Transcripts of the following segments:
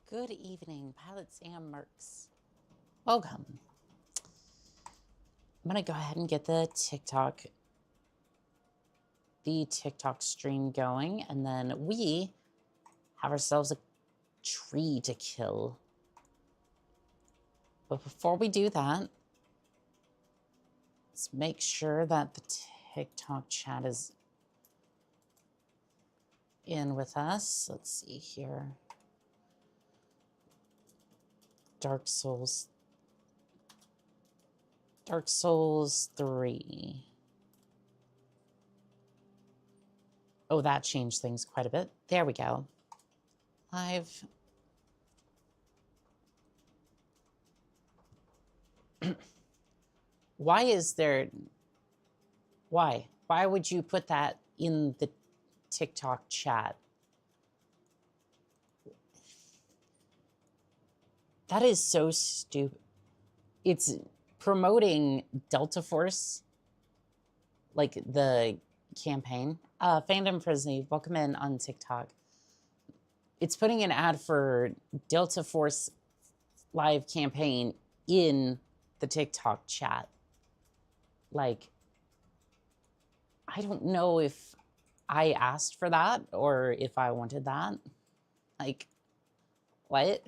Good evening, pilots and mercs. Welcome. I'm gonna go ahead and get the TikTok stream going, and then we have ourselves a tree to kill. But before we do that, let's make sure that the TikTok chat is in with us. Let's see here. Dark Souls 3. Oh, that changed things quite a bit. There we go. Live. Why is there... Why? Why would you put that in the TikTok chat? That is so stupid. It's promoting Delta Force, like the campaign. Fandom Frisney, welcome in on TikTok. It's putting an ad for Delta Force live campaign in the TikTok chat. Like, I don't know if I asked for that or if I wanted that. Like, what?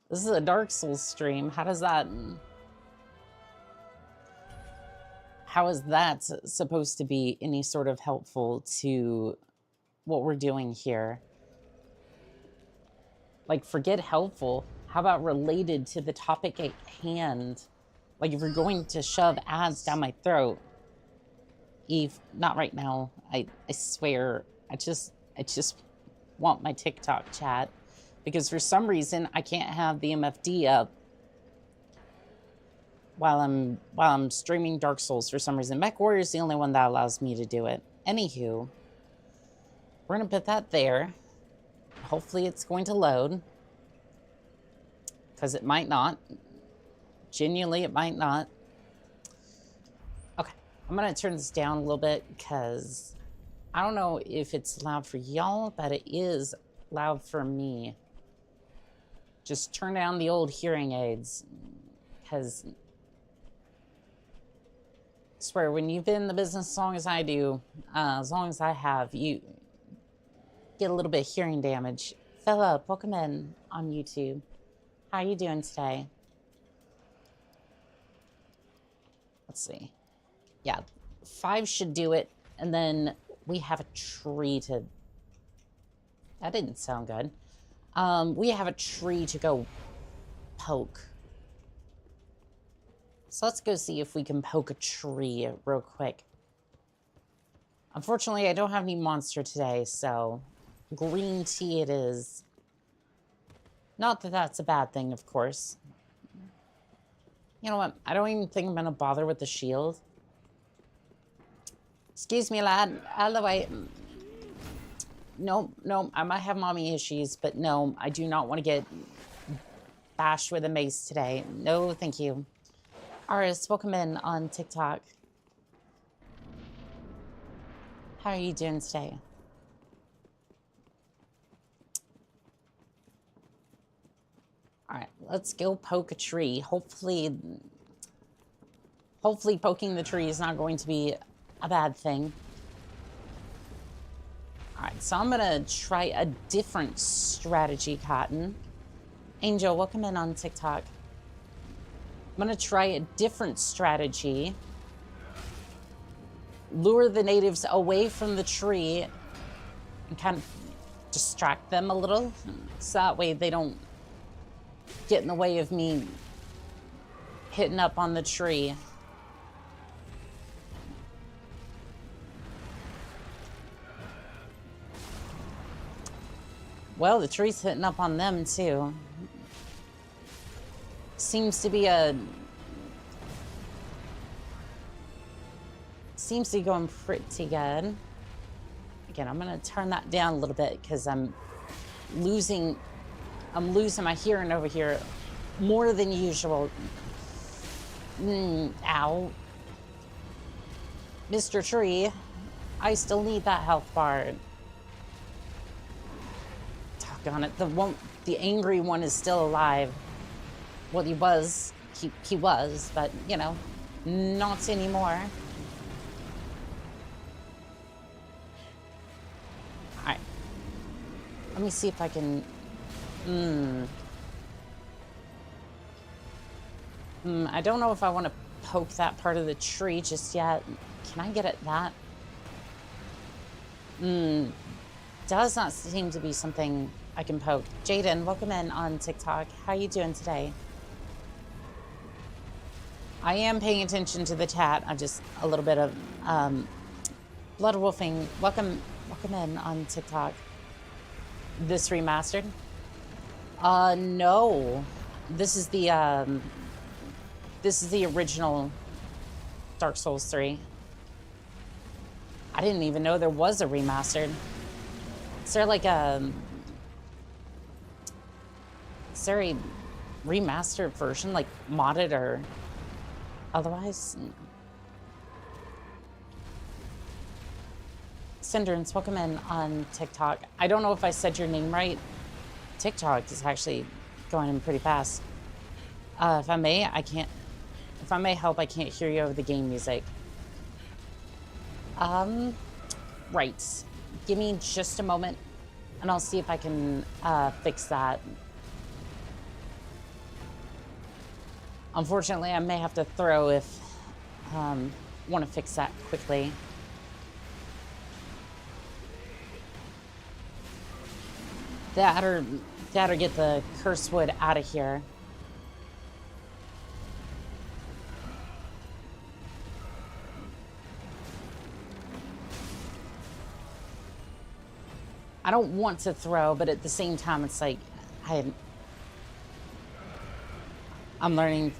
This is a Dark Souls stream. How is that supposed to be any sort of helpful to what we're doing here? Like, forget helpful. How about related to the topic at hand? Like, if you're going to shove ads down my throat, Eve, not right now. I swear. I just want my TikTok chat. Because for some reason, I can't have the MFD up while I'm streaming Dark Souls for some reason. MechWarrior is the only one that allows me to do it. Anywho, we're going to put that there. Hopefully it's going to load. Because it might not. Genuinely, it might not. Okay, I'm going to turn this down a little bit because I don't know if it's loud for y'all, but it is loud for me. Just turn down the old hearing aids, because I swear, when you've been in the business as long as I do, as long as I have, you get a little bit of hearing damage. Philip, welcome in on YouTube. How are you doing today? Let's see. Yeah, 5 should do it, and then we have a tree to... That didn't sound good. We have a tree to go poke. So let's go see if we can poke a tree real quick. Unfortunately, I don't have any monster today, so green tea it is. Not that that's a bad thing, of course. You know what? I don't even think I'm going to bother with the shield. Excuse me, lad. Out of the way. No, I might have mommy issues, but no, I do not want to get bashed with a mace today. No, thank you. Aris, welcome in on TikTok. How are you doing today? All right, let's go poke a tree. Hopefully poking the tree is not going to be a bad thing. All right, so I'm gonna try a different strategy, Cotton. Angel, welcome in on TikTok. I'm gonna try a different strategy. Lure the natives away from the tree and kind of distract them a little. So that way they don't get in the way of me hitting up on the tree. Well, the tree's hitting up on them, too. Seems to be going pretty good. Again, I'm going to turn that down a little bit because I'm losing my hearing over here more than usual. Ow. Mr. Tree, I still need that health bar. doggone it. The angry one is still alive. Well, he was, but, you know, not anymore. All right. Let me see if I can, I don't know if I want to poke that part of the tree just yet. Can I get at that? Does not seem to be something I can poke. Jaden, welcome in on TikTok. How you doing today? I am paying attention to the chat. I'm just a little bit of blood wolfing. Welcome in on TikTok. This remastered? No. This is the original Dark Souls 3. I didn't even know there was a remastered. Is there like a remastered version, like modded or otherwise? Cinderance, welcome in on TikTok. I don't know if I said your name right. TikTok is actually going in pretty fast. If I may help, I can't hear you over the game music. Right. Give me just a moment, and I'll see if I can fix that. Unfortunately, I may have to throw if want to fix that quickly. That or get the curse wood out of here. I don't want to throw, but at the same time, it's like I'm learning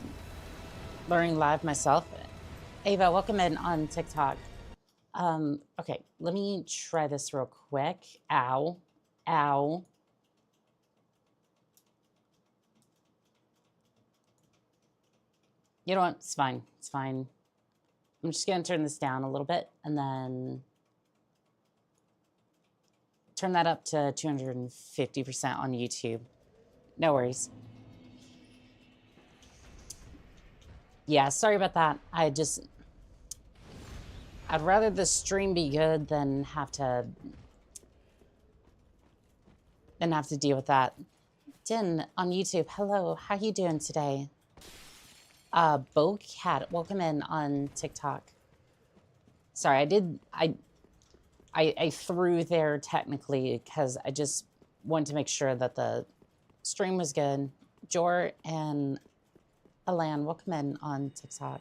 live myself. Ava, welcome in on TikTok. Okay, let me try this real quick. Ow. Ow. You know what? It's fine. It's fine. I'm just going to turn this down a little bit and then turn that up to 250% on YouTube. No worries. Yeah, sorry about that. I'd rather the stream be good than have to deal with that. Din on YouTube, hello, how you doing today? Bocat, welcome in on TikTok. Sorry, I threw there technically because I just wanted to make sure that the stream was good. Jor and Alan, welcome in on TikTok.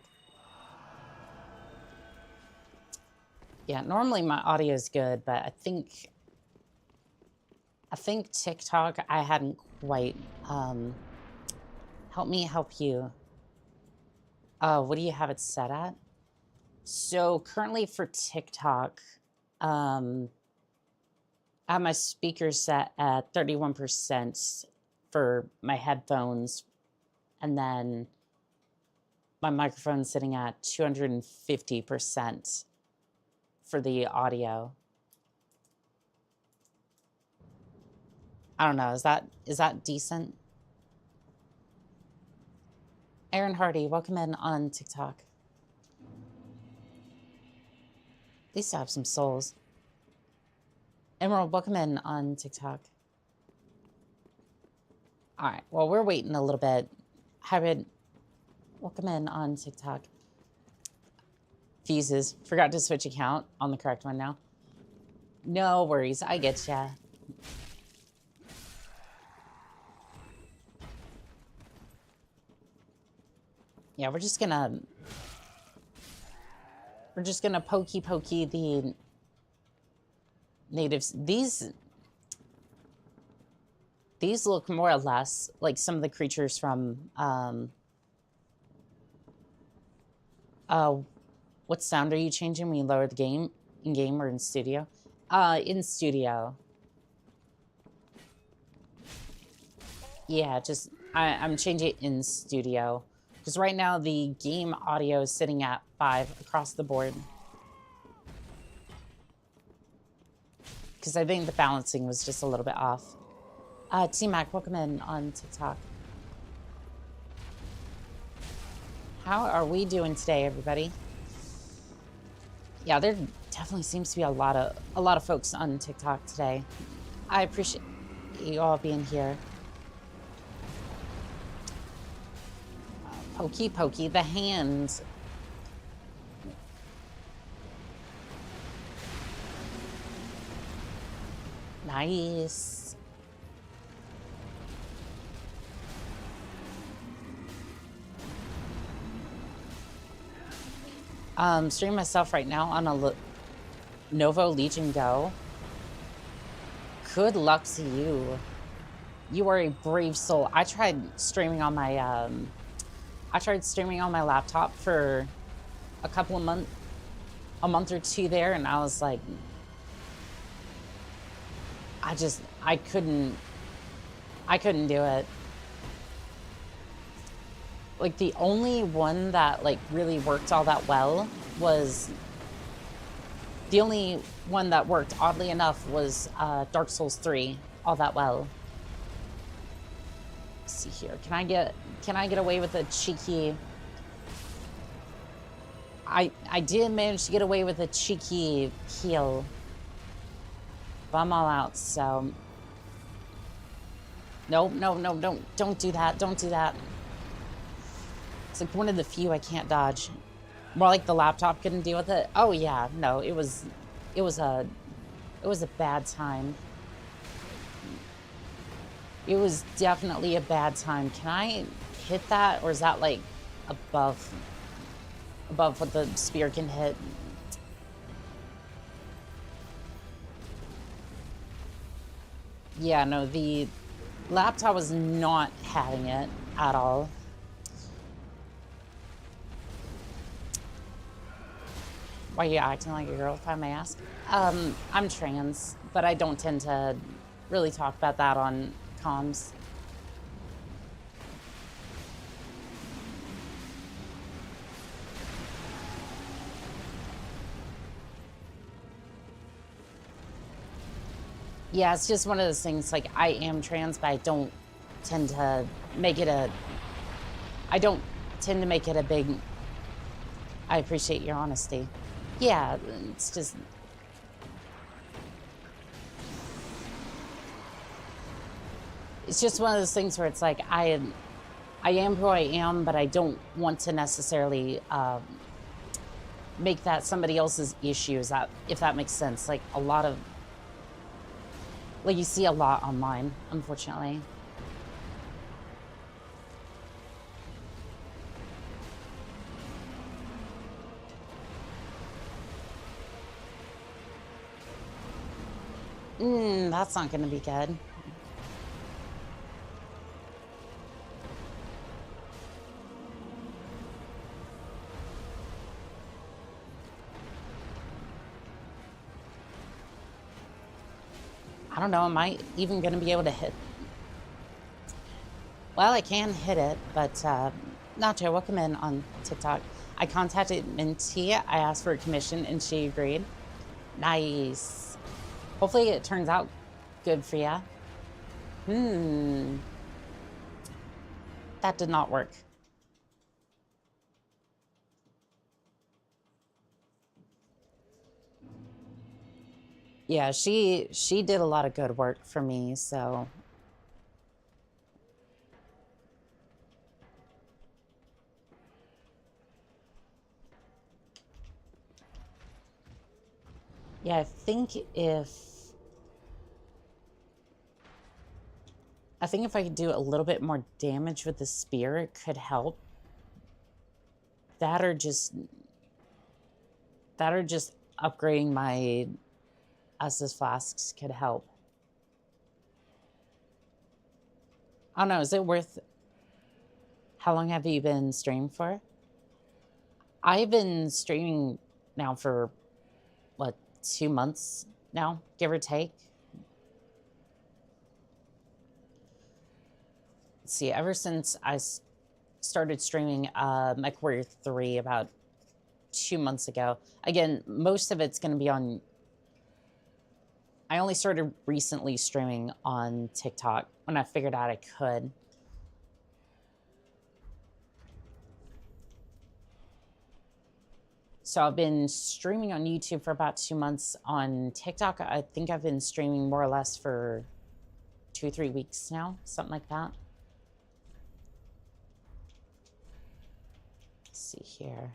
Yeah, normally my audio is good, but I think TikTok I hadn't quite help me help you. What do you have it set at? So currently for TikTok, I have my speakers set at 31% for my headphones, and then my microphone's sitting at 250% for the audio. I don't know, is that decent? Aaron Hardy, welcome in on TikTok. At least I have some souls. Emerald, welcome in on TikTok. All right, well, we're waiting a little bit. Hybrid, welcome in on TikTok. Fuses, forgot to switch account on the correct one now. No worries, I get ya. Yeah, we're just gonna pokey the natives. These look more or less like some of the creatures from what sound are you changing when you lower the game in game or in studio? In studio. Yeah, just I'm changing it in studio. Because right now the game audio is sitting at 5 across the board. Because I think the balancing was just a little bit off. T-Mac, welcome in on TikTok. How are we doing today, everybody? Yeah, there definitely seems to be a lot of folks on TikTok today. I appreciate you all being here. Pokey, pokey, the hands. Nice. Stream myself right now on a Novo Legion Go. Good luck to you. You are a brave soul. I tried streaming on my laptop for a couple of months, a month or two there, and I was like, I couldn't do it. Like, the only one that like really worked all that well was the only one that worked, oddly enough, was Dark Souls 3 all that well. Let's see here. Can I get away with a cheeky? I did manage to get away with a cheeky heal. But I'm all out, so no, don't do that. Don't do that. It's like one of the few I can't dodge. More like the laptop couldn't deal with it. Oh yeah, no, it was a bad time. It was definitely a bad time. Can I hit that, or is that like above what the spear can hit? Yeah, no, the laptop was not having it at all. Why are you acting like a girl, if I may ask? I'm trans, but I don't tend to really talk about that on comms. Yeah, it's just one of those things, like, I am trans, but I don't tend to make it a big... I appreciate your honesty. Yeah, it's just... It's just one of those things where it's like, I am who I am, but I don't want to necessarily make that somebody else's issue, if that makes sense. Like, a lot of... Like, you see a lot online, unfortunately. That's not going to be good. I don't know, am I even going to be able to hit? Well, I can hit it, but Nacho, welcome in on TikTok. I contacted Minty, I asked for a commission, and she agreed. Nice. Hopefully it turns out good for ya. That did not work. Yeah, she did a lot of good work for me, so... Yeah, I think if I could do a little bit more damage with the spear, it could help. That or just upgrading my Estus flasks could help. I don't know, is it worth... How long have you been streaming for? I've been streaming now for, what, 2 months now, give or take. Let's see, ever since I started streaming MechWarrior 3 about 2 months ago. Again, most of it's going to be on... I only started recently streaming on TikTok when I figured out I could. So I've been streaming on YouTube for about 2 months. On TikTok, I think I've been streaming more or less for 2 or 3 weeks now, something like that. Let's see here.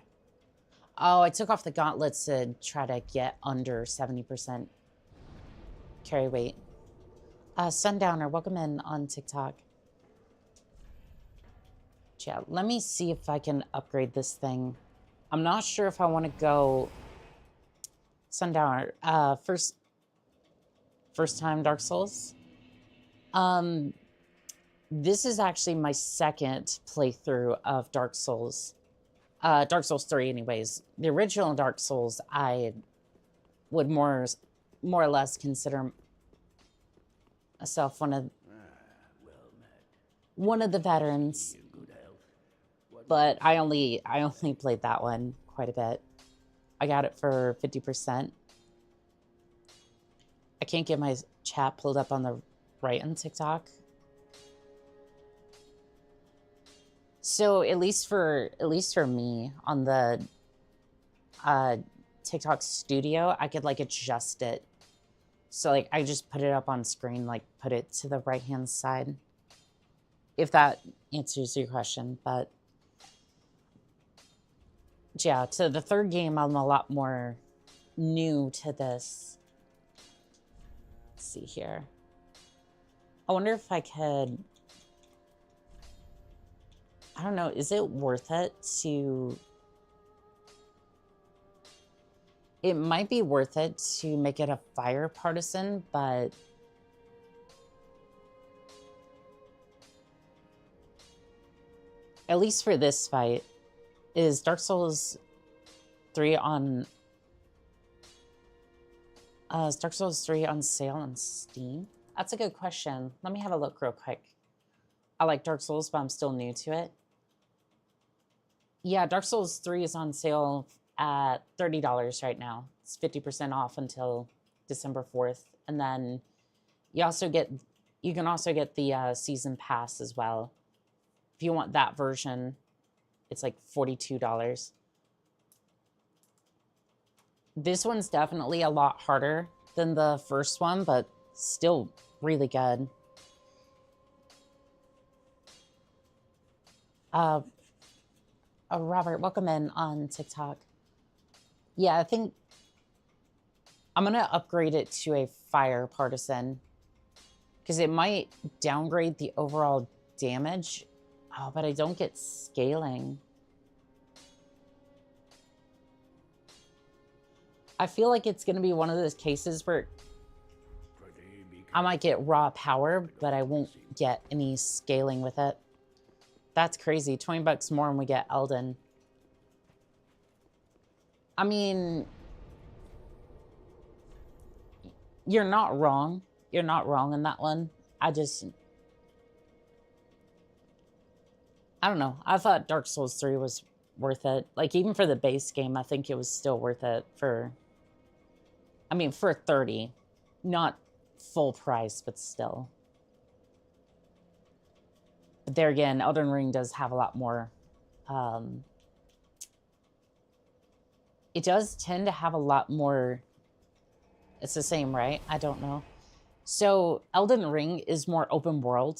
Oh, I took off the gauntlets to try to get under 70% carry weight. Sundowner, welcome in on TikTok. Yeah, let me see if I can upgrade this thing. I'm not sure if I want to go Sundowner. First time Dark Souls. This is actually my second playthrough of Dark Souls. Dark Souls 3 anyways. The original Dark Souls I would more or less consider myself one of the veterans. But I only played that one quite a bit. I got it for 50%. I can't get my chat pulled up on the right on TikTok. So at least for me on the TikTok studio, I could like adjust it. So like I just put it up on screen, like put it to the right hand side. If that answers your question, but yeah, to the third game, I'm a lot more new to this. Let's see here. I wonder if I could, I don't know, is it worth it to, it might be worth it to make it a fire partisan, but at least for this fight, is Dark Souls 3 on is Dark Souls 3 on sale on Steam? That's a good question. Let me have a look real quick. I like Dark Souls, but I'm still new to it. Yeah, Dark Souls 3 is on sale at $30 right now. It's 50% off until December 4th. And then you can also get the season pass as well. If you want that version, it's like $42. This one's definitely a lot harder than the first one, but still really good. Robert, welcome in on TikTok. Yeah, I think I'm going to upgrade it to a fire partisan because it might downgrade the overall damage. Oh, but I don't get scaling. I feel like it's going to be one of those cases where I might get raw power, but I won't get any scaling with it. That's crazy. 20 bucks more and we get Elden. I mean, you're not wrong. You're not wrong in that one. I don't know. I thought Dark Souls 3 was worth it. Like, even for the base game, I think it was still worth it for 30. Not full price, but still. But there again, Elden Ring does have a lot more. It does tend to have a lot more. It's the same, right? I don't know. So Elden Ring is more open world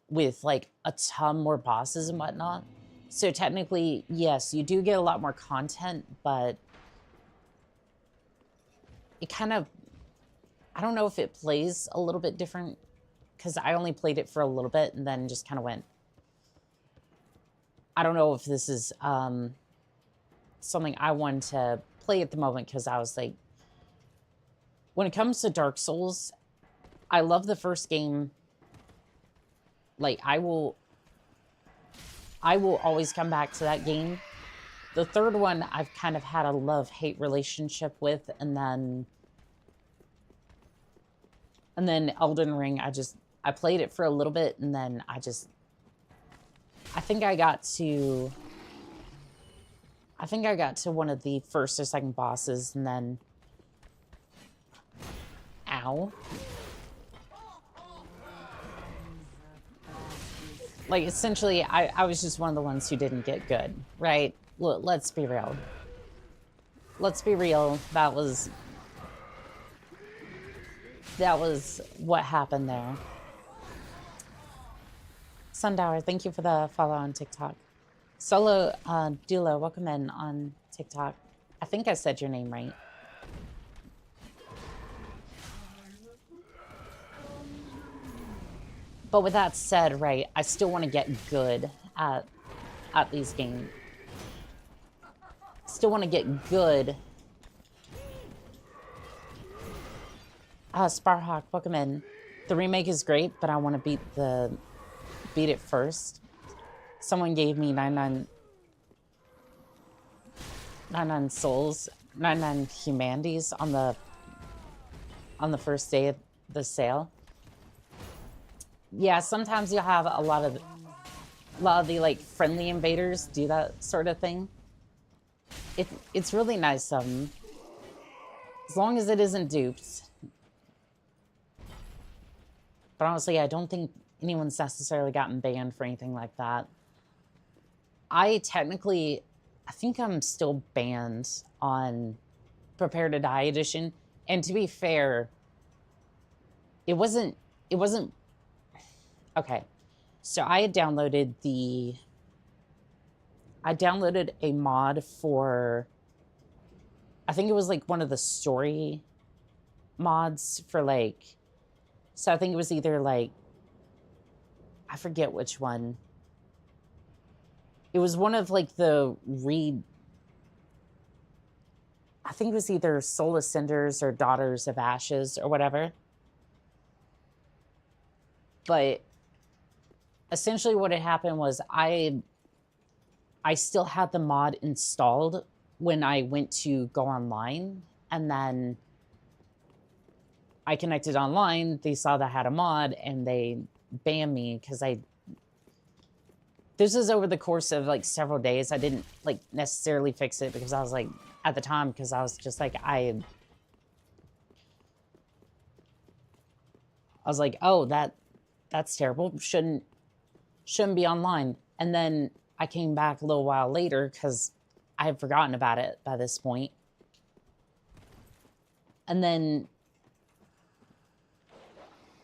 with like a ton more bosses and whatnot. So technically, yes, you do get a lot more content, but it kind of, I don't know if it plays a little bit different because I only played it for a little bit and then just kind of went. I don't know if this is something I want to play at the moment because I was like, when it comes to Dark Souls, I love the first game. Like, I will always come back to that game. The third one, I've kind of had a love-hate relationship with, and then Elden Ring, I played it for a little bit, and then I think I got to one of the first or second bosses, and then, ow. now. Like, essentially, I was just one of the ones who didn't get good, right? Let's be real. Let's be real. That was what happened there. Sundower, thank you for the follow on TikTok. Solo Dulo, welcome in on TikTok. I think I said your name right. But with that said, right, I still want to get good at these games. Still want to get good. Sparhawk, welcome in. The remake is great, but I want to beat it first. Someone gave me 99 souls, 99 humanities on the first day of the sale. Yeah, sometimes you'll have a lot of the like friendly invaders do that sort of thing. It's really nice of them, as long as it isn't duped. But honestly, I don't think anyone's necessarily gotten banned for anything like that. I think I'm still banned on Prepare to Die edition. And to be fair, it wasn't okay. So I had downloaded a mod for, I think it was like one of the story mods for like, so I think it was either like, I forget which one. It was one of like the I think it was either Soul Ascenders or Daughters of Ashes or whatever. But essentially what had happened was I still had the mod installed when I went to go online, and then I connected online, they saw that I had a mod, and they banned me because this was over the course of like several days. I didn't like necessarily fix it because I was like, at the time, because I was just like, I was like, oh, that's terrible. Shouldn't be online. And then I came back a little while later because I had forgotten about it by this point. And then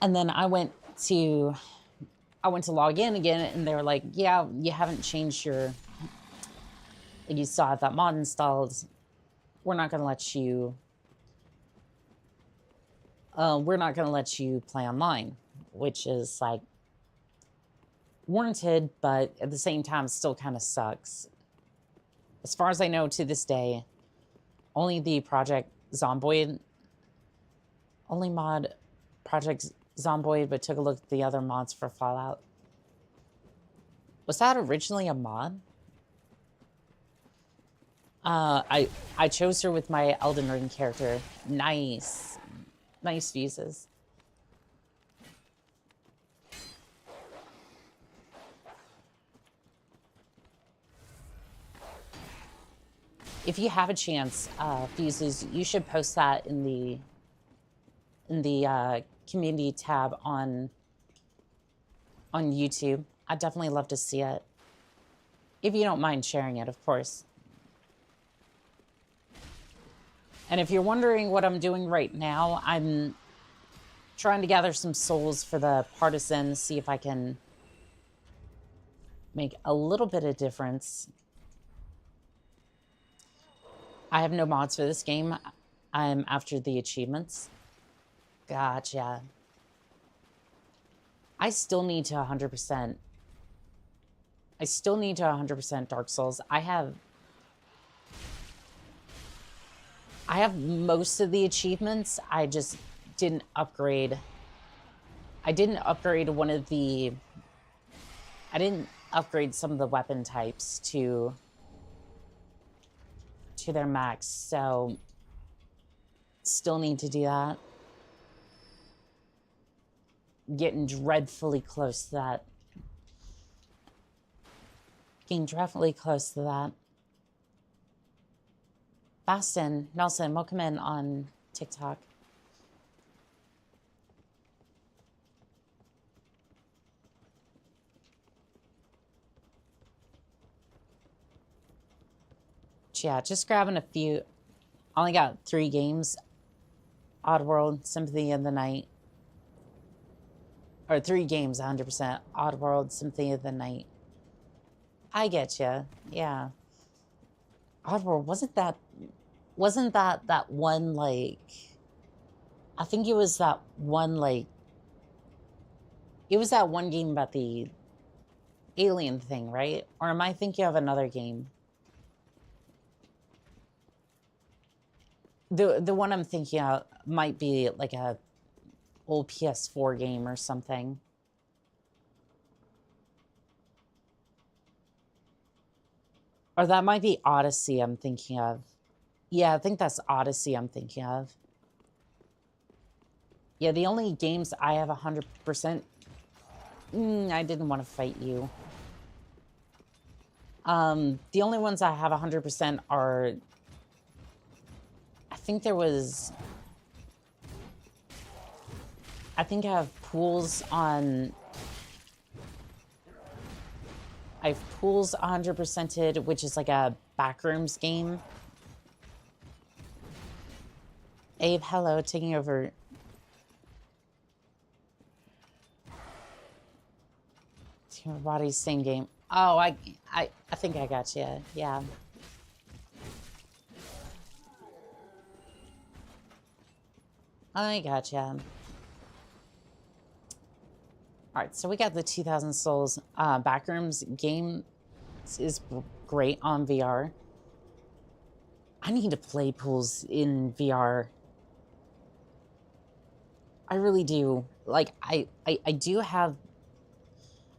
I went to log in again, and they were like, yeah, you haven't changed your, like, you still have that mod installed. We're not going to let you, play online, which is like warranted, but at the same time, still kind of sucks. As far as I know, to this day, only the Project Zomboid, but took a look at the other mods for Fallout. Was that originally a mod? I chose her with my Elden Ring character. Nice. Nice fuses. If you have a chance, fuses, you should post that in the community tab on YouTube. I'd definitely love to see it. If you don't mind sharing it, of course. And if you're wondering what I'm doing right now, I'm trying to gather some souls for the Partisan, see if I can make a little bit of difference. I have no mods for this game. I'm after the achievements. Gotcha. I still need to 100%. I still need to 100% Dark Souls. I have most of the achievements. I just didn't upgrade. I didn't upgrade some of the weapon types to their max, so still need to do that. Getting dreadfully close to that. Getting dreadfully close to that. Bastin, Nelson, welcome in on TikTok. But yeah, just grabbing a few. I only got 3 games. Oddworld, Symphony of the Night. Or 3 games, 100%. Oddworld, Symphony of the Night. I get you. Yeah. Oddworld, wasn't that that one, like... I think it was that one, like... It was that one game about the alien thing, right? Or am I thinking of another game? The one I'm thinking of might be like a old PS4 game or something. Or that might be Odyssey I'm thinking of. Yeah, I think that's Odyssey I'm thinking of. Yeah, the only games I have 100%... I didn't want to fight you. The only ones I have 100% are... I think there was... I think I have pools on... I have pools 100%ed, which is like a backrooms game. Abe, hello, taking over. Your body's same game. Oh, I think I got you. Yeah. I got you. All right, so we got the 2000 Souls Backrooms game. Is great on VR. I need to play pools in VR. I really do. Like, I do have...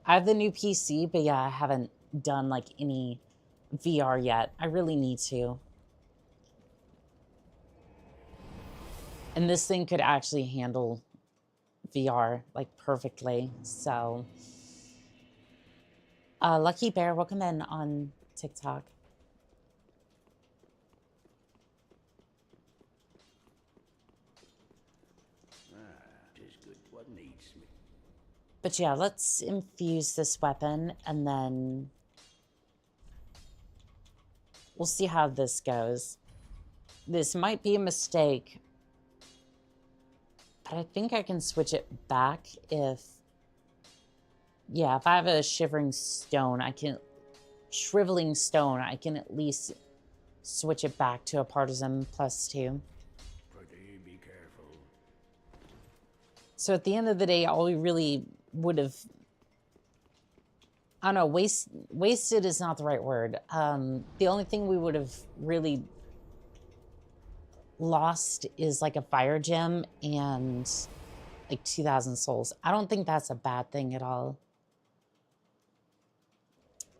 I have the new PC, but yeah, I haven't done, like, any VR yet. I really need to. And this thing could actually handle VR, like, perfectly. So, Lucky Bear, welcome in on TikTok. But yeah, let's infuse this weapon, and then we'll see how this goes. This might be a mistake, but I think I can switch it back if... Yeah, if I have a shriveling stone, I can at least switch it back to a partisan +2. Be careful. So at the end of the day, all we really would have... I don't know, wasted is not the right word. The only thing we would have really lost is like a fire gem and like 2,000 souls. I don't think that's a bad thing at all.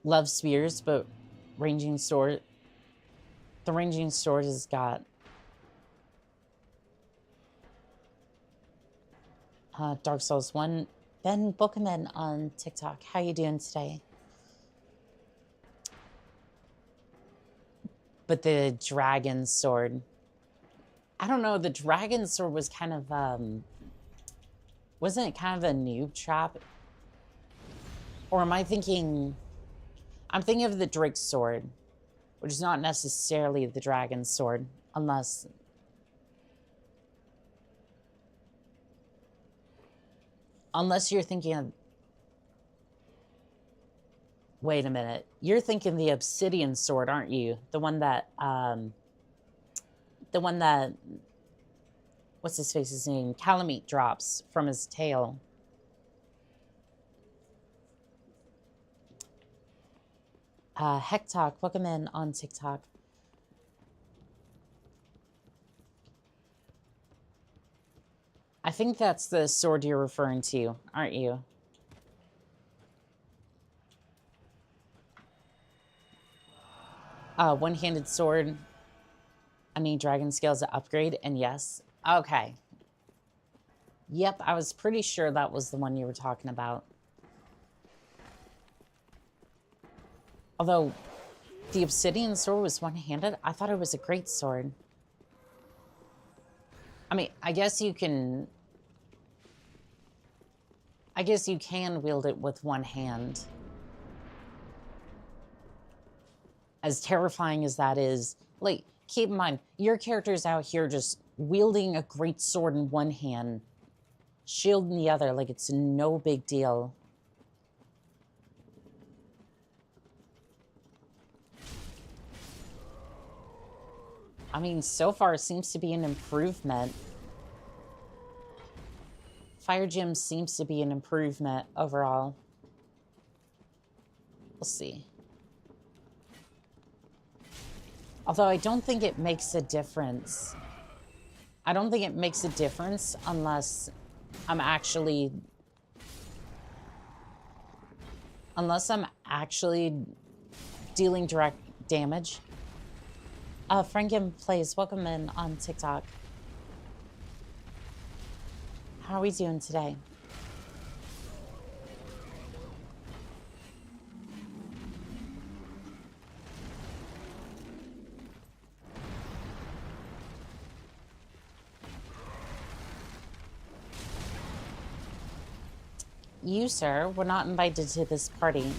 Love spears, but ranging sword... The ranging sword has got... Dark Souls 1... Ben Bookman on TikTok. How you doing today? But the dragon sword. I don't know, the dragon sword was kind of, wasn't it kind of a noob trap? Or am I thinking... I'm thinking of the Drake's sword, which is not necessarily the dragon sword, unless... Unless you're thinking of... Wait a minute. You're thinking the obsidian sword, aren't you? The one that, what's his face's name? Calamite drops from his tail. Hektok, welcome in on TikTok. I think that's the sword you're referring to, aren't you? One-handed sword. I need dragon scales to upgrade, and yes. Okay. Yep, I was pretty sure that was the one you were talking about. Although, the obsidian sword was one-handed, I thought it was a great sword. I mean, I guess you can wield it with one hand. as terrifying as that is, like, keep in mind, your character's out here just wielding a great sword in one hand, shield in the other, like it's no big deal. I mean, so far it seems to be an improvement. Fire Gym seems to be an improvement overall. We'll see. Although I don't think it makes a difference. I don't think it makes a difference unless I'm actually... Unless I'm actually dealing direct damage. Franken Plays, welcome in on TikTok. How are we doing today? You, sir, were not invited to this party.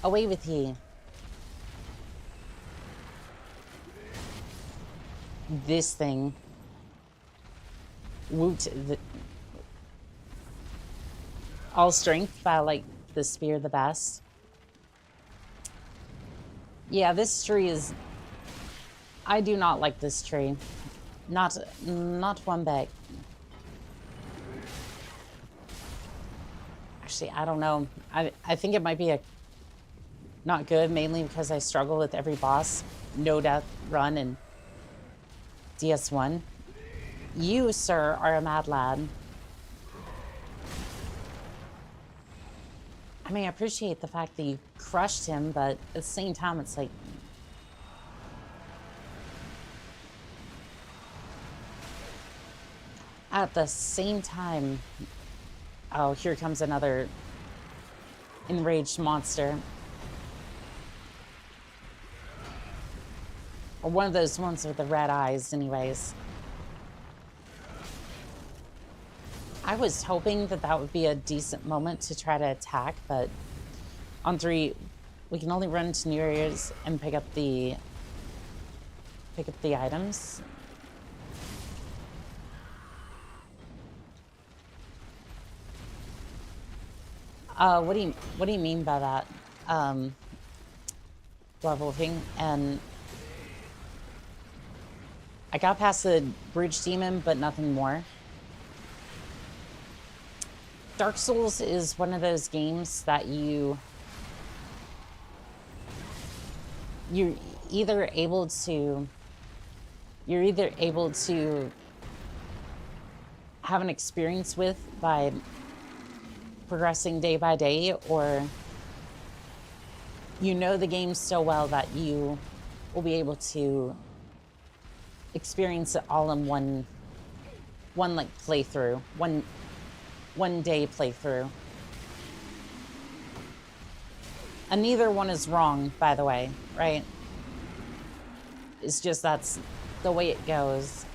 Away with ye. This thing. Woot. All strength, but I like the spear the best. Yeah, this tree is... I do not like this tree. Not one bit. Actually, I don't know. I think it might be not good, mainly because I struggle with every boss. No death run and DS1. You, sir, are a mad lad. I mean, I appreciate the fact that you crushed him, but at the same time, it's like... At the same time... Oh, here comes another enraged monster. Or one of those ones with the red eyes, anyways. I was hoping that that would be a decent moment to try to attack, but on 3, we can only run to new areas and pick up the items. What do you mean by that? Blood wolfing, and I got past the bridge demon, but nothing more. Dark Souls is one of those games that you're either able to have an experience with by progressing day by day, or you know the game so well that you will be able to experience it all in one like playthrough, one day playthrough. And neither one is wrong, by the way, right? It's just that's the way it goes.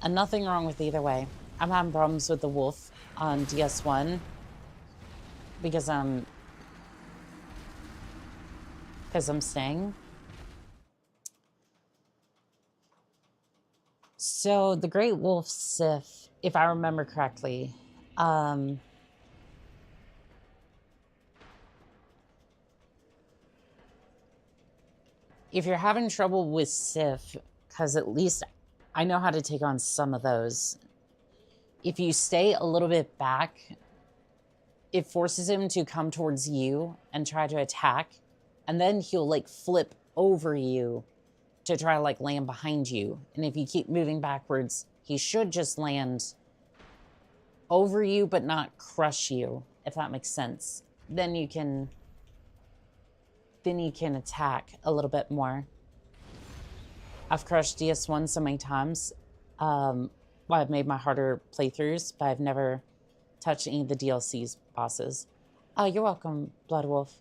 And nothing wrong with either way. I'm having problems with the wolf on DS1 because I'm staying. So the Great Wolf Sith, if I remember correctly, if you're having trouble with Sith, because at least I know how to take on some of those, if you stay a little bit back, it forces him to come towards you and try to attack, and then he'll like flip over you to try to like land behind you. And if you keep moving backwards, he should just land over you but not crush you, if that makes sense. Then you can attack a little bit more. I've crushed DS1 so many times. Well, I've made my harder playthroughs, but I've never touched any of the DLC's bosses. Oh, you're welcome, Blood Wolf.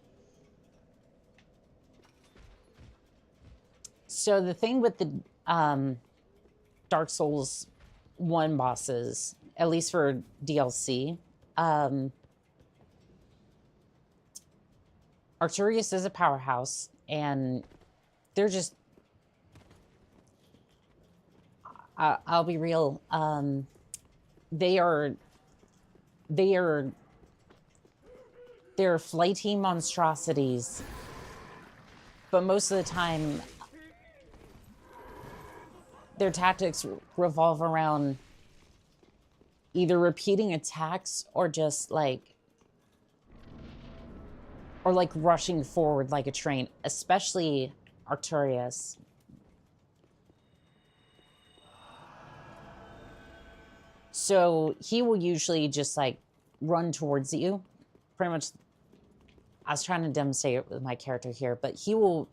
So the thing with the Dark Souls 1 bosses, at least for DLC, Arcturus is a powerhouse, and they're just... I'll be real. They're flighty monstrosities, but most of the time, their tactics revolve around either repeating attacks or just like rushing forward like a train, especially Arcturus. So he will usually just like run towards you. Pretty much, I was trying to demonstrate it with my character here, but he'll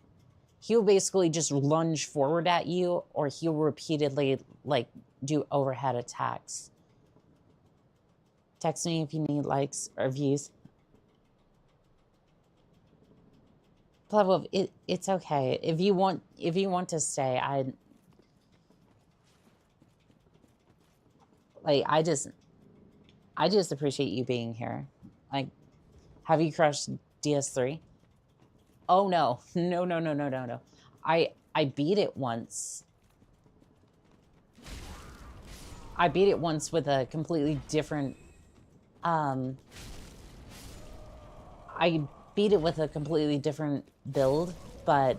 basically just lunge forward at you, or he'll repeatedly like do overhead attacks. Text me if you need likes or views. Plavov, it's okay. If you want to stay, I just appreciate you being here. Like, have you crushed DS3? Oh no. No. I beat it once. I beat it once with a completely different I beat it with a completely different build, but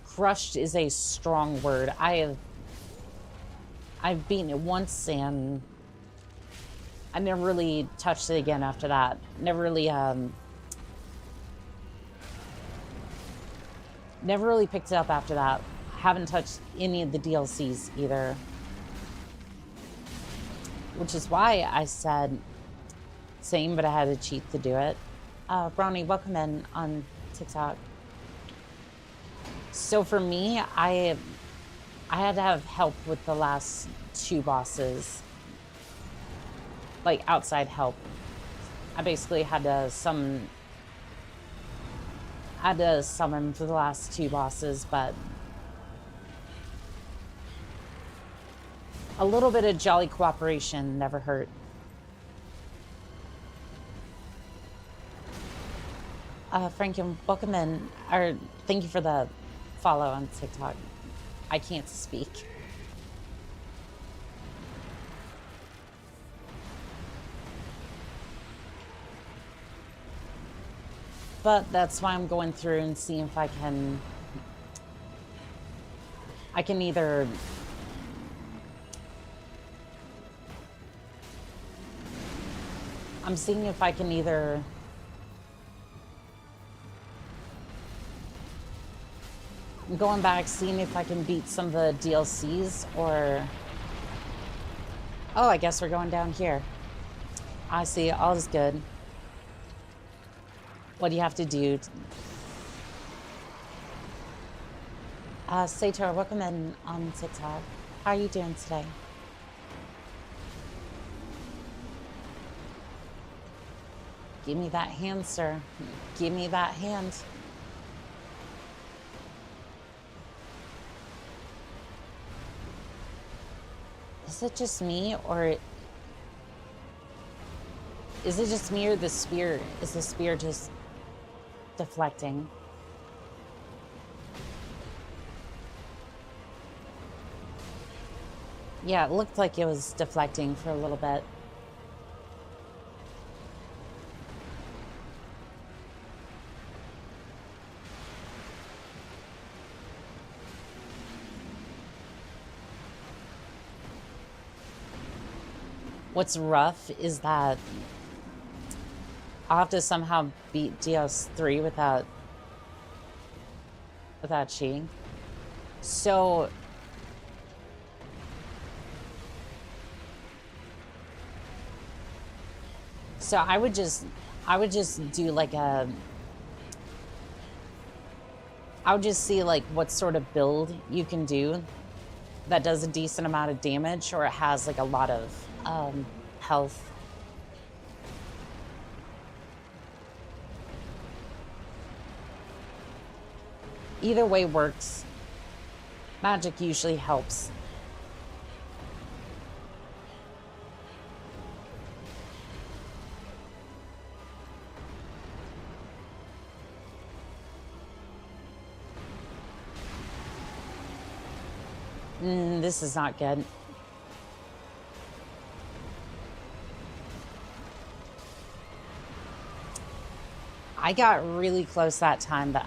crushed is a strong word. I've beaten it once, and I never really touched it again after that. Never really picked it up after that. Haven't touched any of the DLCs either. Which is why I said same, but I had to cheat to do it. Brownie, welcome in on TikTok. So for me, I had to have help with the last 2 bosses. Like, outside help. I basically had to summon for the last 2 bosses, but a little bit of jolly cooperation never hurt. Franken, welcome in. Or thank you for the follow on TikTok. I can't speak. But that's why I'm going through and seeing if I can either I'm seeing if I can either I'm going back, seeing if I can beat some of the DLCs, or... Oh, I guess we're going down here. I see, all is good. What do you have to do? Sator, welcome in on TikTok. How are you doing today? Give me that hand, sir. Give me that hand. Is it just me, or is it just me, or the spear? Is the spear just deflecting? Yeah, it looked like it was deflecting for a little bit. What's rough is that I'll have to somehow beat DS3 without cheating. So I would just do like I would just see like what sort of build you can do that does a decent amount of damage, or it has like a lot of health. Either way works. Magic usually helps. This is not good. I got really close that time, but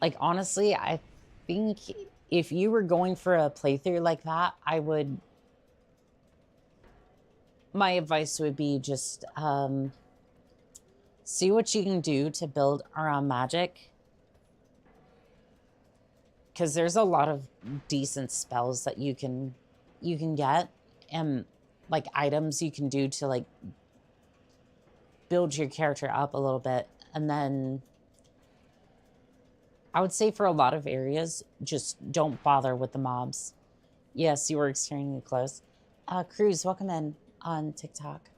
like, honestly, I think if you were going for a playthrough like that, my advice would be just see what you can do to build around magic. Because there's a lot of decent spells that you can get, and like items you can do to like build your character up a little bit. And then I would say for a lot of areas, just don't bother with the mobs. Yes, you were extremely close. Cruz, welcome in on TikTok.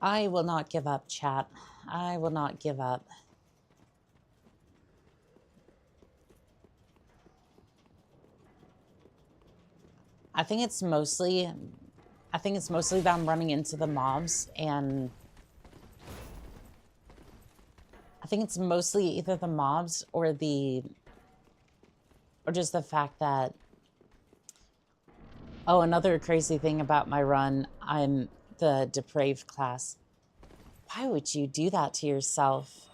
I will not give up, chat. I will not give up. I think it's mostly that I'm running into the mobs, and I think it's mostly either the mobs or just the fact that, oh, another crazy thing about my run, I'm the depraved class. Why would you do that to yourself?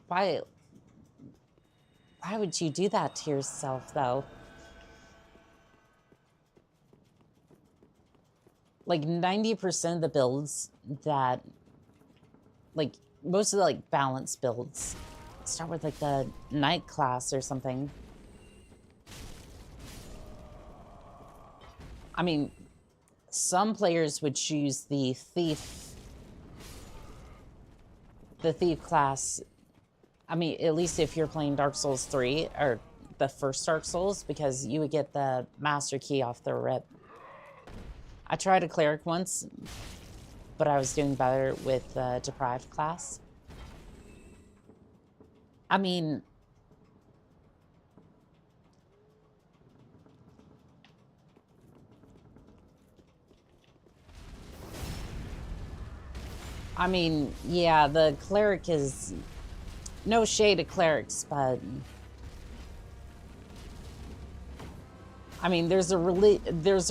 Why would you do that to yourself, though? Like 90% of the builds that, like most of the like balance builds start with like the knight class or something. I mean, some players would choose the thief class. I mean, at least if you're playing Dark Souls 3 or the first Dark Souls, because you would get the master key off the rip. I tried a cleric once, but I was doing better with the deprived class. I mean, yeah, the cleric is no shade to clerics, but I mean, there's a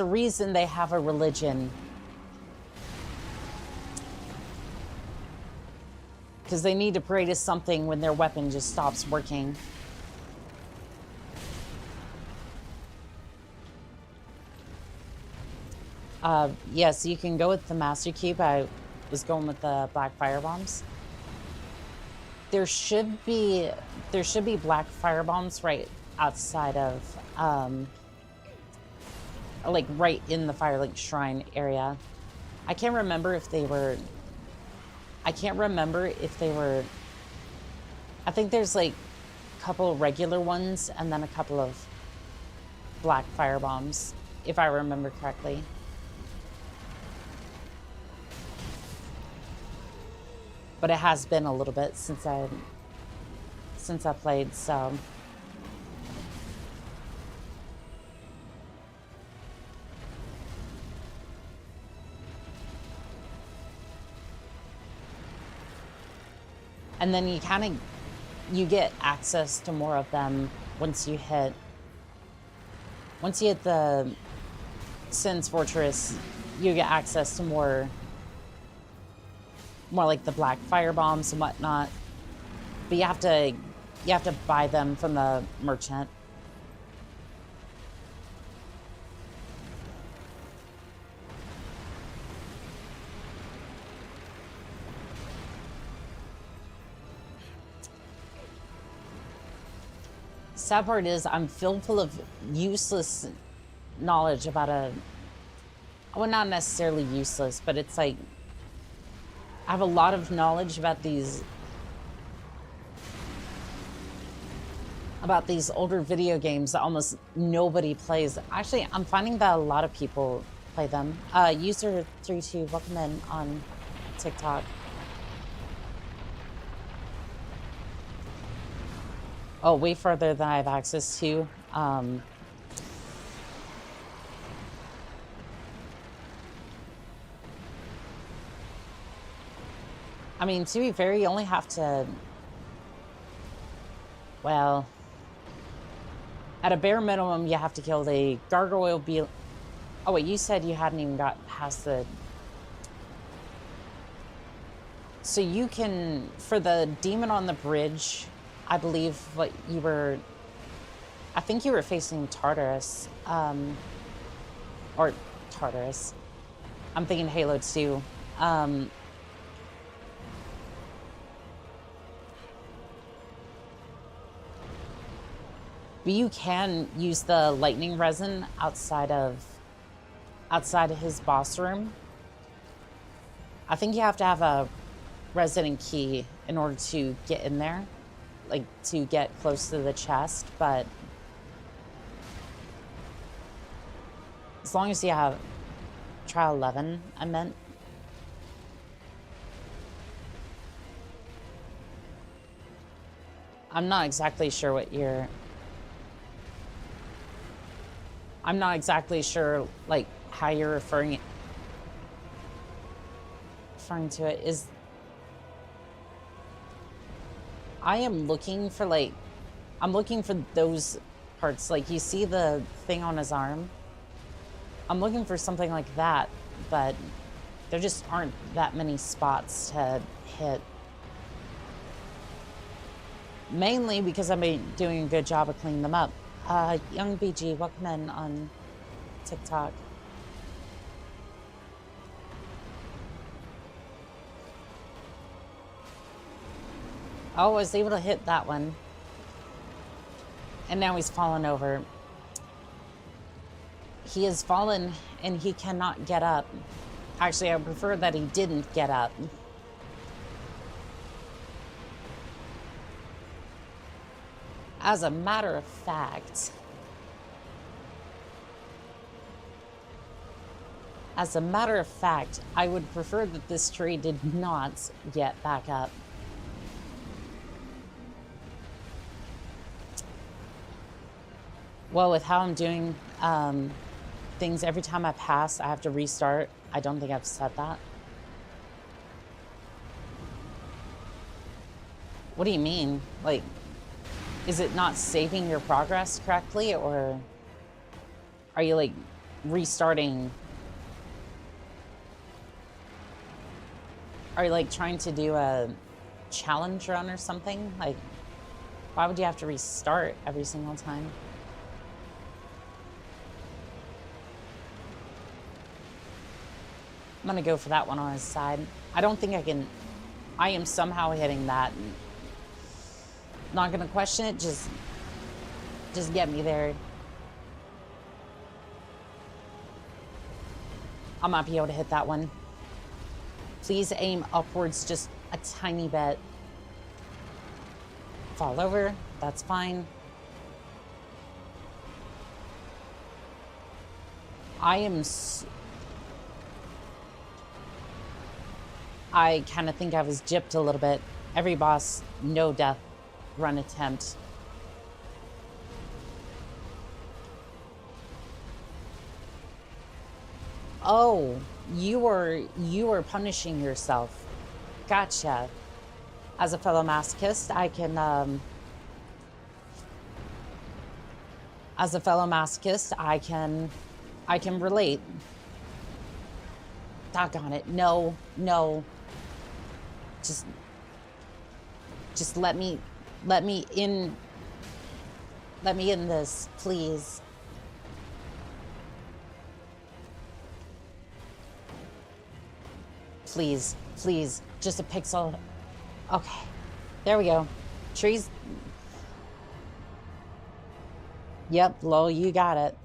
reason they have a religion. Because they need to pray to something when their weapon just stops working. Yes, you can go with the Master Key, but I was going with the black fire bombs. There should be black fire bombs right outside of like right in the Firelink Shrine area. I can't remember if they were I think there's like a couple regular ones and then a couple of black fire bombs, if I remember correctly. But it has been a little bit since I played, so. And then you get access to more of them once you hit the Sin's Fortress. You get access to more like the black fire bombs and whatnot. But you have to buy them from the merchant. Sad part is I'm filled full of useless knowledge about well, not necessarily useless, but it's like I have a lot of knowledge about these about these older video games that almost nobody plays. Actually, I'm finding that a lot of people play them. User32, welcome in on TikTok. Oh, way further than I have access to. I mean, to be fair, you only have to, well, at a bare minimum, you have to kill the gargoyle beetle. Oh, wait, you said you hadn't even got past the... So you can, for the demon on the bridge, I believe what you were... I think you were facing Tartarus. Or Tartarus. I'm thinking Halo 2. But you can use the lightning resin outside of his boss room. I think you have to have a resident key in order to get in there, like to get close to the chest, but as long as you have trial 11, I meant. I'm not exactly sure what you're... I'm not exactly sure, like, how you're referring to it. Is... I am looking for, like... I'm looking for those parts. Like, you see the thing on his arm? I'm looking for something like that, but there just aren't that many spots to hit. Mainly because I've been doing a good job of cleaning them up. Young BG, welcome in on TikTok. Oh, I was able to hit that one. And now he's fallen over. He has fallen and he cannot get up. Actually, I prefer that he didn't get up. As a matter of fact, I would prefer that this tree did not get back up. Well, with how I'm doing things, every time I pass, I have to restart. I don't think I've said that. What do you mean? Like, is it not saving your progress correctly, or are you like restarting? Are you like trying to do a challenge run or something? Like, why would you have to restart every single time? I'm gonna go for that one on his side. I don't think I can. I am somehow hitting that. Not gonna question it, just get me there. I might be able to hit that one. Please aim upwards just a tiny bit. Fall over, that's fine. I kind of think I was gypped a little bit. Every boss, no death run attempt. Oh, you were punishing yourself. Gotcha. As a fellow masochist, I can relate. Doggone it. No. Just let me in this, please. Please, just a pixel. Okay, there we go. Trees. Yep, lol, you got it.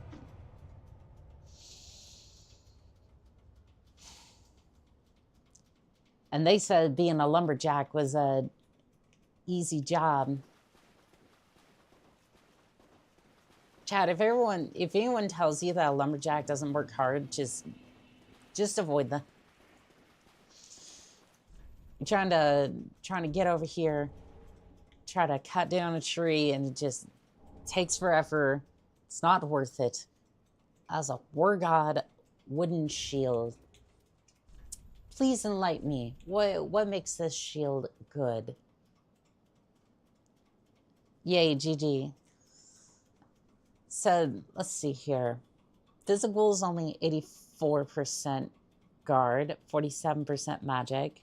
And they said being a lumberjack was a easy job. Chad, if anyone tells you that a lumberjack doesn't work hard, just avoid them. Trying to get over here, try to cut down a tree, and it just takes forever. It's not worth it. As a war god wooden shield. Please enlighten me. What makes this shield good? Yay, GG. So let's see here. Physical is only 84% guard, 47% magic.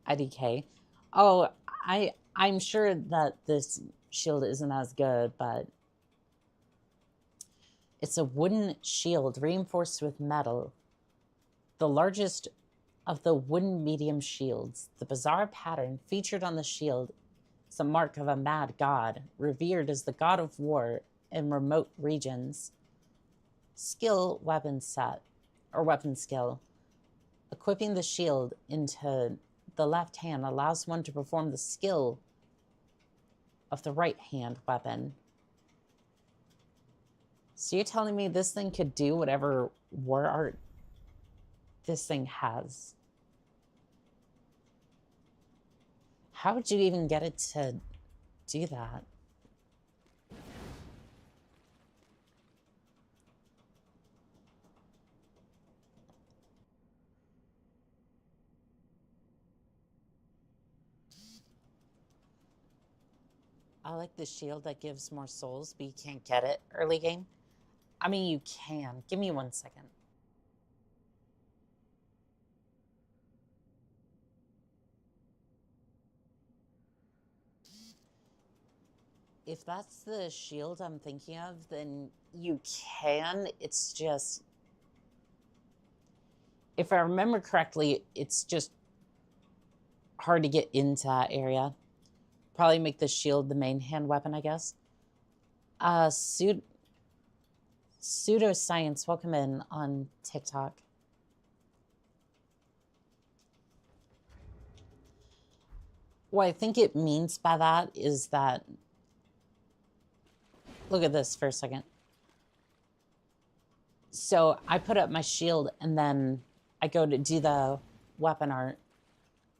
IDK. Oh, I'm sure that this shield isn't as good, but it's a wooden shield reinforced with metal. The largest of the wooden medium shields. The bizarre pattern featured on the shield is a mark of a mad god, revered as the god of war in remote regions. Skill weapon set, or weapon skill. Equipping the shield into the left hand allows one to perform the skill of the right hand weapon. So you're telling me this thing could do whatever war art this thing has? How would you even get it to do that? I like the shield that gives more souls, but you can't get it early game. I mean, you can. Give me 1 second. If that's the shield I'm thinking of, then you can. It's just, if I remember correctly, it's just hard to get into that area. Probably make the shield the main hand weapon, I guess. Pseudoscience, welcome in on TikTok. What I think it means by that is that, look at this for a second. So I put up my shield and then I go to do the weapon art,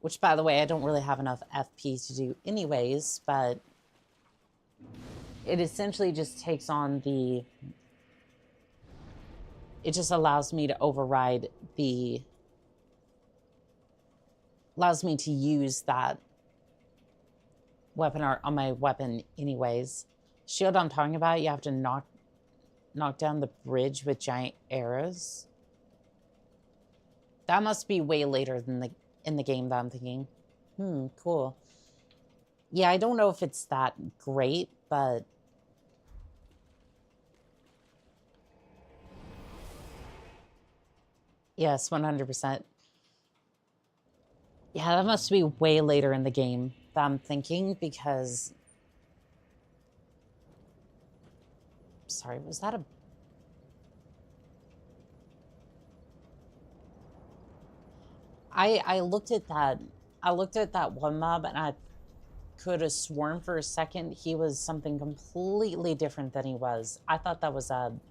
which, by the way, I don't really have enough FP to do anyways, but it essentially just takes on the, it just allows me to override the, allows me to use that weapon art on my weapon anyways. Shield I'm talking about, you have to knock down the bridge with giant arrows. That must be way later than in the game that I'm thinking. Cool. Yeah, I don't know if it's that great, but yes, 100%. Yeah, that must be way later in the game that I'm thinking, because, sorry, was that a, I looked at that one mob and I could have sworn for a second he was something completely different than he was. I thought that was an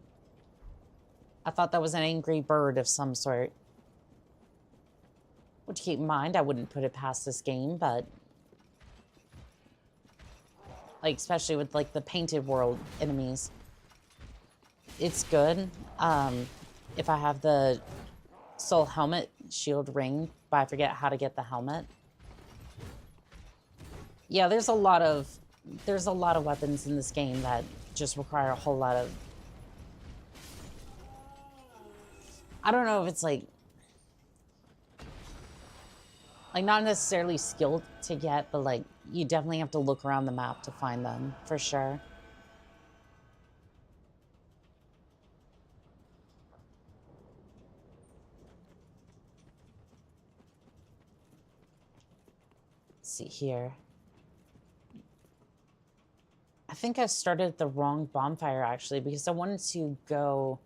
angry bird of some sort. Which, keep in mind, I wouldn't put it past this game, but like, especially with like the painted world enemies, it's good. If I have the soul helmet shield ring, but I forget how to get the helmet. Yeah, there's a lot of weapons in this game that just require a whole lot of, I don't know if it's like not necessarily skilled to get, but like you definitely have to look around the map to find them for sure. Let's see here. I think I started the wrong bonfire actually, because I wanted to go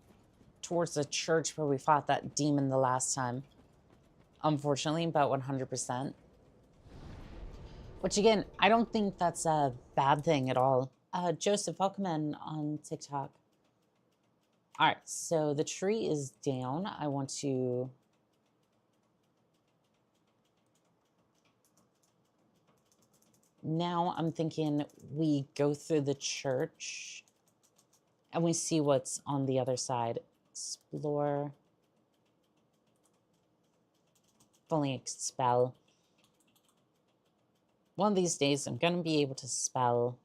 towards the church where we fought that demon the last time. Unfortunately, about 100%. Which again, I don't think that's a bad thing at all. Joseph, welcome in on TikTok. All right, so the tree is down. I want to... Now I'm thinking we go through the church and we see what's on the other side. Explore. If only I could spell. One of these days I'm going to be able to spell.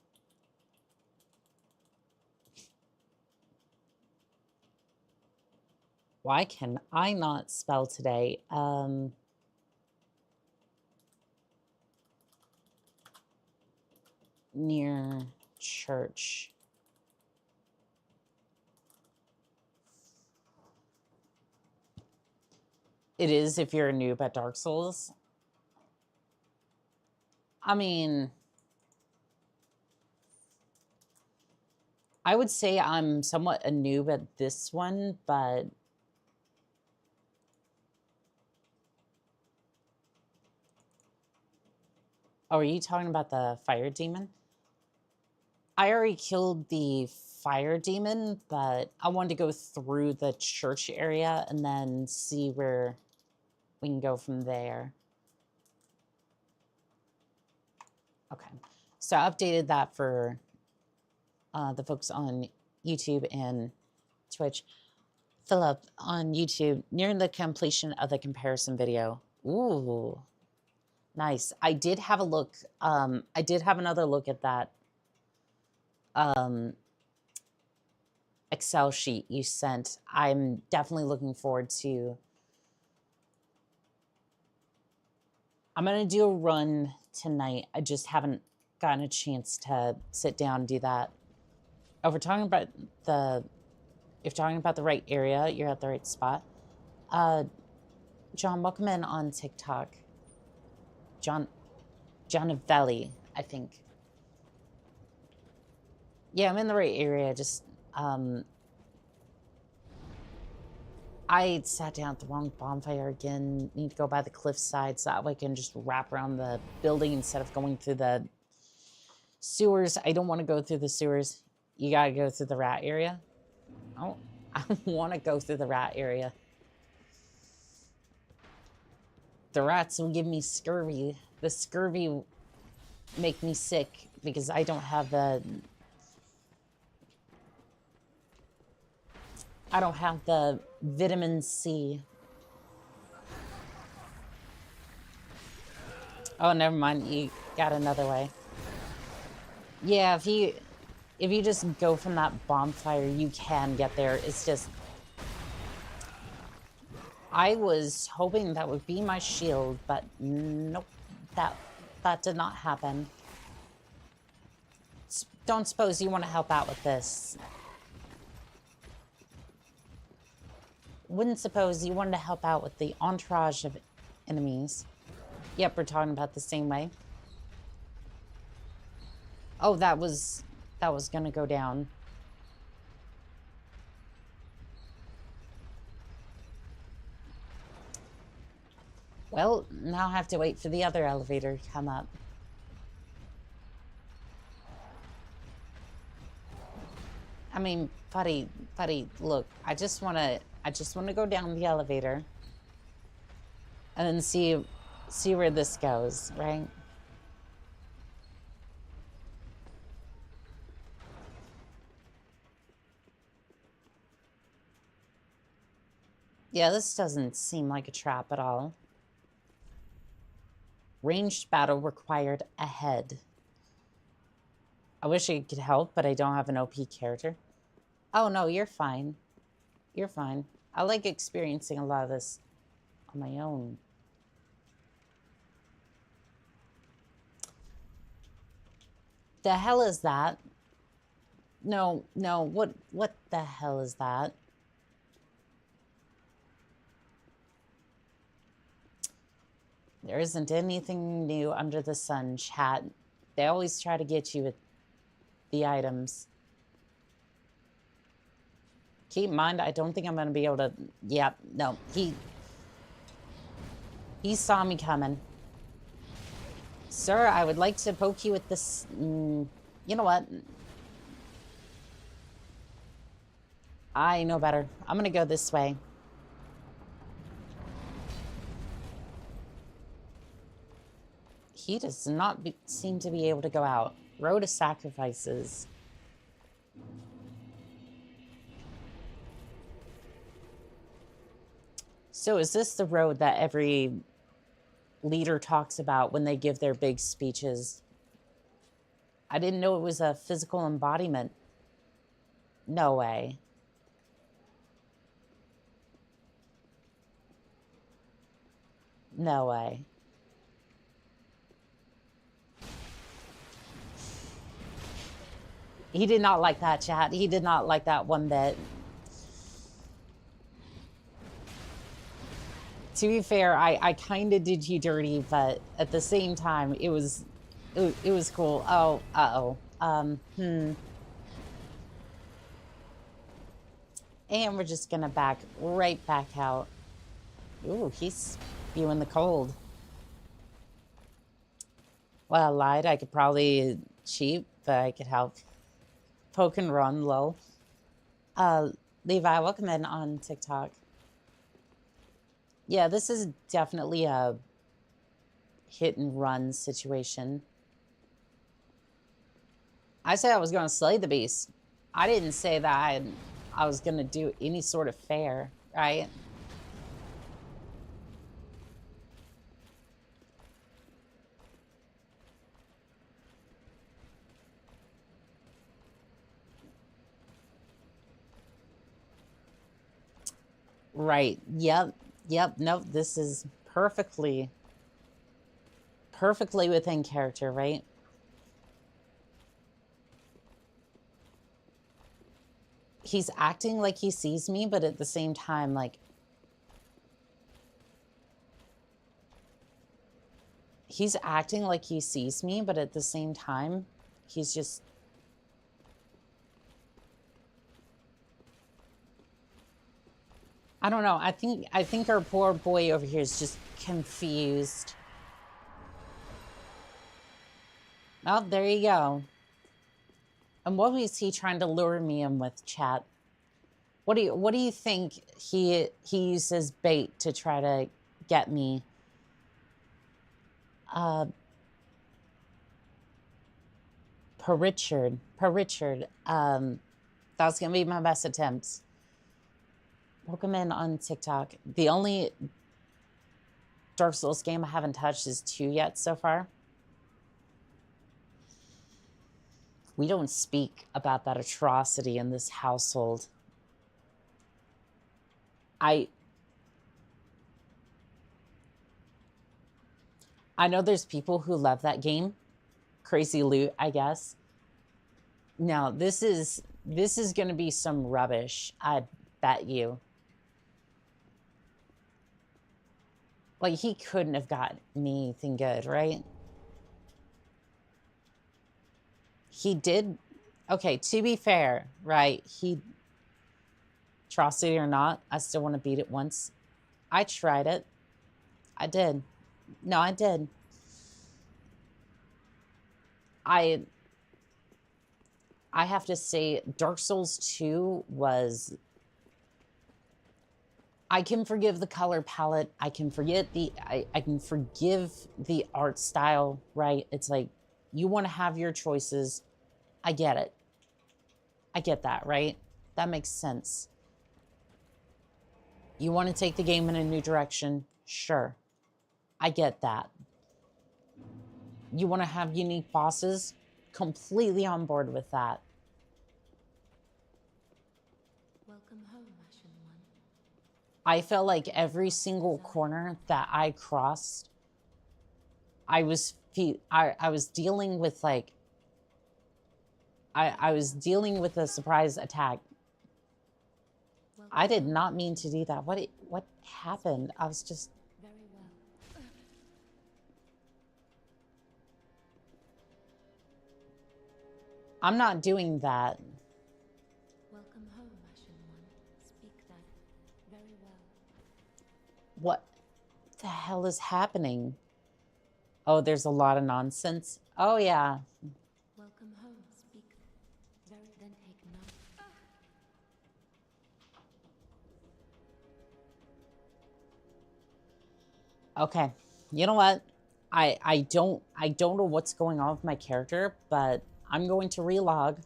Why can I not spell today? Near church. It is if you're a noob at Dark Souls. I mean, I would say I'm somewhat a noob at this one, but oh, are you talking about the fire demon? I already killed the fire demon, but I wanted to go through the church area and then see where we can go from there. Okay, so I updated that for the folks on YouTube and Twitch. Philip on YouTube, nearing the completion of the comparison video. Ooh, nice. I did have a look. I did have another look at that Excel sheet you sent. I'm definitely looking forward to... I'm going to do a run tonight. I just haven't gotten a chance to sit down and do that. Oh, we're talking about the... If you're talking about the right area, you're at the right spot. John, welcome in on TikTok. John Valley, I think. Yeah, I'm in the right area. Just, I sat down at the wrong bonfire again. Need to go by the cliffside so that way I can just wrap around the building instead of going through the sewers. I don't want to go through the sewers. You gotta go through the rat area. Oh, I want to go through the rat area. The rats will give me scurvy. The scurvy make me sick because I don't have the... I don't have the vitamin C. Oh, never mind. You got another way. Yeah, if you just go from that bonfire, you can get there. It's just... I was hoping that would be my shield, but nope. That did not happen. Don't suppose you want to help out with this. Wouldn't suppose you wanted to help out with the entourage of enemies. Yep, we're talking about the same way. Oh, that was gonna go down. Well, now I have to wait for the other elevator to come up. I mean, buddy, look, I just want to go down the elevator and then see where this goes, right? Yeah, this doesn't seem like a trap at all. Ranged battle required ahead. I wish I could help, but I don't have an OP character. Oh, no, you're fine. You're fine. I like experiencing a lot of this on my own. The hell is that? No, what the hell is that? There isn't anything new under the sun, chat. They always try to get you with the items. Keep in mind, I don't think I'm going to be able to... Yep, no. He saw me coming. Sir, I would like to poke you with this... you know what? I know better. I'm gonna go this way. He does not seem to be able to go out. Road of sacrifices. So is this the road that every leader talks about when they give their big speeches? I didn't know it was a physical embodiment. No way. No way. He did not like that, chat. He did not like that one bit. To be fair, I kind of did you dirty, but at the same time, it was cool. Oh, uh-oh. And we're just gonna back right back out. Ooh, he's spewing the cold. Well, I lied. I could probably cheat, but I could help. Poke and run, lol. Levi, welcome in on TikTok. Yeah, this is definitely a hit and run situation. I said I was going to slay the beast. I didn't say that I was going to do any sort of fair, right? Right. Yep. Nope. This is perfectly within character, right? He's acting like he sees me, but at the same time, like, he's acting like he sees me, but at the same time, he's just... I don't know. I think our poor boy over here is just confused. Oh, there you go. And what was he trying to lure me in with, chat? What do you think he uses bait to try to get me? Per Richard. That's gonna be my best attempt. Welcome in on TikTok. The only Dark Souls game I haven't touched is 2 yet so far. We don't speak about that atrocity in this household. I know there's people who love that game. Crazy Loot, I guess. No, this is going to be some rubbish, I bet you. Like, he couldn't have got me anything good, right? He did. Okay, to be fair, right? Atrocity or not, I still want to beat it once. I tried it. I did. No, I did. I have to say, Dark Souls 2 was... I can forgive the color palette. I can forget I can forgive the art style, right? It's like, you want to have your choices. I get it. I get that, right? That makes sense. You want to take the game in a new direction? Sure. I get that. You want to have unique bosses? Completely on board with that. Welcome home, Ashen One. I felt like every single corner that I crossed, I was dealing with, like, I was dealing with a surprise attack. I did not mean to do that. What happened? I was just... Very well. I'm not doing that. Welcome home, Ashen One. Speak that very well. What the hell is happening? Oh, there's a lot of nonsense. Oh, yeah. Welcome home. Speak very... Then take note. Okay. You know what? I don't know what's going on with my character, but I'm going to relog.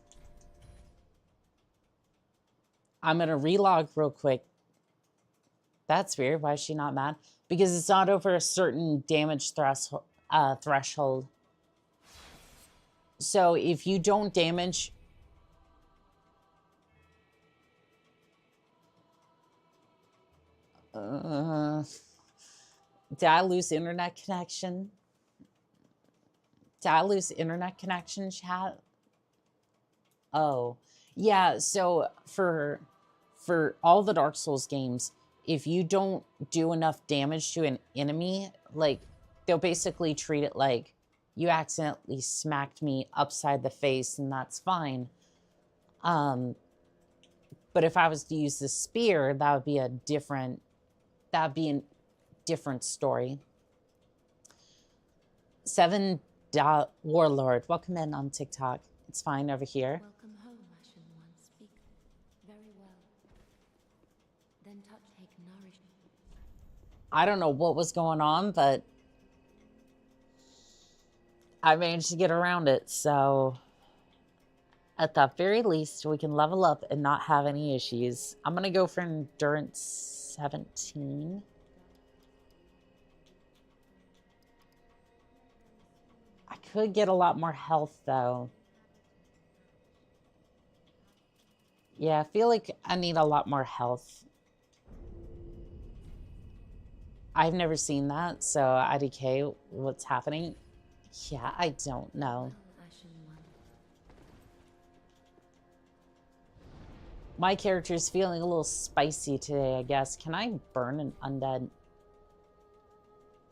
I'm gonna relog real quick. That's weird. Why is she not mad? Because it's not over a certain damage threshold. So if you don't damage... did I lose internet connection? Did I lose internet connection, chat? Oh, yeah. So for all the Dark Souls games, if you don't do enough damage to an enemy, like, they'll basically treat it like you accidentally smacked me upside the face, and that's fine. But if I was to use the spear, that would be a different story. 7 Warlord, welcome in on TikTok. It's fine over here. Welcome home, Ashen One. Speak very well. Then take nourishment. I don't know what was going on, but I managed to get around it, so at the very least, we can level up and not have any issues. I'm gonna go for endurance 17. I could get a lot more health, though. Yeah, I feel like I need a lot more health. I've never seen that, so IDK, what's happening? Yeah, I don't know. My character's feeling a little spicy today, I guess. Can I burn an undead?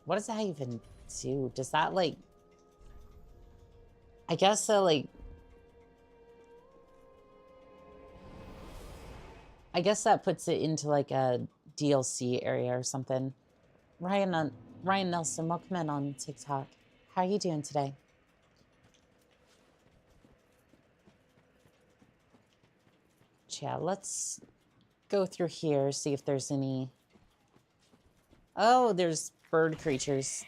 What does that even do? Does that, like... I guess that, like... I guess that puts it into, like, a DLC area or something. Ryan Nelson, welcome in on TikTok. How are you doing today? Yeah, let's go through here, see if there's any... Oh, there's bird creatures.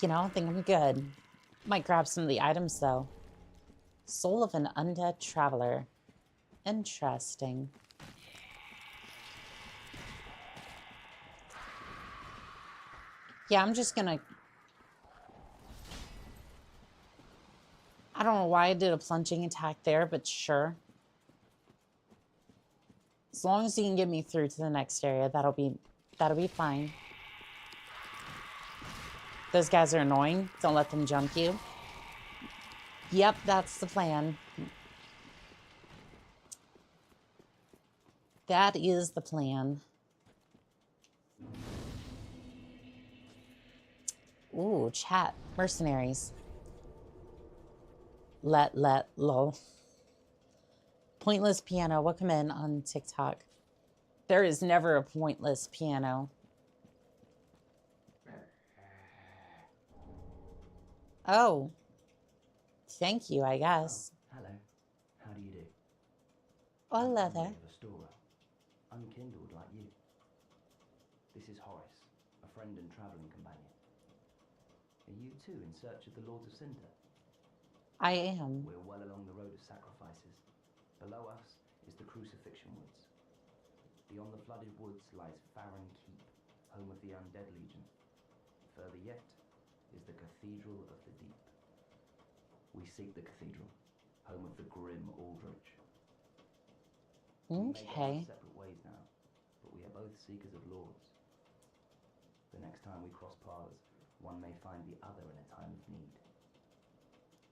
You know, I think I'm good. Might grab some of the items, though. Soul of an Undead Traveler. Interesting. Yeah, I'm just gonna... I don't know why I did a plunging attack there, but sure. As long as you can get me through to the next area, that'll be fine. Those guys are annoying. Don't let them jump you. Yep, that's the plan. That is the plan. Ooh, chat. Mercenaries. Lol. Pointless piano. Welcome in on TikTok. There is never a pointless piano. Oh. Thank you, I guess. Hello. How do you do? Hola there. I'm a restorer, unkindled like you. This is Horace, a friend and travelling companion. Are you too in search of the Lords of Cinder? I am. We're well along the road of sacrifices. Below us is the Crucifixion Woods. Beyond the flooded woods lies Farron Keep, home of the Undead Legion. Further yet is the Cathedral of the Deep. We seek the cathedral, home of the grim Aldrich. We may go our Okay. separate ways now, but we are both seekers of lords. The next time we cross paths, one may find the other in a time of need.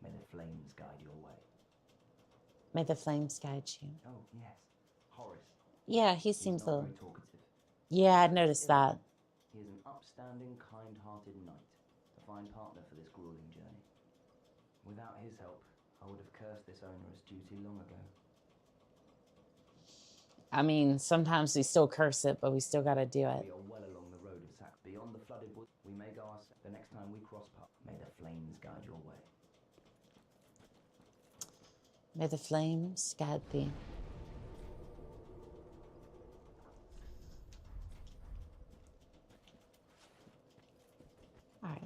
May the flames guide your way. May the flames guide you. Oh, yes, Horace. Yeah, he He's seems not a... very talkative. Yeah, I noticed that. He is an upstanding, kind-hearted knight, a fine partner for this grueling journey. Without his help, I would have cursed this onerous duty long ago. I mean, sometimes we still curse it, but we still gotta do it. We are well along the road of sack. Beyond the flooded woods, we may go our... The next time we cross paths, may the flames guide your way. May the flames guide thee.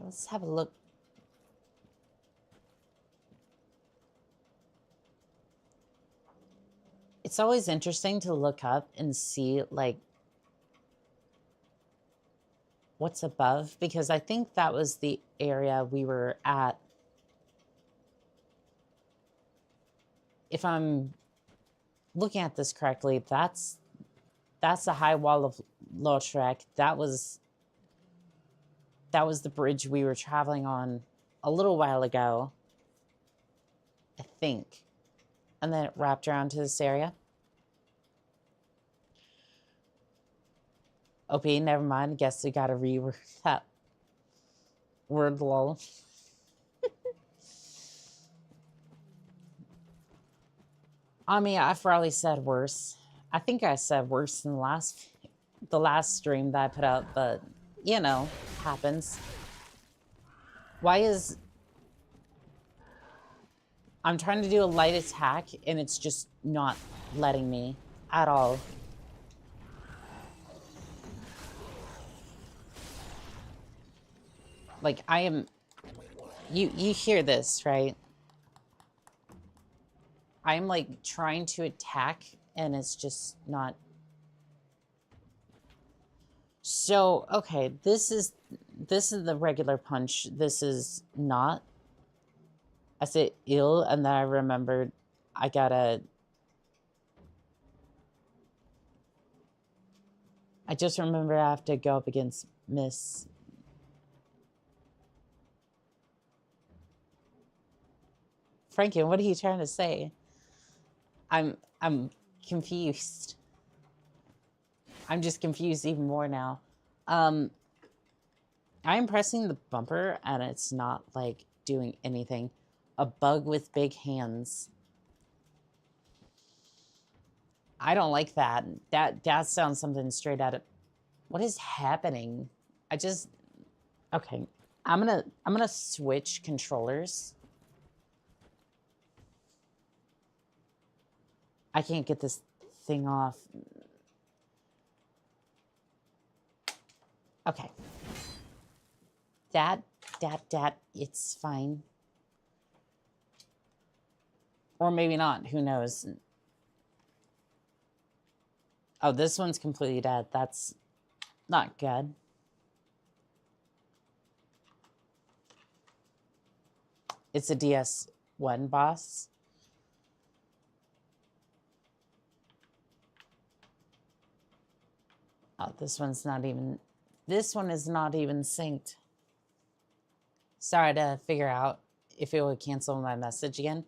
Let's have a look. It's always interesting to look up and see, like, what's above, because I think that was the area we were at. If I'm looking at this correctly, that's the high wall of Lothric. That was the bridge we were traveling on a little while ago, I think. And then it wrapped around to this area. OP, never mind. I guess we gotta reword that word, lol. I mean, I've probably said worse. I think I said worse than the last stream that I put out, but, you know, happens. Why is... I'm trying to do a light attack, and it's just not letting me at all. Like, I am... You hear this, right? I'm, like, trying to attack, and it's just not... So, okay, this is the regular punch. This is not. I said ill, and then I remembered I just remember I have to go up against Miss. Frankie, what are you trying to say? I'm confused. I'm just confused even more now. I'm pressing the bumper, and it's not, like, doing anything. A bug with big hands. I don't like that. That sounds something straight out of... What is happening? Okay. I'm gonna switch controllers. I can't get this thing off. Okay. That, it's fine. Or maybe not, who knows? Oh, this one's completely dead. That's not good. It's a DS1 boss. Oh, this one is not even synced. Sorry to figure out if it would cancel my message again.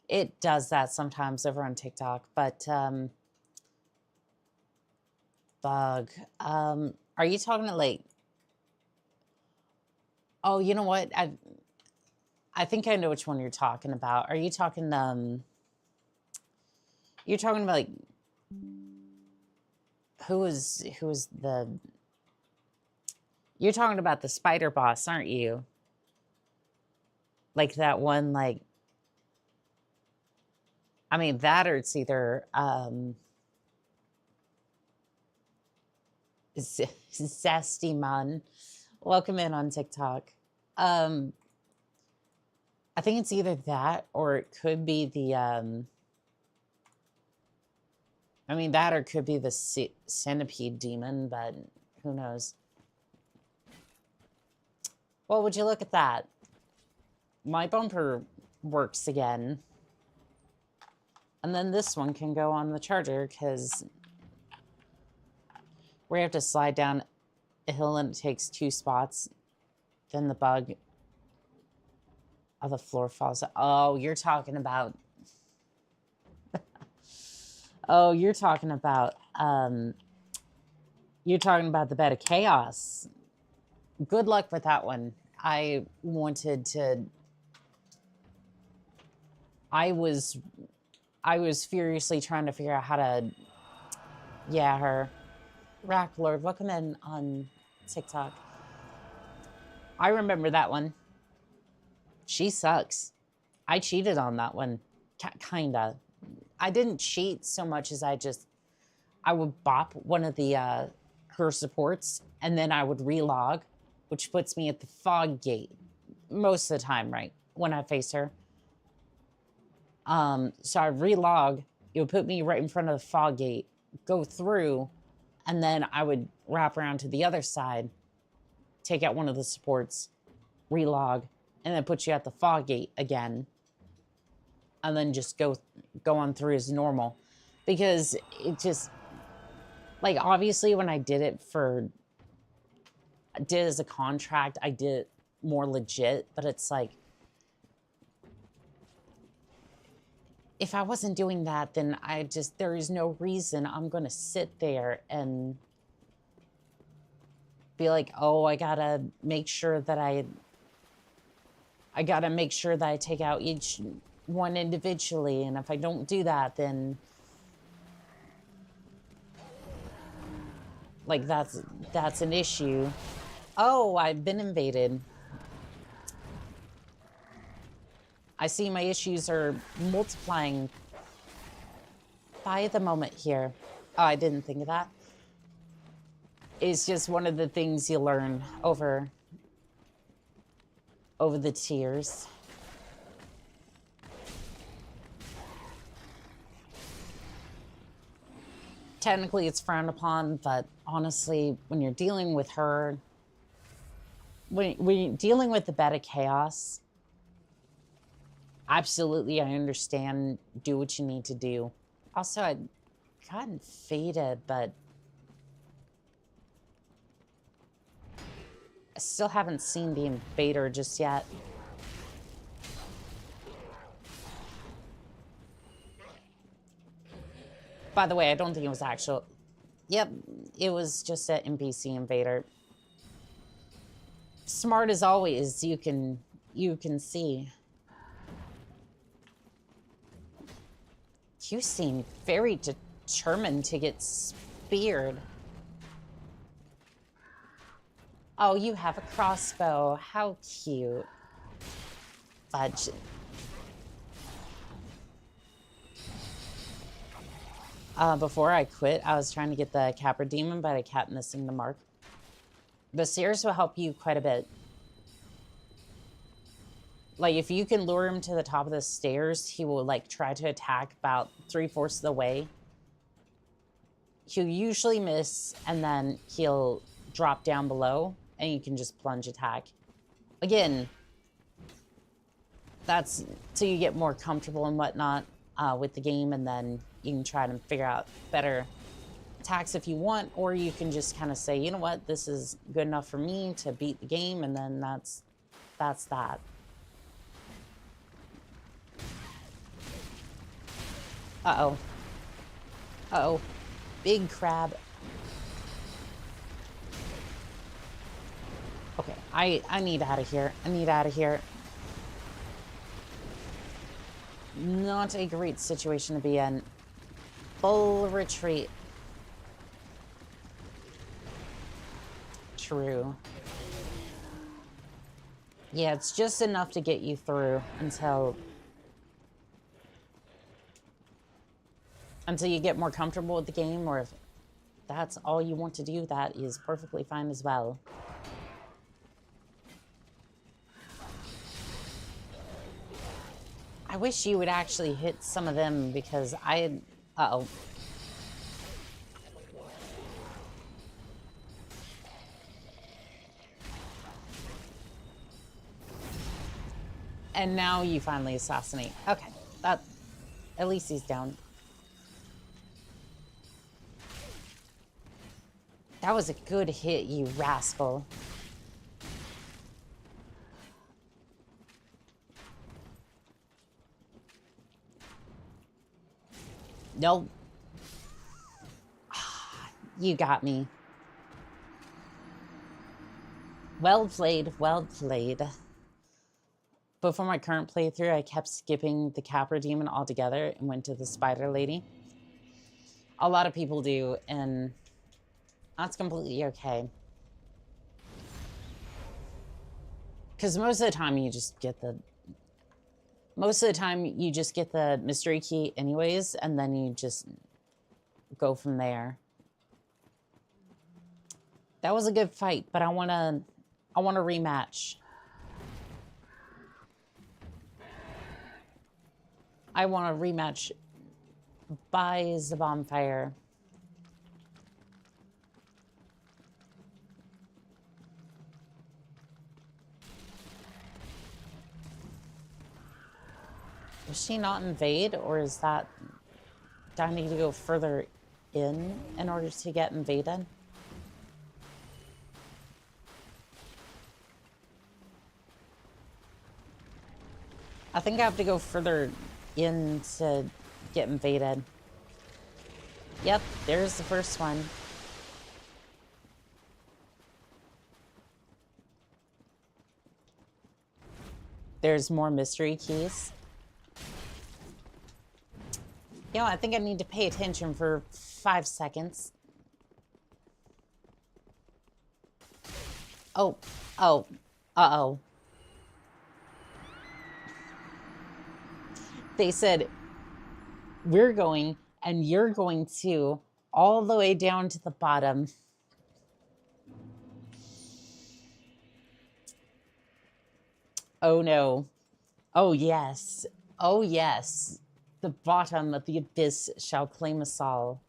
It does that sometimes over on TikTok, but bug. Are you talking to, like... Oh, you know what? I think I know which one you're talking about. Are you talking you're talking about, like, who was the... You're talking about the spider boss, aren't you? Like that one, like... I mean, that or it's either... Zesty Man. Welcome in on TikTok. I think it's either that or it could be the... I mean, that or it could be the centipede demon, but who knows? Well, would you look at that? My bumper works again. And then this one can go on the charger, because we have to slide down a hill and it takes 2 spots. Then the bug of the floor falls out. Oh, you're talking about... Oh, you're talking about the bed of chaos. Good luck with that one. I was furiously trying to figure out how to... Yeah, her. Rack Lord, welcome in on TikTok. I remember that one. She sucks. I cheated on that one. Kinda. I didn't cheat so much as I would bop one of the her supports, and then I would relog, which puts me at the fog gate most of the time, right? When I face her. So I relog, it would put me right in front of the fog gate, go through, and then I would wrap around to the other side, take out one of the supports, relog, and then put you at the fog gate again. And then just go on through as normal. Because it just, like, obviously when I did it as a contract, I did it more legit, but it's like, if I wasn't doing that, then there is no reason I'm going to sit there and be like, oh, I gotta make sure that I take out each one individually, and if I don't do that, then like that's an issue. Oh, I've been invaded. I see my issues are multiplying by the moment here. Oh, I didn't think of that. It's just one of the things you learn over the tiers. Technically, it's frowned upon, but honestly, when you're dealing with her, when you're dealing with the beta chaos, absolutely, I understand. Do what you need to do. Also, I'd gotten faded, but I still haven't seen the invader just yet. By the way, I don't think it was actual. Yep, it was just an NPC invader. Smart as always, you can see. You seem very determined to get speared. Oh, you have a crossbow. How cute. Fudge. Before I quit, I was trying to get the Capra Demon, but I kept missing the mark. The stairs will help you quite a bit. Like, if you can lure him to the top of the stairs, he will, like, try to attack about 3/4 of the way. He'll usually miss, and then he'll drop down below, and you can just plunge attack. Again, that's so you get more comfortable and whatnot with the game, and then you can try to figure out better attacks if you want, or you can just kind of say, you know what, this is good enough for me to beat the game, and then that's that. Uh-oh. Uh-oh. Big crab. Okay, I need out of here. I need out of here. Not a great situation to be in. Full retreat. True. Yeah, it's just enough to get you through until you get more comfortable with the game, or if that's all you want to do, that is perfectly fine as well. I wish you would actually hit some of them, because uh-oh. And now you finally assassinate. Okay, at least he's down. That was a good hit, you rascal. Nope. You got me. Well played, well played. But for my current playthrough, I kept skipping the Capra Demon altogether and went to the Spider Lady. A lot of people do, and that's completely okay. Because most of the time you just get the mystery key anyways, and then you just go from there. That was a good fight, but I want to I want a rematch. I want a rematch by the bonfire. Was she not invade, or is that... Do I need to go further in order to get invaded? I think I have to go further in to get invaded. Yep, there's the first one. There's more mystery keys. You know, I think I need to pay attention for 5 seconds. Oh, uh-oh. They said, we're going, and you're going too, all the way down to the bottom. Oh no. Oh yes. Oh yes. The bottom of the abyss shall claim us all.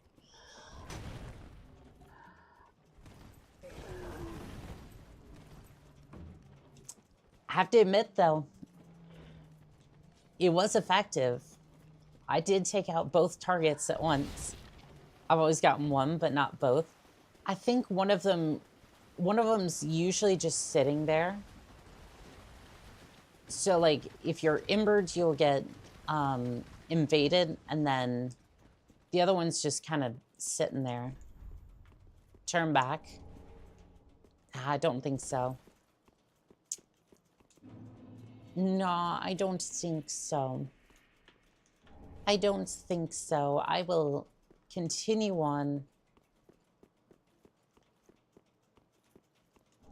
I have to admit though, it was effective. I did take out both targets at once. I've always gotten one, but not both. I think one of them's usually just sitting there. So like if you're embered, you'll get invaded, and then the other one's just kind of sitting there. Turn back. I don't think so. No, I don't think so. I don't think so. I will continue on.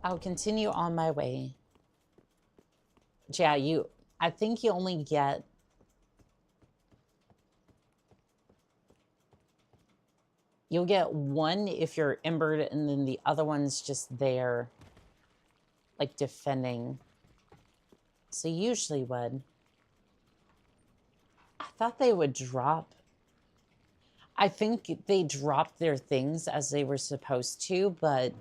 I'll continue on my way. Yeah, I think you only get... You'll get one if you're embered, and then the other one's just there, like defending. So usually would. I thought they would drop. I think they dropped their things as they were supposed to, but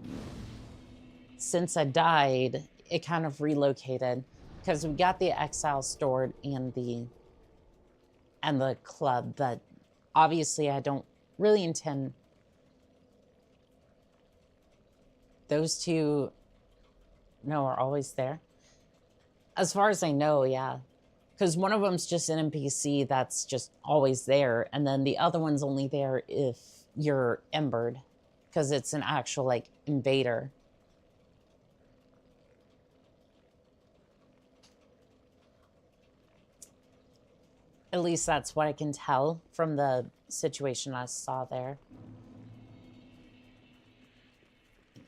since I died, it kind of relocated. Because we got the exile stored and the club, but obviously I don't really intend... Those two, no, are always there. As far as I know, yeah. Because one of them's just an NPC that's just always there, and then the other one's only there if you're embered, because it's an actual, like, invader. At least that's what I can tell from the situation I saw there.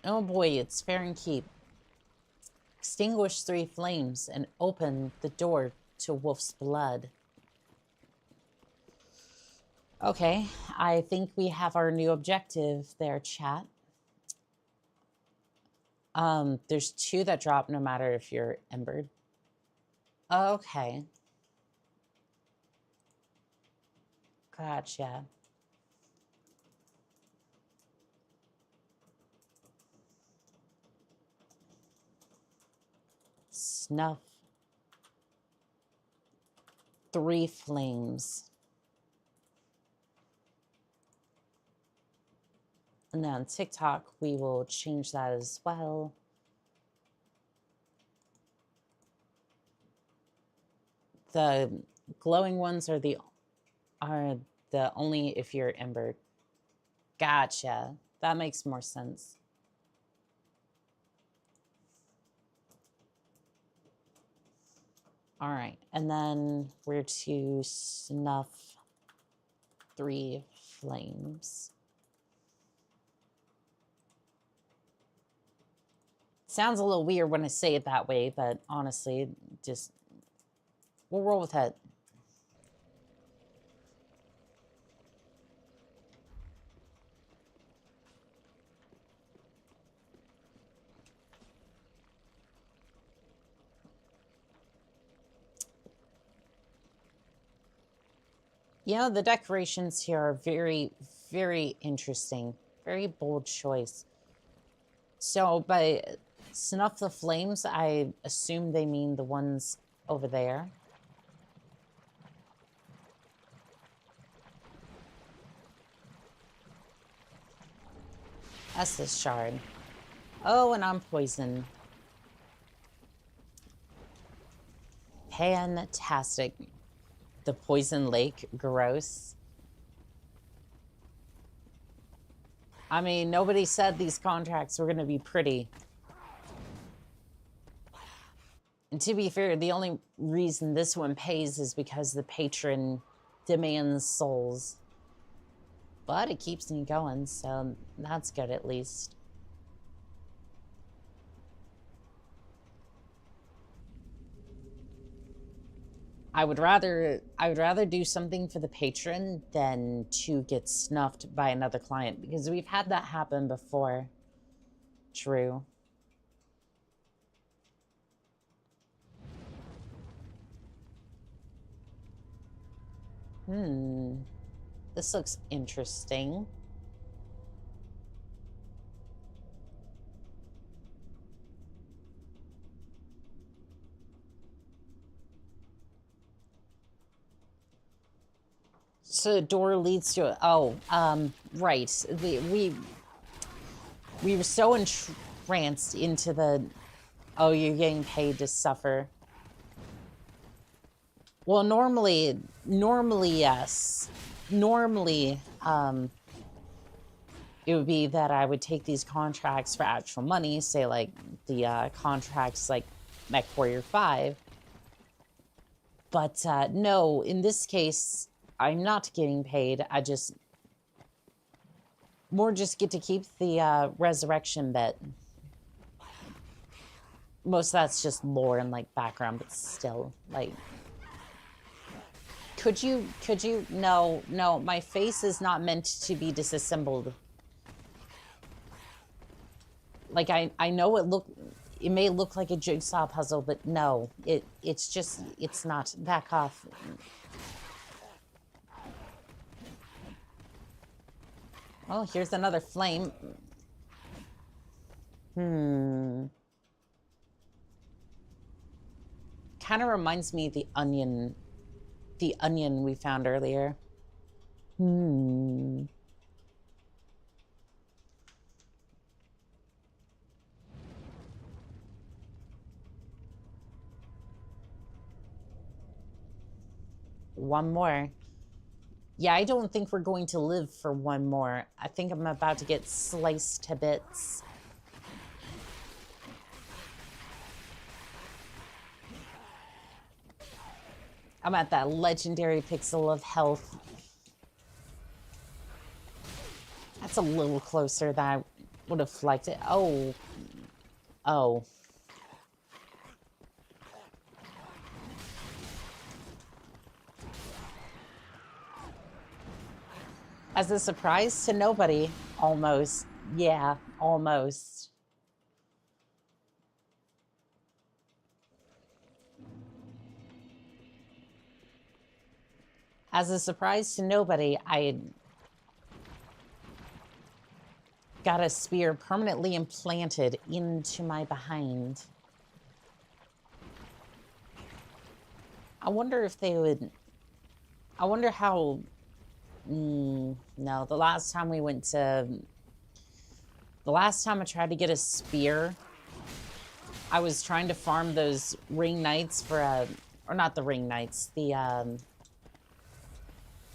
Oh boy, it's fair and keep. Extinguish 3 flames and open the door to Wolf's blood. Okay, I think we have our new objective there, chat. There's 2 that drop no matter if you're embered. Okay. Gotcha. Snuff. 3 flames. And then on TikTok, we will change that as well. The glowing ones are the only if you're embered. Gotcha. That makes more sense. All right, and then we're to snuff 3 flames. Sounds a little weird when I say it that way, but honestly, just, we'll roll with it. You know, the decorations here are very, very interesting. Very bold choice. So by snuff the flames, I assume they mean the ones over there. That's this shard. Oh, and I'm poisoned. Fantastic. The poison lake, gross. I mean, nobody said these contracts were going to be pretty. And to be fair, the only reason this one pays is because the patron demands souls. But it keeps me going, so that's good at least. I would rather do something for the patron than to get snuffed by another client, because we've had that happen before. True. This looks interesting. So the door leads to right. We were so entranced into the, oh, you're getting paid to suffer. Well, normally yes. Normally, it would be that I would take these contracts for actual money, say like the contracts like MechWarrior 5. But no, in this case, I'm not getting paid. I just get to keep the resurrection bit. Most of that's just lore and like background, but still, like, could you, no, my face is not meant to be disassembled. Like, I know it may look like a jigsaw puzzle, but no, it's not. Back off. Oh, here's another flame. Kind of reminds me of the onion we found earlier. One more. Yeah, I don't think we're going to live for one more. I think I'm about to get sliced to bits. I'm at that legendary pixel of health. That's a little closer than I would have liked it. Oh. As a surprise to nobody, almost. Yeah, almost. As a surprise to nobody, I got a spear permanently implanted into my behind. I wonder if they would... I wonder how... no, the last time I tried to get a spear, I was trying to farm those ring knights for or not the ring knights, the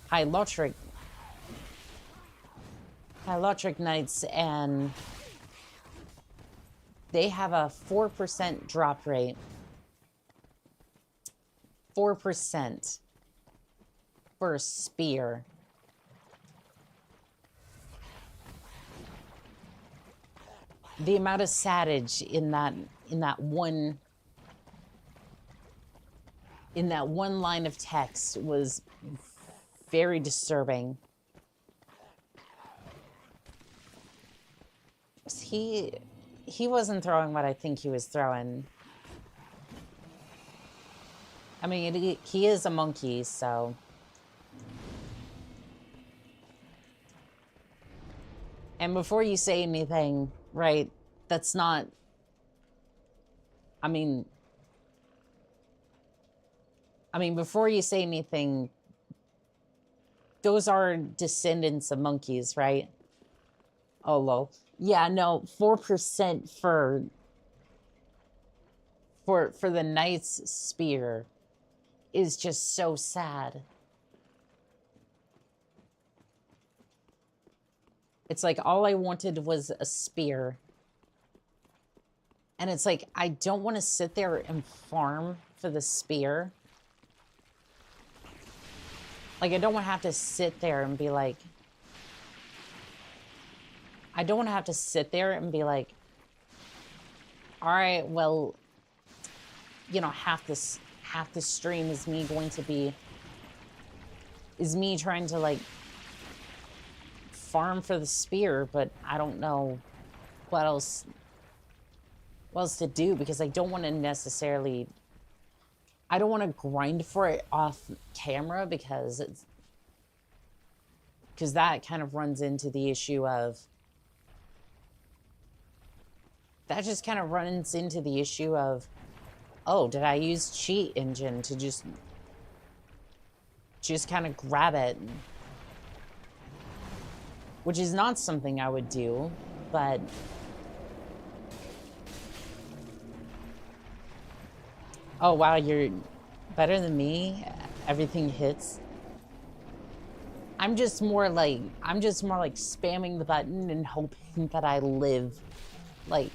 high Lothric knights, and they have a 4% drop rate. 4% for a spear. The amount of satage in that one line of text was very disturbing. He wasn't throwing what I think he was throwing. I mean, he is a monkey, so And before you say anything, right, that's not, I mean, before you say anything, those are descendants of monkeys, right? Oh, lol. Yeah, no, 4% for the knight's spear is just so sad. It's like all I wanted was a spear. And it's like, I don't want to sit there and farm for the spear. Like, I don't want to have to sit there and be like... I don't want to have to sit there and be like, all right, well, you know, half the stream is me going to be... is me trying to, like, farm for the spear, but I don't know what else to do, because I don't want to necessarily... I don't want to grind for it off camera, because that kind of runs into the issue of... That just kind of runs into the issue of, oh, did I use cheat engine to just kind of grab it? Which is not something I would do, but... Oh, wow, you're better than me. Everything hits. I'm just more like spamming the button and hoping that I live. Like,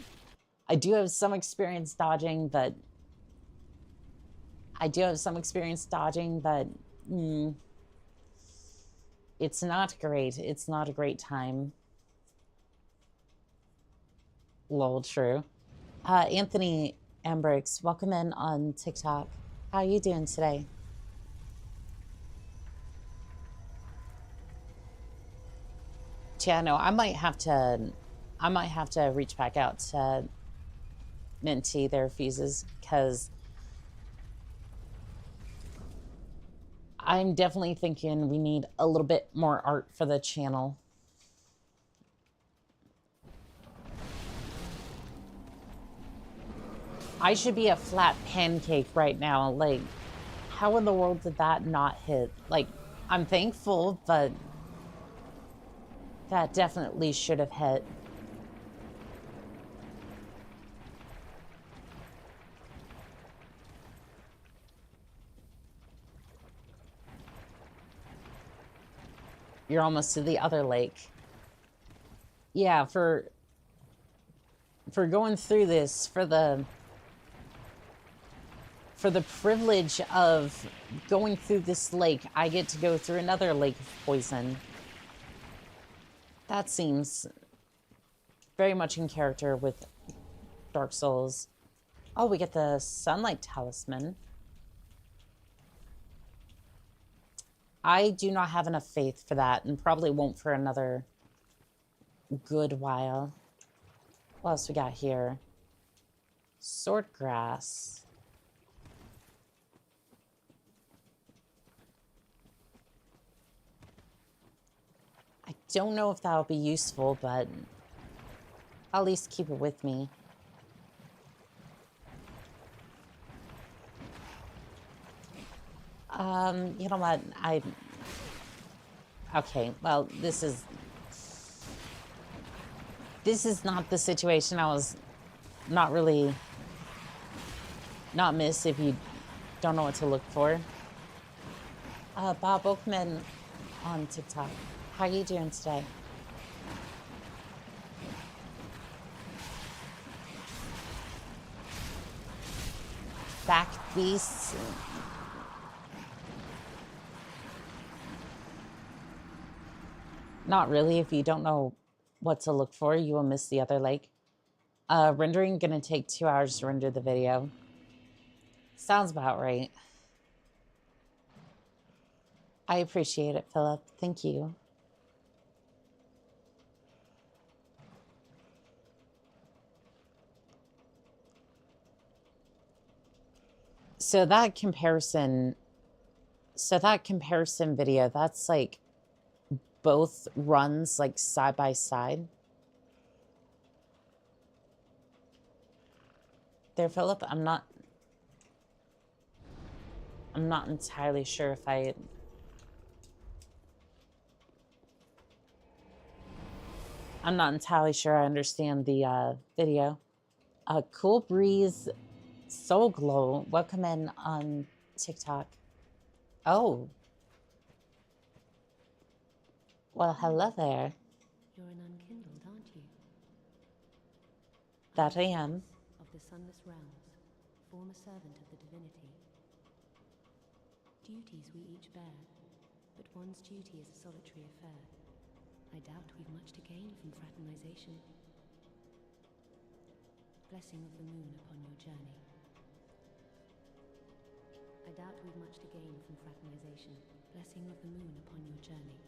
I do have some experience dodging, but... it's not great. It's not a great time. Lol, true. Anthony Ambrix, welcome in on TikTok. How are you doing today? Yeah, no, I might have to reach back out to Minty, their fuses, because I'm definitely thinking we need a little bit more art for the channel. I should be a flat pancake right now. Like, how in the world did that not hit? Like, I'm thankful, but that definitely should have hit. You're almost to the other lake. Yeah, for going through this, for the privilege of going through this lake, I get to go through another lake of poison. That seems very much in character with Dark Souls. Oh, we get the Sunlight Talisman. I do not have enough faith for that, and probably won't for another good while. What else we got here? Swordgrass. I don't know if that'll be useful, but I'll at least keep it with me. You know what? Okay, well, this is not the situation I was not miss if you don't know what to look for. Bob Oakman on TikTok. How are you doing today? Back beasts. Not really. If you don't know what to look for, you will miss the other lake. Rendering gonna take 2 hours to render the video. Sounds about right. I appreciate it, Philip. Thank you. So that comparison video, that's like both runs like side by side. there, Philip. I'm not entirely sure if I'm not entirely sure I understand the video. Cool Breeze Soul Glow, welcome in on TikTok. Oh. Well, hello there. You're an unkindled, aren't you? That I am. Of the sunless realms, former servant of the divinity. Duties we each bear, but one's duty is a solitary affair. I doubt we've much to gain from fraternization. Blessing of the moon upon your journey. I doubt we've much to gain from fraternization. Blessing of the moon upon your journey.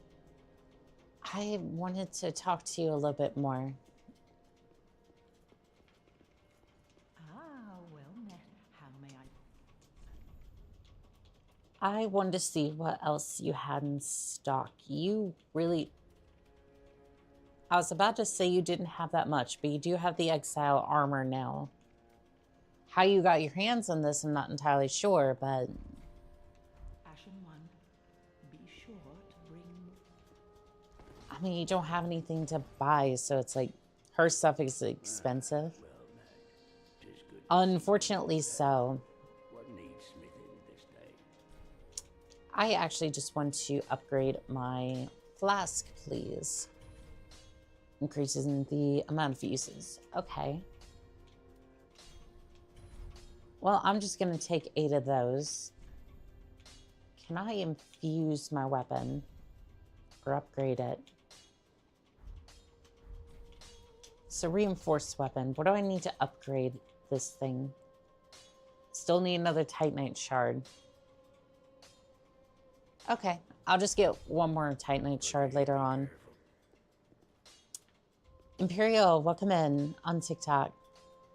I wanted to talk to you a little bit more. Ah, well met. How may I wanted to see what else you had in stock. You really... I was about to say you didn't have that much, but you do have the Exile armor now. How you got your hands on this, I'm not entirely sure, but... Ashen One, be sure to bring... I mean, you don't have anything to buy, so it's like, her stuff is expensive. Well met. 'Tis good. Unfortunately so. What needs smithing this day? I actually just want to upgrade my flask, please. Increases in the amount of uses. Okay. Well, I'm just going to take 8 of those. Can I infuse my weapon or upgrade it? So reinforced weapon. What do I need to upgrade this thing? Still need another Titanite shard. Okay, I'll just get one more Titanite shard later on. Imperial, welcome in on TikTok.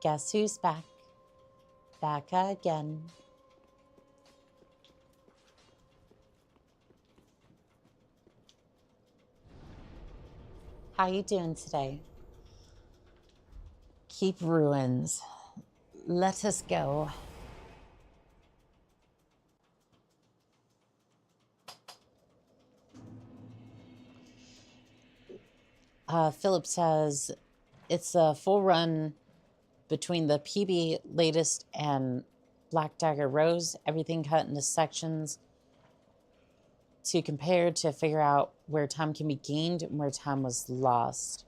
Guess who's back? Back again. How you doing today? Keep ruins. Let us go. Philip says it's a full run between the PB latest and Black Dagger Rose. Everything cut into sections to compare to figure out where time can be gained and where time was lost.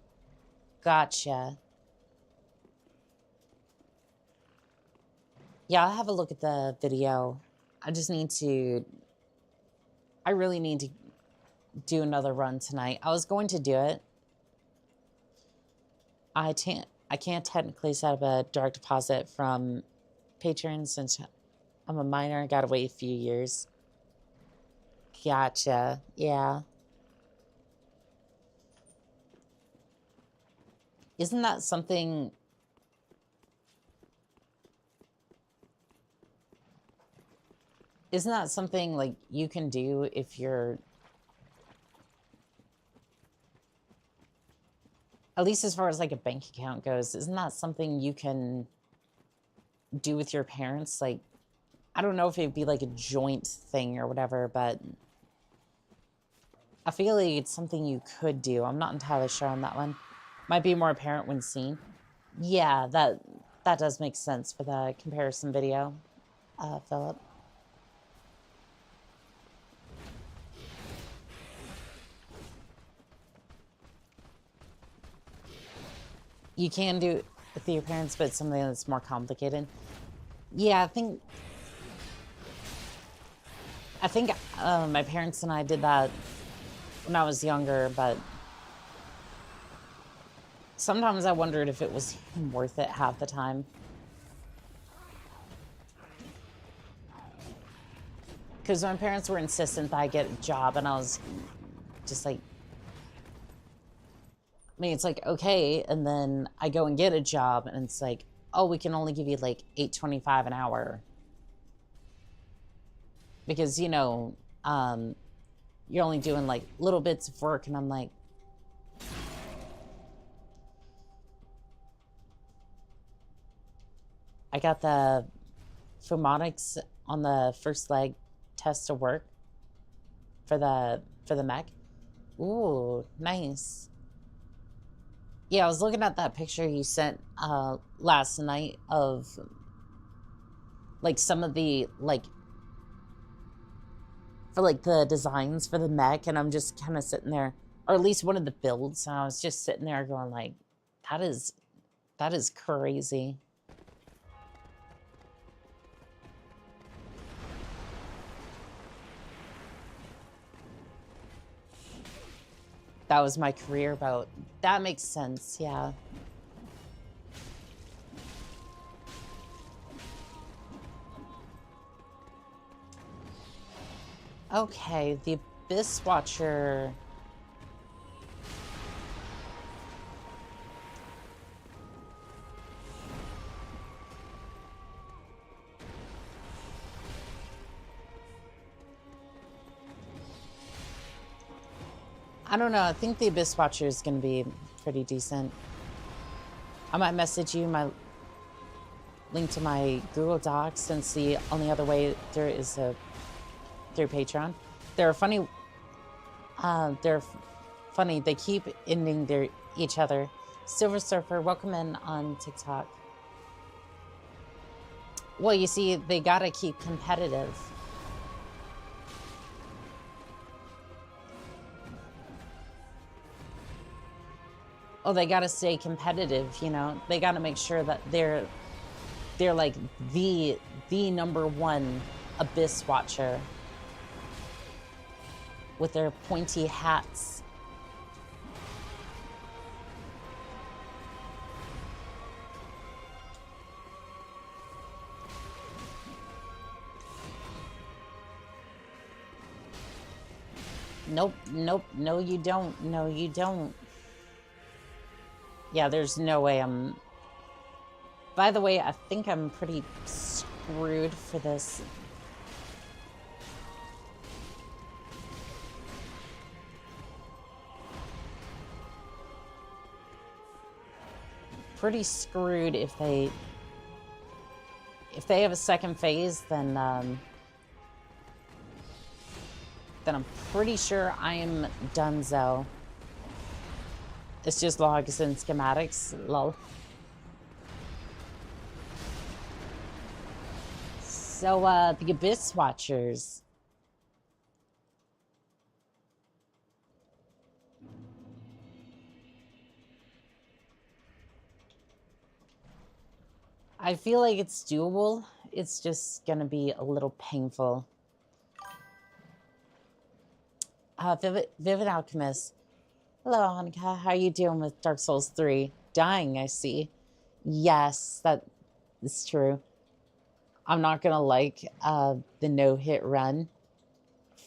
Gotcha. Yeah, I'll have a look at the video. I really need to do another run tonight. I was going to do it. I can't technically set up a direct deposit from Patron since I'm a minor. I gotta wait a few years. Gotcha. Yeah. Isn't that something... Isn't that something like you can do if you're... At least as far as like a bank account goes, isn't that something you can do with your parents? Like, I don't know if it'd be like a joint thing or whatever, but I feel like it's something you could do. I'm not entirely sure on that one. Might be more apparent when seen. Yeah, that does make sense for the comparison video, Philip. You can do it with your parents, but it's something that's more complicated. Yeah, I think my parents and I did that when I was younger, but sometimes I wondered if it was even worth it half the time. Because my parents were insistent that I get a job, and I was just like, I mean, it's like, okay, and then I go and get a job, and it's like, oh, we can only give you like $8.25 an hour. Because, you know, you're only doing like little bits of work, and I'm like, I got the phonetics on the first leg test to work for the mech. Ooh, nice. Yeah, I was looking at that picture you sent last night of like some of the like for like the designs for the mech, and I'm just kind of sitting there, or at least one of the builds, and I was just sitting there going like, that is crazy. That was my career boat. That makes sense, yeah. Okay, the Abyss Watcher. I don't know. I think the Abyss Watcher is going to be pretty decent. I might message you my link to my Google Docs, since the only other way through is through Patron. They're funny. They're funny. They keep ending each other. Silver Surfer, welcome in on TikTok. Well, you see, they gotta keep competitive. Oh, they gotta stay competitive, you know. They gotta make sure that they're like the #1 Abyss Watcher with their pointy hats. Nope, nope, no you don't, no you don't. Yeah, there's no way I'm... By the way, I think I'm pretty screwed for this. Pretty screwed if they have a second phase, then I'm pretty sure I am donezo. It's just logs and schematics, lol. So, the Abyss Watchers. I feel like it's doable. It's just gonna be a little painful. Vivid Alchemist. Hello, Hanukkah. How are you doing with Dark Souls 3? Dying, I see. Yes, that is true. I'm not gonna like the no-hit run.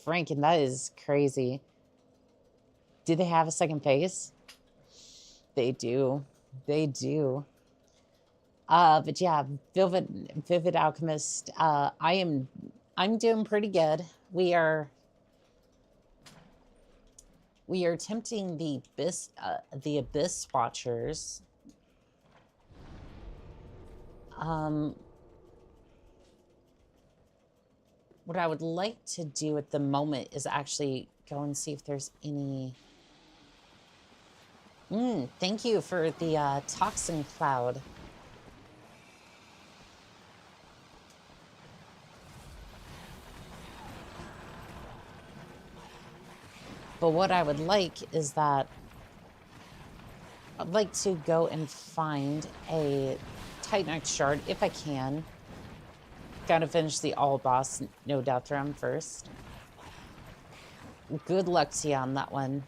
Franken, that is crazy. Do they have a second phase? They do. They do. But yeah, Vivid Alchemist. I'm doing pretty good. We are attempting the Abyss Watchers. What I would like to do at the moment is actually go and see if there's any... thank you for the toxin cloud. But what I would like is that I'd like to go and find a Titanite shard if I can. Gotta finish the all boss no doubt round first. Good luck to you on that one.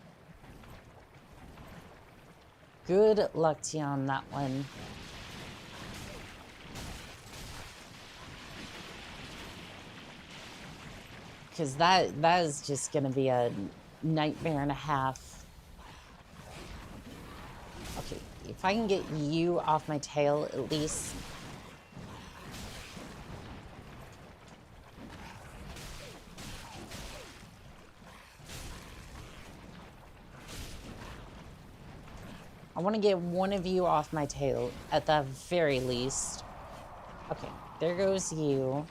Good luck to you on that one. Because that is just gonna be a nightmare and a half. Okay, if I can get you off my tail at least. I want to get one of you off my tail at the very least. Okay, there goes you.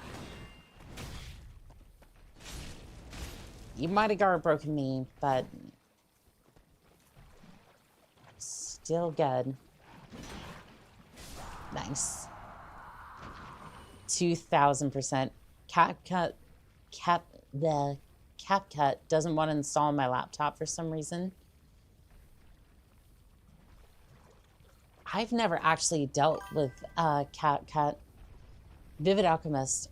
You might have guard broken me, but still good. Nice. 2000%. The CapCut doesn't want to install on my laptop for some reason. I've never actually dealt with CapCut. Vivid Alchemist.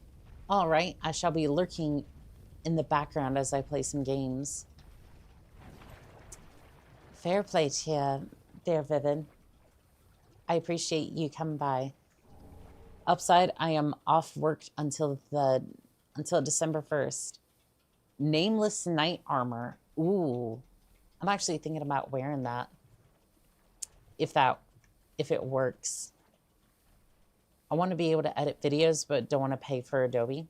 All right, I shall be lurking in the background as I play some games. Fair play to you there, Vivid. I appreciate you coming by. Upside, I am off work until December 1st. Nameless Knight Armor. Ooh. I'm actually thinking about wearing that. If it works. I want to be able to edit videos, but don't want to pay for Adobe.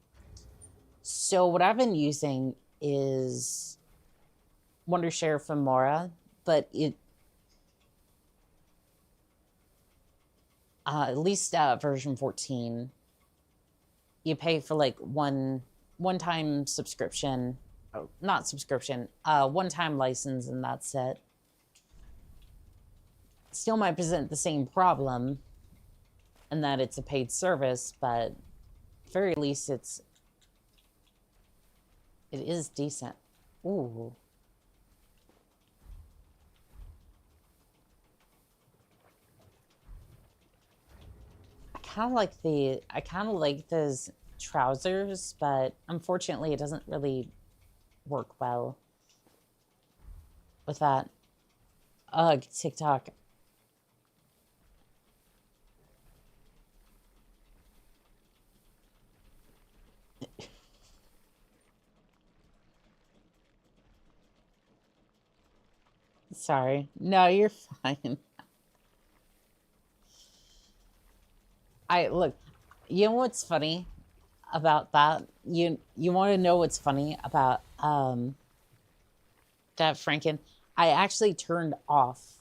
So what I've been using is Wondershare from Mora, but at least version 14, you pay for like one-time subscription, not subscription, one-time license, and that's it. Still might present the same problem in that it's a paid service, but at the very least it is decent. Ooh. I kind of like those trousers, but unfortunately it doesn't really work well with that. Ugh, TikTok. Sorry. No, you're fine. Look, you know what's funny about that? You want to know what's funny about that Franken? I actually turned off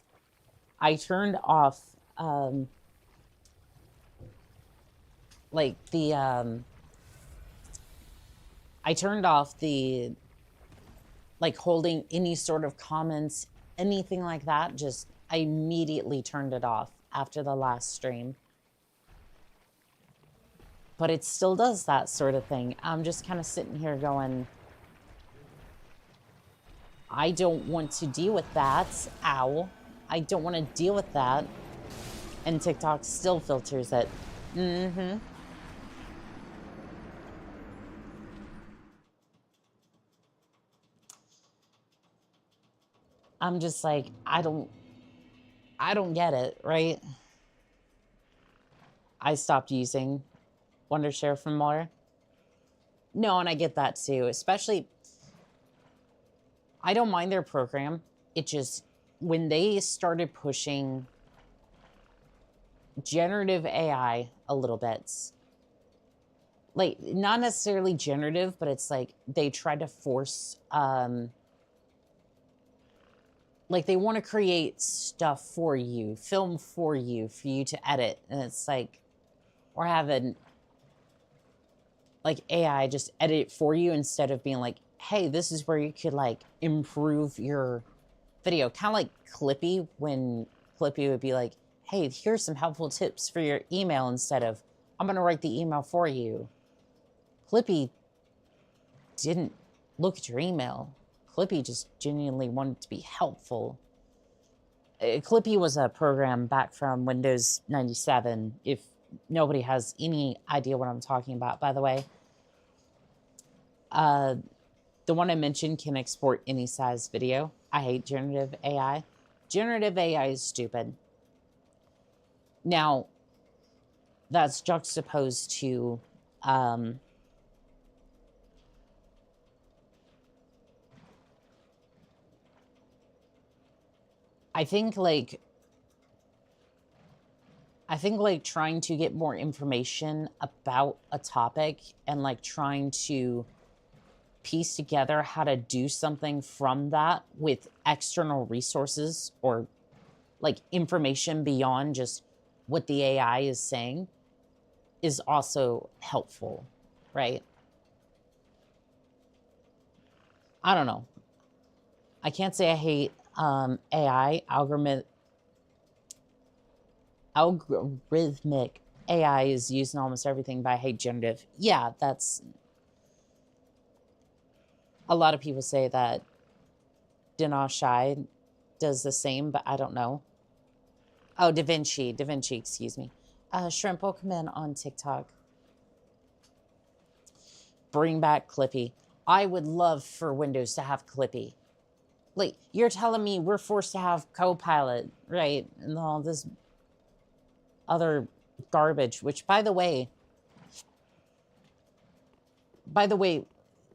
like I turned off the like holding any sort of comments, anything like that. Just I immediately turned it off after the last stream. But it still does that sort of thing. I'm just kind of sitting here going, I don't want to deal with that. Ow. I don't want to deal with that. And TikTok still filters it. Mm-hmm. I'm just like, I don't get it, right? I stopped using Wondershare from more. No, and I get that too. Especially, I don't mind their program. It just, when they started pushing generative AI a little bit, like, not necessarily generative, but it's like they tried to force, like they want to create stuff for you, film for you to edit. And it's like, or having like AI just edit it for you instead of being like, hey, this is where you could like improve your video. Kind of like Clippy, when Clippy would be like, hey, here's some helpful tips for your email, instead of, I'm going to write the email for you. Clippy didn't look at your email. Clippy just genuinely wanted to be helpful. Clippy was a program back from Windows 97, if nobody has any idea what I'm talking about, by the way. The one I mentioned can export any size video. I hate generative AI. Generative AI is stupid. Now, that's juxtaposed to I think like trying to get more information about a topic and like trying to piece together how to do something from that with external resources or like information beyond just what the AI is saying is also helpful, right? I don't know. I can't say I hate AI. Algorithmic AI is used in almost everything, but I hate generative. Yeah, that's... A lot of people say that Dinesh Shai does the same, but I don't know. Oh, Da Vinci, excuse me. Shrimp, welcome in on TikTok. Bring back Clippy. I would love for Windows to have Clippy. Like, you're telling me we're forced to have Copilot, right? And all this other garbage, which, by the way,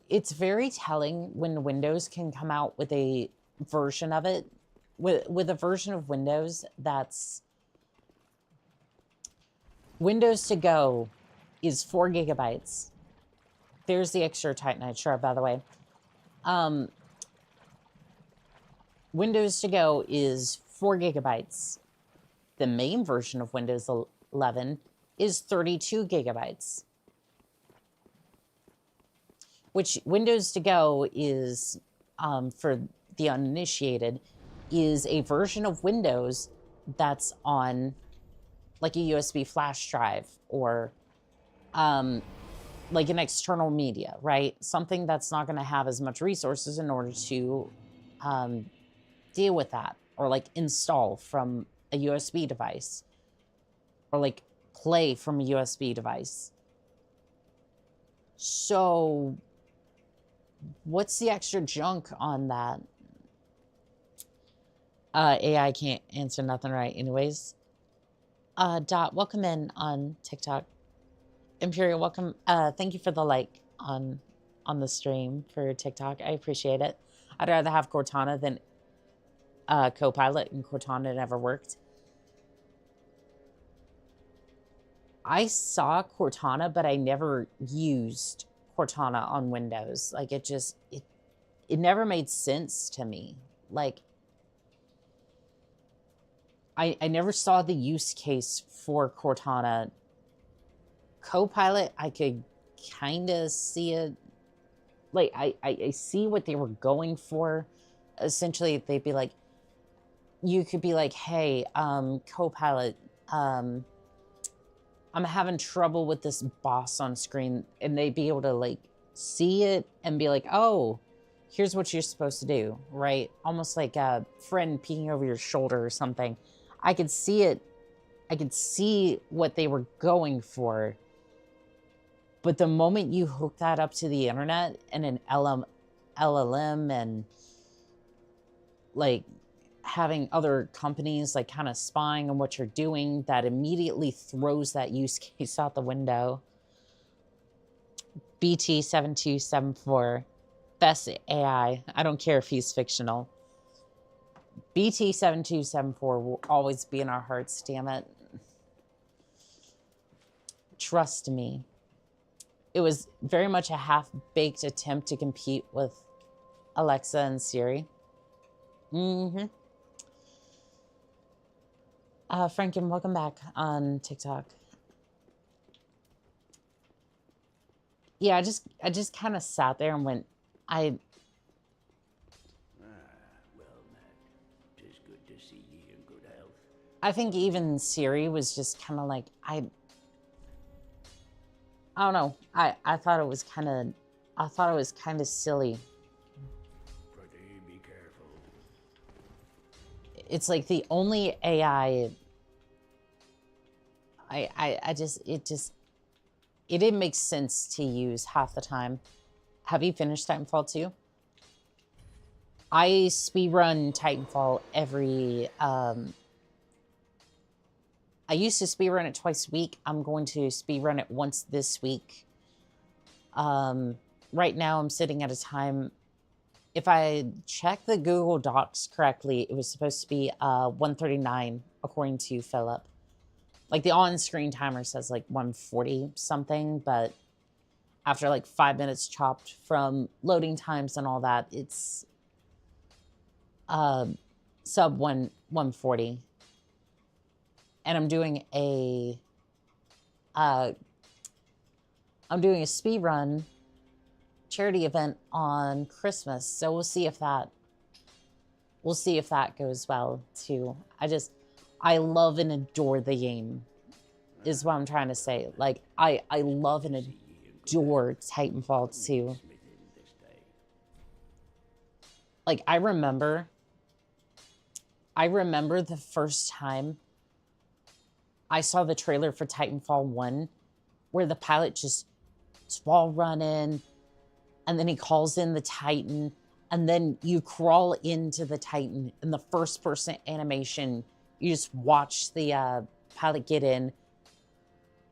it's very telling when Windows can come out with a version of it, with a version of Windows that's... Windows to Go is 4 gigabytes. There's the extra Titanite chart, by the way. Windows to Go is 4 gigabytes. The main version of Windows 11 is 32 gigabytes. Which Windows to Go is, for the uninitiated, is a version of Windows that's on like a USB flash drive or like an external media, right? Something that's not going to have as much resources in order to deal with that, or like install from a USB device, or like play from a USB device. So what's the extra junk on that? AI can't answer nothing right anyways. Dot, welcome in on TikTok. Imperial, welcome. Thank you for the like on the stream for TikTok. I appreciate it. I'd rather have Cortana than Copilot, and Cortana never worked. I saw Cortana, but I never used Cortana on Windows. Like, it never made sense to me. Like, I never saw the use case for Cortana. Copilot, I could kind of see it. Like, I see what they were going for. Essentially, they'd be like, you could be like, hey, Copilot, I'm having trouble with this boss on screen. And they'd be able to, like, see it and be like, oh, here's what you're supposed to do, right? Almost like a friend peeking over your shoulder or something. I could see it. I could see what they were going for. But the moment you hook that up to the internet and an LLM and, like, having other companies, like, kind of spying on what you're doing, that immediately throws that use case out the window. BT7274, best AI. I don't care if he's fictional. BT7274 will always be in our hearts, damn it. Trust me. It was very much a half-baked attempt to compete with Alexa and Siri. Franken, welcome back on TikTok. Yeah, I just kind of sat there and went, well, Matt, 'tis good to see ye in good health. I think even Siri was just kind of like, I don't know. I thought it was kind of silly. Pretty be careful. It's like the only AI it didn't make sense to use half the time. Have you finished Titanfall 2? I speedrun Titanfall every I used to speedrun it twice a week. I'm going to speedrun it once this week. Right now I'm sitting at a time, if I check the Google Docs correctly, it was supposed to be 139 according to Philip. Like, the on-screen timer says like 140 something, but after like 5 minutes chopped from loading times and all that, it's sub 140. And I'm doing a I'm doing a speed run charity event on Christmas, so we'll see if that goes well too. I love and adore the game, is what I'm trying to say. Like I love and adore Titanfall 2. Like I remember the first time I saw the trailer for Titanfall 1 where the pilot just wall running and then he calls in the Titan and then you crawl into the Titan and the first person animation, you just watch the pilot get in,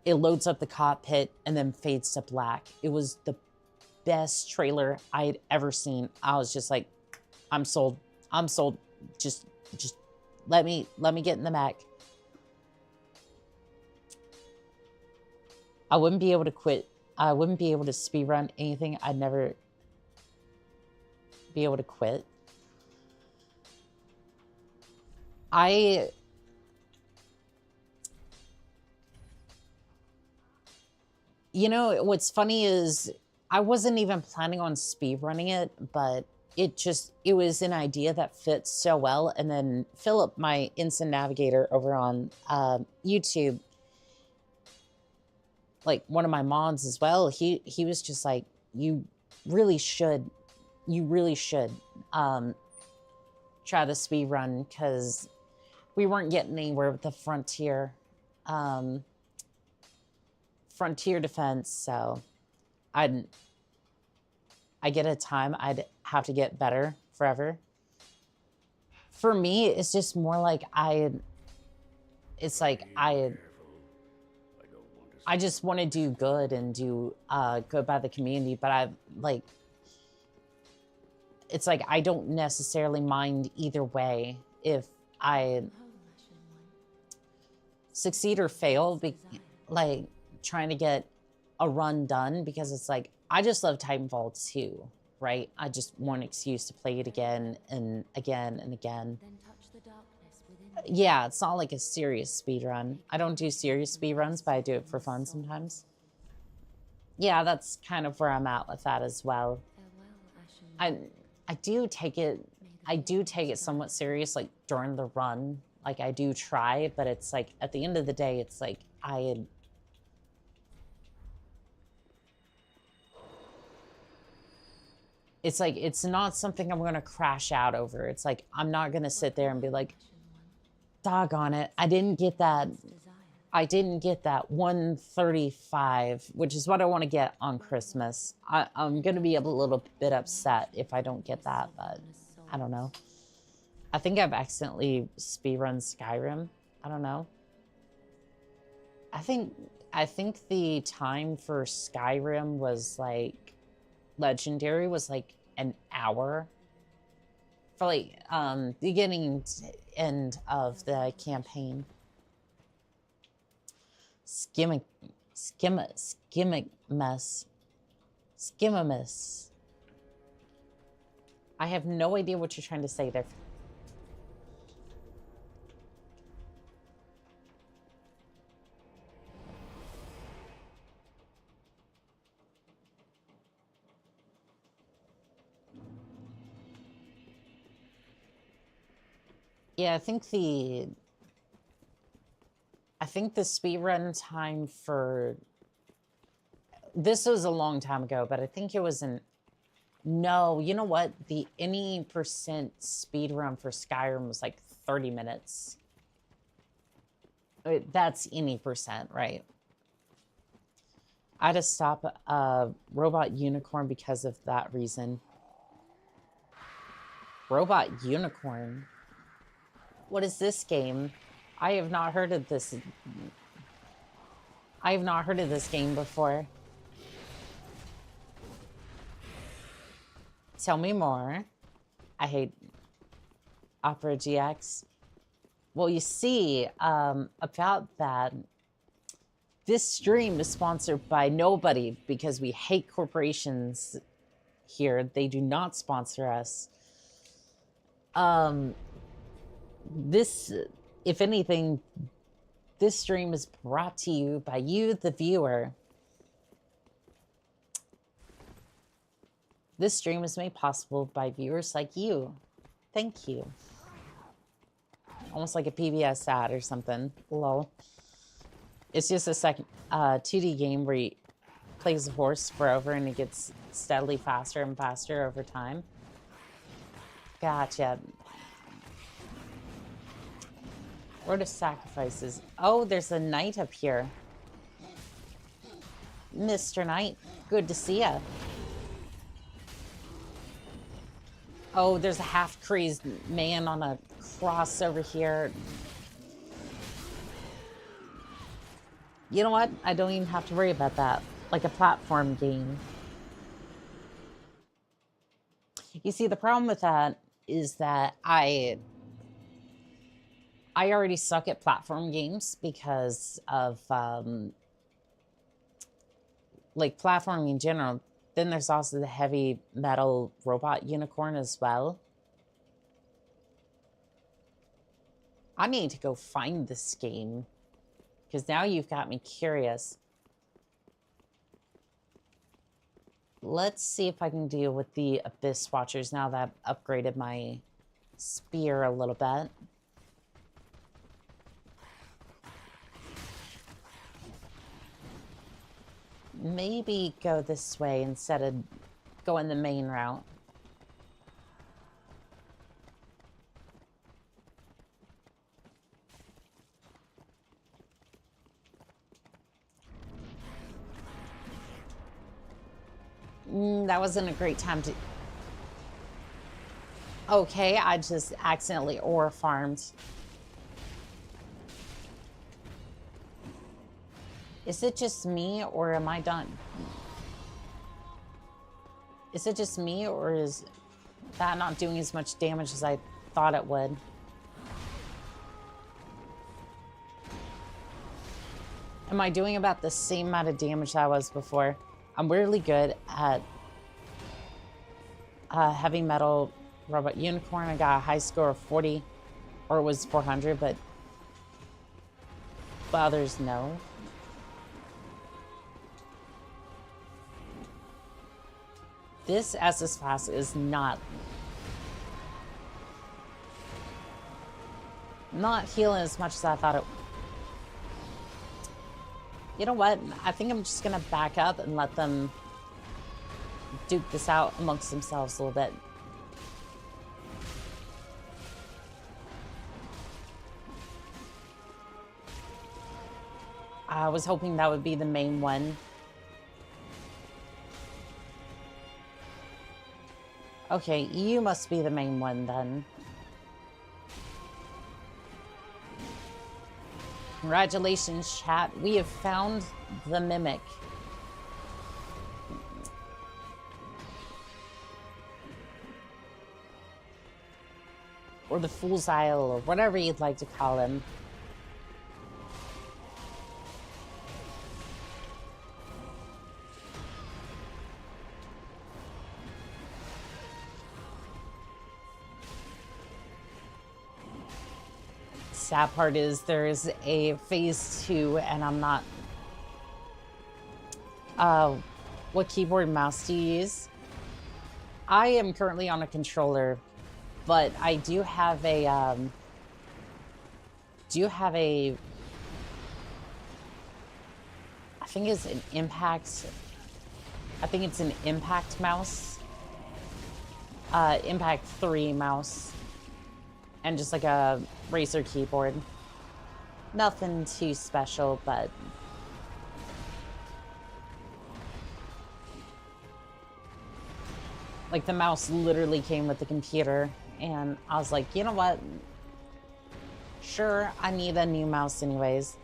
it loads up the cockpit and then fades to black. It was the best trailer I had ever seen. I was just like, I'm sold. I'm sold. Just let me get in the mech. I wouldn't be able to quit. I wouldn't be able to speedrun anything. I'd never be able to quit. You know, what's funny is I wasn't even planning on speedrunning it, but it was an idea that fits so well. And then Philip, my instant navigator over on YouTube, like one of my mods as well, he was just like, you really should try the speed run, because we weren't getting anywhere with the frontier defense. So I get a time I'd have to get better forever. For me, it's just more like I just want to do good and do good by the community, but it's like I don't necessarily mind either way if I succeed or fail, like trying to get a run done, because it's like I just love Titanfall 2, right? I just want an excuse to play it again and again and again. Yeah, it's not like a serious speed run. I don't do serious speed runs, but I do it for fun sometimes. Yeah, that's kind of where I'm at with that as well. I do take it somewhat serious, like during the run. Like I do try, but it's like at the end of the day, it's like it's not something I'm gonna crash out over. It's like I'm not gonna sit there and be like, doggone it, I didn't get that 135, which is what I want to get on Christmas. I'm gonna be a little bit upset if I don't get that, but I don't know. I think I've accidentally speedrun Skyrim. I don't know. I think the time for Skyrim was like legendary was like an hour for like beginning to end of the campaign. Skimmimus. I have no idea what you're trying to say there. Yeah, I think the speedrun time for this was a long time ago, but I think it was no, you know what? The any percent speedrun for Skyrim was like 30 minutes. That's any percent, right? I had to stop Robot Unicorn because of that reason. Robot Unicorn? What is this game? I have not heard of this. I have not heard of this game before. Tell me more. I hate Opera GX. Well, you see, about that, this stream is sponsored by nobody because we hate corporations here. They do not sponsor us. This, if anything, this stream is brought to you by you, the viewer. This stream is made possible by viewers like you. Thank you. Almost like a PBS ad or something. Lol. It's just a 2D game where you plays a horse forever and it gets steadily faster and faster over time. Gotcha. Road of Sacrifices. Oh, there's a knight up here. Mr. Knight, good to see ya. Oh, there's a half-crazed man on a cross over here. You know what? I don't even have to worry about that. Like a platform game. You see, the problem with that is that I already suck at platform games because of like platforming in general. Then there's also the heavy metal robot unicorn as well. I need to go find this game because now you've got me curious. Let's see if I can deal with the Abyss Watchers now that I've upgraded my spear a little bit. Maybe go this way instead of going the main route. That wasn't a great time to... Okay, I just accidentally ore farmed. Is it just me, or am I done? Is it just me, or is that not doing as much damage as I thought it would? Am I doing about the same amount of damage that I was before? I'm weirdly good at heavy metal robot unicorn. I got a high score of 40, or it was 400, but others no. This Estus Flask is not healing as much as I thought it. You know what? I think I'm just gonna back up and let them duke this out amongst themselves a little bit. I was hoping that would be the main one. Okay, you must be the main one then. Congratulations, chat. We have found the mimic. Or the Fool's Isle, or whatever you'd like to call him. Sad part is there's a phase 2 and I'm not... what keyboard and mouse do you use? I am currently on a controller, but I do have a, I think it's an impact... I think it's an impact mouse. Impact 3 mouse. And just like a Razer keyboard. Nothing too special, but... like the mouse literally came with the computer. And I was like, you know what? Sure, I need a new mouse anyways.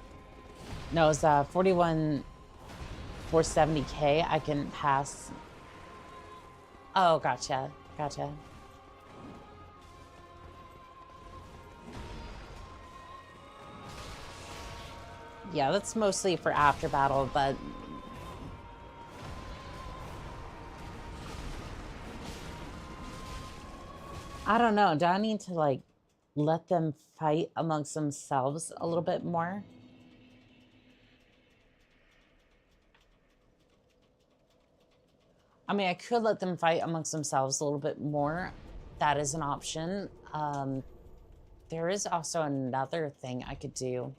No, it's 41470K. I can pass. Oh, gotcha. Gotcha. Yeah, that's mostly for after battle, but... I don't know. Do I need to, like, let them fight amongst themselves a little bit more? I mean, I could let them fight amongst themselves a little bit more. That is an option. There is also another thing I could do.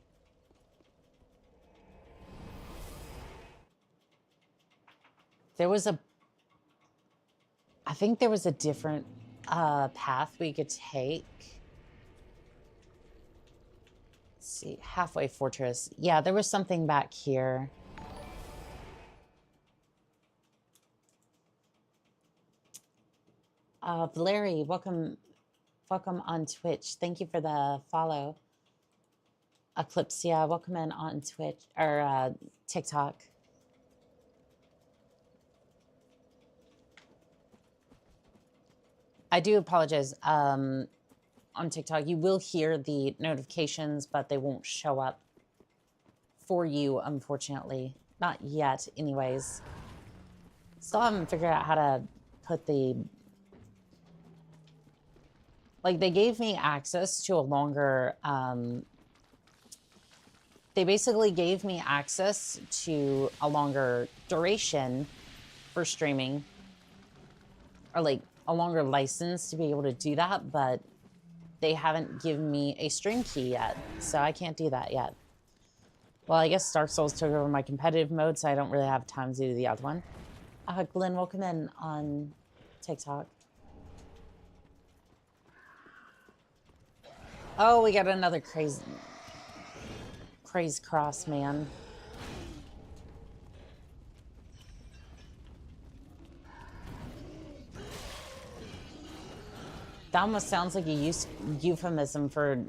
I think there was a different path we could take. Let's see, halfway fortress. Yeah, there was something back here. Valeri, welcome on Twitch. Thank you for the follow. Eclipsia, welcome in on Twitch or TikTok. I do apologize. On TikTok, you will hear the notifications, but they won't show up for you, unfortunately. Not yet, anyways. Still haven't figured out how to put the... Like, they gave me access to a longer... They basically gave me access to a longer duration for streaming. Or, like, a longer license to be able to do that, but they haven't given me a stream key yet, so I can't do that yet. Well, I guess Dark Souls took over my competitive mode, so I don't really have time to do the other one. Glenn, welcome in on TikTok. Oh, we got another crazy cross, man. That almost sounds like a euphemism for...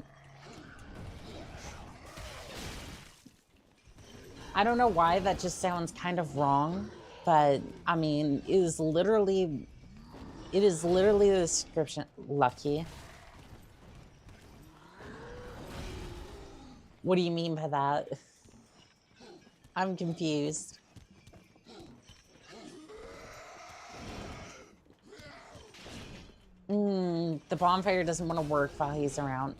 I don't know why that just sounds kind of wrong, but I mean, it is literally the description. Lucky. What do you mean by that? I'm confused. The bonfire doesn't want to work while he's around.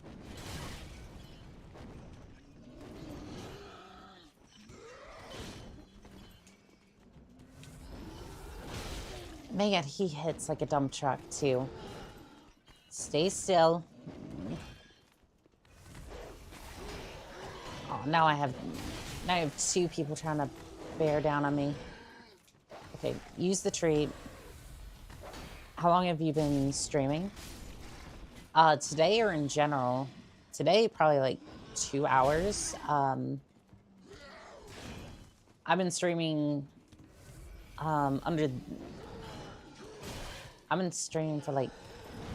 Man, he hits like a dump truck too. Stay still. Oh, now I have two people trying to bear down on me. Okay, use the tree. How long have you been streaming? Today or in general? Today, probably like 2 hours. I've been streaming I've been streaming for like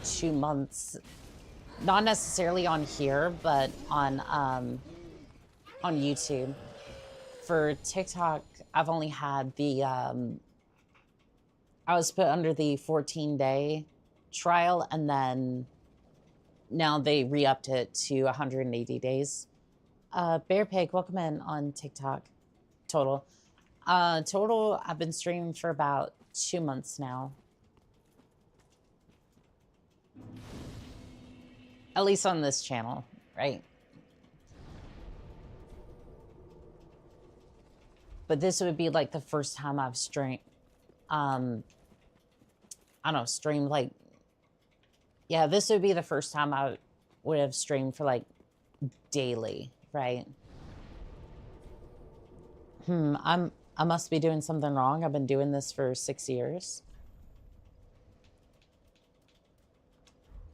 2 months. Not necessarily on here, but on YouTube. For TikTok, I've only had the I was put under the 14-day trial, and then now they re-upped it to 180 days. Bear Pig, welcome in on TikTok. Total, I've been streaming for about 2 months now. At least on this channel, right? But this would be like the first time I've streamed, I don't know, streamed like, yeah, this would be the first time I would have streamed for like daily, right? I must be doing something wrong. I've been doing this for 6 years.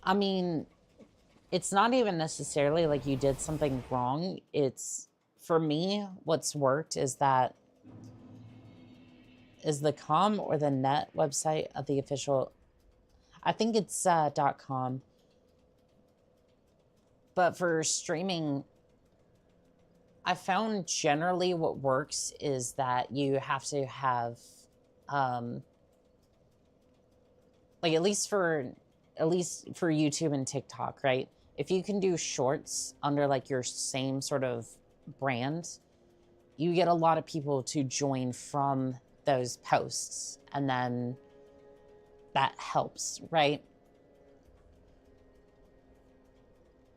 I mean, it's not even necessarily like you did something wrong. It's, for me, what's worked is that, is the .com or the .net website of the official, I think it's .com. But for streaming, I found generally what works is that you have to have, like at least for YouTube and TikTok, right? If you can do shorts under like your same sort of brand, you get a lot of people to join from those posts, and then that helps, right?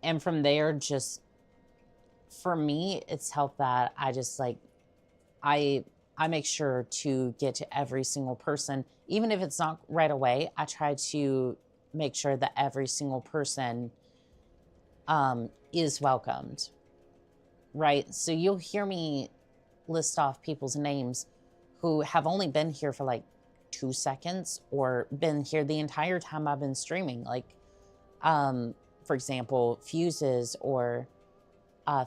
And from there, just for me, it's helped that I just like, I I make sure to get to every single person. Even if it's not right away, I try to make sure that every single person is welcomed, right? So you'll hear me list off people's names who have only been here for like 2 seconds or been here the entire time I've been streaming. Like, for example, Fuses or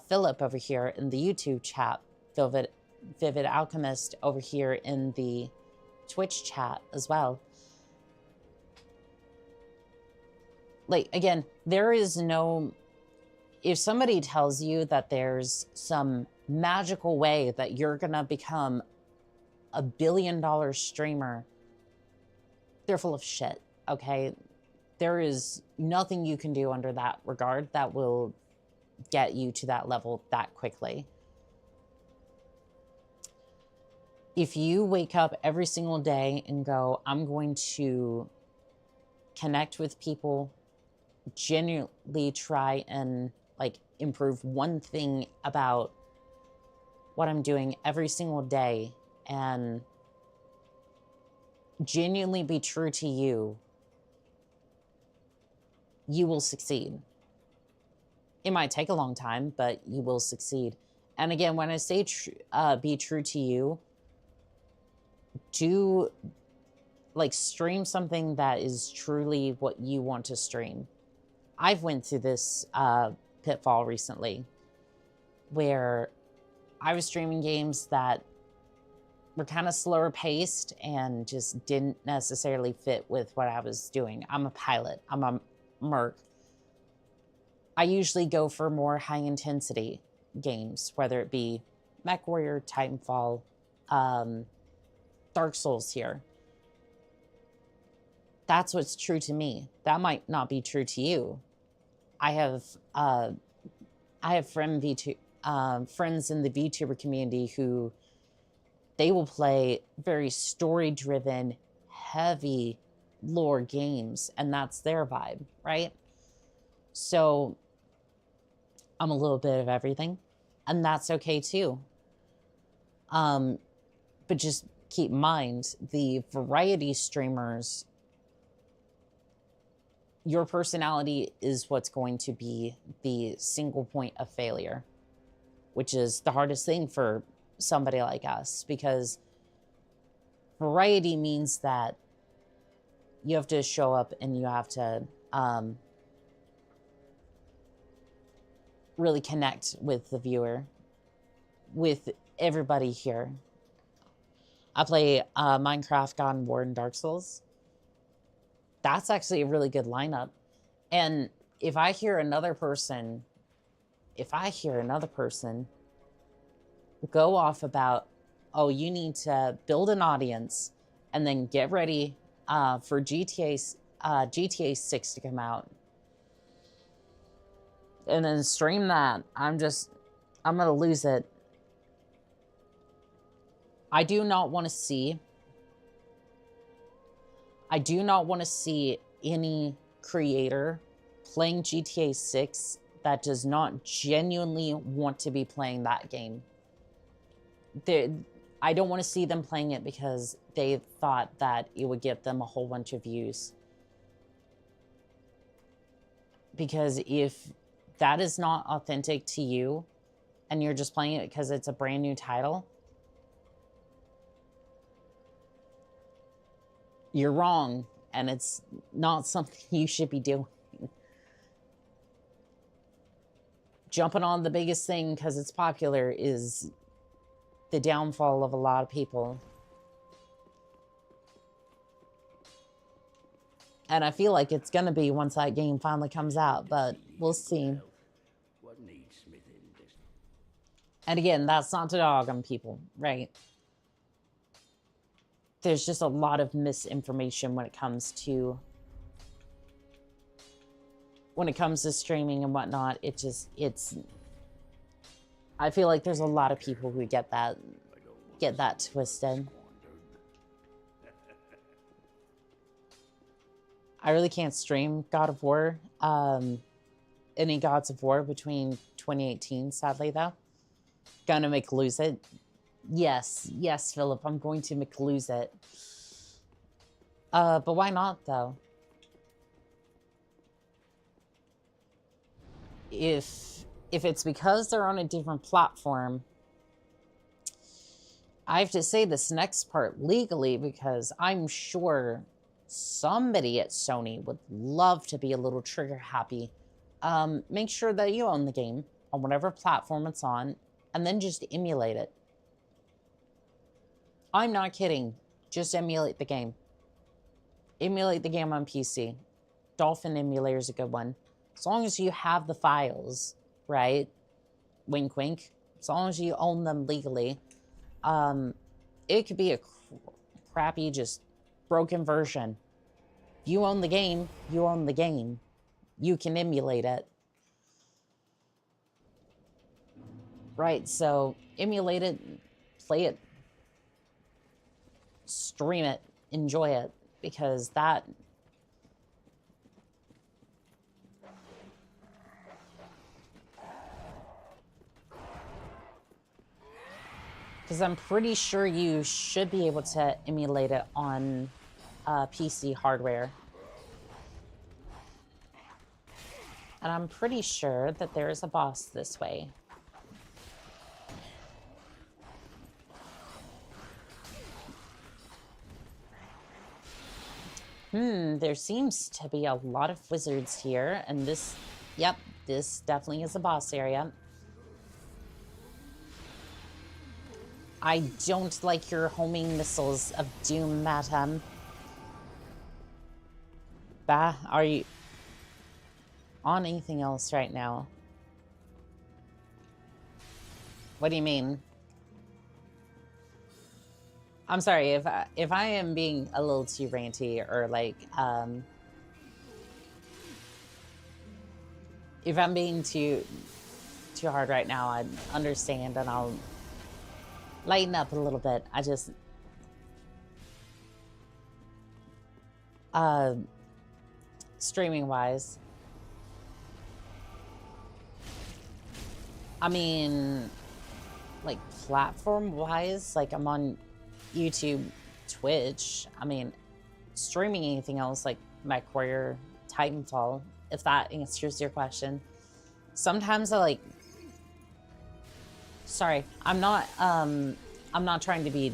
Philip over here in the YouTube chat, Vivid Alchemist over here in the Twitch chat as well. Like, again, there is no... If somebody tells you that there's some magical way that you're gonna become a $1 billion streamer, they're full of shit, okay? There is nothing you can do under that regard that will get you to that level that quickly. If you wake up every single day and go, I'm going to connect with people, genuinely try and like improve one thing about what I'm doing every single day, and genuinely be true to you, you will succeed. It might take a long time, but you will succeed. And again, when I say be true to you, do like stream something that is truly what you want to stream. I've went through this pitfall recently where I was streaming games that were kind of slower paced and just didn't necessarily fit with what I was doing. I'm a pilot. I'm a merc. I usually go for more high intensity games, whether it be MechWarrior, Titanfall, Dark Souls here. That's what's true to me. That might not be true to you. I have friends in the VTuber community who they will play very story-driven, heavy lore games, and that's their vibe, right? So I'm a little bit of everything, and that's okay too. But just keep in mind, the variety streamers, your personality is what's going to be the single point of failure, which is the hardest thing for somebody like us, because variety means that you have to show up and you have to really connect with the viewer, with everybody here. I play Minecraft, God of War, and Dark Souls. That's actually a really good lineup. And if I hear another person go off about, oh, you need to build an audience and then get ready for GTA 6 to come out, and then stream that, I'm gonna lose it. I do not want to see any creator playing GTA 6 that does not genuinely want to be playing that game. I don't want to see them playing it because they thought that it would get them a whole bunch of views. Because if that is not authentic to you and you're just playing it because it's a brand new title, you're wrong, and it's not something you should be doing. Jumping on the biggest thing because it's popular is the downfall of a lot of people. And I feel like it's going to be once that game finally comes out, but we'll see. What needs smithing? And again, that's not to dog on people, right? There's just a lot of misinformation when it comes to streaming and whatnot. I feel like there's a lot of people who get that twisted. I really can't stream God of War, any Gods of War between 2018, sadly though. Gonna lose it Yes, yes, Philip, I'm going to lose it. But why not, though? If it's because they're on a different platform, I have to say this next part legally because I'm sure somebody at Sony would love to be a little trigger happy. Make sure that you own the game on whatever platform it's on, and then just emulate it. I'm not kidding. Just emulate the game. Emulate the game on PC. Dolphin emulator is a good one. As long as you have the files, right? Wink, wink. As long as you own them legally. It could be a crappy, just broken version. You own the game. You own the game. You can emulate it. Right, so emulate it, play it, stream it, enjoy it, because that... Because I'm pretty sure you should be able to emulate it on PC hardware. And I'm pretty sure that there is a boss this way. There seems to be a lot of wizards here, and this, yep, this definitely is a boss area. I don't like your homing missiles of doom, madam. Bah, are you on anything else right now? What do you mean? I'm sorry if I am being a little too ranty or like if I'm being too hard right now, I understand and I'll lighten up a little bit. I just streaming wise, I mean, like platform wise, like I'm on YouTube, Twitch. I mean, streaming anything else like MechWarrior, Titanfall, if that answers your question. Sometimes I like, sorry, I'm not trying to be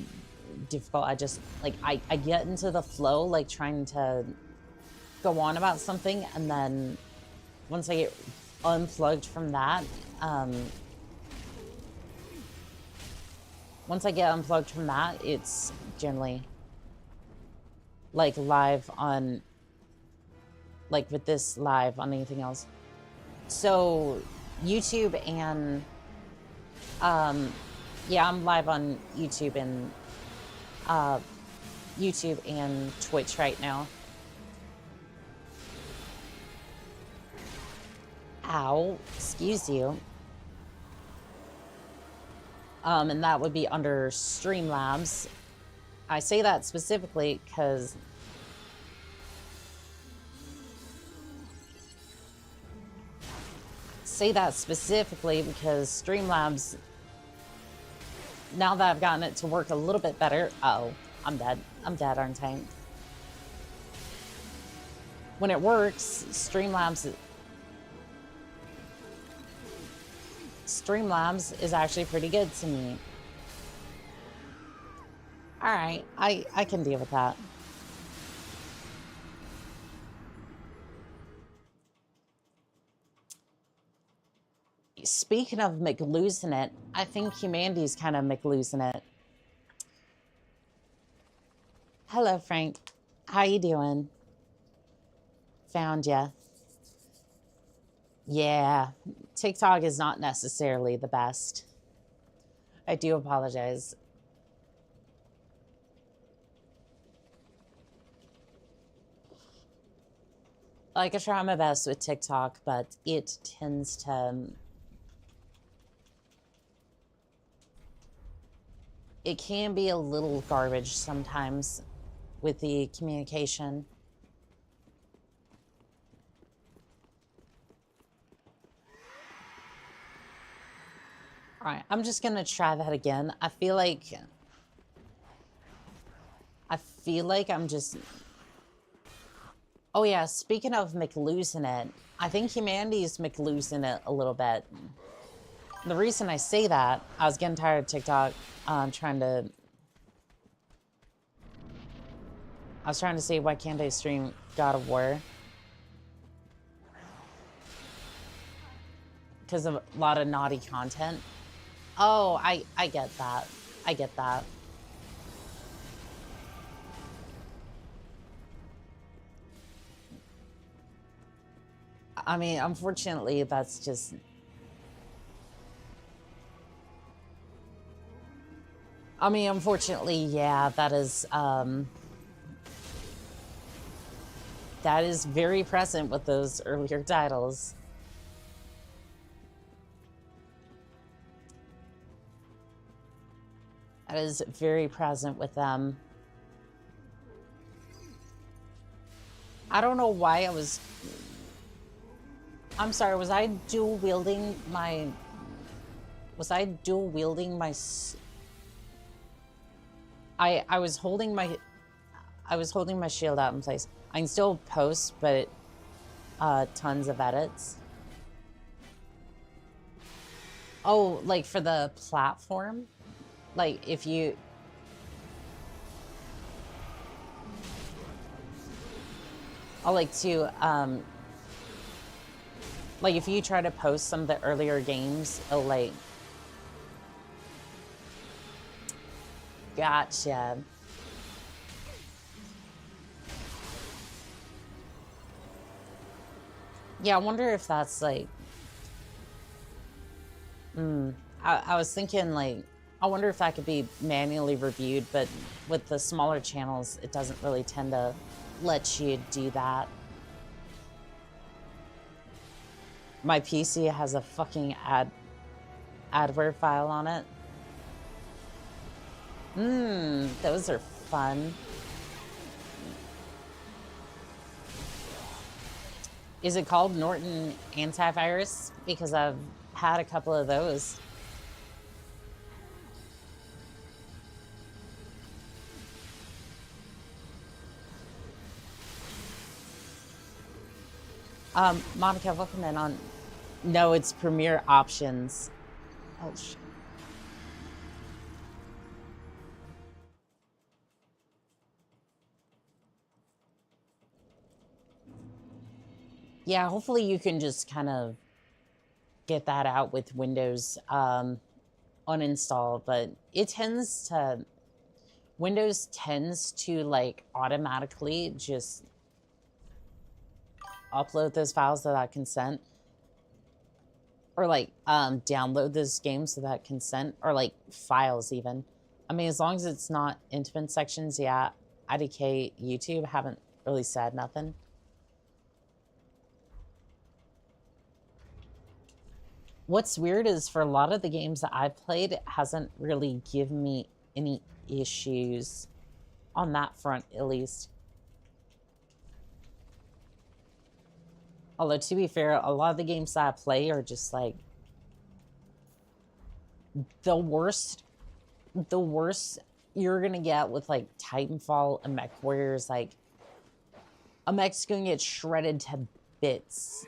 difficult. I just like I get into the flow, like trying to go on about something, and then once I get unplugged from that, it's generally like live on, like with this live on anything else. So YouTube and yeah, I'm live on YouTube and Twitch right now. Ow, excuse you. And that would be under Streamlabs. I say that specifically because Streamlabs, now that I've gotten it to work a little bit better. Oh, I'm dead. I'm dead, aren't I? When it works, Streamlabs is actually pretty good to me. All right, I can deal with that. Speaking of McLosing it, I think humanity's kind of McLosing it. Hello, Frank. How you doing? Found ya. Yeah, TikTok is not necessarily the best. I do apologize. Like, I try my best with TikTok, but it tends to... It can be a little garbage sometimes with the communication. All right, I'm just gonna try that again. I feel like I'm just... Oh yeah, speaking of McLosing it, I think humanity's McLosing it a little bit. The reason I say that, I was getting tired of TikTok, I was trying to say, why can't I stream God of War? Because of a lot of naughty content. Oh, I get that. I get that. I mean, unfortunately, that's just... I mean, unfortunately, yeah, that is very present with those earlier titles. That is very present with them. I don't know why I was... I'm sorry, was I dual wielding my... I was holding my shield out in place. I can still post, but tons of edits. Oh, like for the platform? Like if you... I like to, like if you try to post some of the earlier games, it'll like... Gotcha. Yeah, I wonder if that's like... I was thinking like, I wonder if that could be manually reviewed, but with the smaller channels, it doesn't really tend to let you do that. My PC has a fucking adware file on it. Those are fun. Is it called Norton Antivirus? Because I've had a couple of those. Monica, welcome in on... No, it's Premiere Options. Oh, shit. Yeah, hopefully you can just kind of get that out with Windows uninstall, but it tends to... Windows tends to like automatically just upload those files without consent, or like download those games without consent, or like files even. I mean, as long as it's not intimate sections, yeah. IDK, YouTube haven't really said nothing. What's weird is for a lot of the games that I've played, it hasn't really given me any issues on that front, at least. Although, to be fair, a lot of the games that I play are just like the worst you're gonna get with like Titanfall and Mech Warriors. Like a mech's gonna get shredded to bits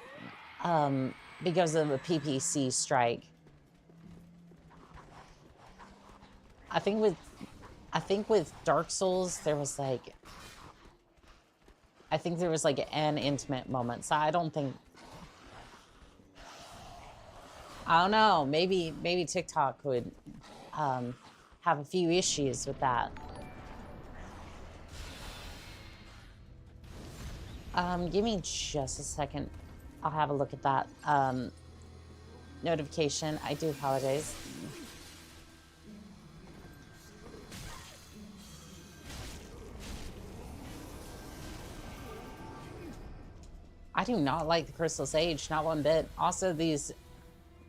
because of a PPC strike. I think with Dark Souls there was like, I think there was like an intimate moment, so I don't think... I don't know, maybe TikTok would have a few issues with that. Give me just a second. I'll have a look at that notification. I do apologize. I do not like the Crystal Sage, not one bit. Also, these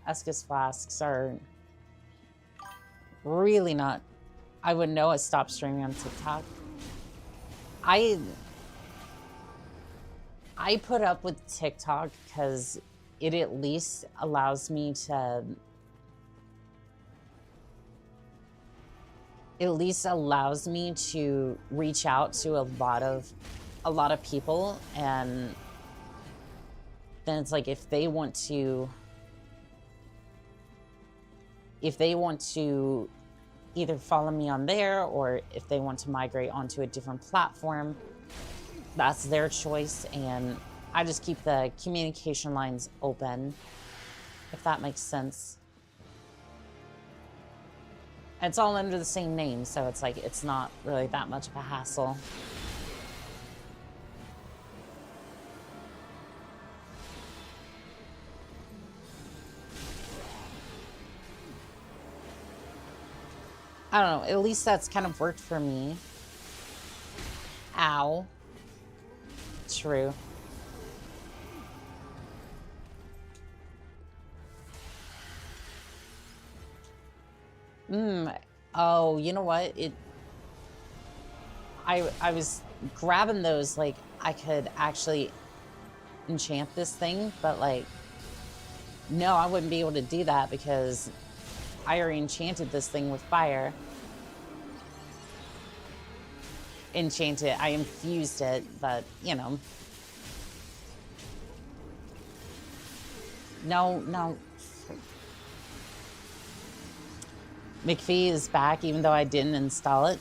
Escus flasks are really not... I would know I stopped streaming on TikTok. I put up with TikTok because it at least allows me to at least allows me to reach out to a lot of people, and then it's like if they want to either follow me on there, or if they want to migrate onto a different platform, that's their choice. And I just keep the communication lines open, if that makes sense. It's all under the same name, so it's like it's not really that much of a hassle. I don't know, at least that's kind of worked for me. Ow. True. Oh, you know what? I was grabbing those like I could actually enchant this thing, but like, no, I wouldn't be able to do that because I already enchanted this thing with fire. Enchanted, I infused it, but you know. No. McPhee is back, even though I didn't install it.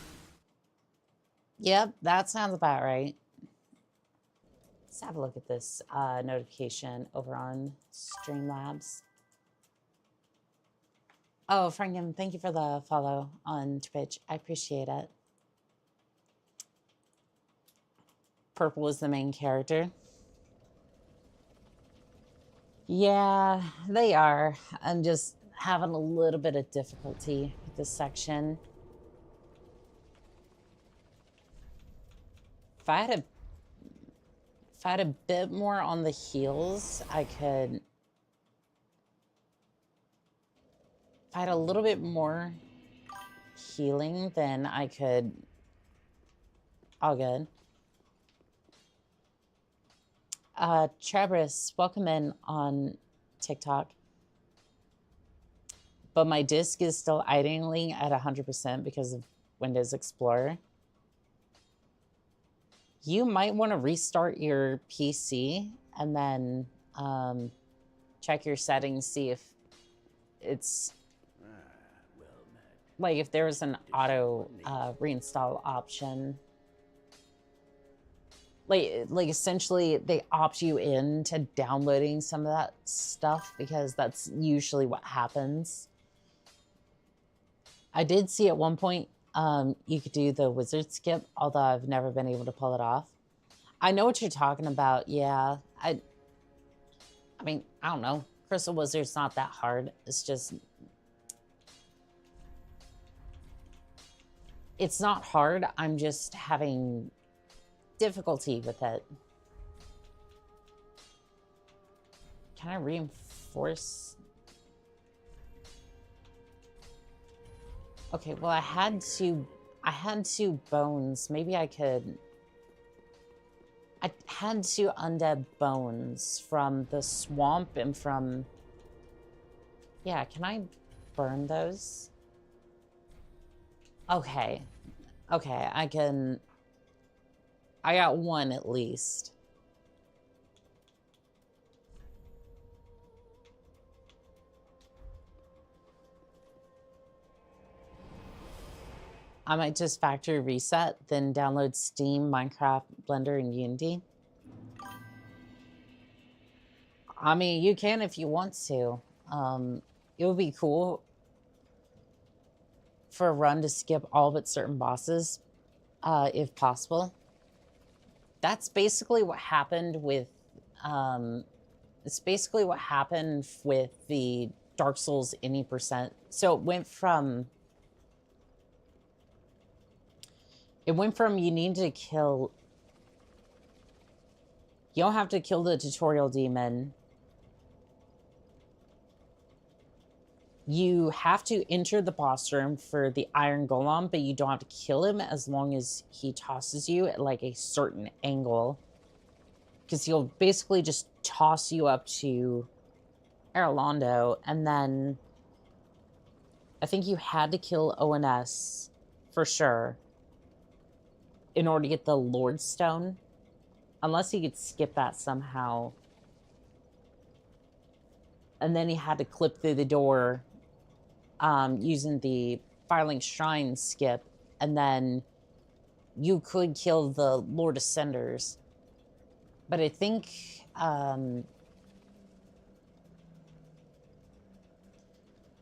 Yep, that sounds about right. Let's have a look at this notification over on Streamlabs. Oh, Franken, thank you for the follow on Twitch. I appreciate it. Purple is the main character. Yeah, they are. I'm just having a little bit of difficulty with this section. If I had a bit more on the heals, I could. If I had a little bit more healing, then I could. All good. Trabris, welcome in on TikTok. But my disk is still idling at 100% because of Windows Explorer. You might want to restart your PC and then check your settings, see if it's like if there was an auto reinstall option. Like essentially they opt you in to downloading some of that stuff because that's usually what happens. I did see at one point you could do the wizard skip, although I've never been able to pull it off. I know what you're talking about. Yeah, I mean, I don't know. Crystal Wizard's not that hard. It's just, it's not hard. I'm just having difficulty with it. Can I reinforce? Okay, well, I had two bones. Maybe I could. I had two undead bones from the swamp and from. Yeah, can I burn those? Okay. Okay, I can. I got one at least. I might just factory reset, then download Steam, Minecraft, Blender, and Unity. I mean, you can if you want to. It would be cool for a run to skip all but certain bosses, if possible. That's basically what happened with. It's basically what happened with the Dark Souls any percent. So it went from. It went from you need to kill. You don't have to kill the tutorial demon. You have to enter the boss room for the Iron Golem, but you don't have to kill him as long as he tosses you at like a certain angle. Because he'll basically just toss you up to Erlondo, and then I think you had to kill ONS for sure, in order to get the Lord Stone. Unless he could skip that somehow. And then he had to clip through the door using the Firelink Shrine skip. And then you could kill the Lord Ascenders. But I think...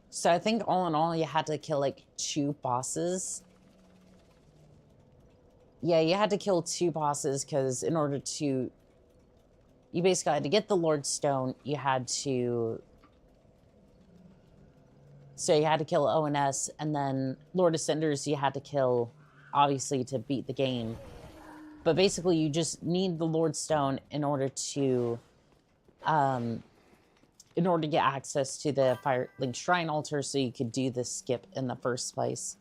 so I think all in all, you had to kill like 2 bosses. Yeah, you had to kill 2 bosses because in order to... You basically had to get the Lord Stone. You had to... So you had to kill ONS, and then Lord Ascenders you had to kill, obviously, to beat the game. But basically, you just need the Lord Stone in order to get access to the Firelink Shrine altar so you could do this skip in the first place.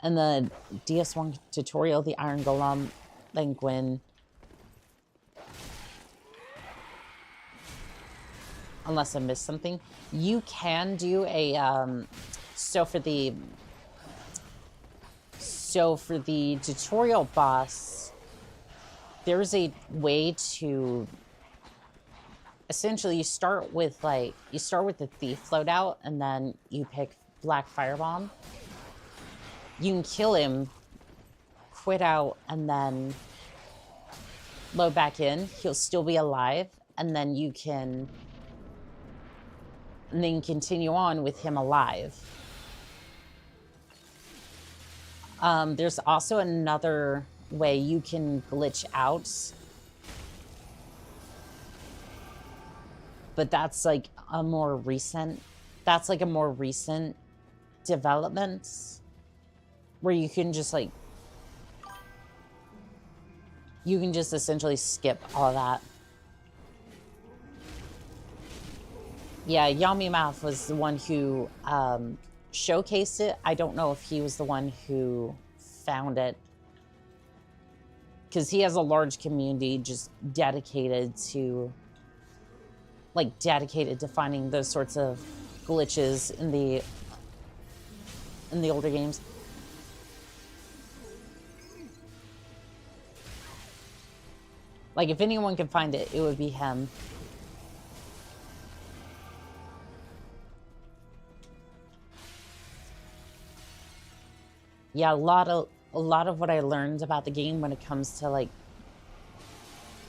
And the DS1 tutorial, the Iron Golem, then Gwyn. Unless I missed something. You can do a, so for the tutorial boss, there's a way to, essentially you start with the Thief loadout, and then you pick Black Firebomb. You can kill him, quit out, and then load back in. He'll still be alive, and then you can... and then continue on with him alive. There's also another way you can glitch out. But that's like a more recent... That's like a more recent development. Where you can just like... You can just essentially skip all of that. Yeah, Yummy Mouth was the one who showcased it. I don't know if he was the one who found it. Because he has a large community just dedicated to... like, dedicated to finding those sorts of glitches in the older games. Like, if anyone could find it, it would be him. Yeah, a lot of what I learned about the game when it comes to like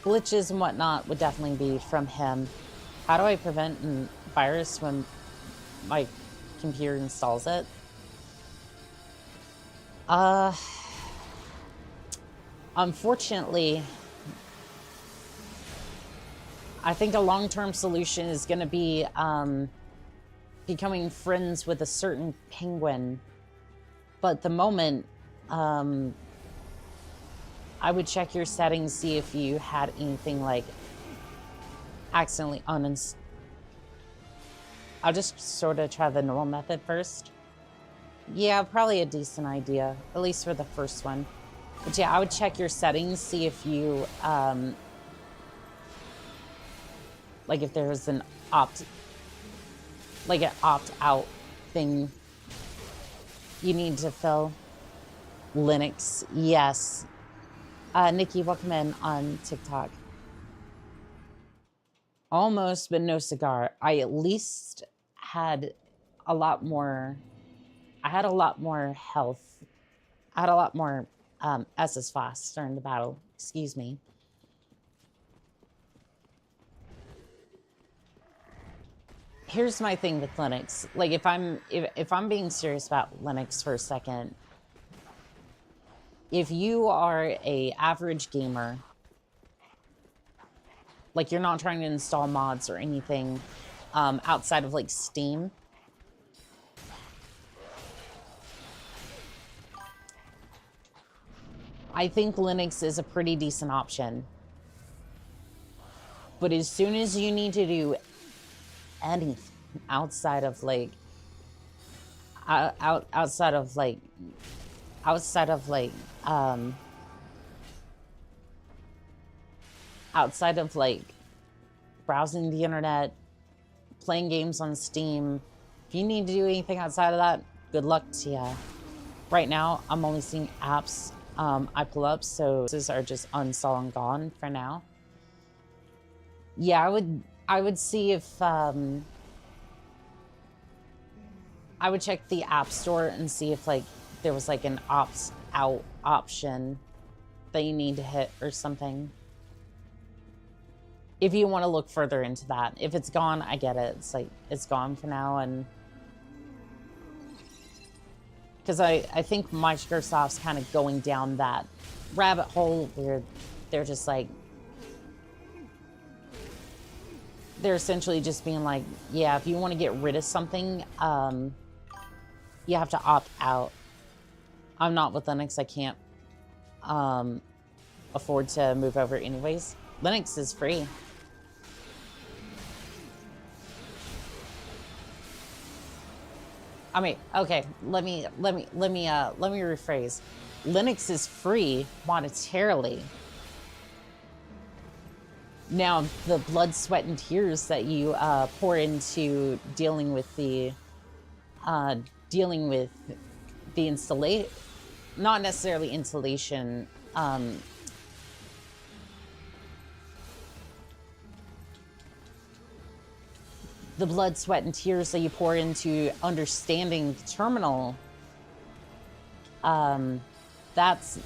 glitches and whatnot would definitely be from him. How do I prevent a virus when my computer installs it? Unfortunately, I think a long-term solution is going to be becoming friends with a certain penguin. But at the moment, I would check your settings, see if you had anything like accidentally uninstalled. I'll just sort of try the normal method first. Yeah, probably a decent idea, at least for the first one. But yeah, I would check your settings, see if you, like if there's an opt-out thing you need to fill. Linux, yes. Nikki, welcome in on TikTok. Almost, but no cigar. I at least had a lot more... I had a lot more health. I had a lot more SS fast during the battle. Excuse me. Here's my thing with Linux. Like, if I'm being serious about Linux for a second, if you are a average gamer, like you're not trying to install mods or anything outside of like Steam, I think Linux is a pretty decent option. But as soon as you need to do anything outside of like outside of browsing the internet, playing games on Steam, if you need to do anything outside of that, good luck to you. Right now, I'm only seeing apps I pull up, so those are just uninstall and gone for now. Yeah, I would see if I would check the app store and see if like there was like an opt out option that you need to hit or something. If you want to look further into that. If it's gone, I get it. It's like it's gone for now, and because I think Microsoft's kind of going down that rabbit hole where they're just like, they're essentially just being like, yeah, if you want to get rid of something, you have to opt out. I'm not with Linux. I can't afford to move over anyways. Linux is free. I mean, okay, let me rephrase. Linux is free monetarily. Now, the blood, sweat, and tears that you pour into dealing with the installation, not necessarily installation, the blood, sweat, and tears that you pour into understanding the terminal, that's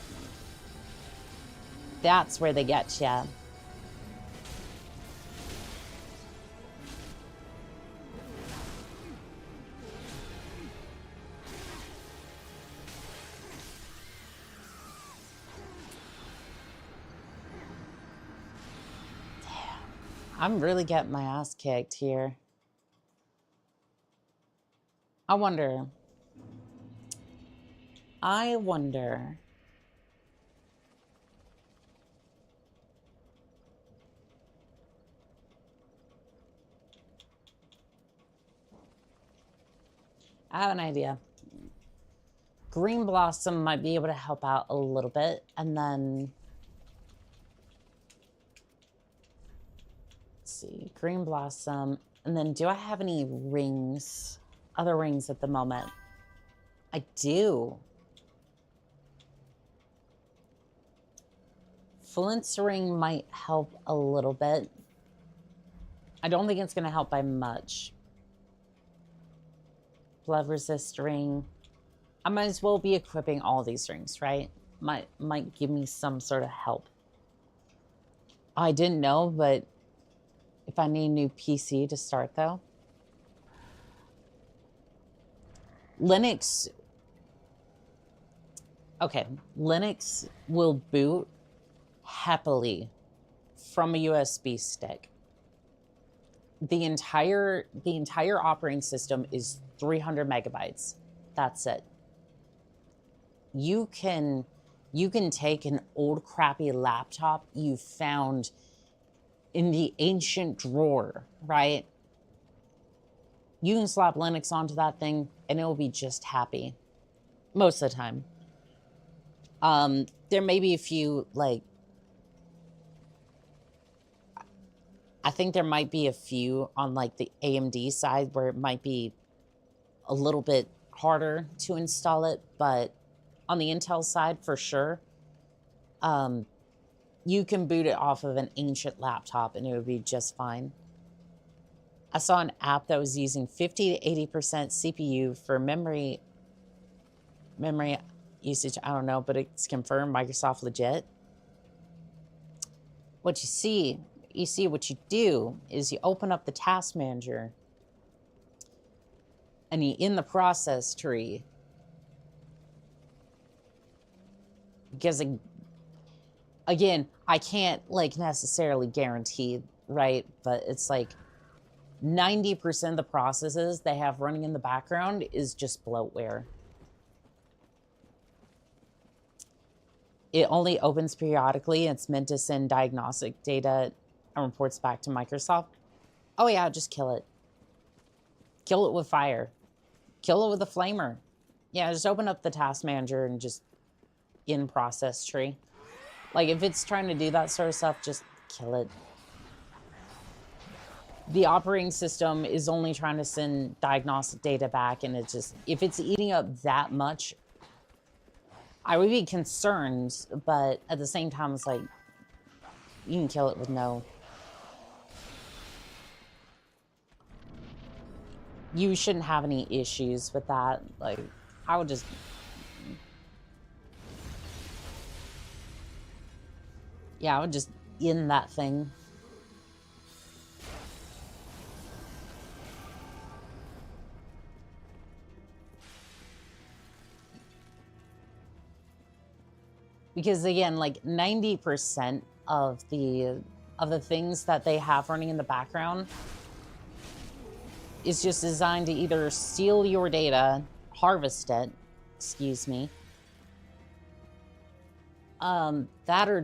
where they get you. I'm really getting my ass kicked here. I wonder. I have an idea. Green Blossom might be able to help out a little bit, and then let's see, Green Blossom, and then do I have any rings? Other rings at the moment? I do. Flint's ring might help a little bit. I don't think it's going to help by much. Blood resist ring. I might as well be equipping all these rings, right? Might give me some sort of help. I didn't know, but if I need a new PC to start though. Linux, okay, Linux will boot happily from a USB stick. The entire operating system is 300 megabytes. That's it. You can take an old crappy laptop you found in the ancient drawer, right? You can slap Linux onto that thing and it will be just happy. Most of the time. There may be a few, like, I think there might be a few on like the AMD side where it might be a little bit harder to install it, but on the Intel side, for sure, you can boot it off of an ancient laptop and it would be just fine. I saw an app that was using 50 to 80% CPU for memory usage. I don't know, but it's confirmed. Microsoft legit. What you see what you do is you open up the task manager and you in the process tree. Because again, I can't like necessarily guarantee, right? But it's like 90% of the processes they have running in the background is just bloatware. It only opens periodically. It's meant to send diagnostic data and reports back to Microsoft. Oh yeah, just kill it. Kill it with fire. Kill it with a flamer. Yeah, just open up the task manager and just in process tree. Like if it's trying to do that sort of stuff, just kill it. The operating system is only trying to send diagnostic data back, and it just, if it's eating up that much I would be concerned, but at the same time, it's like, you can kill it with no. You shouldn't have any issues with that. Like, I would just... Yeah, I would just end that thing. Because again, like 90% of the things that they have running in the background is just designed to either steal your data, harvest it, excuse me, that or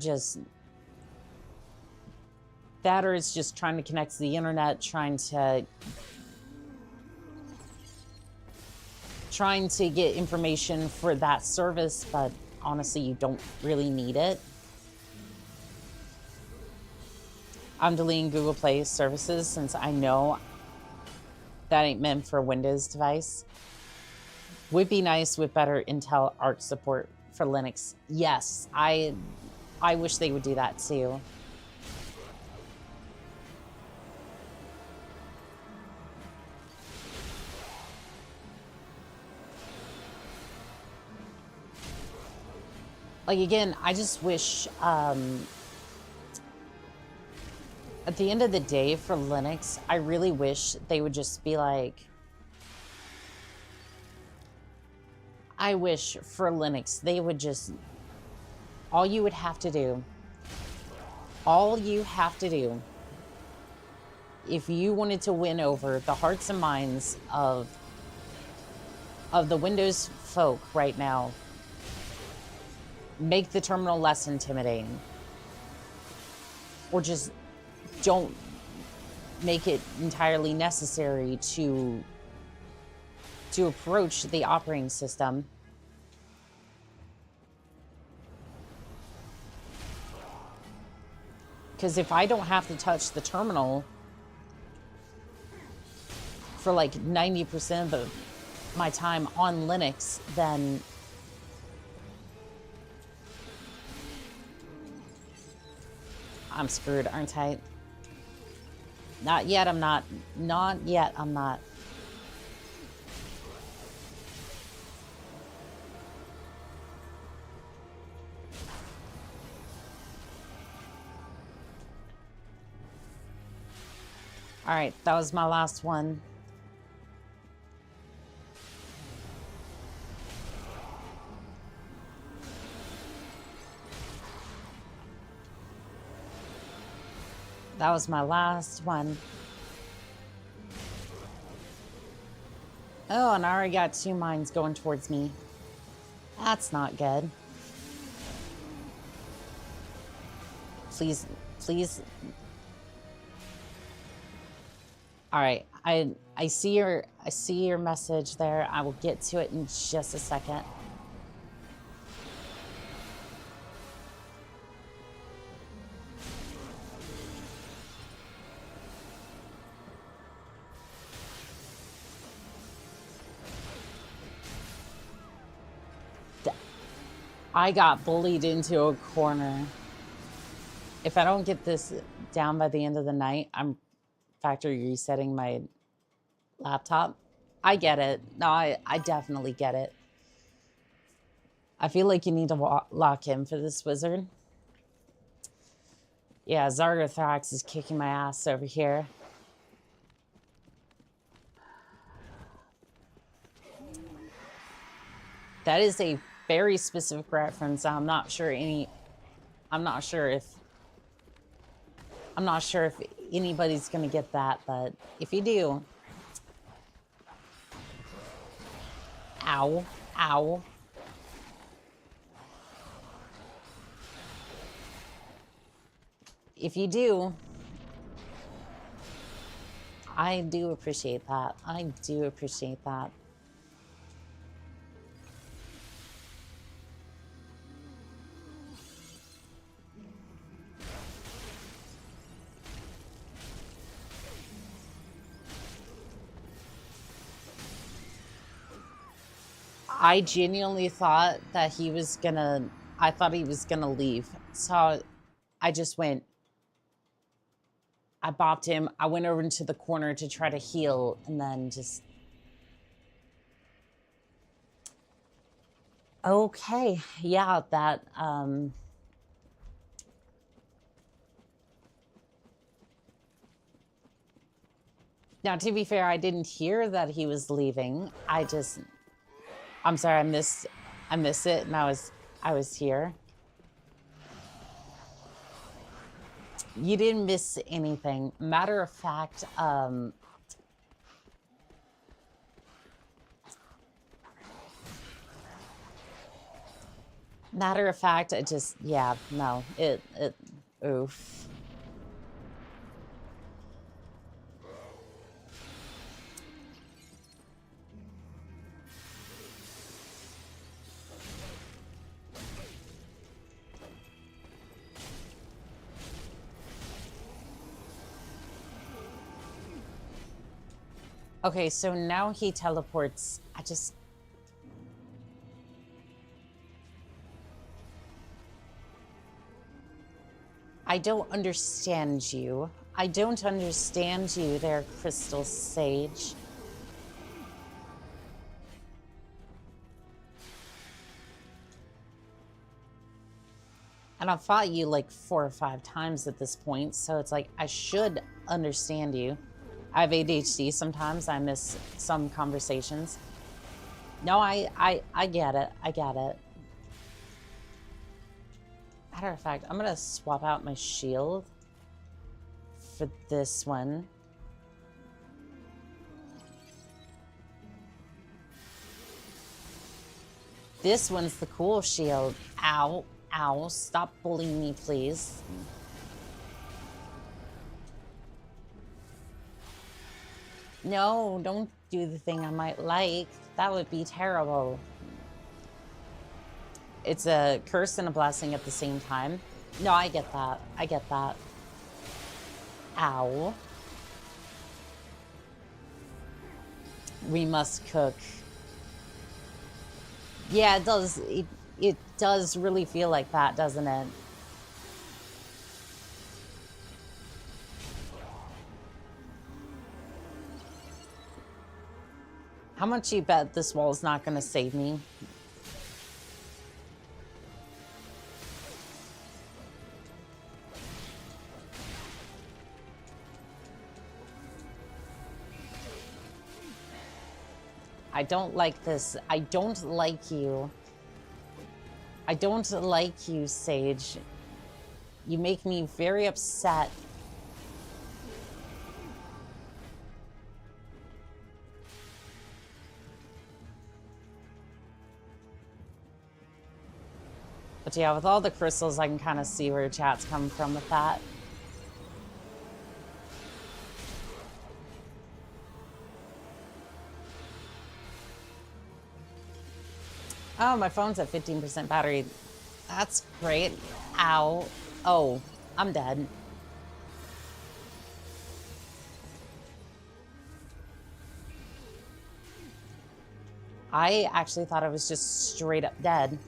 it's just trying to connect to the internet, trying to get information for that service, but honestly, you don't really need it. I'm deleting Google Play services since I know that ain't meant for a Windows device. Would be nice with better Intel Arc support for Linux. Yes, I wish they would do that too. Like, again, I just wish, at the end of the day for Linux, I really wish they would just be like, I wish for Linux, they would just, all you have to do, if you wanted to win over the hearts and minds of the Windows folk right now, make the terminal less intimidating. Or just don't make it entirely necessary to approach the operating system. Because if I don't have to touch the terminal for like 90% of my time on Linux, then I'm screwed, aren't I? Not yet, I'm not. Not yet, I'm not. All right, that was my last one. That was my last one. Oh, and I already got 2 mines going towards me. That's not good. Please, please. All right, I see your message there. I will get to it in just a second. I got bullied into a corner. If I don't get this down by the end of the night, I'm factory resetting my laptop. I get it. No, I definitely get it. I feel like you need to lock in for this wizard. Yeah, Zargothrax is kicking my ass over here. That is a very specific reference. I'm not sure if anybody's gonna get that, but if you do, ow, ow. If you do, I do appreciate that. I do appreciate that. I genuinely thought that he was gonna, I thought he was gonna leave. So I just went, I bopped him. I went over into the corner to try to heal and then just. Okay, yeah, that, now, to be fair, I didn't hear that he was leaving. I'm sorry, I missed it, and I was here. You didn't miss anything. Matter of fact, it just, yeah, no, oof. Okay, so now he teleports. I don't understand you. I don't understand you there, Crystal Sage. And I've fought you like 4 or 5 times at this point, so it's like I should understand you. I have ADHD sometimes. I miss some conversations. No, I get it. I get it. Matter of fact, I'm gonna swap out my shield for this one. This one's the cool shield. Ow, ow, stop bullying me, please. No, don't do the thing I might like. That would be terrible. It's a curse and a blessing at the same time. No, I get that. I get that. Ow. We must cook. Yeah, it does. It does really feel like that, doesn't it? How much you bet this wall is not going to save me? I don't like this. I don't like you. I don't like you, Sage. You make me very upset. But yeah, with all the crystals, I can kind of see where chat's come from with that. Oh, my phone's at 15% battery. That's great. Ow. Oh, I'm dead. I actually thought I was just straight up dead.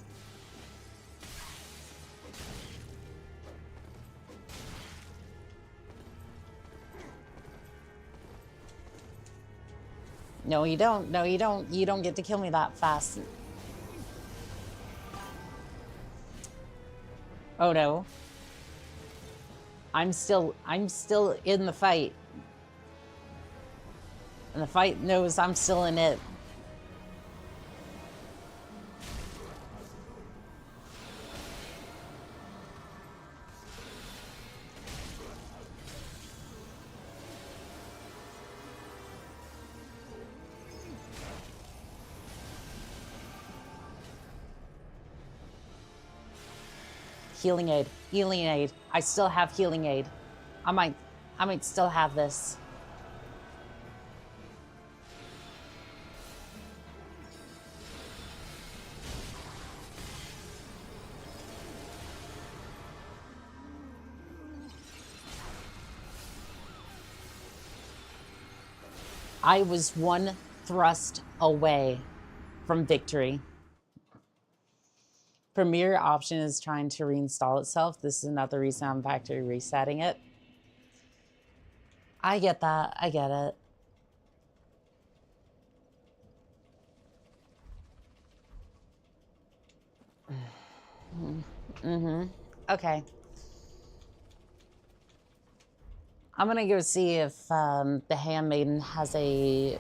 No, you don't. No, you don't. You don't get to kill me that fast. Oh no. I'm still in the fight. And the fight knows I'm still in it. Healing aid. Healing aid. I still have healing aid. I might still have this. I was one thrust away. from victory. Premiere option is trying to reinstall itself. This is another reason I'm factory resetting it. I get that. I get it. Okay. I'm gonna go see if the handmaiden has a...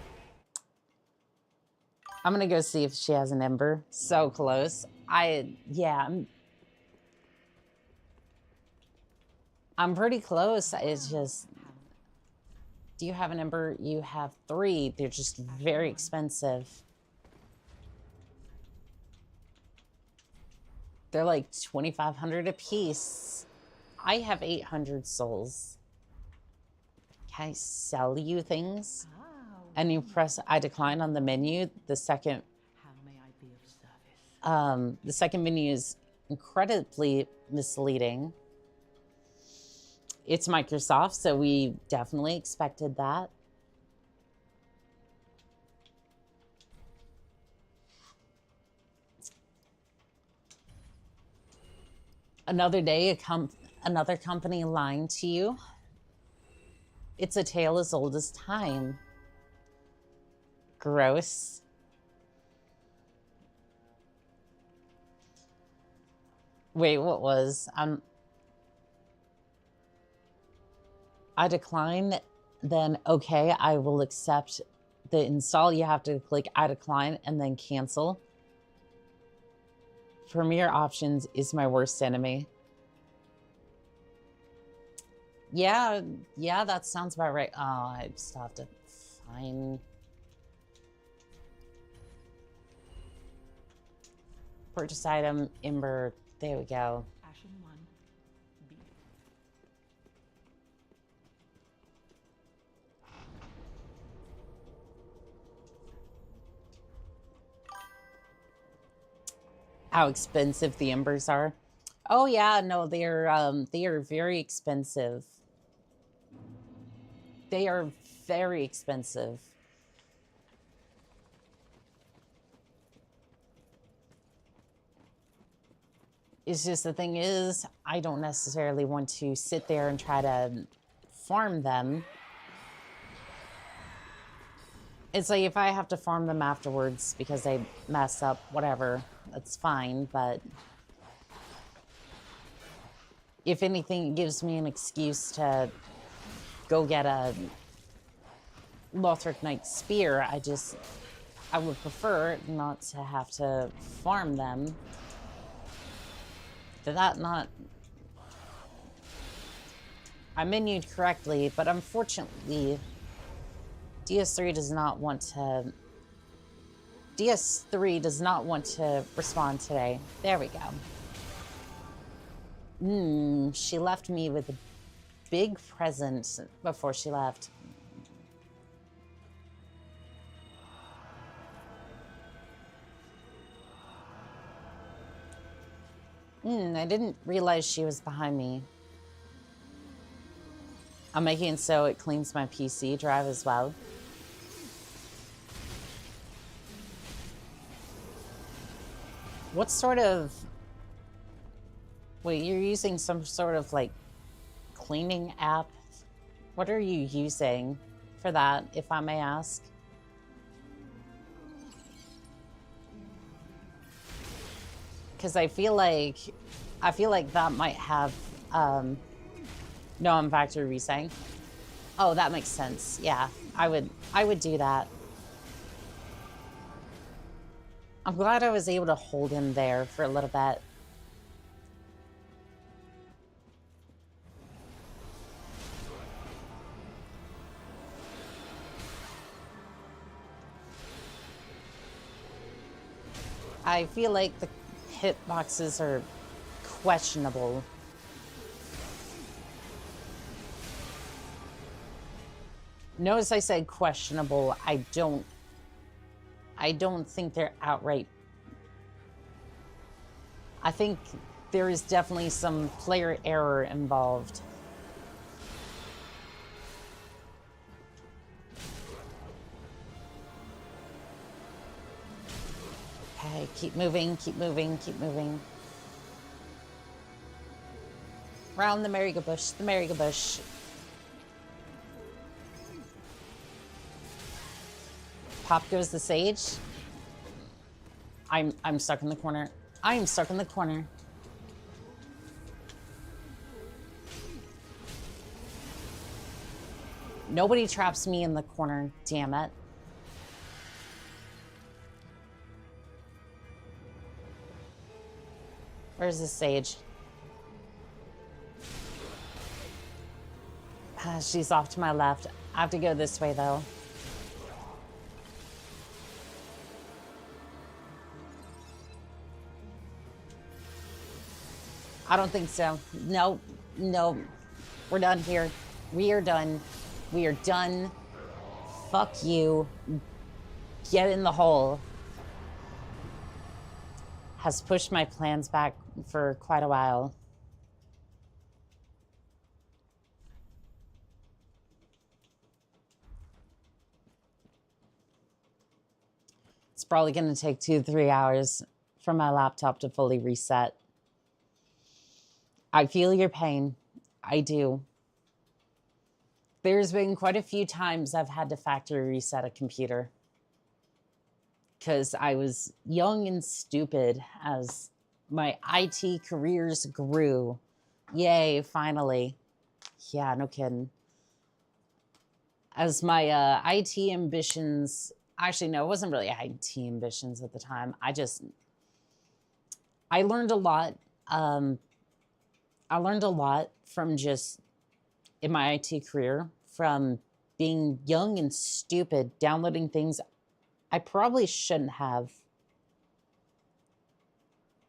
I'm gonna go see if she has an ember. So close. Yeah. I'm pretty close. It's just... Do you have an ember? You have 3. They're just very expensive. They're like 2,500 a piece. I have 800 souls. Can I sell you things? And you press I decline on the menu. The second the second menu is incredibly misleading. It's Microsoft, so we definitely expected that. Another day, another company lying to you. It's a tale as old as time. Gross. Wait, what was? I decline, then okay, I will accept the install. You have to click I decline and then cancel. Premiere options is my worst enemy. Yeah, that sounds about right. Oh, I still have to find... Purchase item, ember, there we go. Ashen 1, B. How expensive the embers are. Oh yeah, no, they are very expensive. They are very expensive. It's just the thing is, I don't necessarily want to sit there and try to farm them. It's like if I have to farm them afterwards because they mess up, whatever, that's fine, but if anything, it gives me an excuse to go get a Lothric Knight Spear. I would prefer not to have to farm them. Did that not... I menued correctly, but unfortunately, DS3 does not want to... DS3 does not want to respond today. There we go. She left me with a big present before she left. I didn't realize she was behind me. I'm making it so it cleans my PC drive as well. What sort of... Wait, you're using some sort of, like, cleaning app? What are you using for that, if I may ask? Because I feel like that might have... No, I'm factory resetting. Oh, that makes sense. Yeah, I would do that. I'm glad I was able to hold him there for a little bit. I feel like the hitboxes are questionable. Notice I said questionable. I don't think they're outright. I think there is definitely some player error involved. Okay, keep moving, keep moving, keep moving. Round the merry-go-bush, the merry-go-bush. Pop goes the sage. I'm stuck in the corner. I am stuck in the corner. Nobody traps me in the corner, damn it. Where's the sage? She's off to my left. I have to go this way, though. I don't think so. No, no. We're done here. We are done. We are done. Fuck you. Get in the hole. Has pushed my plans back for quite a while. It's probably going to take 2 to 3 hours for my laptop to fully reset. I feel your pain. I do. There's been quite a few times I've had to factory reset a computer because I was young and stupid as my IT careers grew. Yay, finally. Yeah, no kidding. As my IT ambitions, actually, no, it wasn't really IT ambitions at the time. I learned a lot. I learned a lot from just, in my IT career, from being young and stupid, downloading things I probably shouldn't have.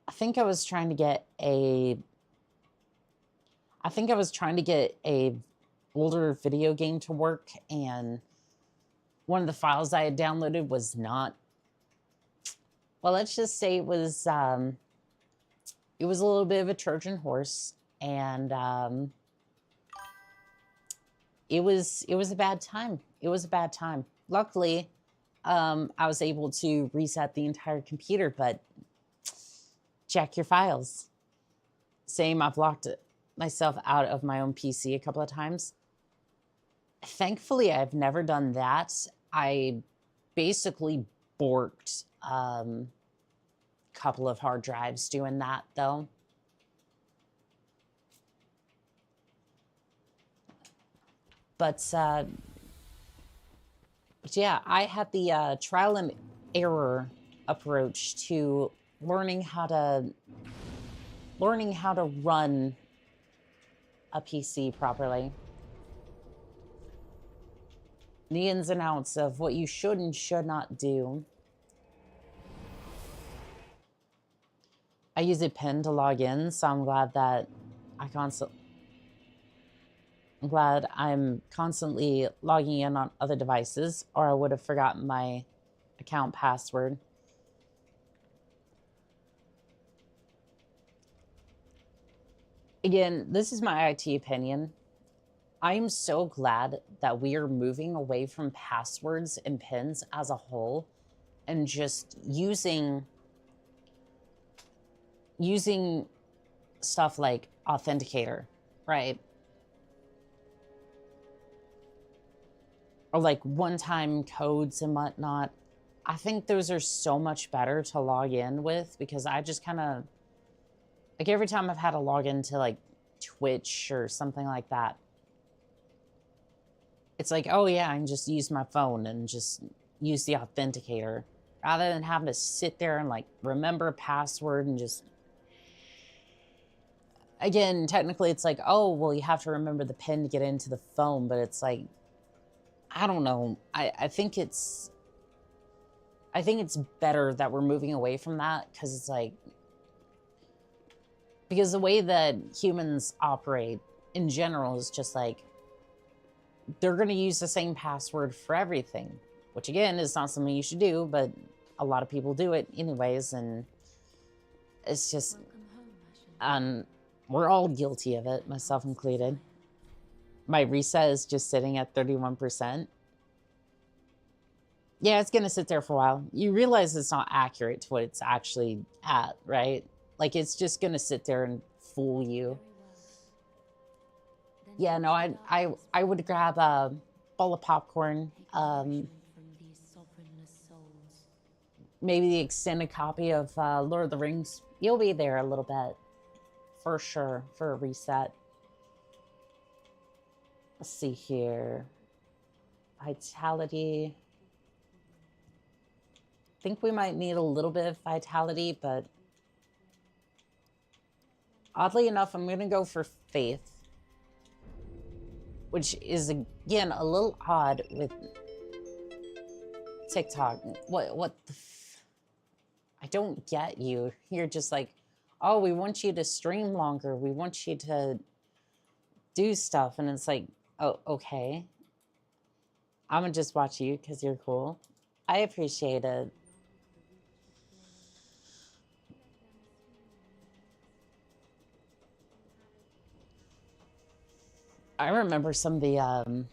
I think I was trying to get a older video game to work, and one of the files I had downloaded was not, well, let's just say it was a little bit of a Trojan horse, and it was a bad time. It was a bad time. Luckily, I was able to reset the entire computer, but check your files. Same, I've locked myself out of my own PC a couple of times. Thankfully, I've never done that. I basically borked a couple of hard drives doing that, though. But yeah, I had the trial and error approach to learning how to run a PC properly. The ins and outs of what you should and should not do. I use a PIN to log in, so I'm glad that I'm constantly logging in on other devices, or I would have forgotten my account password. Again, this is my IT opinion. I am so glad that we are moving away from passwords and PINs as a whole and just using stuff like Authenticator, right? Or like one-time codes and whatnot. I think those are so much better to log in with, because I just kind of, like, every time I've had to log into like Twitch or something like that, it's like, oh yeah, I can just use my phone and just use the Authenticator rather than having to sit there and like remember a password and just, again, technically it's like, oh, well, you have to remember the PIN to get into the phone, but it's like, I don't know. I think it's better that we're moving away from that, because it's like, because the way that humans operate in general is just like, they're going to use the same password for everything, which again is not something you should do, but a lot of people do it anyways, and it's just, we're all guilty of it, myself included. My reset is just sitting at 31%. Yeah, it's gonna sit there for a while. You realize it's not accurate to what it's actually at, right? Like it's just gonna sit there and fool you. Then Yeah, no, touch the darkness I would grab a bowl of popcorn, Take nourishment from these sovereignless souls. maybe the extended copy of Lord of the Rings. You'll be there a little bit, for sure, for a reset. Let's see here. Vitality. I think we might need a little bit of vitality, but oddly enough, I'm going to go for faith, which is, again, a little odd with TikTok. What the I don't get you. You're just like, oh, we want you to stream longer. We want you to do stuff. And it's like, oh, okay. I'm going to just watch you because you're cool. I appreciate it. I remember some of the Farewell,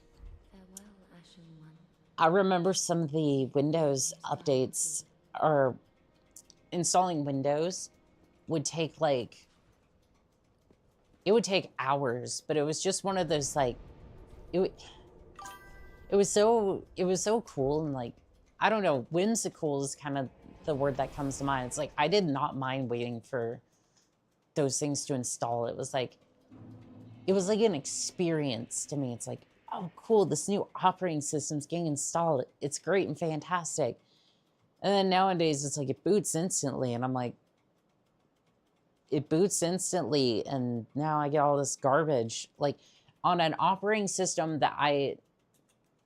Ashen One. I remember some of the Windows updates or installing Windows would take like, it would take hours, but it was just one of those like, it was so cool and like, I don't know, whimsical is kind of the word that comes to mind. It's like, I did not mind waiting for those things to install. It was like an experience to me. It's like, oh, cool, this new operating system's getting installed. It's great and fantastic. And then nowadays, it's like it boots instantly. And I'm like, it boots instantly. And now I get all this garbage. Like on an operating system that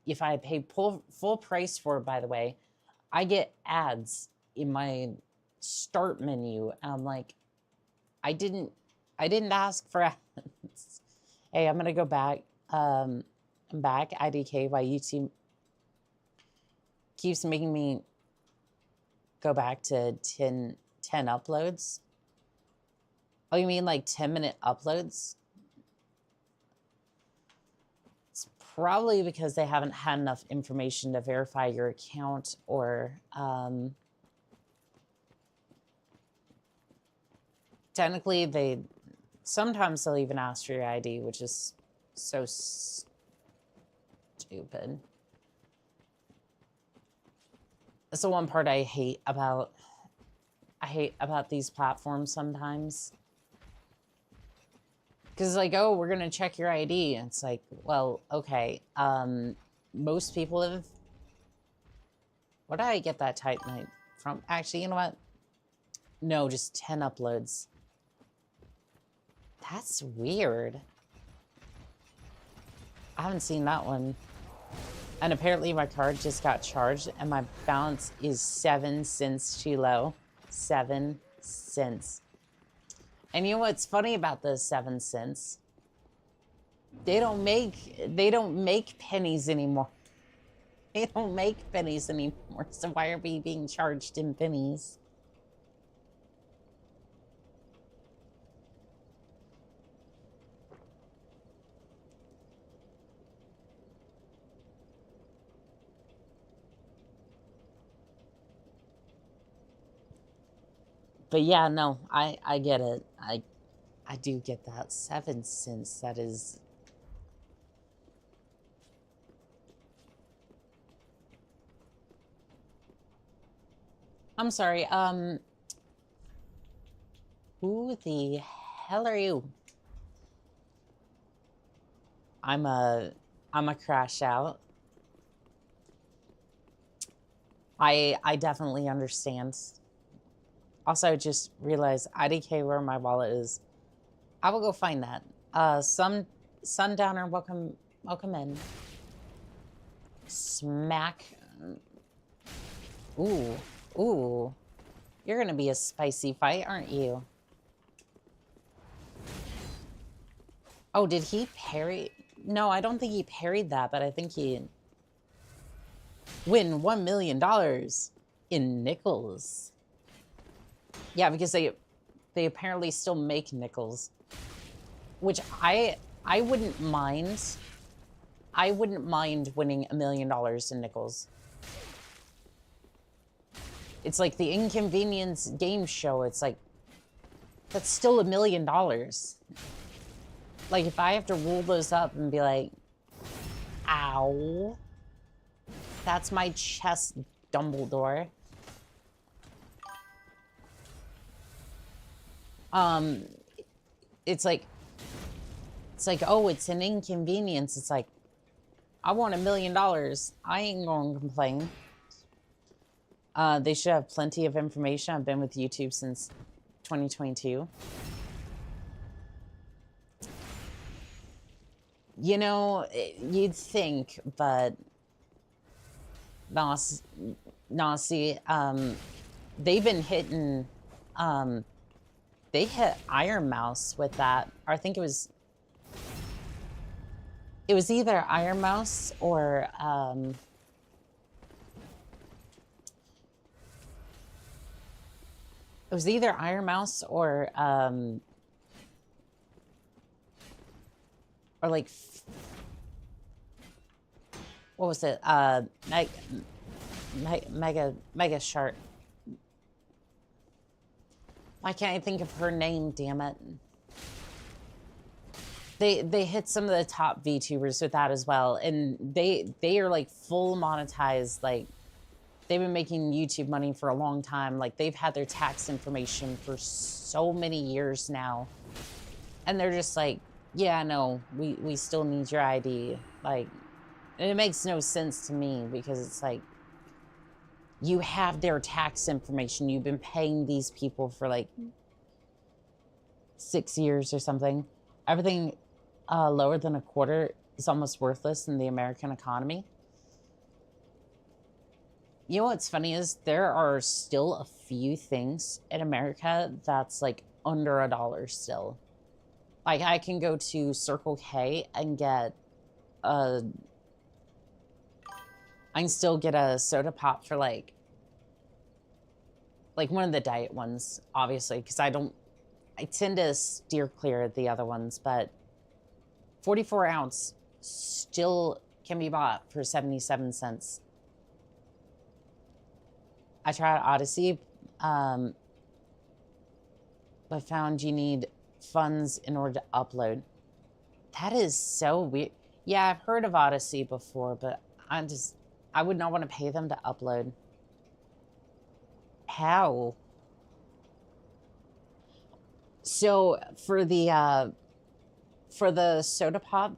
if I pay full price for, by the way, I get ads in my start menu. And I'm like, I didn't ask for ads. Hey, I'm going to go back. I'm back. IDK by YouTube keeps making me go back to 10 uploads. Oh, you mean like 10-minute uploads? It's probably because they haven't had enough information to verify your account, or technically sometimes they'll even ask for your ID, which is so stupid. That's the one part I hate about these platforms sometimes. Because it's like, oh, we're going to check your ID. And it's like, well, okay. Most people have... Where did I get that Titanite from? Actually, you know what? No, just 10 uploads. That's weird. I haven't seen that one. And apparently my card just got charged and my balance is 7 cents too low. 7 cents. And you know what's funny about those 7 cents? They don't make pennies anymore. They don't make pennies anymore. So why are we being charged in pennies? But yeah, no, I get it. I do get that. 7 cents, that is... I'm sorry, who the hell are you? I'm a crash out. I definitely understand. Also, just realized IDK where my wallet is. I will go find that. Sundowner, welcome in. Smack. Ooh. You're gonna be a spicy fight, aren't you? Oh, did he parry? No, I don't think he parried that, but I think he win $1 million in nickels. Yeah, because they apparently still make nickels, which I wouldn't mind. I wouldn't mind winning $1 million in nickels. It's like the Inconvenience Game Show. It's like, that's still $1 million. Like, if I have to roll those up and be like, ow, that's my chest, Dumbledore. It's like, oh, it's an inconvenience. It's like, I want $1 million. I ain't gonna complain. They should have plenty of information. I've been with YouTube since 2022. You know, you'd think, but Nasi, they've been hitting, they hit Iron Mouse with that. Or I think it was either Iron Mouse or, it was either Iron Mouse or like, what was it? Mega Shark. Why can't I think of her name, damn it? They hit some of the top VTubers with that as well. And they are like full monetized, like they've been making YouTube money for a long time. Like they've had their tax information for so many years now. And they're just like, yeah, no, we still need your ID. Like, and it makes no sense to me because it's like, you have their tax information. You've been paying these people for like 6 years or something. Everything lower than a quarter is almost worthless in the American economy. You know what's funny is there are still a few things in America that's like under $1 still. Like I can go to Circle K and get I can still get a soda pop for like one of the diet ones, obviously, because I tend to steer clear of the other ones, but 44 ounce still can be bought for 77 cents. I tried Odyssey, but found you need funds in order to upload. That is so weird. Yeah, I've heard of Odyssey before, but I would not want to pay them to upload. How? So for the soda pop,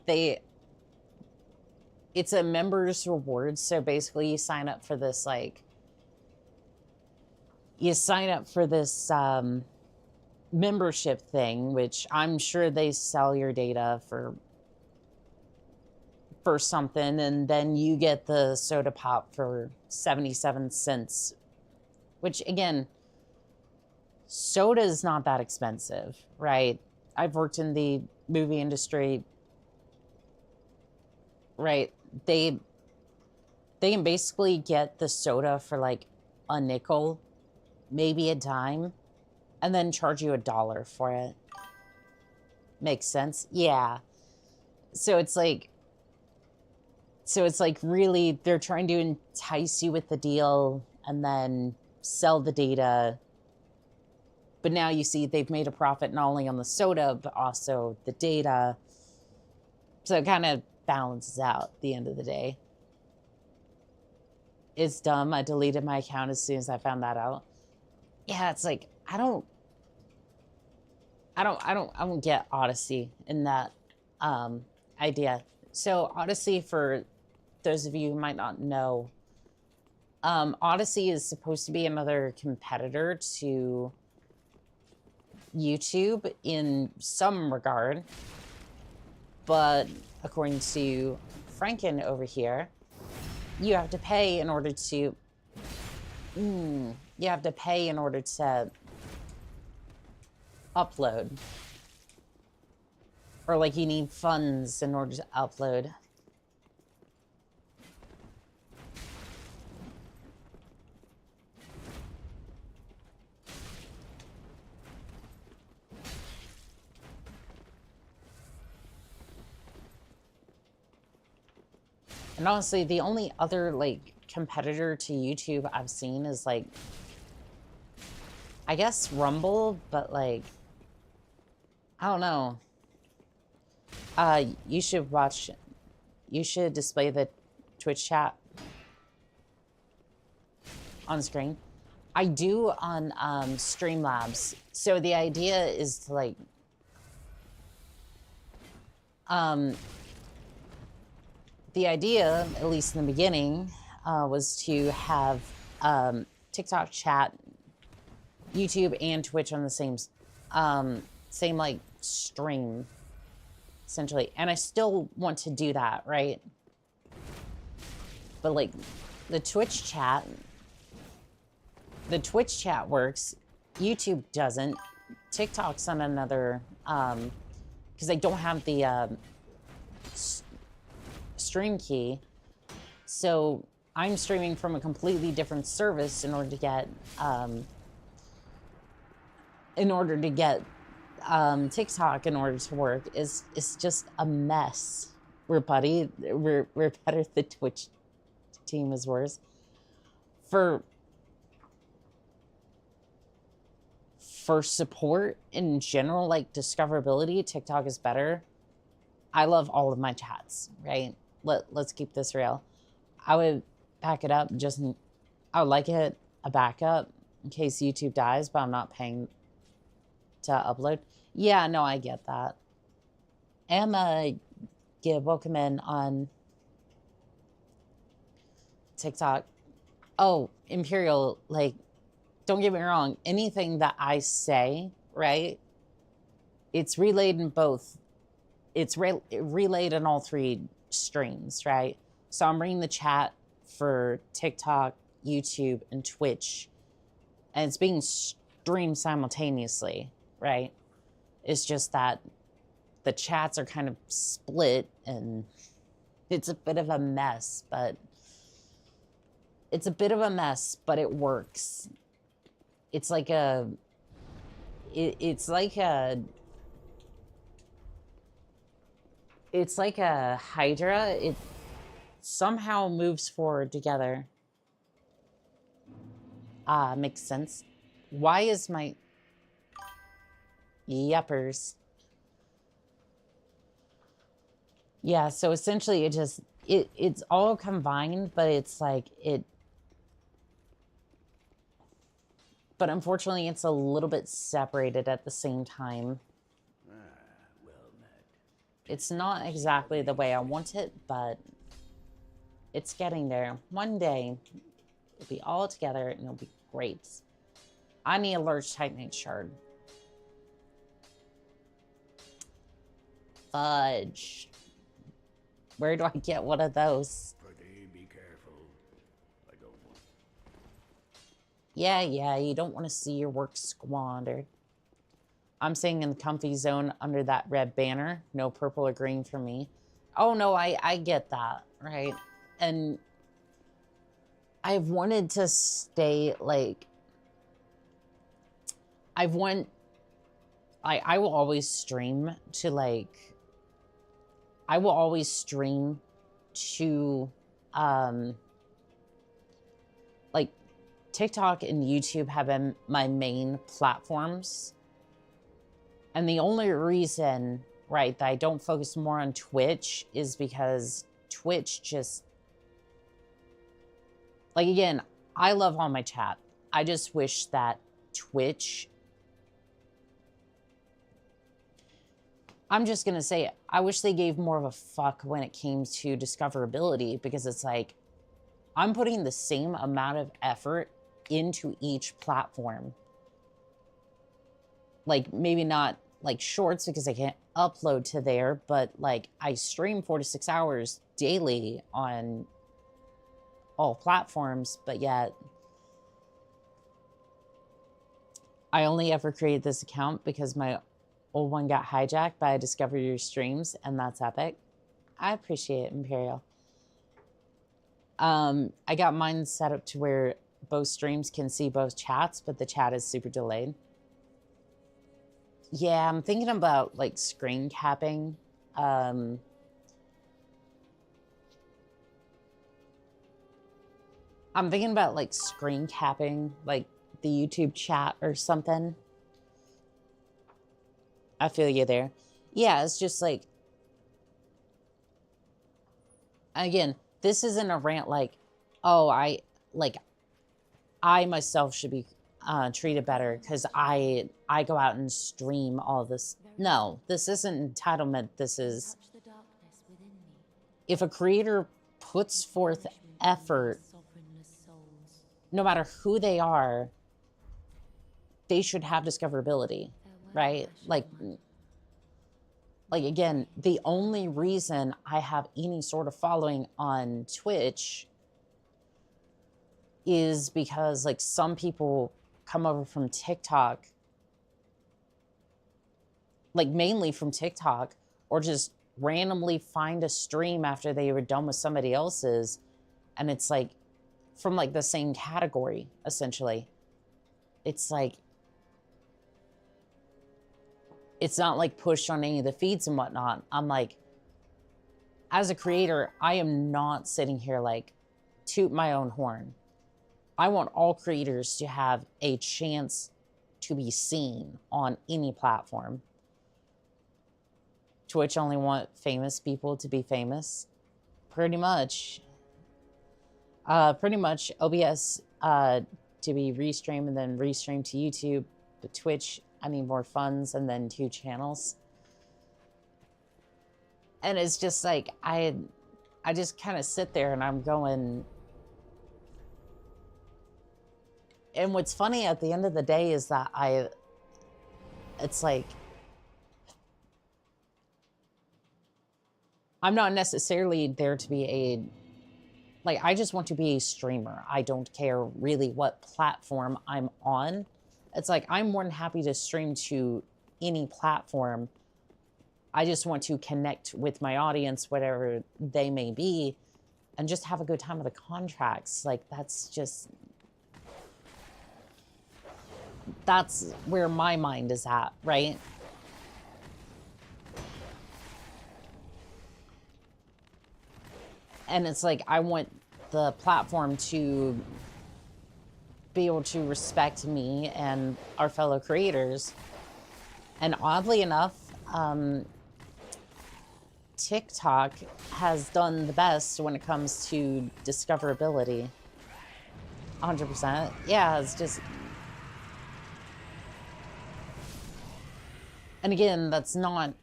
it's a members reward. So basically you sign up for this, like, membership thing, which I'm sure they sell your data for something, and then you get the soda pop for 77 cents, which again, soda is not that expensive, right? I've worked in the movie industry, right? They can basically get the soda for like a nickel, maybe a dime, and then charge you $1 for it. Makes sense? Yeah. So it's like really they're trying to entice you with the deal and then sell the data. But now you see they've made a profit not only on the soda, but also the data. So it kind of balances out at the end of the day. It's dumb. I deleted my account as soon as I found that out. Yeah, it's like, I don't get Odyssey in that idea. So Odyssey, for those of you who might not know, Odyssey is supposed to be another competitor to YouTube in some regard, but according to Franken over here, you have to pay in order to upload, or like you need funds in order to upload. And honestly, the only other like competitor to YouTube I've seen is like I guess Rumble, but like, I don't know. You should watch, you should display the Twitch chat on screen. I do on Streamlabs. So the idea is to like, the idea, at least in the beginning, was to have TikTok chat, YouTube, and Twitch on the same like stream, essentially. And I still want to do that, right? But like the Twitch chat works. YouTube doesn't. TikTok's on another, because I don't have the stream key. So I'm streaming from a completely different service in order to get TikTok in order to work. It's just a mess. We're better. The Twitch team is worse. For support in general, like discoverability, TikTok is better. I love all of my chats, right? Let's keep this real. I would back it up, I would like it a backup in case YouTube dies, but I'm not paying to upload. Yeah, no, I get that. Emma, welcome in on TikTok. Oh, Imperial, like, don't get me wrong. Anything that I say, right? It's relayed in both. It's relayed in all three streams, right? So I'm reading the chat for TikTok, YouTube, and Twitch, and it's being streamed simultaneously, right? It's just that the chats are kind of split, and it's a bit of a mess, but it works. It's like a hydra. It somehow moves forward together. Makes sense. Why is my yuppers? Yeah, so essentially it's all combined, but it's like but unfortunately it's a little bit separated at the same time. Well met. It's not exactly the way I want it, but it's getting there. One day it'll be all together and it'll be great. I need a large titanate shard. Fudge. Where do I get one of those? Be careful. I don't want. Yeah, you don't want to see your work squandered. I'm staying in the comfy zone under that red banner. No purple or green for me. Oh, no, I get that, right? And I've wanted to stay, like... I will always stream to, like... I will always stream to, like, TikTok and YouTube have been my main platforms. And the only reason, right, that I don't focus more on Twitch is because Twitch just... Like, again, I love all my chat. I just wish that Twitch... I'm just going to say it. I wish they gave more of a fuck when it came to discoverability, because it's like, I'm putting the same amount of effort into each platform. Like, maybe not like shorts because I can't upload to there, but like I stream 4 to 6 hours daily on all platforms, but yet I only ever created this account because my old one got hijacked, but I discovered your streams, and that's epic. I appreciate it, Imperial. I got mine set up to where both streams can see both chats, but the chat is super delayed. Yeah, I'm thinking about, like, screen capping. I'm thinking about, like, screen capping, like, the YouTube chat or something. I feel you there. Yeah, it's just like, again, this isn't a rant like, oh, I myself should be treated better because I go out and stream all this. No, this isn't entitlement. This is, Touch the darkness within me. if a creator puts forth effort, Sovereignless souls. no matter who they are, they should have discoverability, Farewell, right? Ashen Like again, the only reason I have any sort of following on Twitch is because like some people come over from TikTok, like mainly from TikTok, or just randomly find a stream after they were done with somebody else's, and it's like from like the same category, essentially. It's like, it's not like pushed on any of the feeds and whatnot. I'm like, as a creator, I am not sitting here like toot my own horn. I want all creators to have a chance to be seen on any platform. Twitch only want famous people to be famous. Pretty much. OBS to be restreamed and then restreamed to YouTube. But Twitch, I need more funds and then 2 channels. And it's just like, I just kind of sit there and I'm going. And what's funny at the end of the day is that it's like, I'm not necessarily there to be I just want to be a streamer. I don't care really what platform I'm on. It's like, I'm more than happy to stream to any platform. I just want to connect with my audience, whatever they may be, and just have a good time with the contracts. Like, that's where my mind is at, right? And it's like, I want the platform to be able to respect me and our fellow creators. And oddly enough, TikTok has done the best when it comes to discoverability. 100%. Yeah, it's just... And again, that's not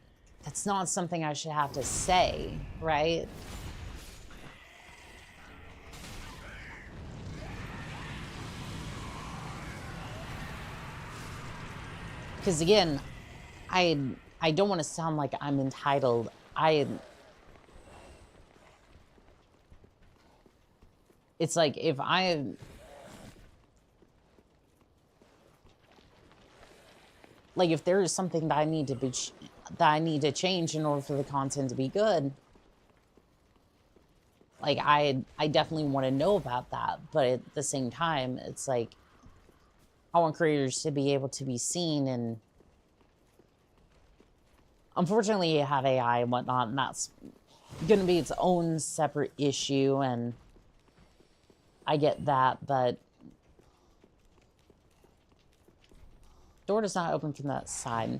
something I should have to say, right? Because again, I don't want to sound like I'm entitled. It's like, if if there is something that I need to change in order for the content to be good, like I definitely want to know about that. But at the same time, it's like, I want creators to be able to be seen, and unfortunately you have AI and whatnot, and that's going to be its own separate issue, and I get that, but door does not open from that side.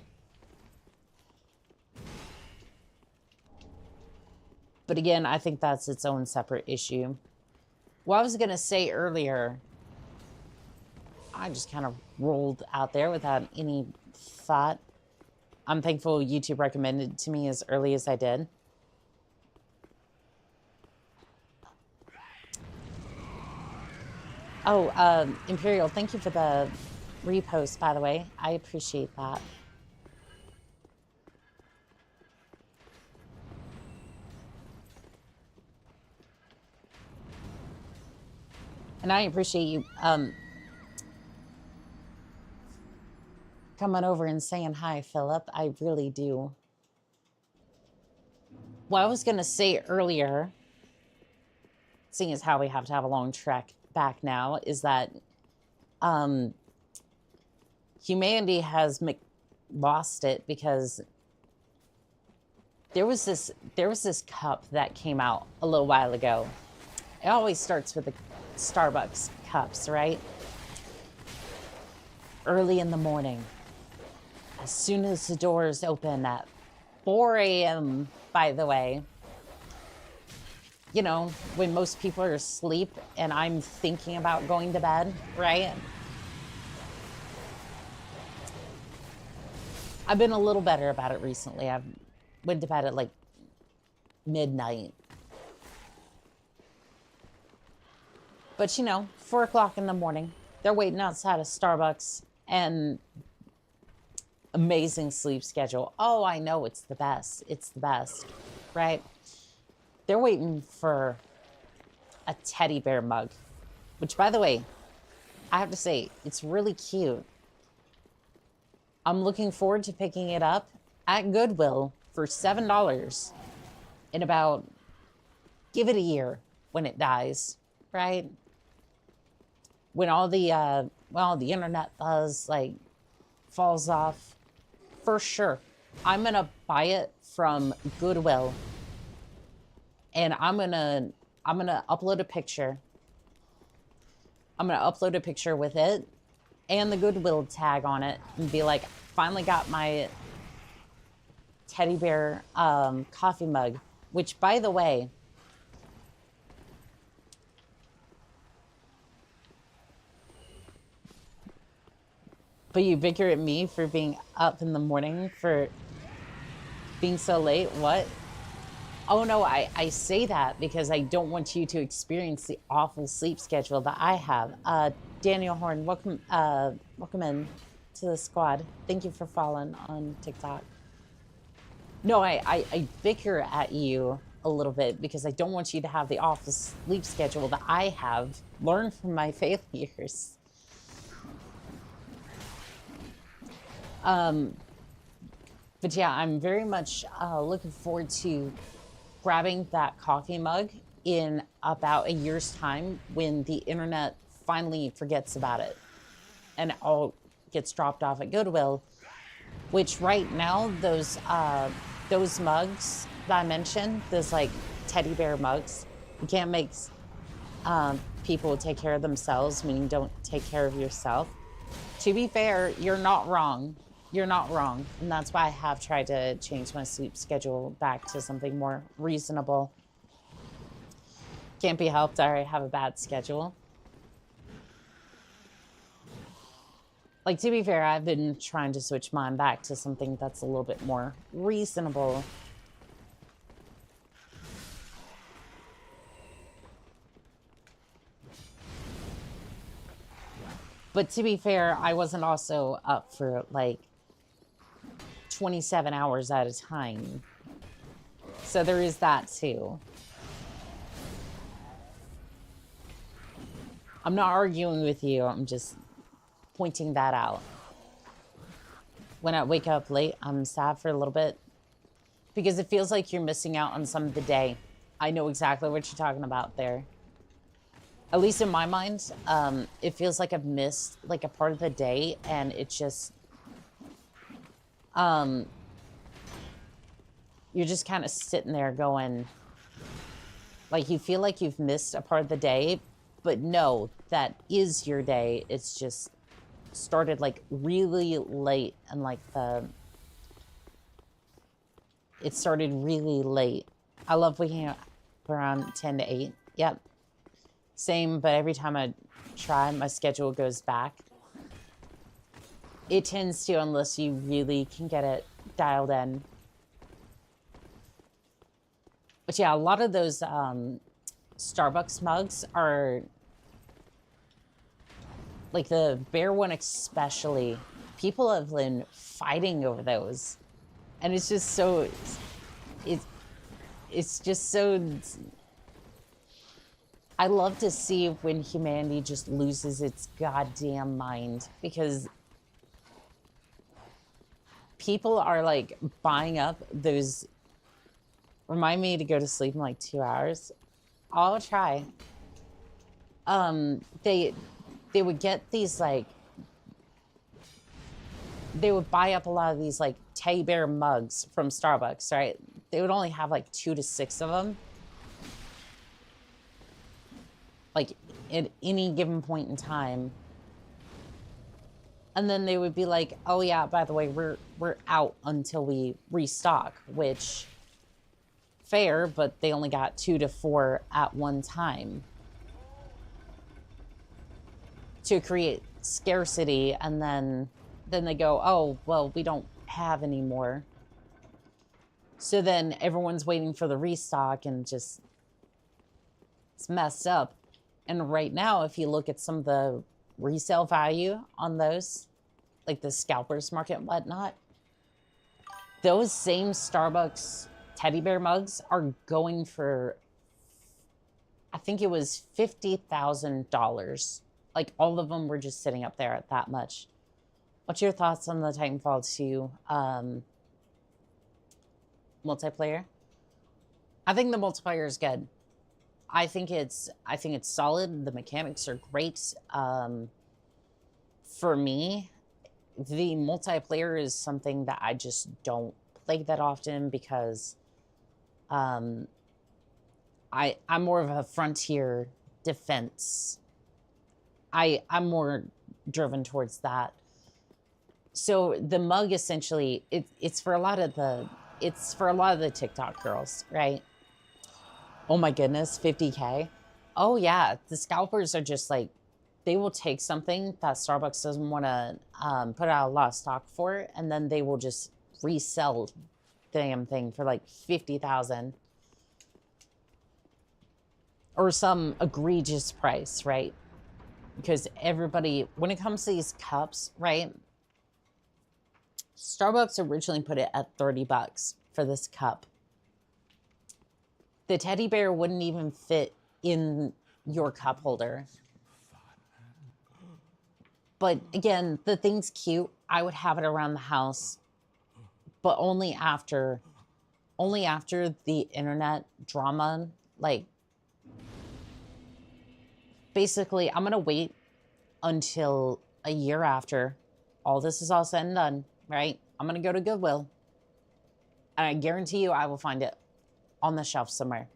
But again, I think that's its own separate issue. What I was going to say earlier, I just kind of rolled out there without any thought. I'm thankful YouTube recommended it to me as early as I did. Oh, Imperial, thank you for the repost, by the way. I appreciate that. And I appreciate you coming over and saying hi, Philip. I really do. What I was going to say earlier, seeing as how we have to have a long trek back now, is that humanity has lost it, because there was this cup that came out a little while ago. It always starts with the Starbucks cups, right? early in the morning. As soon as the doors open at 4 a.m., by the way, you know, when most people are asleep and I'm thinking about going to bed, right? I've been a little better about it recently. I went to bed at like midnight. But you know, 4 o'clock in the morning, they're waiting outside of Starbucks and amazing sleep schedule. Oh, I know, it's the best. It's the best, right? They're waiting for a teddy bear mug, which, by the way, I have to say, it's really cute. I'm looking forward to picking it up at Goodwill for $7 in about, give it a year when it dies, right? When all the, the internet buzz, like, falls off, for sure. I'm gonna buy it from Goodwill, and I'm gonna upload a picture. I'm gonna upload a picture with it and the Goodwill tag on it and be like, finally got my teddy bear coffee mug, which, by the way, but you bicker at me for being up in the morning, for being so late. What? Oh no, I say that because I don't want you to experience the awful sleep schedule that I have. Daniel Horn, welcome in to the squad. Thank you for following on TikTok. No, I bicker at you a little bit because I don't want you to have the awful sleep schedule that I have. Learn from my failures. But yeah, I'm very much looking forward to grabbing that coffee mug in about a year's time when the internet finally forgets about it and it all gets dropped off at Goodwill, which right now, those mugs that I mentioned, those like teddy bear mugs, you can't make people take care of themselves, meaning don't take care of yourself. To be fair, you're not wrong. You're not wrong. And that's why I have tried to change my sleep schedule back to something more reasonable. Can't be helped. I have a bad schedule. Like, to be fair, I've been trying to switch mine back to something that's a little bit more reasonable. But to be fair, I wasn't also up for like 27 hours at a time. So there is that too. I'm not arguing with you, I'm just pointing that out. When I wake up late, I'm sad for a little bit because it feels like you're missing out on some of the day. I know exactly what you're talking about there. At least in my mind, it feels like I've missed like a part of the day, and it's just, you're just kind of sitting there going, like, you feel like you've missed a part of the day, but no, that is your day. It's just started like really late, and like it started really late. I love waking up around 10 to 8. Yep. Same, but every time I try, my schedule goes back. It tends to, unless you really can get it dialed in. But yeah, a lot of those Starbucks mugs are, like the bear one especially, people have been fighting over those. And it's just so, it's just so, I love to see when humanity just loses its goddamn mind, because people are like buying up those. Remind me to go to sleep in like 2 hours. I'll try. They would get these like, they would buy up a lot of these like teddy bear mugs from Starbucks, right? They would only have like 2 to 6 of them. Like at any given point in time. And then they would be like, oh yeah, by the way, we're out until we restock, which fair, but they only got 2 to 4 at one time to create scarcity, and then they go, oh, well, we don't have any more. So then everyone's waiting for the restock, and just, it's messed up. And right now, if you look at some of the resale value on those, like the scalpers market and whatnot, those same Starbucks teddy bear mugs are going for, I think it was $50,000. Like, all of them were just sitting up there at that much. What's your thoughts on the Titanfall 2 multiplayer? I think the multiplayer is good. I think it's solid. The mechanics are great. For me, the multiplayer is something that I just don't play that often because I'm more of a frontier defense. I'm more driven towards that. So the mug essentially, it's for a lot of the TikTok girls, right? Oh my goodness, 50K. Oh yeah, the scalpers are just like, they will take something that Starbucks doesn't want to put out a lot of stock for, and then they will just resell the damn thing for like 50,000 or some egregious price, right? Because everybody, when it comes to these cups, right? Starbucks originally put it at $30 for this cup. The teddy bear wouldn't even fit in your cup holder. But again, the thing's cute. I would have it around the house, but only after the internet drama. Like, basically, I'm gonna wait until a year after all this is all said and done, right? I'm gonna go to Goodwill, and I guarantee you I will find it on the shelf somewhere,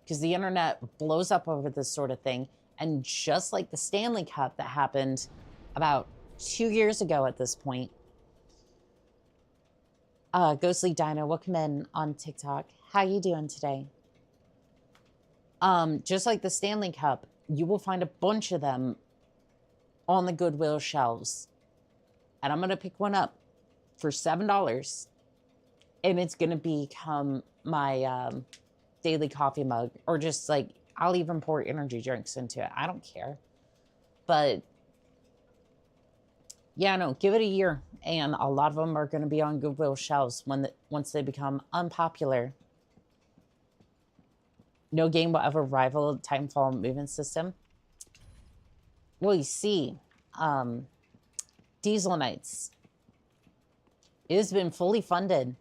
because the internet blows up over this sort of thing. And just like the Stanley Cup that happened about 2 years ago at this point, Ghostly Dino, welcome in on TikTok. How you doing today? Just like the Stanley Cup, you will find a bunch of them on the Goodwill shelves. And I'm going to pick one up for $7. And it's going to become my daily coffee mug. Or just like, I'll even pour energy drinks into it. I don't care. But yeah, no, give it a year. And a lot of them are going to be on Goodwill shelves once they become unpopular. No game will ever rival Titanfall movement system. Well, you see, Diesel Knights, it has been fully funded.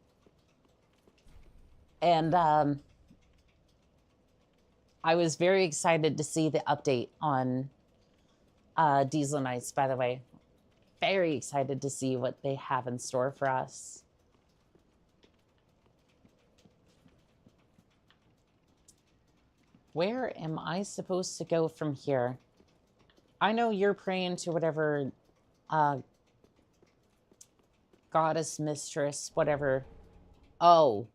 And I was very excited to see the update on Diesel Knights, by the way. Very excited to see what they have in store for us. Where am I supposed to go from here? I know you're praying to whatever goddess, mistress, whatever. Oh.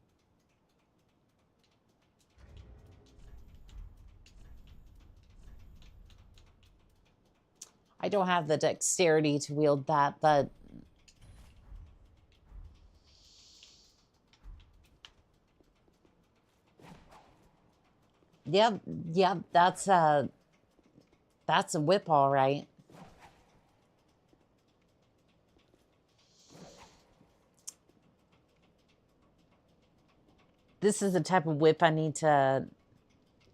I don't have the dexterity to wield that, but yeah, that's a whip, all right. This is the type of whip I need to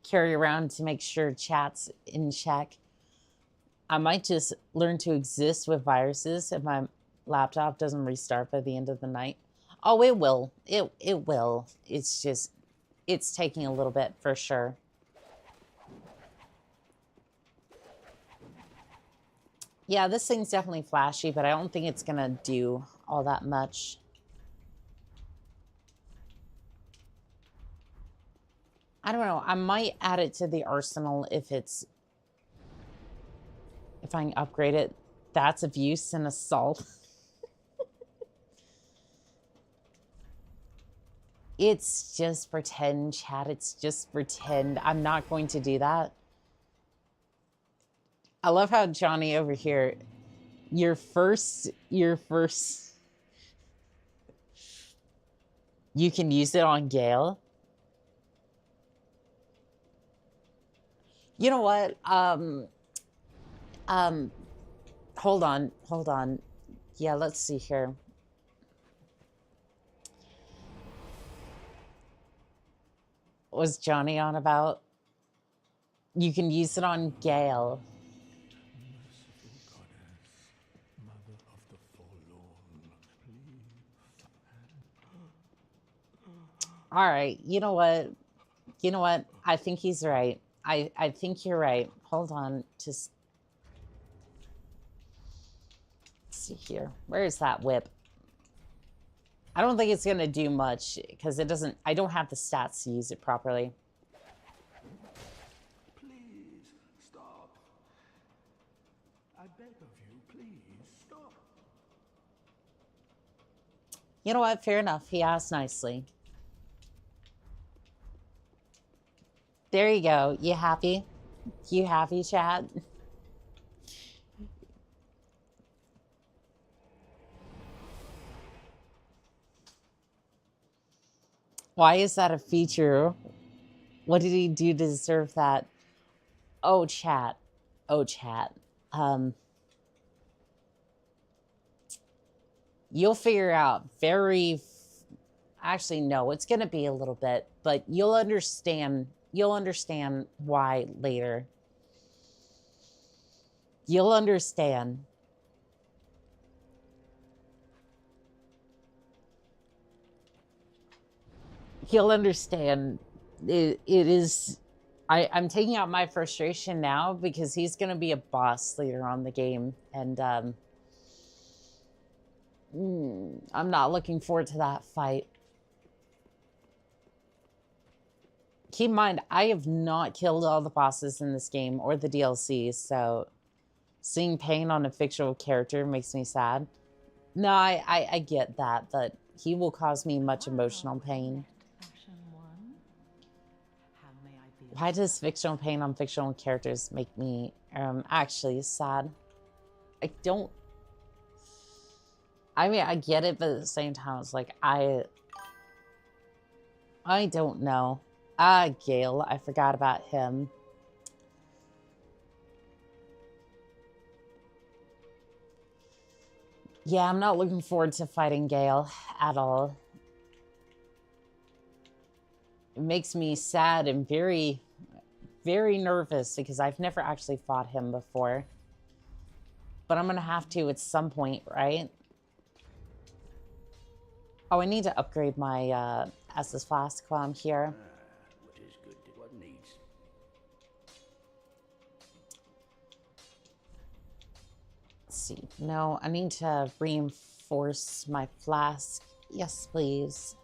carry around to make sure chat's in check. I might just learn to exist with viruses if my laptop doesn't restart by the end of the night. Oh, it will. It will. It's just, it's taking a little bit for sure. Yeah, this thing's definitely flashy, but I don't think it's gonna do all that much. I don't know. I might add it to the arsenal if I can upgrade it That's abuse and assault. It's just pretend, chat. It's just pretend. I'm not going to do that. I love how Johnny over here, your first, you can use it on Gale. You know what? Hold on. Yeah, let's see here. What was Johnny on about? You can use it on Gale. All right, you know what? I think he's right. I think you're right. Hold on, just let's see here. Where is that whip? I don't think it's gonna do much because it doesn't. I don't have the stats to use it properly. Please stop. I beg of you, please stop. You know what? Fair enough. He asked nicely. There you go. You happy? You happy, chat? Why is that a feature? What did he do to deserve that? Oh, chat. Oh, chat. You'll figure out actually, no, it's going to be a little bit, but you'll understand why later. You'll understand. He'll understand. It is. I'm taking out my frustration now because he's going to be a boss later on in the game, and I'm not looking forward to that fight. Keep in mind, I have not killed all the bosses in this game or the DLC, so seeing pain on a fictional character makes me sad. No, I get that, but he will cause me much emotional pain. Why does fictional pain on fictional characters make me actually sad? I mean, I get it, but at the same time, it's like, I don't know. Gale, I forgot about him. Yeah, I'm not looking forward to fighting Gale at all. It makes me sad and very, very nervous because I've never actually fought him before. But I'm going to have to at some point, right? Oh, I need to upgrade my Estus Flask while I'm here. What is good? What needs? Let's see. No, I need to reinforce my flask. Yes, please.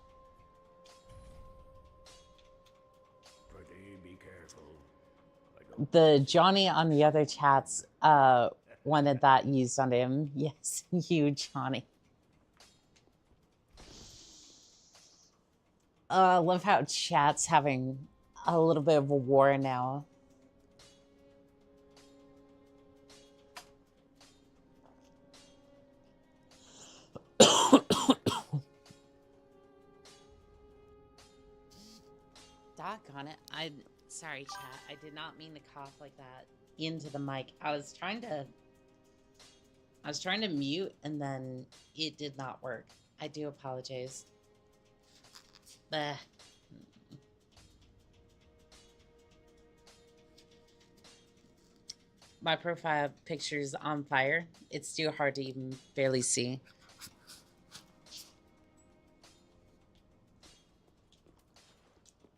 Pretty, be careful. The Johnny on the other chats wanted that used on him. Yes, you, Johnny. I love how chat's having a little bit of a war now. Doggone it. Sorry, chat. I did not mean to cough like that into the mic. I was trying to mute and then it did not work. I do apologize. Bleh. My profile picture's on fire. It's too hard to even barely see.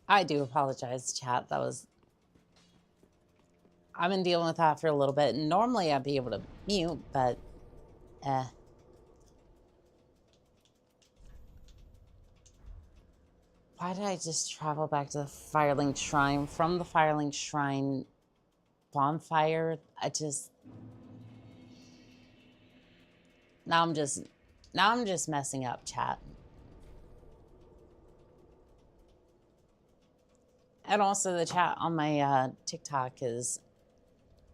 I do apologize, chat. I've been dealing with that for a little bit. Normally I'd be able to mute, but why did I just travel back to the Firelink Shrine? From the Firelink Shrine bonfire, Now I'm just messing up chat. And also the chat on my TikTok is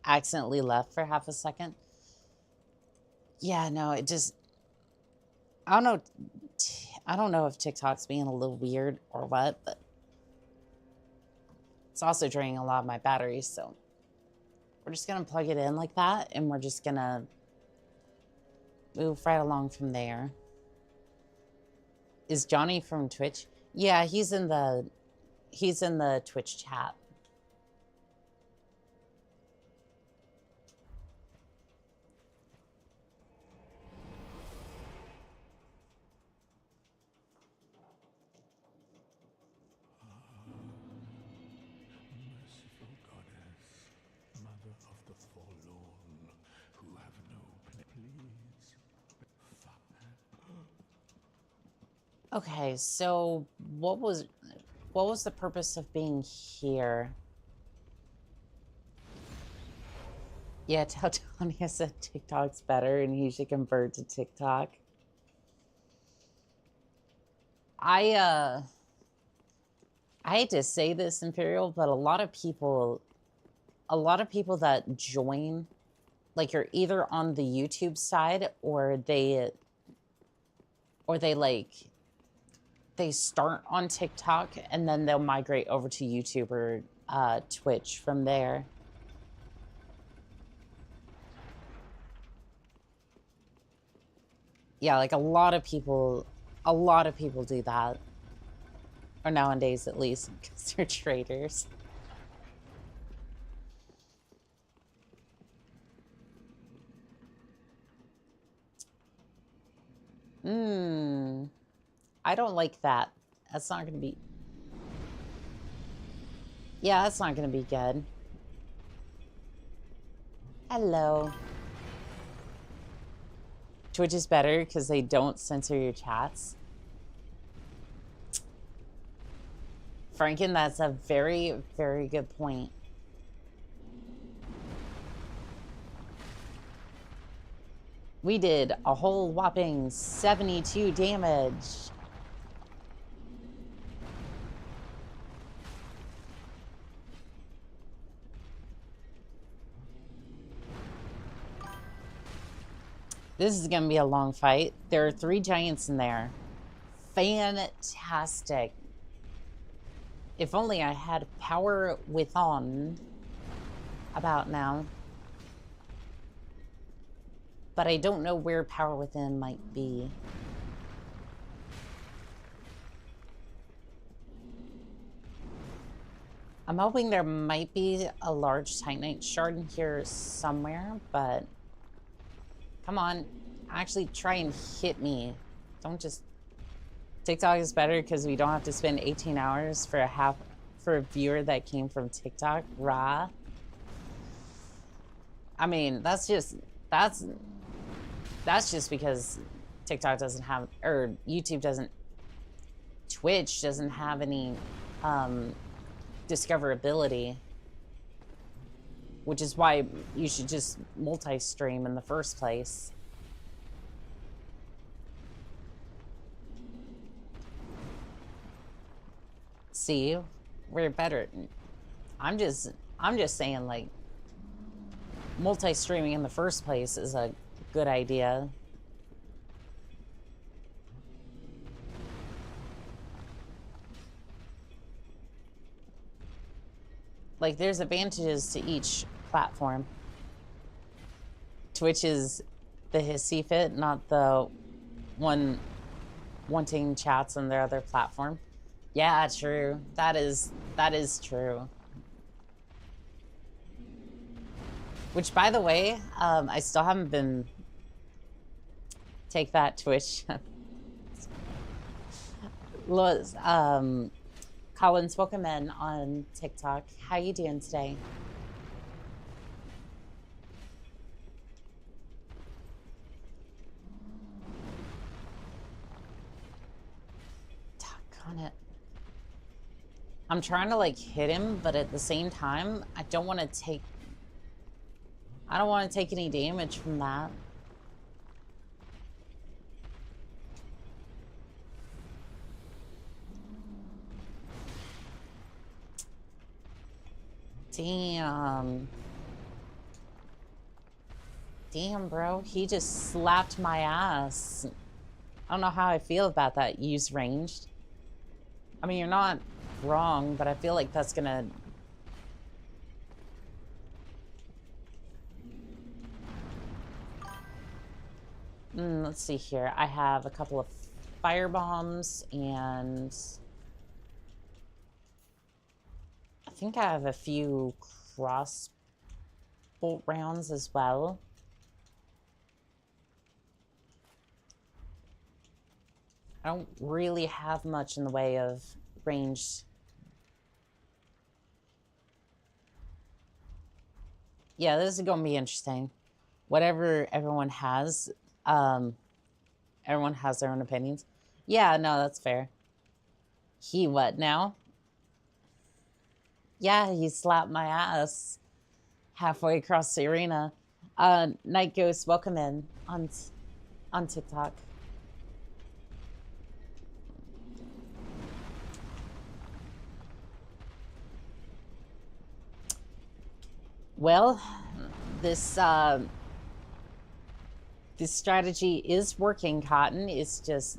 accidentally left for half a second. Yeah, no, it just, I don't know if TikTok's being a little weird or what, but it's also draining a lot of my batteries, so we're just gonna plug it in like that, and we're just gonna move right along from there. Is Johnny from Twitch? Yeah, he's in the Twitch chat. Merciful goddess, mother of the forlorn, who have no please. Okay, so what was the purpose of being here? Yeah, tell Tony I said TikTok's better and he should convert to TikTok. I hate to say this, Imperial, but a lot of people that join, like, you're either on the YouTube side or they start on TikTok and then they'll migrate over to YouTube or Twitch from there. Yeah, like a lot of people do that. Or nowadays, at least, because they're traders. I don't like that. That's not gonna be... Yeah, that's not gonna be good. Hello. Twitch is better because they don't censor your chats. Franken, that's a very, very good point. We did a whole whopping 72 damage. This is gonna be a long fight. There are 3 giants in there. Fantastic. If only I had power within about now. But I don't know where power within might be. I'm hoping there might be a large Titanite shard in here somewhere, but come on, actually try and hit me. Don't just... TikTok is better because we don't have to spend 18 hours for a viewer that came from TikTok. Rah. I mean, that's just because TikTok doesn't have, or YouTube doesn't, Twitch doesn't have any discoverability, which is why you should just multi-stream in the first place. See, we're better. I'm just saying, like, multi-streaming in the first place is a good idea. Like, there's advantages to each platform. Twitch is the hissy fit, not the one wanting chats on their other platform. Yeah, true. That is true. Which, by the way, I still haven't been... Take that, Twitch. Collins, welcome in on TikTok. How you doing today? Doggone it. I'm trying to, like, hit him, but at the same time, I don't want to take any damage from that. Damn. Damn, bro. He just slapped my ass. I don't know how I feel about that. Use ranged. I mean, you're not wrong, but I feel like that's gonna... let's see here. I have a couple of fire bombs and... I think I have a few crossbolt rounds as well. I don't really have much in the way of range. Yeah, this is going to be interesting. Whatever everyone has their own opinions. Yeah, no, that's fair. He what now? Yeah, he slapped my ass halfway across the arena. Night Ghost, welcome in on TikTok. Well, this strategy is working, Cotton. It's just...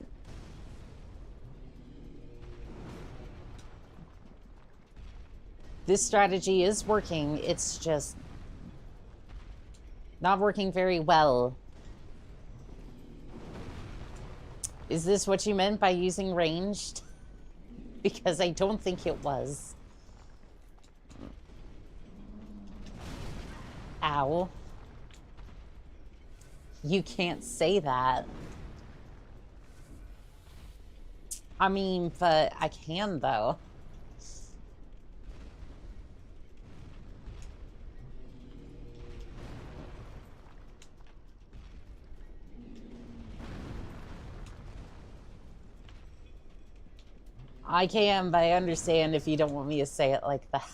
This strategy is working. It's just not working very well. Is this what you meant by using ranged? Because I don't think it was. Ow. You can't say that. I mean, but I can, though. I can, but I understand if you don't want me to say it like that.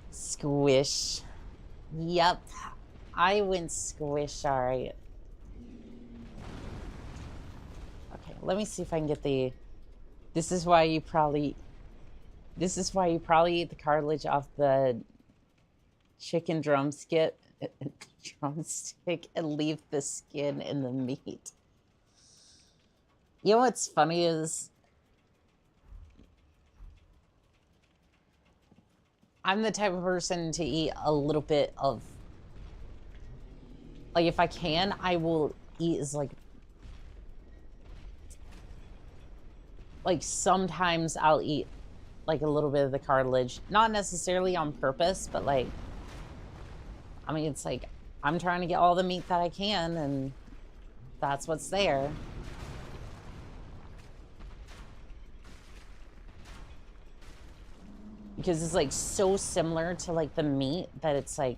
Squish. Yep. I went squish, alright. Okay, let me see if I can get the... This is why you probably eat the cartilage off the chicken drumstick and leave the skin in the meat. You know what's funny is I'm the type of person to eat a little bit of, like, if I can, I will eat as like sometimes I'll eat like a little bit of the cartilage, not necessarily on purpose, but like, I mean, it's like I'm trying to get all the meat that I can, and that's what's there. Because it's like so similar to like the meat that it's like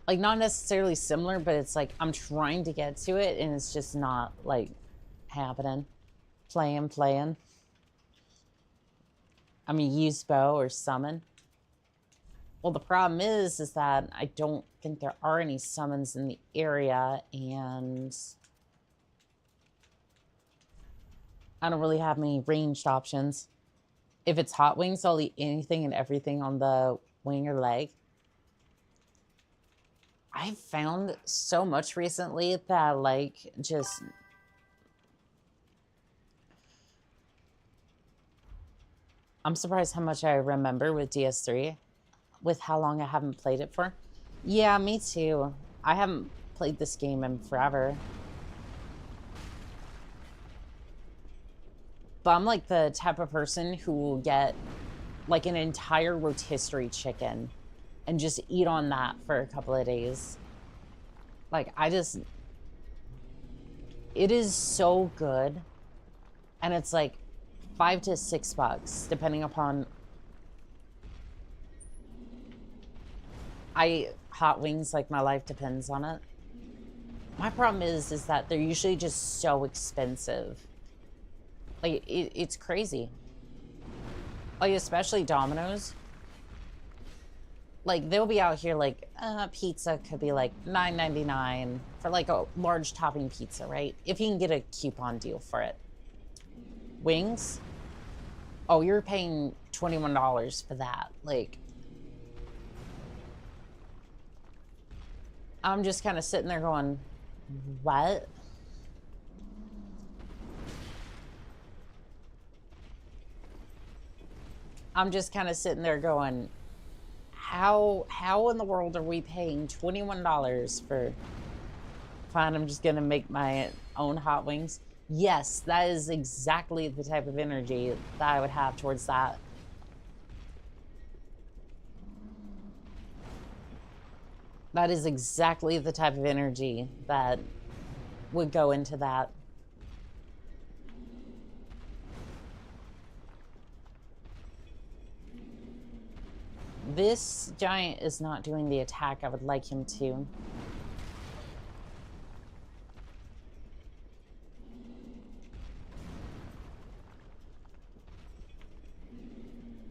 not necessarily similar, but it's like I'm trying to get to it and it's just not like happening. Playing. I mean, use bow or summon. Well, the problem is that I don't think there are any summons in the area, and I don't really have many ranged options. If it's hot wings, I'll eat anything and everything on the wing or leg. I've found so much recently that, like, just... I'm surprised how much I remember with DS3, with how long I haven't played it for. Yeah, me too. I haven't played this game in forever. But I'm like the type of person who will get like an entire rotisserie chicken and just eat on that for a couple of days. Like, it is so good. And it's like $5 to $6, depending upon... Hot wings, like, my life depends on it. My problem is that they're usually just so expensive. Like, it's crazy. Like, especially Domino's. like they'll be out here like pizza could be like $9.99 for like a large topping pizza, right? If you can get a coupon deal for it. Wings, oh, you're paying $21 for that. Like, I'm just kind of sitting there going, what? I'm just kind of sitting there going, how in the world are we paying $21 for, fine, I'm just gonna make my own hot wings? Yes, that is exactly the type of energy that I would have towards that. That is exactly the type of energy that would go into that. This giant is not doing the attack I would like him to.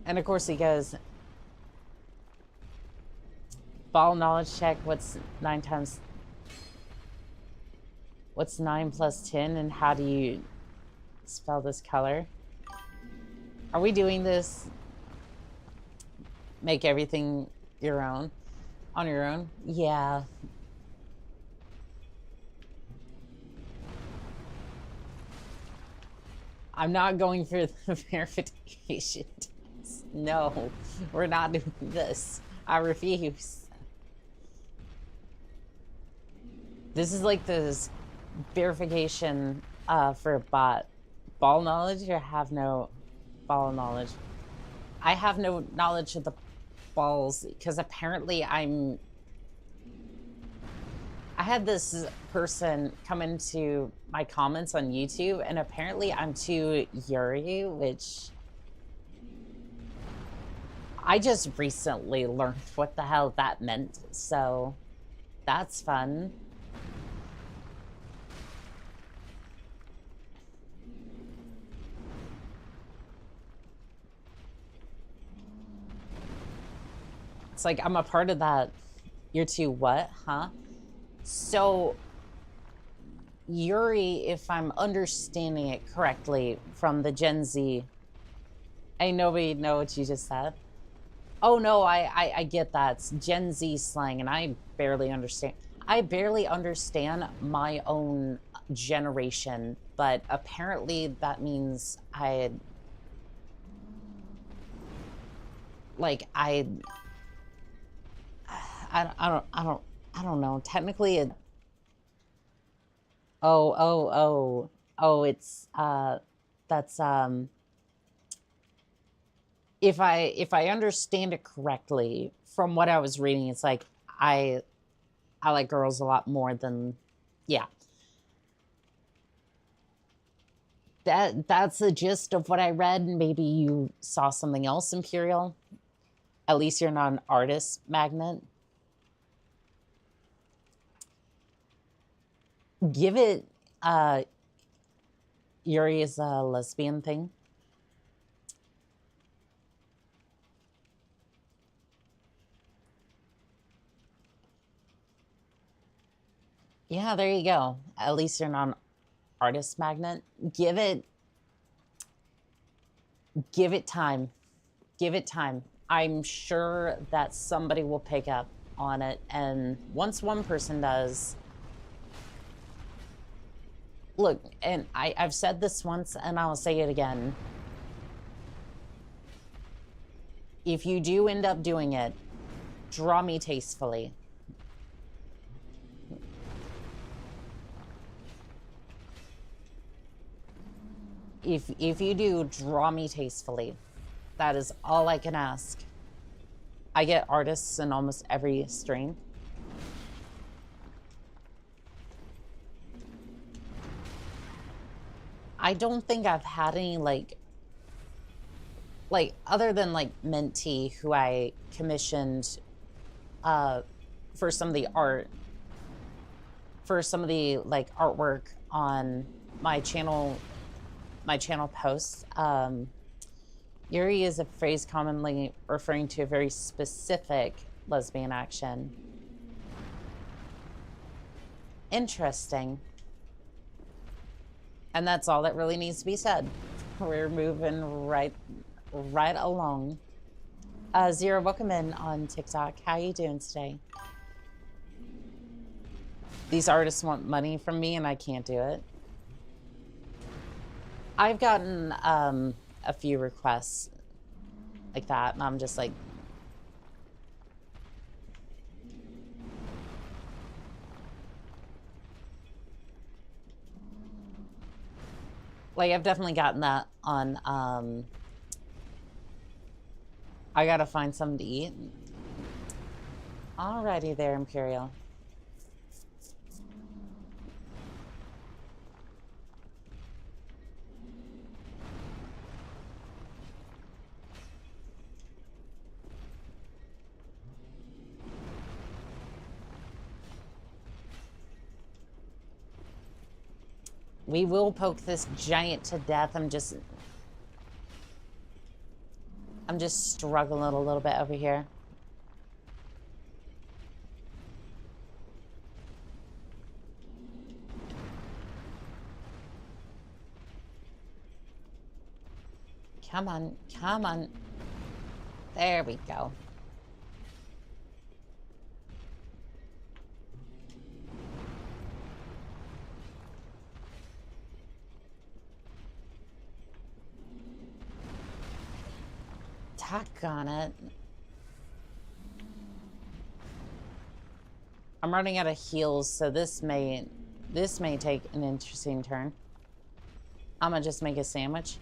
And of course he goes, ball knowledge check, what's 9 plus 10, and how do you spell this color? Are we doing this? Make everything your own? On your own? Yeah. I'm not going for the verification test. No, we're not doing this. I refuse. This is like this verification for a bot. Ball knowledge or have no ball knowledge? I have no knowledge of the balls because apparently I had this person come into my comments on YouTube and apparently I'm too Yuri, which I just recently learned what the hell that meant, so that's fun. It's like, I'm a part of that. You're too what, huh? So, Yuri, if I'm understanding it correctly from the Gen Z, ain't nobody know what you just said. Oh no, I get that. It's Gen Z slang and I barely understand. I barely understand my own generation, but apparently that means I don't know. Technically, it. Oh, it's that's If I understand it correctly from what I was reading, it's like I like girls a lot more than, yeah. That's the gist of what I read. Maybe you saw something else, Imperial. At least you're not an artist magnet. Give it, Yuri is a lesbian thing. Yeah, there you go. At least you're not an artist magnet. Give it time. Give it time. I'm sure that somebody will pick up on it, and once one person does, look, and I've said this once and I'll say it again. If you do end up doing it, draw me tastefully. If you do, draw me tastefully. That is all I can ask. I get artists in almost every stream. I don't think I've had any like other than like Minty, who I commissioned for some of the art, for some of the like artwork on my channel posts. Yuri is a phrase commonly referring to a very specific lesbian action. Interesting. And that's all that really needs to be said. We're moving right along. Zero, welcome in on TikTok. How you doing today? These artists want money from me and I can't do it. I've gotten a few requests like that, and I'm just like, I've definitely gotten that on, I gotta find something to eat. Alrighty there, Imperial. We will poke this giant to death. I'm just struggling a little bit over here. Come on, come on. There we go. Tack on it. I'm running out of heals, so this may take an interesting turn. I'm gonna just make a sandwich.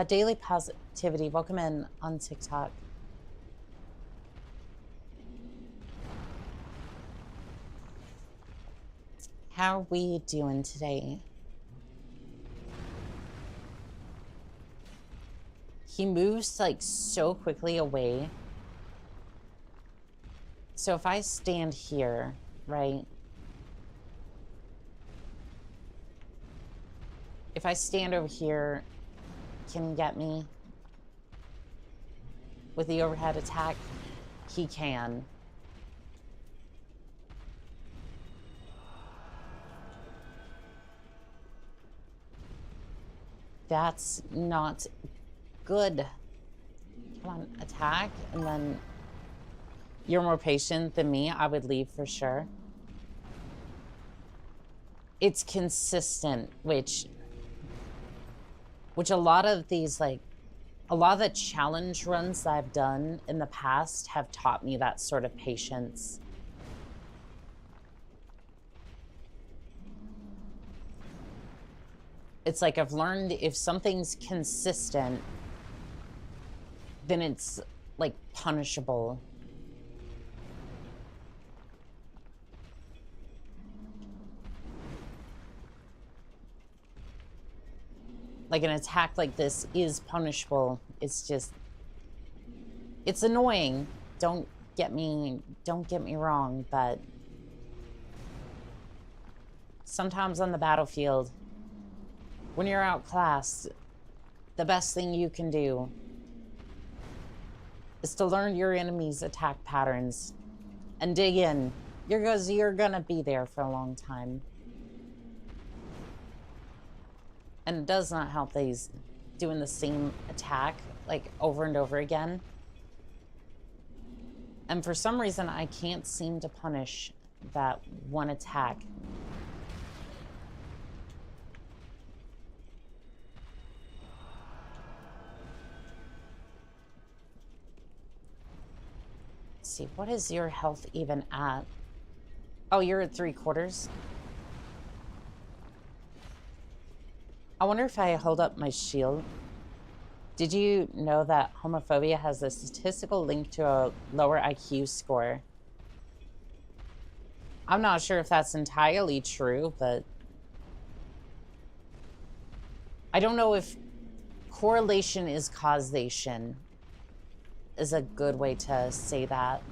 Daily Positivity, welcome in on TikTok. How are we doing today? He moves like so quickly away. So if I stand here, right? If I stand over here, can he get me? With the overhead attack? He can. That's not good. Come on, attack, and then you're more patient than me. I would leave for sure. It's consistent, which a lot of these, like, a lot of the challenge runs that I've done in the past have taught me that sort of patience. It's like I've learned if something's consistent, then it's like punishable. Like an attack like this is punishable. It's just, it's annoying. Don't get me wrong, but sometimes on the battlefield, when you're outclassed, the best thing you can do is to learn your enemy's attack patterns and dig in. You're gonna be there for a long time. And it does not help that he's doing the same attack, like, over and over again. And for some reason, I can't seem to punish that one attack. Let's see, what is your health even at? Oh, you're at 3/4. I wonder if I hold up my shield. Did you know that homophobia has a statistical link to a lower IQ score? I'm not sure if that's entirely true, but I don't know if correlation is causation is a good way to say that.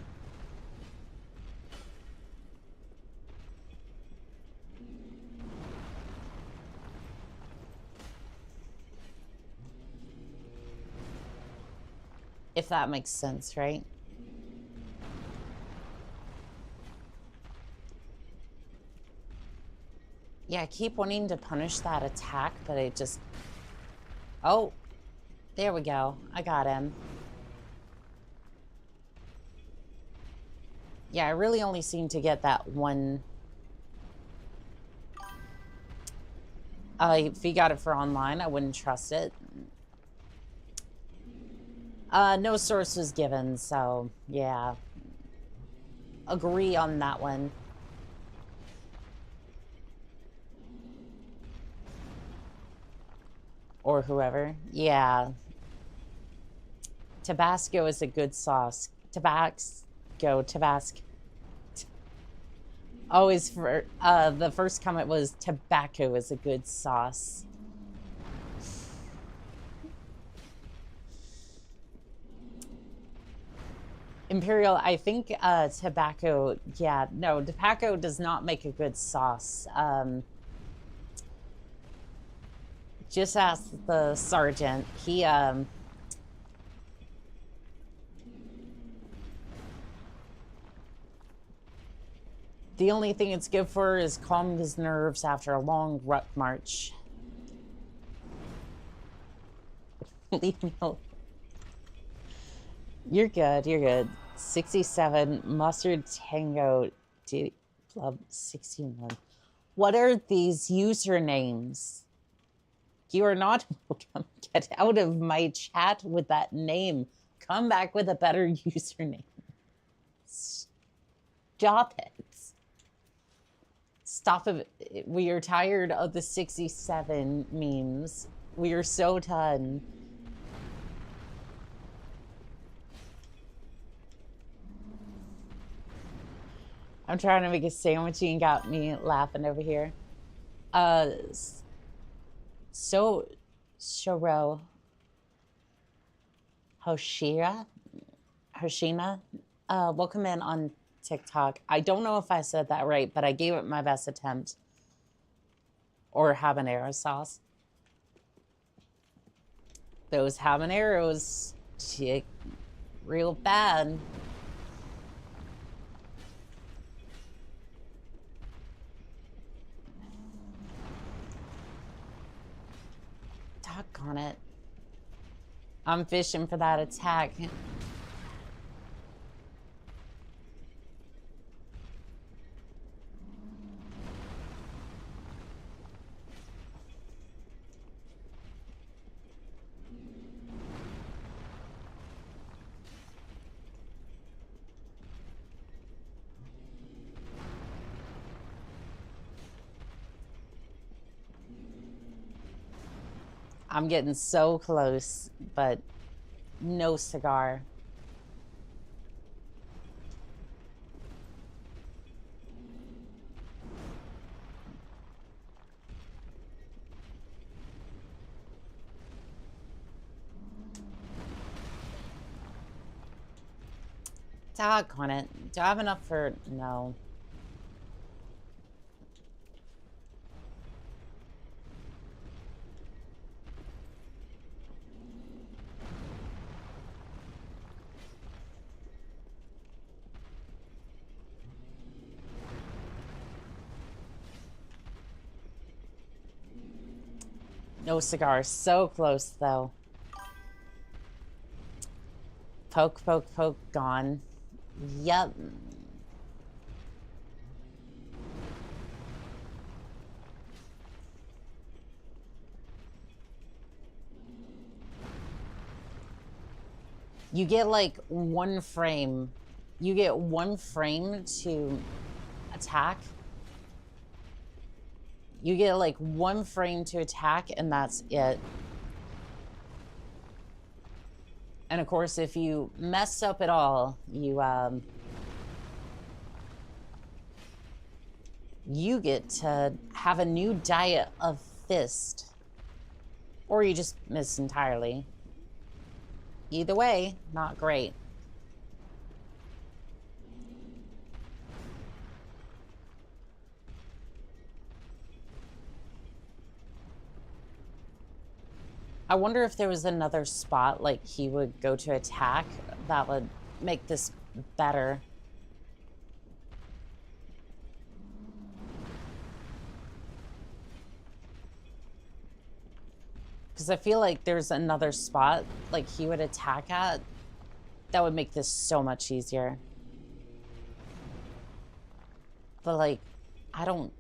If that makes sense, right? Yeah, I keep wanting to punish that attack, but it just... Oh, there we go. I got him. Yeah, I really only seem to get that one. If he got it for online, I wouldn't trust it. No source was given, so yeah. Agree on that one. Or whoever. Yeah. Tabasco is a good sauce. Tabasco. Always for the first comment was tobacco is a good sauce. Imperial, I think tobacco, yeah, no, tobacco does not make a good sauce. Just ask the sergeant. He, the only thing it's good for is calming his nerves after a long ruck march. Leave me alone. You're good, you're good. 67, Mustard Tango, Club 61. What are these usernames? You are not welcome. Get out of my chat with that name. Come back with a better username. Stop it. Stop it. We are tired of the 67 memes. We are so done. I'm trying to make a sandwich and got me laughing over here. Shoro Hoshina, welcome in on TikTok. I don't know if I said that right, but I gave it my best attempt. Or habanero sauce. Those habaneros, real bad. Doggone it. I'm fishing for that attack. I'm getting so close, but no cigar. Doggone it. Do I have enough for... No. No cigar. So close, though. Poke, poke, poke. Gone. Yep. You get like one frame. You get one frame to attack. You get like one frame to attack, and that's it. And of course, if you mess up at all, you get to have a new diet of fist. Or you just miss entirely. Either way, not great. I wonder if there was another spot like he would go to attack that would make this better. Because I feel like there's another spot like he would attack at that would make this so much easier. But like, I don't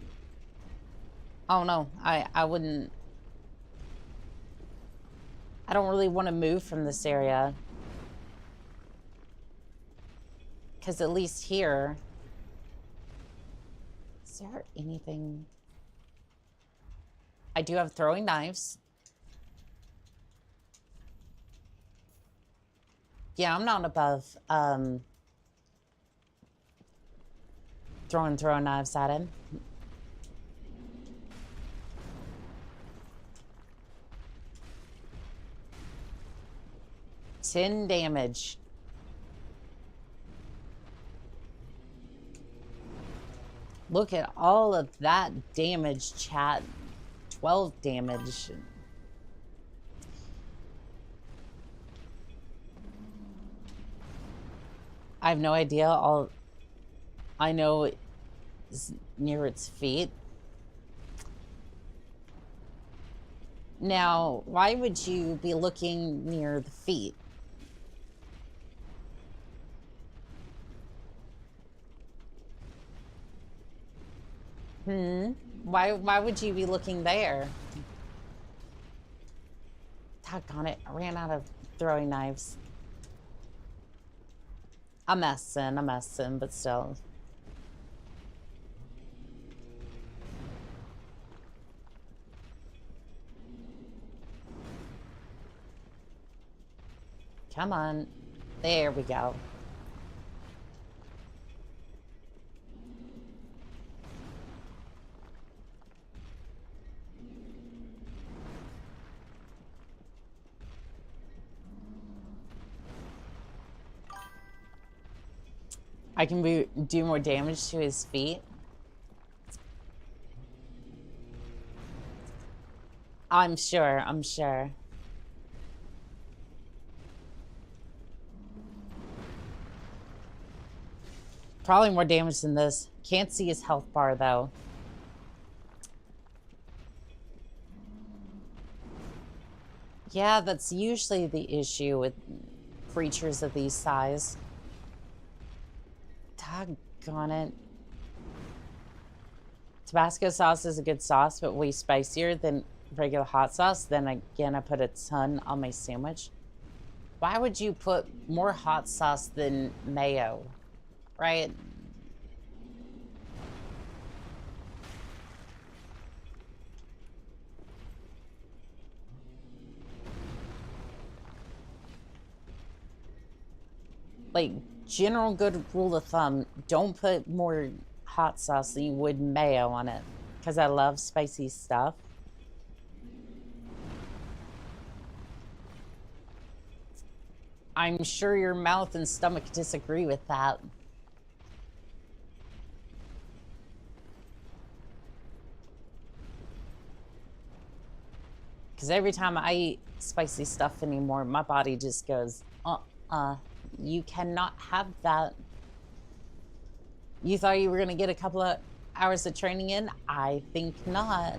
know. I wouldn't. I don't really want to move from this area. Because at least here... Is there anything... I do have throwing knives. Yeah, I'm not above throwing knives at him. 10 damage. Look at all of that damage, chat. 12 damage. I have no idea. All I know is near its feet. Now, why would you be looking near the feet? Why would you be looking there? Doggone it, I ran out of throwing knives. I'm messing, but still. Come on. There we go. I can do more damage to his feet. I'm sure. Probably more damage than this. Can't see his health bar, though. Yeah, that's usually the issue with creatures of these size. Doggone it. Tabasco sauce is a good sauce, but way spicier than regular hot sauce. Then again, I put a ton on my sandwich. Why would you put more hot sauce than mayo? Right? Like, general good rule of thumb, don't put more hot sauce than you would mayo on it. Because I love spicy stuff. I'm sure your mouth and stomach disagree with that. Because every time I eat spicy stuff anymore, my body just goes, you cannot have that. You thought you were going to get a couple of hours of training in? I think not.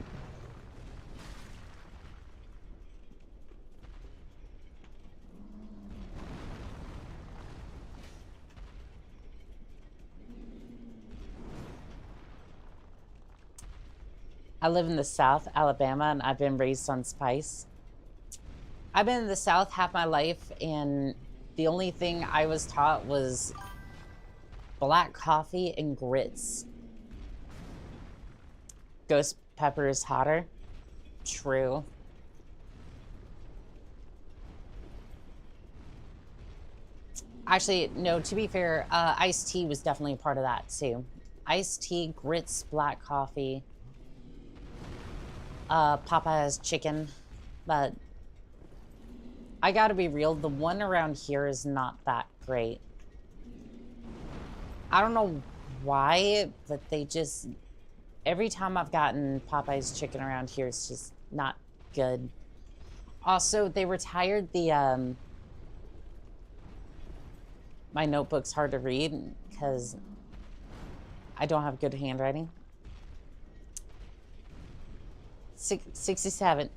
I live in the South, Alabama, and I've been raised on spice. I've been in the South half my life, and the only thing I was taught was black coffee and grits. Ghost pepper is hotter. True. Actually, no, to be fair, iced tea was definitely a part of that, too. Iced tea, grits, black coffee. Popeye's chicken, but I gotta be real, the one around here is not that great. I don't know why, but they just, every time I've gotten Popeye's chicken around here, it's just not good. Also, they retired the, my notebook's hard to read because I don't have good handwriting. 67.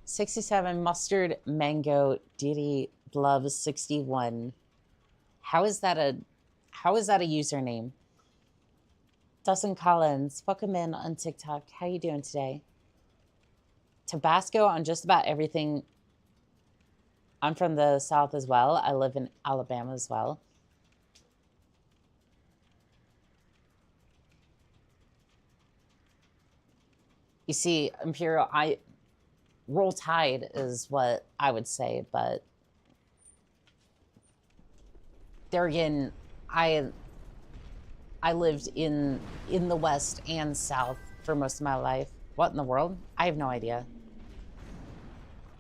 67 Mustard Mango Diddy Love 61. How is that a username? Dustin Collins, welcome in on TikTok. How you doing today? Tabasco on just about everything. I'm from the South as well. I live in Alabama as well. You see, Imperial, Roll Tide is what I would say, but there again, I lived in the West and South for most of my life. What in the world? I have no idea.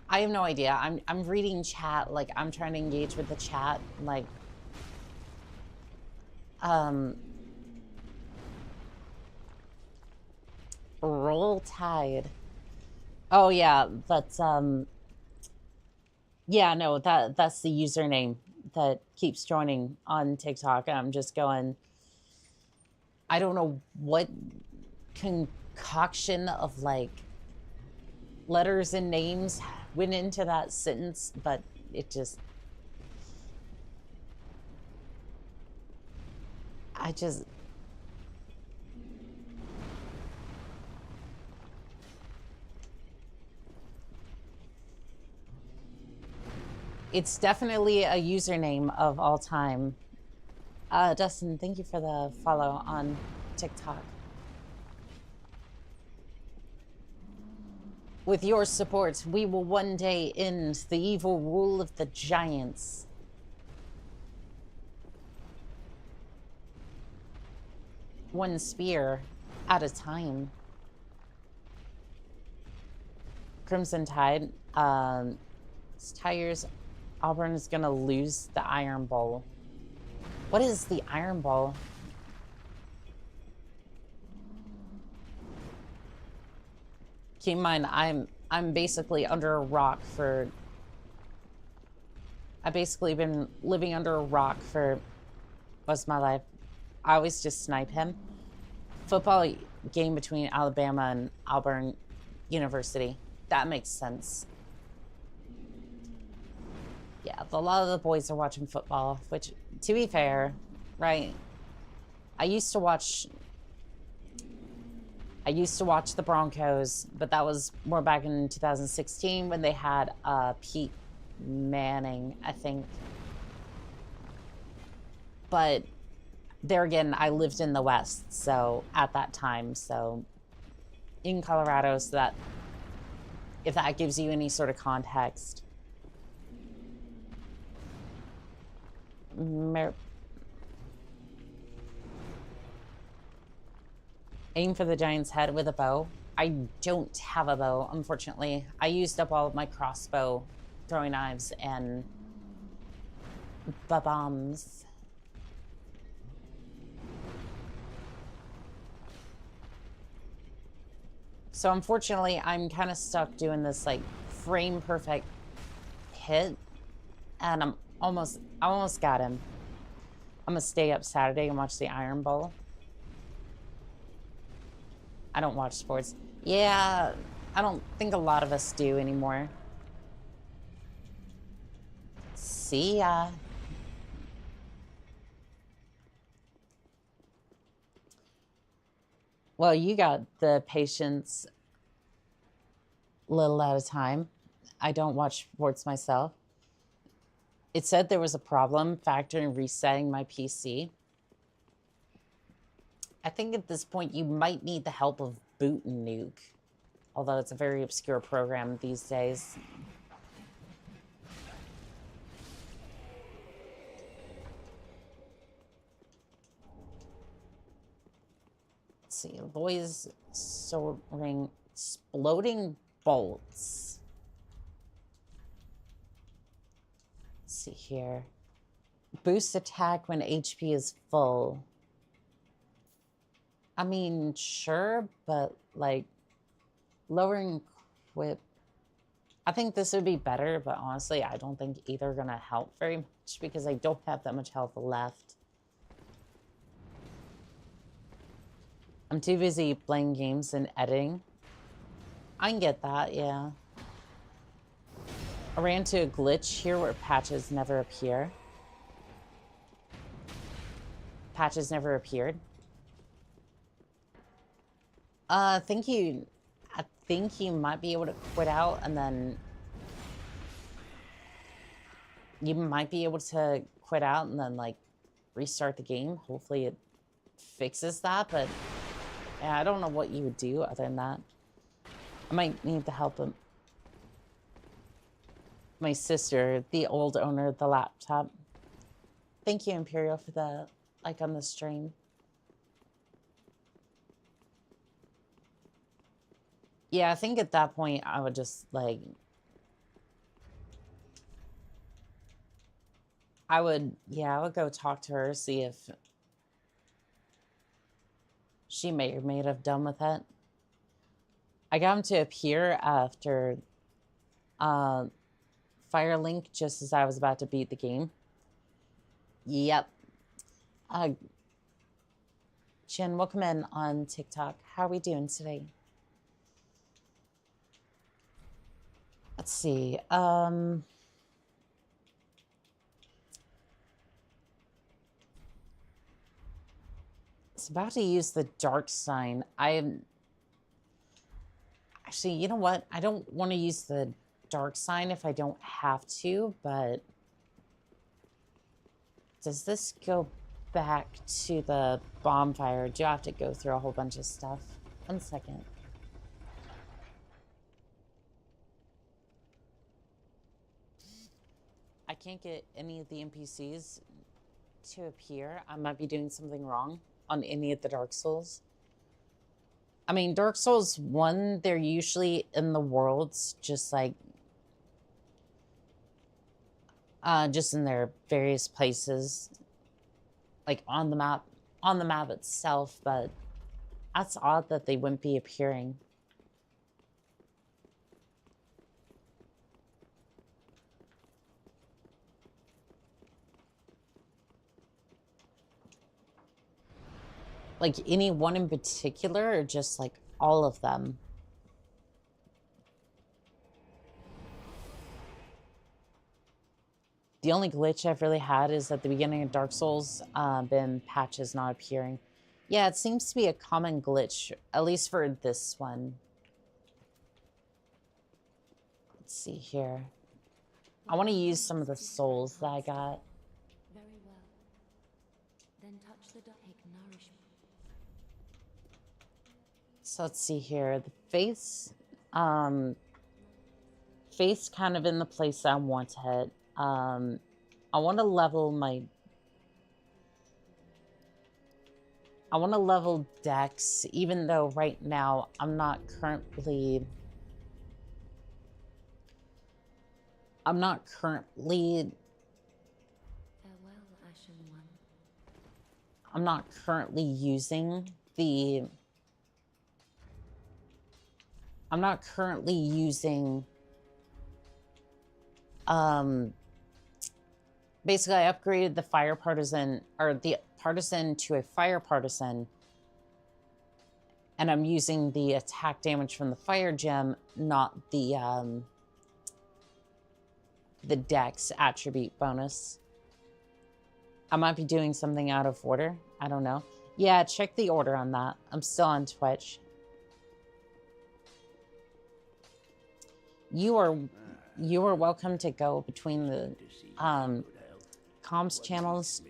I have no idea. I'm reading chat, like I'm trying to engage with the chat, like Roll Tide. Oh yeah, that's yeah, no, that's the username that keeps joining on TikTok. And I'm just going, I don't know what concoction of like letters and names went into that sentence, but it just, it's definitely a username of all time. Dustin, thank you for the follow on TikTok. With your support, we will one day end the evil rule of the giants. One spear at a time. Crimson Tide. Tires. Auburn is gonna lose the Iron Bowl. What is the Iron Bowl? Keep in mind, I'm basically under a rock for. I've basically been living under a rock for most of my life. I always just snipe him. Football game between Alabama and Auburn University. That makes sense. Yeah, a lot of the boys are watching football, which, to be fair, right? I used to watch the Broncos, but that was more back in 2016 when they had Pete Manning, I think. But there again, I lived in the West, so at that time, so in Colorado, so that if that gives you any sort of context. Aim for the giant's head with a bow. I don't have a bow, unfortunately. I used up all of my crossbow throwing knives and bombs. So unfortunately, I'm kind of stuck doing this like frame perfect hit, and I almost got him. I'm gonna stay up Saturday and watch the Iron Bowl. I don't watch sports. Yeah, I don't think a lot of us do anymore. See ya. Well, you got the patience little at a time. I don't watch sports myself. It said there was a problem factoring resetting my PC. I think at this point you might need the help of Boot and Nuke, although it's a very obscure program these days. Let's see, Loy's soldering exploding bolts. Let's see here. Boost attack when HP is full. I mean, sure, but like lowering equip. I think this would be better, but honestly, I don't think either are gonna help very much because I don't have that much health left. I'm too busy playing games and editing. I can get that, yeah. I ran into a glitch here where patches never appear. Patches never appeared. I think you might be able to quit out and then you might be able to quit out and then like restart the game. Hopefully it fixes that, but yeah, I don't know what you would do other than that. I might need the help of my sister, the old owner of the laptop. Thank you, Imperial, for the like on the stream. Yeah, I think at that point I would just like I would go talk to her, see if she may or may have done with it. I got him to appear after Firelink just as I was about to beat the game. Yep. Jen, welcome in on TikTok. How are we doing today? Let's see. It's about to use the dark sign. Actually, you know what? I don't want to use the dark sign if I don't have to, but does this go back to the bonfire? Do I have to go through a whole bunch of stuff? 1 second. I can't get any of the NPCs to appear. I might be doing something wrong on any of the Dark Souls. I mean, Dark Souls 1, they're usually in the worlds, just like, just in their various places, like on the map itself, but that's odd that they wouldn't be appearing. Like any one in particular, or just like all of them? The only glitch I've really had is at the beginning of Dark Souls, been patches not appearing. Yeah, it seems to be a common glitch, at least for this one. Let's see here. I want to use some of the souls that I got. Very well. Then touch the take nourishment. So let's see here. The face, face kind of in the place I want it. I want to level my... I want to level Dex, even though right now I'm not currently... Farewell, Ashen One. I'm not currently using the... I'm not currently using... Basically, I upgraded the fire partisan, or the partisan to a fire partisan, and I'm using the attack damage from the fire gem, not the Dex attribute bonus. I might be doing something out of order. I don't know. Yeah, check the order on that. I'm still on Twitch. You are welcome to go between the comms channels.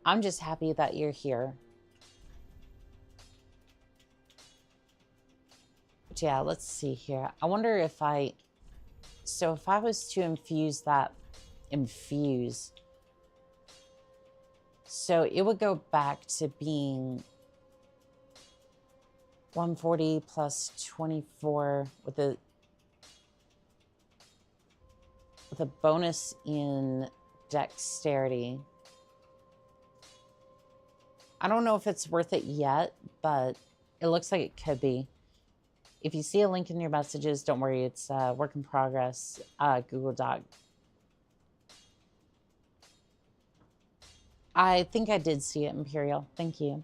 I'm just happy that you're here. But yeah, let's see here. I wonder if so if I was to infuse, so it would go back to being 140 plus 24 with a bonus in dexterity. I don't know if it's worth it yet, but it looks like it could be. If you see a link in your messages, don't worry, it's work in progress, Google Doc. I think I did see it, Imperial. Thank you.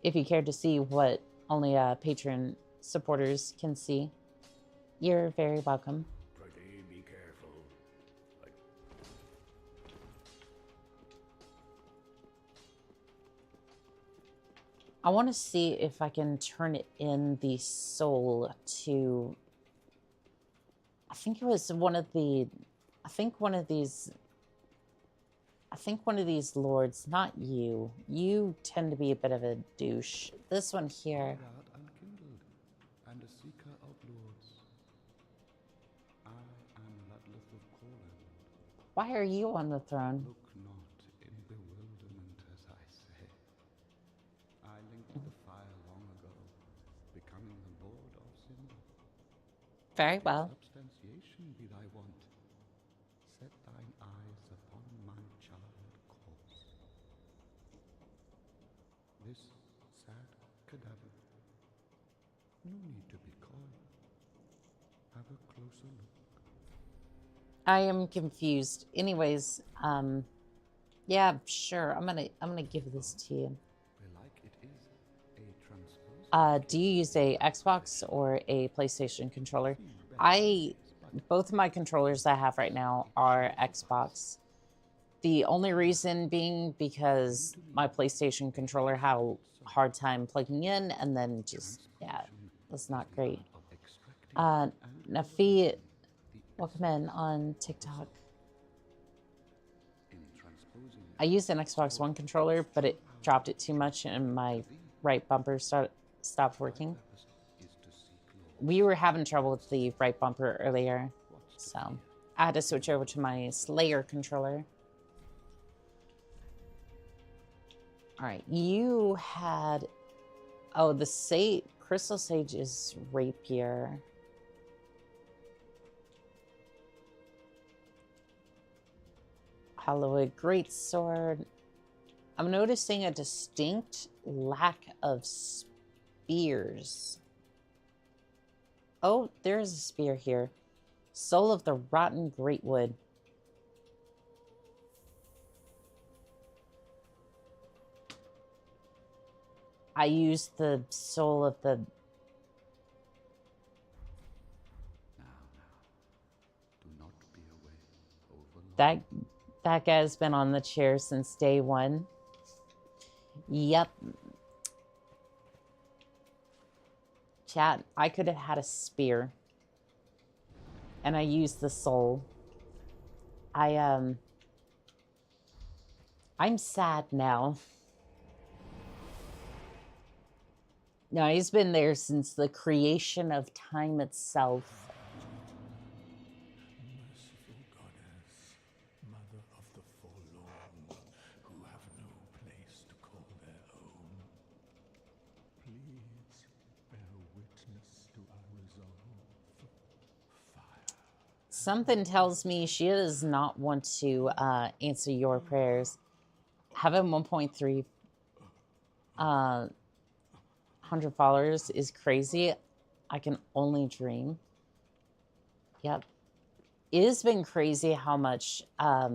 If you care to see what only Patron supporters can see, you're very welcome. Pretty, be careful. I want to see if I can turn it in the soul to... I think it was one of the... I think one of these lords, not you. You tend to be a bit of a douche. This one here. Art unkindled, and a seeker of lords. I am Ludleth of Corland. Why are you on the throne? Look not in bewilderment as I say. I linked the fire long ago, becoming the lord of Cinder. Very well. Substantiation be thy want. Set thine eyes upon my child corpse. This sad cadaver. No need to be coy. Have a closer look. I am confused. Anyways, yeah, sure. I'm gonna give this to you. Belike it is a transposed. Do you use a Xbox or a PlayStation controller? Both of my controllers I have right now are Xbox. The only reason being because my PlayStation controller had a hard time plugging in, and then just, yeah, that's not great. Nafi, welcome in on TikTok. I used an Xbox One controller, but it dropped it too much and my right bumper stopped working. We were having trouble with the right bumper earlier, so I had to switch over to my Slayer controller. All right, you had... Oh, the Crystal Sage is rapier. Hallowed Greatsword. I'm noticing a distinct lack of spears. Oh, there's a spear here. Soul of the Rotten Greatwood. I used the soul of the... Do not be away. Overlord. That guy's been on the chair since day one. Yep. Chat, I could have had a spear. And I used the soul. I'm sad now. No, he's been there since the creation of time itself. Merciful goddess, mother of the forlorn, who have no place to call their own, please bear witness to our resolve. Fire. Something tells me she does not want to answer your prayers. Having 1.3 100 followers is crazy. I can only dream. Yep. It has been crazy how much the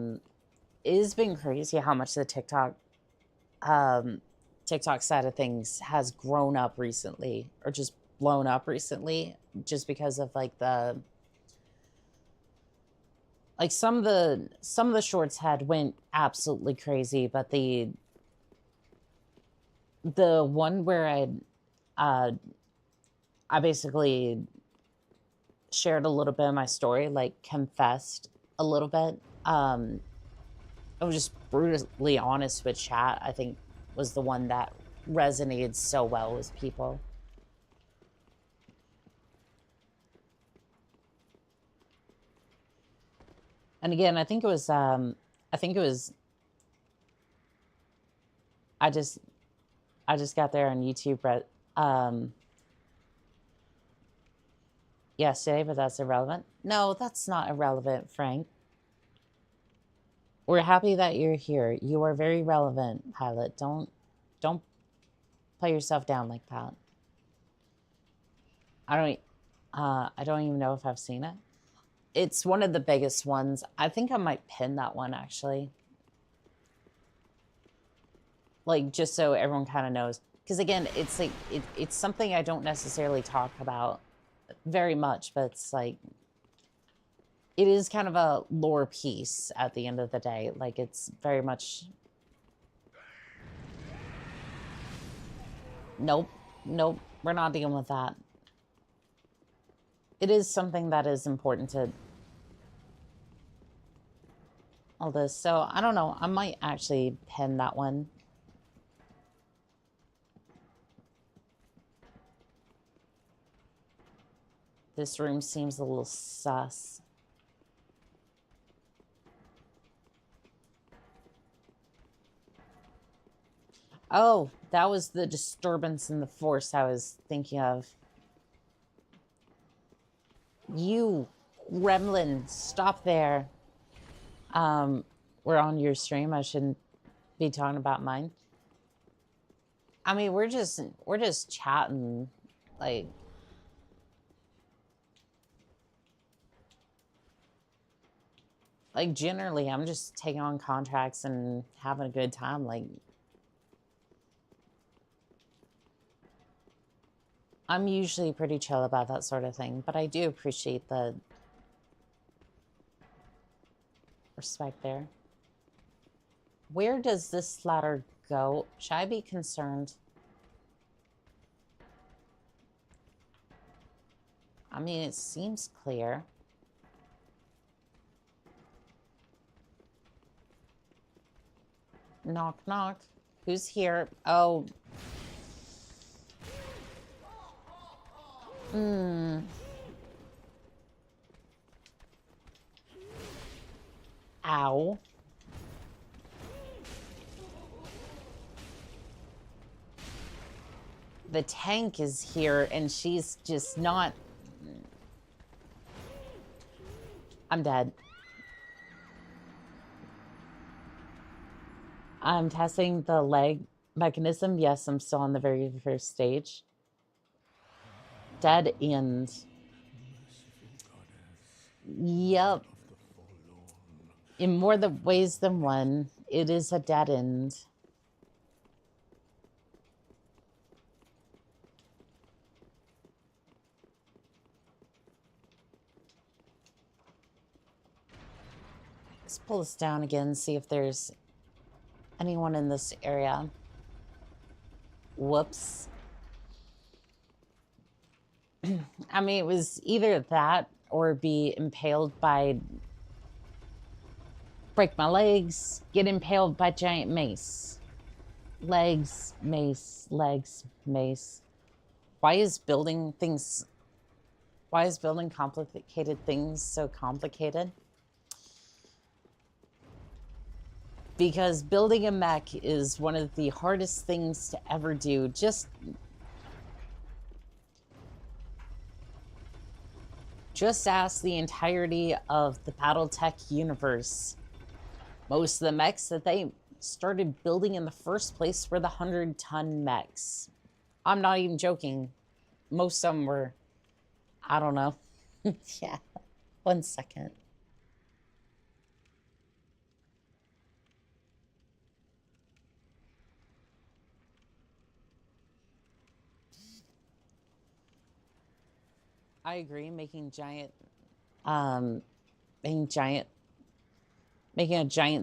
TikTok side of things has grown up recently, or just blown up recently, just because of like some of the shorts had went absolutely crazy, but the one where I basically shared a little bit of my story, like confessed a little bit. I was just brutally honest with chat, I think was the one that resonated so well with people. And again, I just got there on YouTube yesterday, but that's irrelevant. No, that's not irrelevant, Frank. We're happy that you're here. You are very relevant, Pilot. Don't play yourself down like that. I don't even know if I've seen it. It's one of the biggest ones. I think I might pin that one, actually. Like, just so everyone kind of knows. Because again, it's like, it's something I don't necessarily talk about very much, but it's like, it is kind of a lore piece at the end of the day. Like, it's very much... Nope. Nope. We're not dealing with that. It is something that is important to all this. So, I don't know. I might actually pen that one. This room seems a little sus. Oh, that was the disturbance in the force I was thinking of. You, gremlin, stop there. We're on your stream. I shouldn't be talking about mine. I mean, we're just chatting, like. Like, generally, I'm just taking on contracts and having a good time. Like, I'm usually pretty chill about that sort of thing, but I do appreciate the respect there. Where does this ladder go? Should I be concerned? I mean, it seems clear. Knock, knock. Who's here? Oh. Ow. The tank is here and she's just not... I'm dead. I'm testing the leg mechanism. Yes, I'm still on the very first stage. Dead end. Yep. In more ways than one, it is a dead end. Let's pull this down again, see if there's anyone in this area. Whoops. I mean, it was either that or be impaled by... break my legs, get impaled by giant mace. Legs, mace, legs, mace. Why is building things... Why is building complicated things so complicated? Because building a mech is one of the hardest things to ever do. Just ask the entirety of the Battletech universe. Most of the mechs that they started building in the first place were the 100-ton mechs. I'm not even joking. Most of them were, I don't know. Yeah, 1 second. I agree, making a giant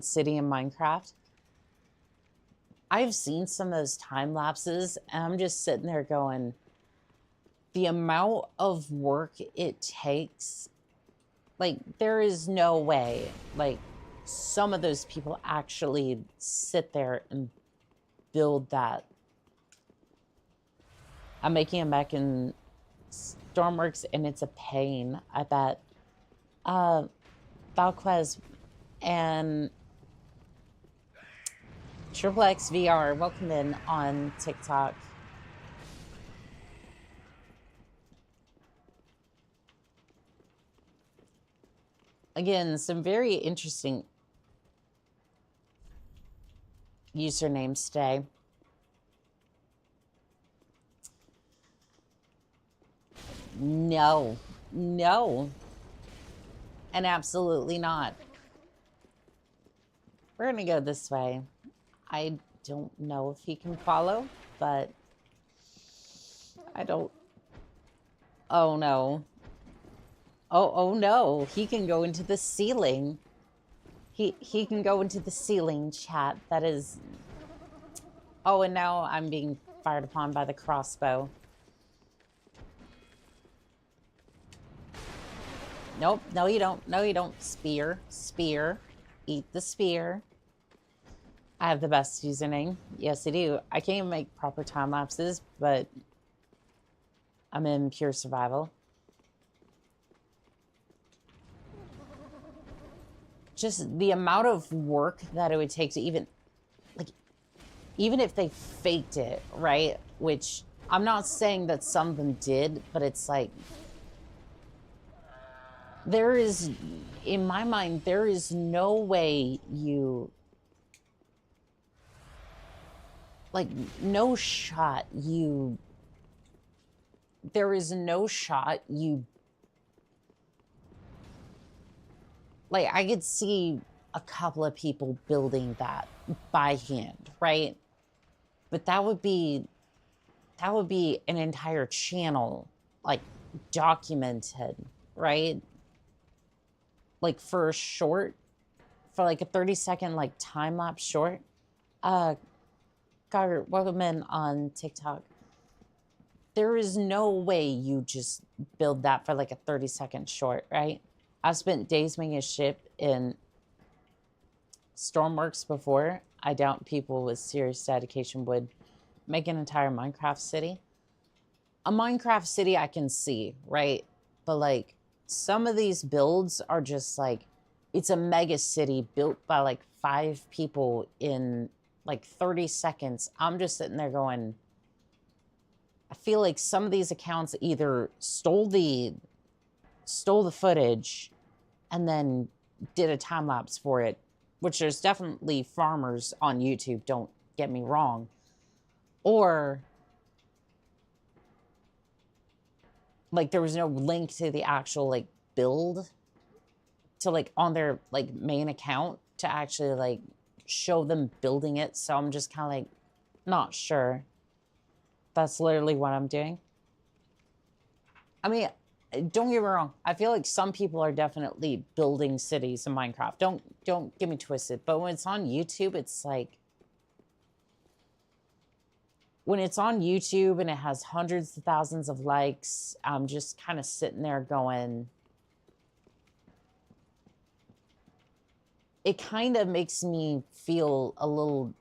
city in Minecraft. I've seen some of those time lapses and I'm just sitting there going, the amount of work it takes, like, there is no way, like, some of those people actually sit there and build that. I'm making a mech in Stormworks and it's a pain, I bet. Valquez and Triple X VR, welcome in on TikTok. Again, some very interesting usernames today. No, no, and absolutely not. We're gonna go this way. I don't know if he can follow, but I don't. Oh no. Oh no, he can go into the ceiling. He can go into the ceiling, chat. That is... Oh, and now I'm being fired upon by the crossbow. Nope, no you don't. No you don't. Spear. Spear. Eat the spear. I have the best username. Yes, I do. I can't even make proper time lapses, but I'm in pure survival. Just the amount of work that it would take to even, like, even if they faked it, right? Which I'm not saying that some of them did, but it's like, there is, in my mind, there is no way you, like, no shot you, there is no shot you, like, I could see a couple of people building that by hand, right? But that would be an entire channel, like, documented, right? Like, for a short, for like a 30-second, like, time-lapse short. Got welcome in on TikTok. There is no way you just build that for like a 30-second short, right? I've spent days making a ship in Stormworks before. I doubt people with serious dedication would make an entire Minecraft city. A Minecraft city I can see, right? But like, some of these builds are just like, it's a mega city built by like 5 people in like 30 seconds. I'm just sitting there going, I feel like some of these accounts either stole the footage and then did a time lapse for it, which there's definitely farmers on YouTube, don't get me wrong, or like there was no link to the actual like build to like on their like main account to actually like show them building it. So I'm just kind of like not sure. That's literally what I'm doing. I mean, don't get me wrong. I feel like some people are definitely building cities in Minecraft. Don't get me twisted. But when it's on YouTube, it's like, when it's on YouTube and it has hundreds of thousands of likes, I'm just kind of sitting there going, it kind of makes me feel a little,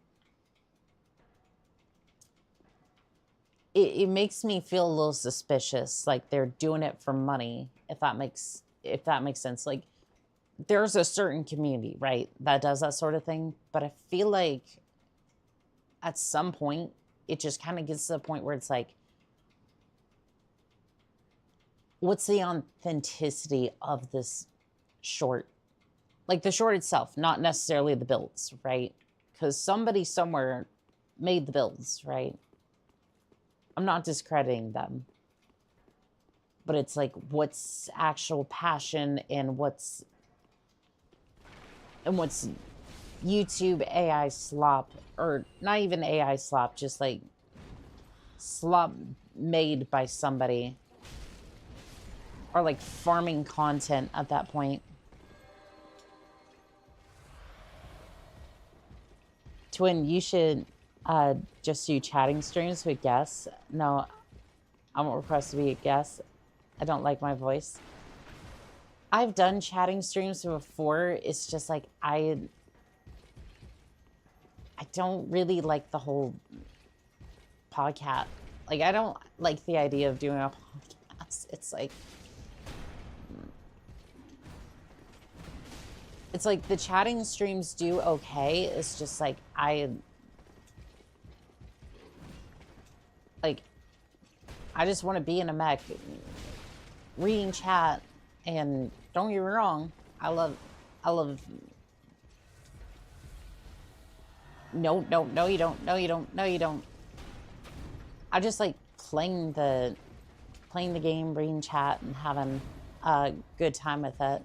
it makes me feel a little suspicious, like they're doing it for money, if that makes sense. Like, there's a certain community, right, that does that sort of thing, but I feel like at some point it just kind of gets to the point where it's like, what's the authenticity of this short? Like the short itself, not necessarily the builds, right? Because somebody somewhere made the builds, right? I'm not discrediting them. But it's like, what's actual passion and what's YouTube AI slop, or not even AI slop, just like slop made by somebody, or like farming content at that point. Twin, you should just do chatting streams with guests. No, I won't request to be a guest. I don't like my voice. I've done chatting streams before. It's just like, I don't really like the whole podcast. Like, I don't like the idea of doing a podcast. It's like the chatting streams do okay. It's just like, I just want to be in a mech reading chat, and don't get me wrong, I love no you don't. I just like playing the game, reading chat, and having a good time with it.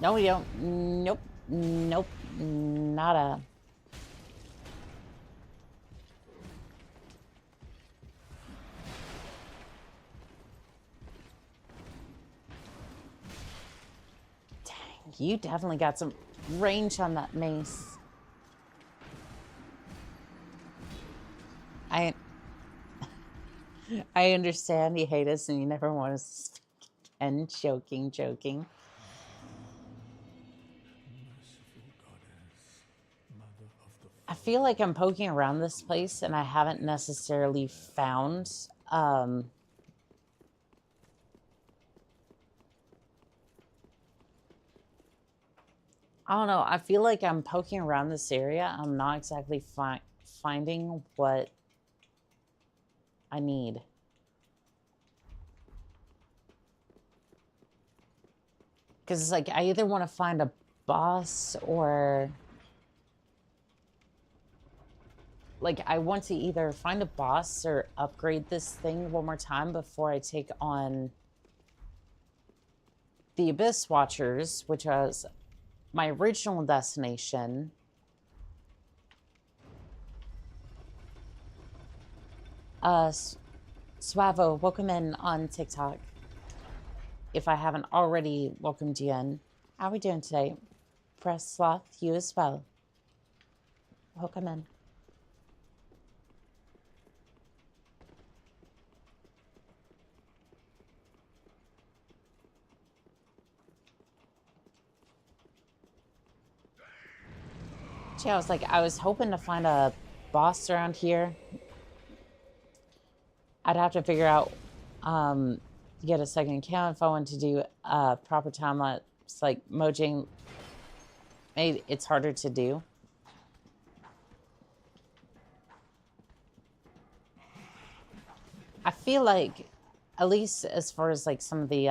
No, you don't. Nope, nada. Dang, you definitely got some range on that mace. I understand you hate us and you never want us to speak. And joking. Merciful goddess, mother of the I feel like I'm poking around this place and I haven't necessarily found I don't know. I feel like I'm poking around this area. I'm not exactly finding what I need. Because it's like I either want to find a boss or... Like, I want to either find a boss or upgrade this thing one more time before I take on the Abyss Watchers, which was my original destination. Swavo, welcome in on TikTok. If I haven't already welcomed you in. How are we doing today? Press Sloth, you as well. Welcome in. Yeah, I was hoping to find a boss around here. I'd have to figure out, get a second account if I wanted to do proper time lapse. Like Mojang made it's harder to do. I feel like, at least as far as like some of the,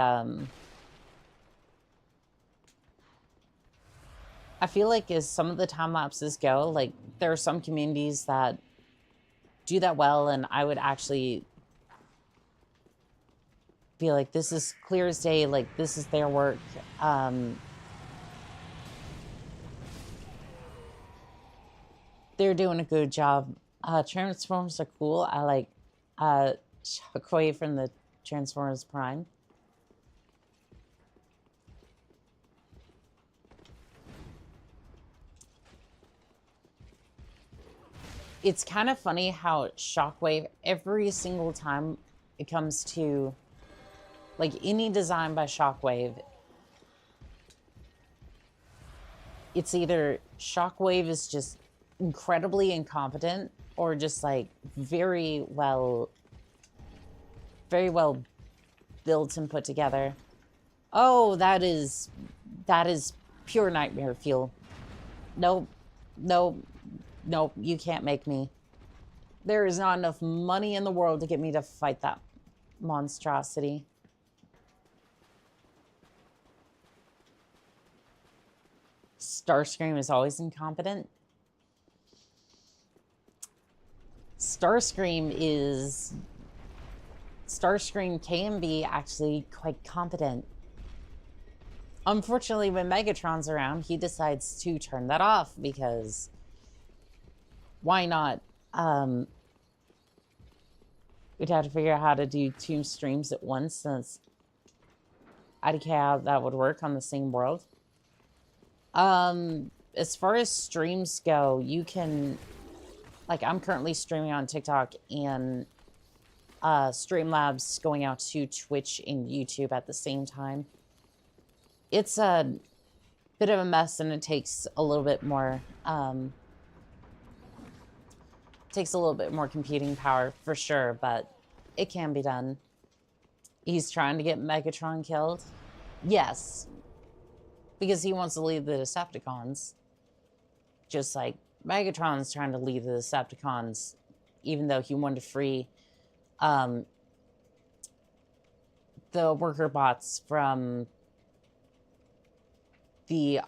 I feel like as some of the time lapses go, like there are some communities that do that well, and I would actually be like, this is clear as day, like this is their work. They're doing a good job. Transformers are cool. I like Shockwave from the Transformers Prime. It's kind of funny how Shockwave, every single time it comes to like any design by Shockwave, it's either Shockwave is just incredibly incompetent or just like very well built and put together. Oh, that is pure nightmare fuel. Nope, you can't make me. There is not enough money in the world to get me to fight that monstrosity. Starscream is always incompetent. Starscream can be actually quite competent. Unfortunately, when Megatron's around, he decides to turn that off because why not? We'd have to figure out how to do 2 streams at once, since IDK how that would work on the same world. As far as streams go, you can, like, I'm currently streaming on TikTok and Streamlabs going out to Twitch and YouTube at the same time. It's a bit of a mess, and it takes a little bit more computing power for sure, but it can be done. He's trying to get Megatron killed. Yes, because he wants to lead the Decepticons. Just like Megatron's trying to lead the Decepticons, even though he wanted to free the worker bots from the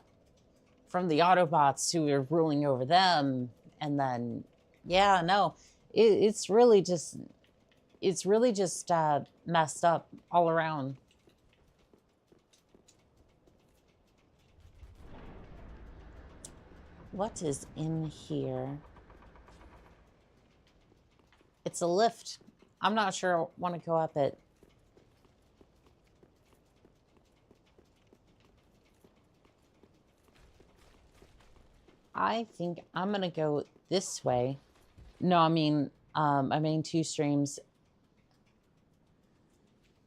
Autobots who were ruling over them. And then, yeah, no, it's really just messed up all around. What is in here? It's a lift. I'm not sure I want to go up it. I think I'm gonna go this way. No, I mean, I made 2 streams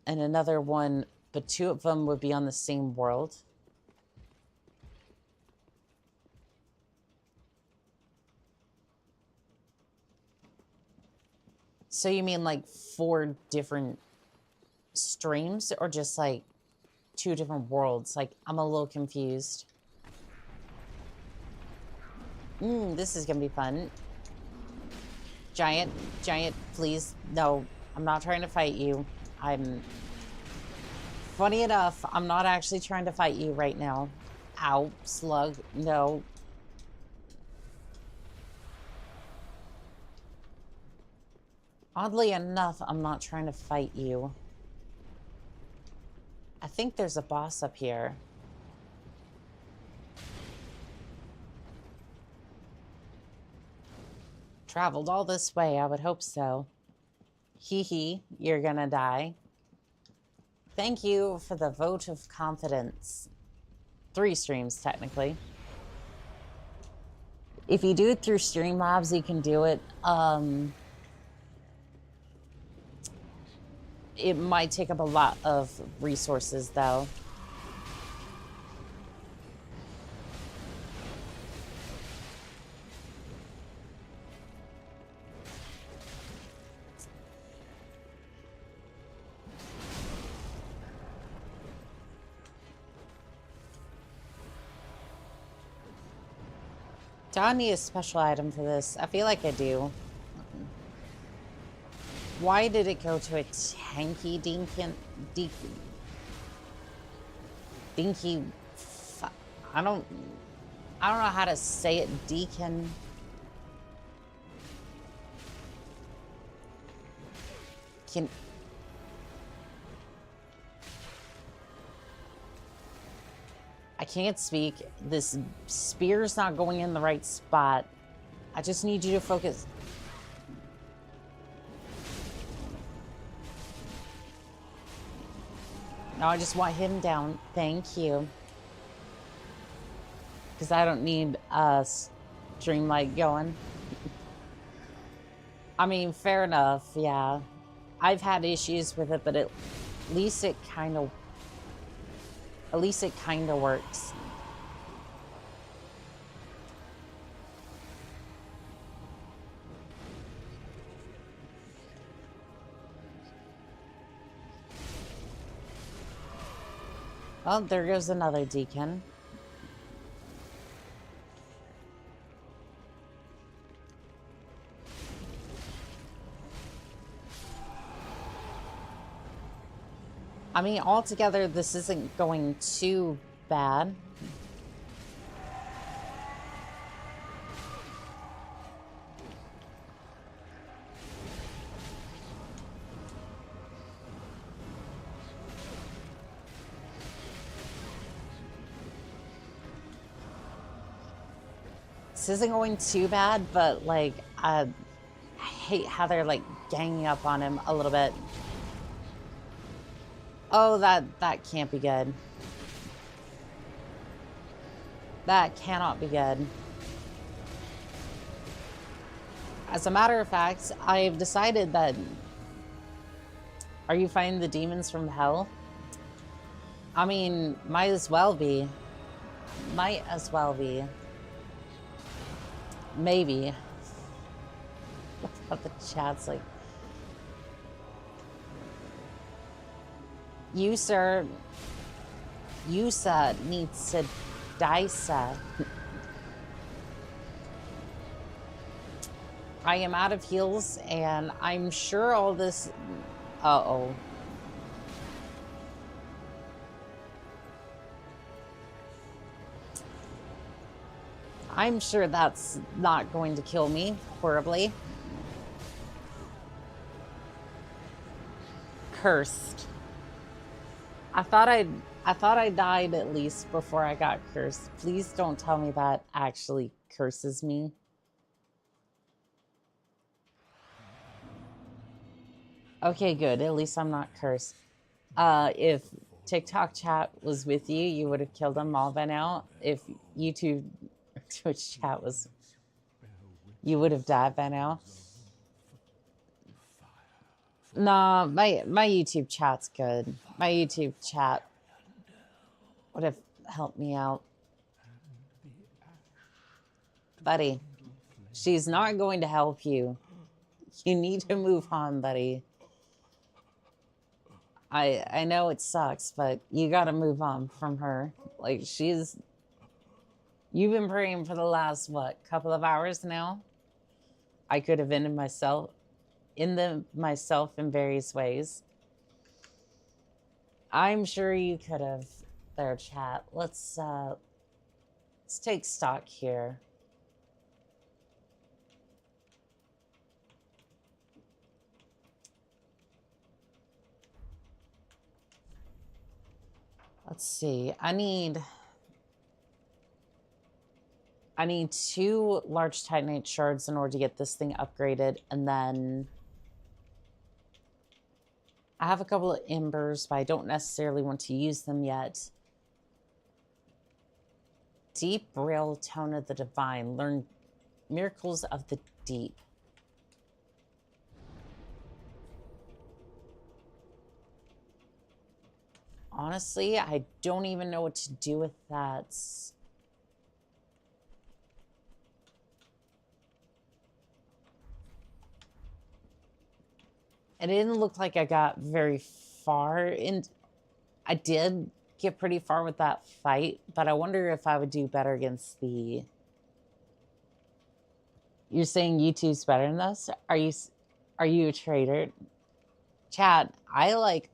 and another one, but 2 of them would be on the same world. So you mean like 4 different streams or just like 2 different worlds? Like, I'm a little confused. This is gonna be fun. Giant, please. No, I'm not trying to fight you. Funny enough, I'm not actually trying to fight you right now. Ow, slug, no. Oddly enough, I'm not trying to fight you. I think there's a boss up here. Traveled all this way, I would hope so. Hee hee, you're gonna die. Thank you for the vote of confidence. 3 streams, technically. If you do it through Streamlabs, you can do it. It might take up a lot of resources, though. Do I need a special item for this? I feel like I do. Why did it go to a tanky dinky? I don't know how to say it. Deacon. I can't speak. This spear's not going in the right spot. I just need you to focus. No, I just want him down. Thank you. Because I don't need a streamlight going. I mean, fair enough, yeah. I've had issues with it, but at least it kind of works. Well, there goes another deacon. I mean, altogether, this isn't going too bad. This isn't going too bad, but, like, I hate how they're, like, ganging up on him a little bit. Oh, that can't be good. That cannot be good. As a matter of fact, I've decided that... Are you fighting the demons from hell? I mean, might as well be. Might as well be. Maybe. But the chat's like... You, sir, needs to die, sir. I am out of heals, and I'm sure all this... Uh-oh. I'm sure that's not going to kill me horribly. Cursed. I thought I died at least before I got cursed. Please don't tell me that actually curses me. Okay, good. At least I'm not cursed. If TikTok chat was with you, you would have killed them all by now. If YouTube Twitch chat was... You would have died by now. Nah, my YouTube chat's good. My YouTube chat would have helped me out. Buddy, she's not going to help you. You need to move on, buddy. I know it sucks, but you gotta move on from her. Like, she's... You've been praying for the last, what, couple of hours now? I could have ended myself in various ways. I'm sure you could have, there, chat. Let's take stock here. Let's see. I need 2 large titanite shards in order to get this thing upgraded, and then I have a couple of embers, but I don't necessarily want to use them yet. Deep Braille Tone of the Divine. Learn miracles of the deep. Honestly, I don't even know what to do with that. It didn't look like I got very far, and I did get pretty far with that fight, but I wonder if I would do better against the... You're saying YouTube's better than this? Are you a traitor? Chat, I like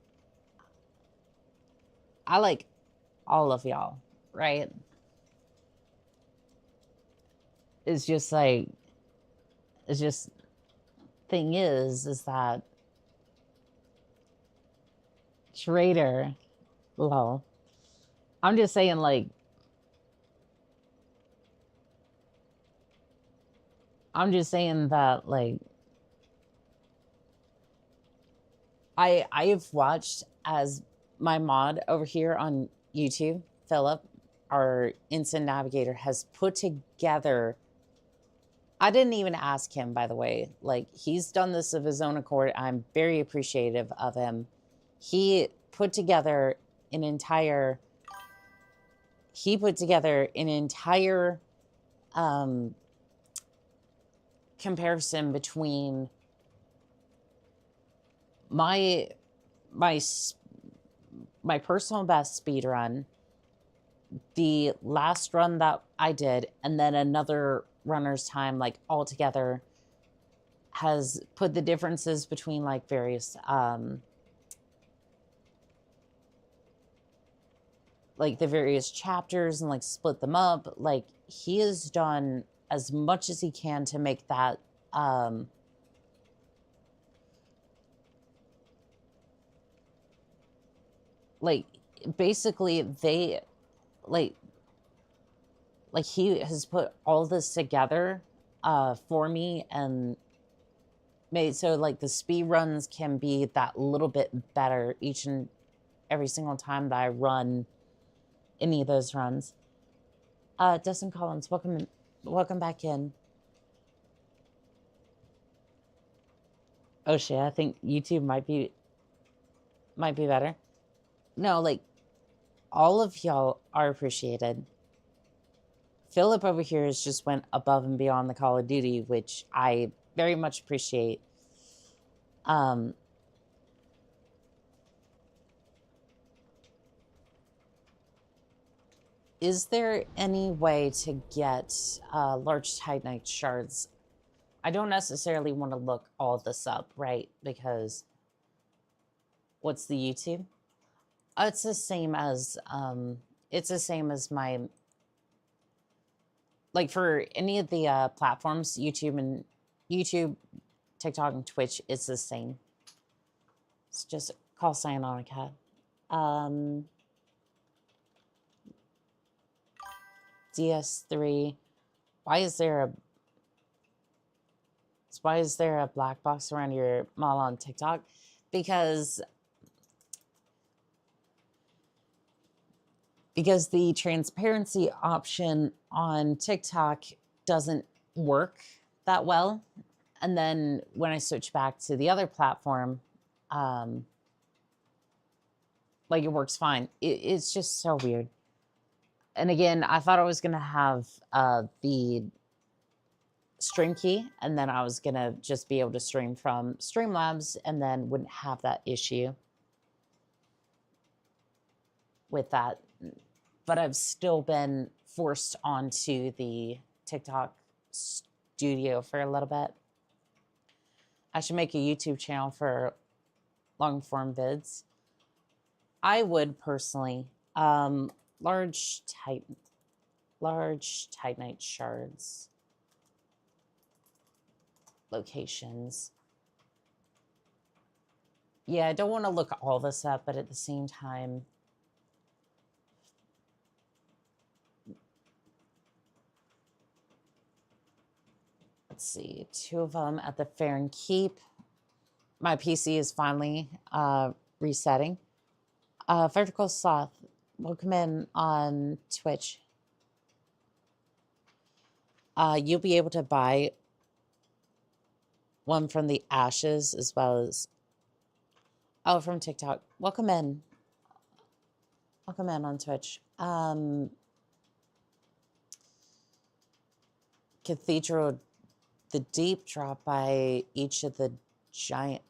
all of y'all, right? It's just like, thing is that traitor, lol. I'm just saying, like, I'm just saying that, like, I've watched as my mod over here on YouTube, Philip, our instant navigator, has put together... I didn't even ask him, by the way. Like, he's done this of his own accord. I'm very appreciative of him. He put together an entire... comparison between my personal best speed run, the last run that I did, and then another runner's time, like, all together, has put the differences between, like, various like the various chapters, and like split them up. Like, he has done as much as he can to make that like, basically they like he has put all this together for me and made so, like, the speed runs can be that little bit better each and every single time that I run any of those runs. Dustin Collins, welcome back in. Oh shit, I think YouTube might be better. No, like, all of y'all are appreciated. Philip over here has just went above and beyond the Call of Duty, which I very much appreciate. Is there any way to get large titanite shards? I don't necessarily want to look all this up, right? Because what's the YouTube? It's the same as my, like, for any of the platforms, YouTube, TikTok, and Twitch, it's the same. It's just call sign on a cat. DS3. Why is there a black box around your model on TikTok? Because because the transparency option on TikTok doesn't work that well. And then when I switch back to the other platform, like it works fine. It's just so weird. And again, I thought I was going to have the stream key, and then I was going to just be able to stream from Streamlabs and then wouldn't have that issue with that. But I've still been forced onto the TikTok studio for a little bit. I should make a YouTube channel for long form vids. I would personally. Large titanite shards. Locations. Yeah, I don't want to look all this up, but at the same time, let's see, 2 of them at the Fair and Keep. My PC is finally resetting. Vertical Sloth, welcome in on Twitch. You'll be able to buy one from the Ashes as well as, oh, from TikTok. Welcome in. Welcome in on Twitch. Cathedral, the Deep drop by each of the giant.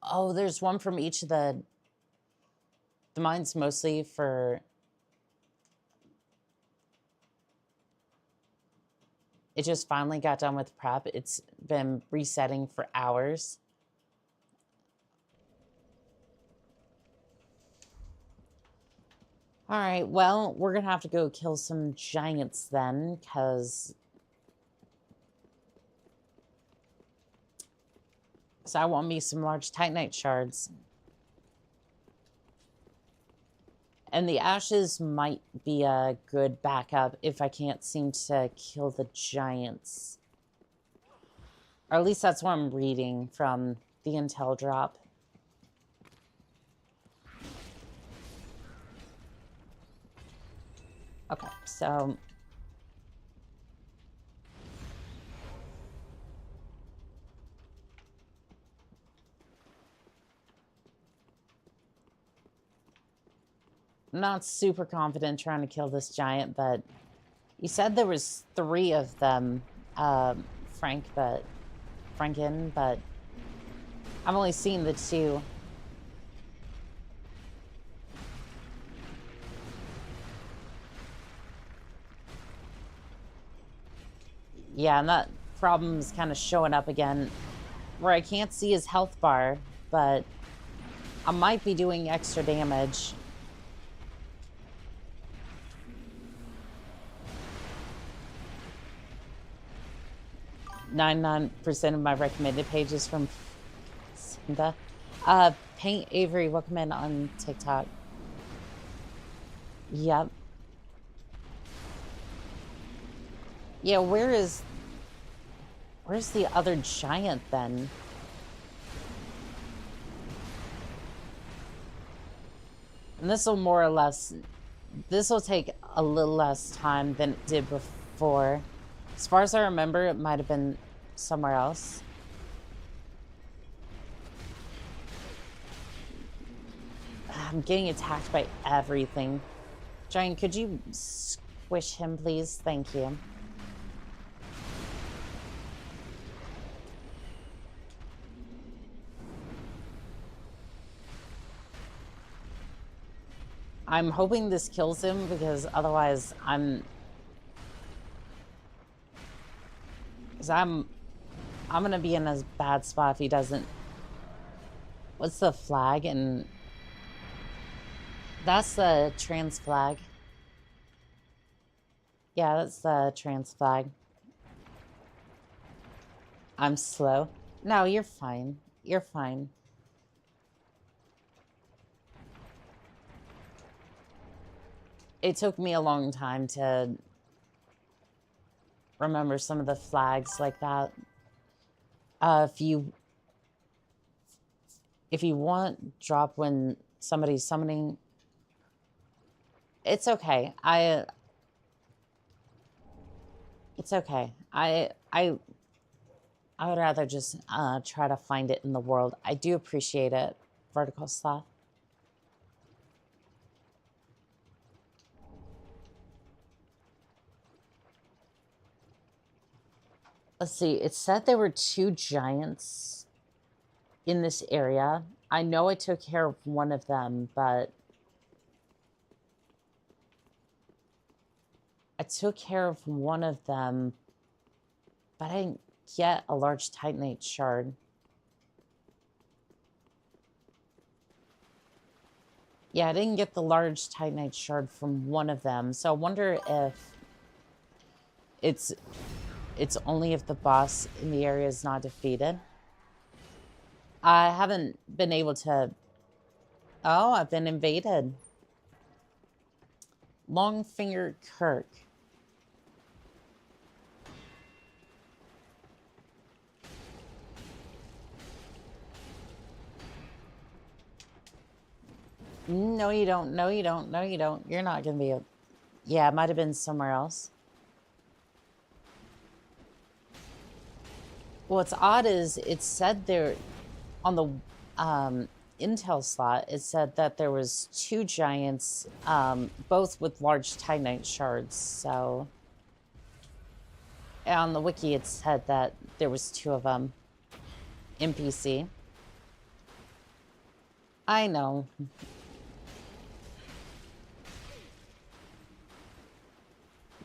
Oh, there's one from each of the mine's mostly for. It just finally got done with prep. It's been resetting for hours. All right, well, we're going to have to go kill some giants then, because I want me some large titanite shards. And the Ashes might be a good backup if I can't seem to kill the giants. Or at least that's what I'm reading from the intel drop. Okay, so I'm not super confident trying to kill this giant, but you said there was 3 of them, Franken, but I've only seen the 2. Yeah, and that problem's kind of showing up again, where I can't see his health bar, but I might be doing extra damage. 99% of my recommended pages from Simba. Paint Avery, welcome in on TikTok. Yep. Yeah, where's the other giant then? And this will more or less, this will take a little less time than it did before. As far as I remember, it might have been somewhere else. I'm getting attacked by everything. Giant, could you squish him, please? Thank you. I'm hoping this kills him, because otherwise I'm gonna be in a bad spot if he doesn't. What's the flag? And that's the trans flag. Yeah, that's the trans flag. I'm slow. No, you're fine. You're fine. It took me a long time to remember some of the flags like that. If you want, drop when somebody's summoning. It's okay. It's okay. I would rather just try to find it in the world. I do appreciate it, Vertical Sloth. Let's see. It said there were 2 giants in this area. I know I took care of one of them, but I took care of one of them, but I didn't get a large titanate shard. Yeah, I didn't get the large titanite shard from one of them. So I wonder if it's only if the boss in the area is not defeated. I haven't been able to... Oh, I've been invaded. Longfinger Kirk. No, you don't. No, you don't. No, you don't. You're not going to be a... Yeah, it might have been somewhere else. What's odd is it said there on the intel slot, it said that there was 2 giants, both with large titanite shards. So on the wiki, it said that there was 2 of them. NPC. I know.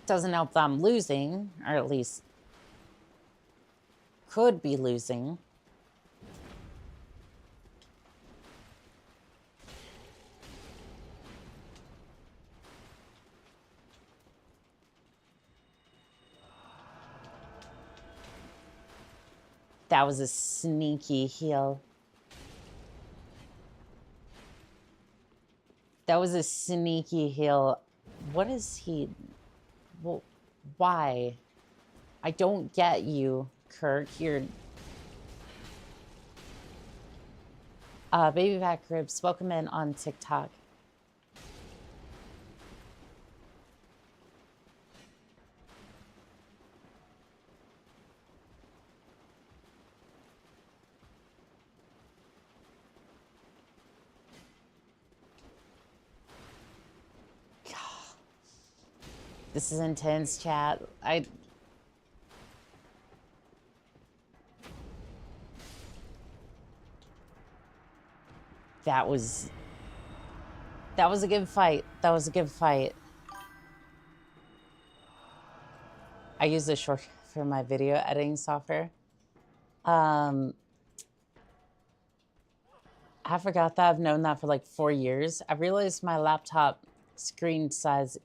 Doesn't help that I'm losing, or at least could be losing. That was a sneaky heal. That was a sneaky heal. What is he... Well, why? I don't get you, Kirk. You're... Baby Back Ribs, welcome in on TikTok. This is intense, chat. That was a good fight. That was a good fight. I use this short for my video editing software. I forgot that. I've known that for like 4 years. I realized my laptop screen size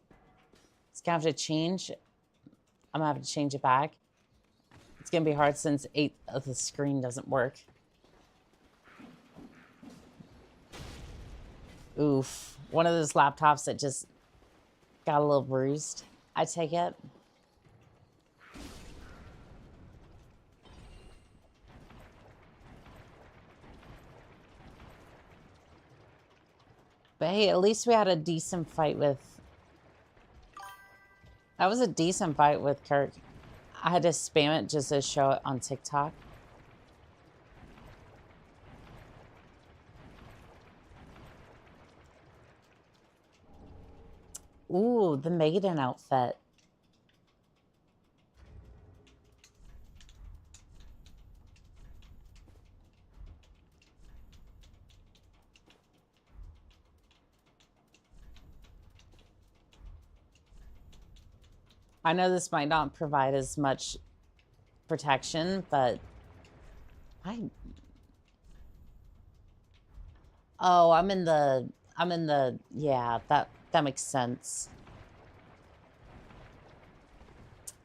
is gonna have to change. I'm gonna have to change it back. It's gonna be hard since 8 of the screen doesn't work. Oof. One of those laptops that just got a little bruised. I take it. But hey, at least we had a decent fight with... That was a decent fight with Kirk. I had to spam it just to show it on TikTok. Ooh, the maiden outfit. I know this might not provide as much protection, but Oh, I'm in the, yeah, that makes sense.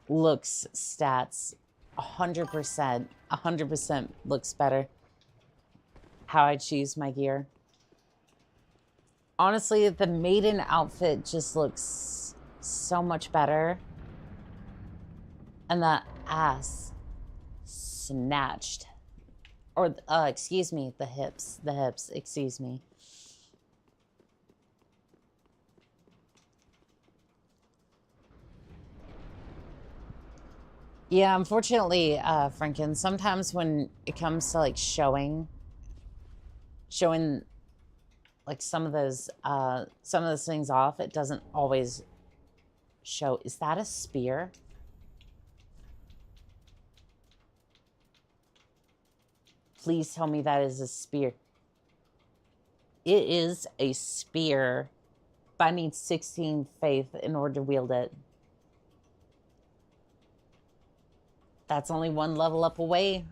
Looks, stats, 100% looks better. How I choose my gear. Honestly, the maiden outfit just looks so much better. And the ass snatched. Or, excuse me, the hips, excuse me. Yeah, unfortunately, Franken, sometimes when it comes to like showing like some of those things off, it doesn't always show. Is that a spear? Please tell me that is a spear. It is a spear, but I need 16 faith in order to wield it. That's only one level up away.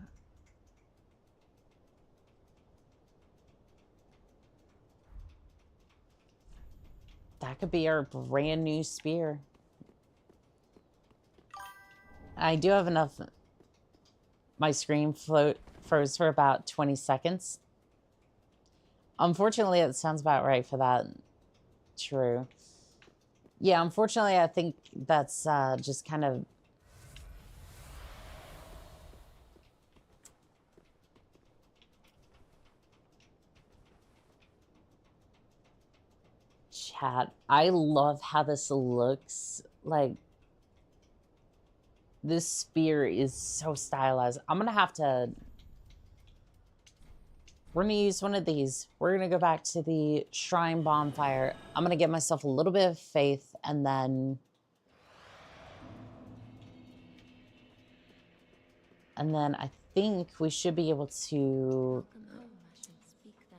That could be our brand new spear. I do have enough. My screen froze for about 20 seconds. Unfortunately, it sounds about right for that. True. Yeah, unfortunately, I think that's just kind of... Chat. I love how this looks. Like, this spear is so stylized. I'm gonna have to... We're gonna use one of these. We're gonna go back to the shrine bonfire. I'm gonna get myself a little bit of faith, and then... I think we should be able to...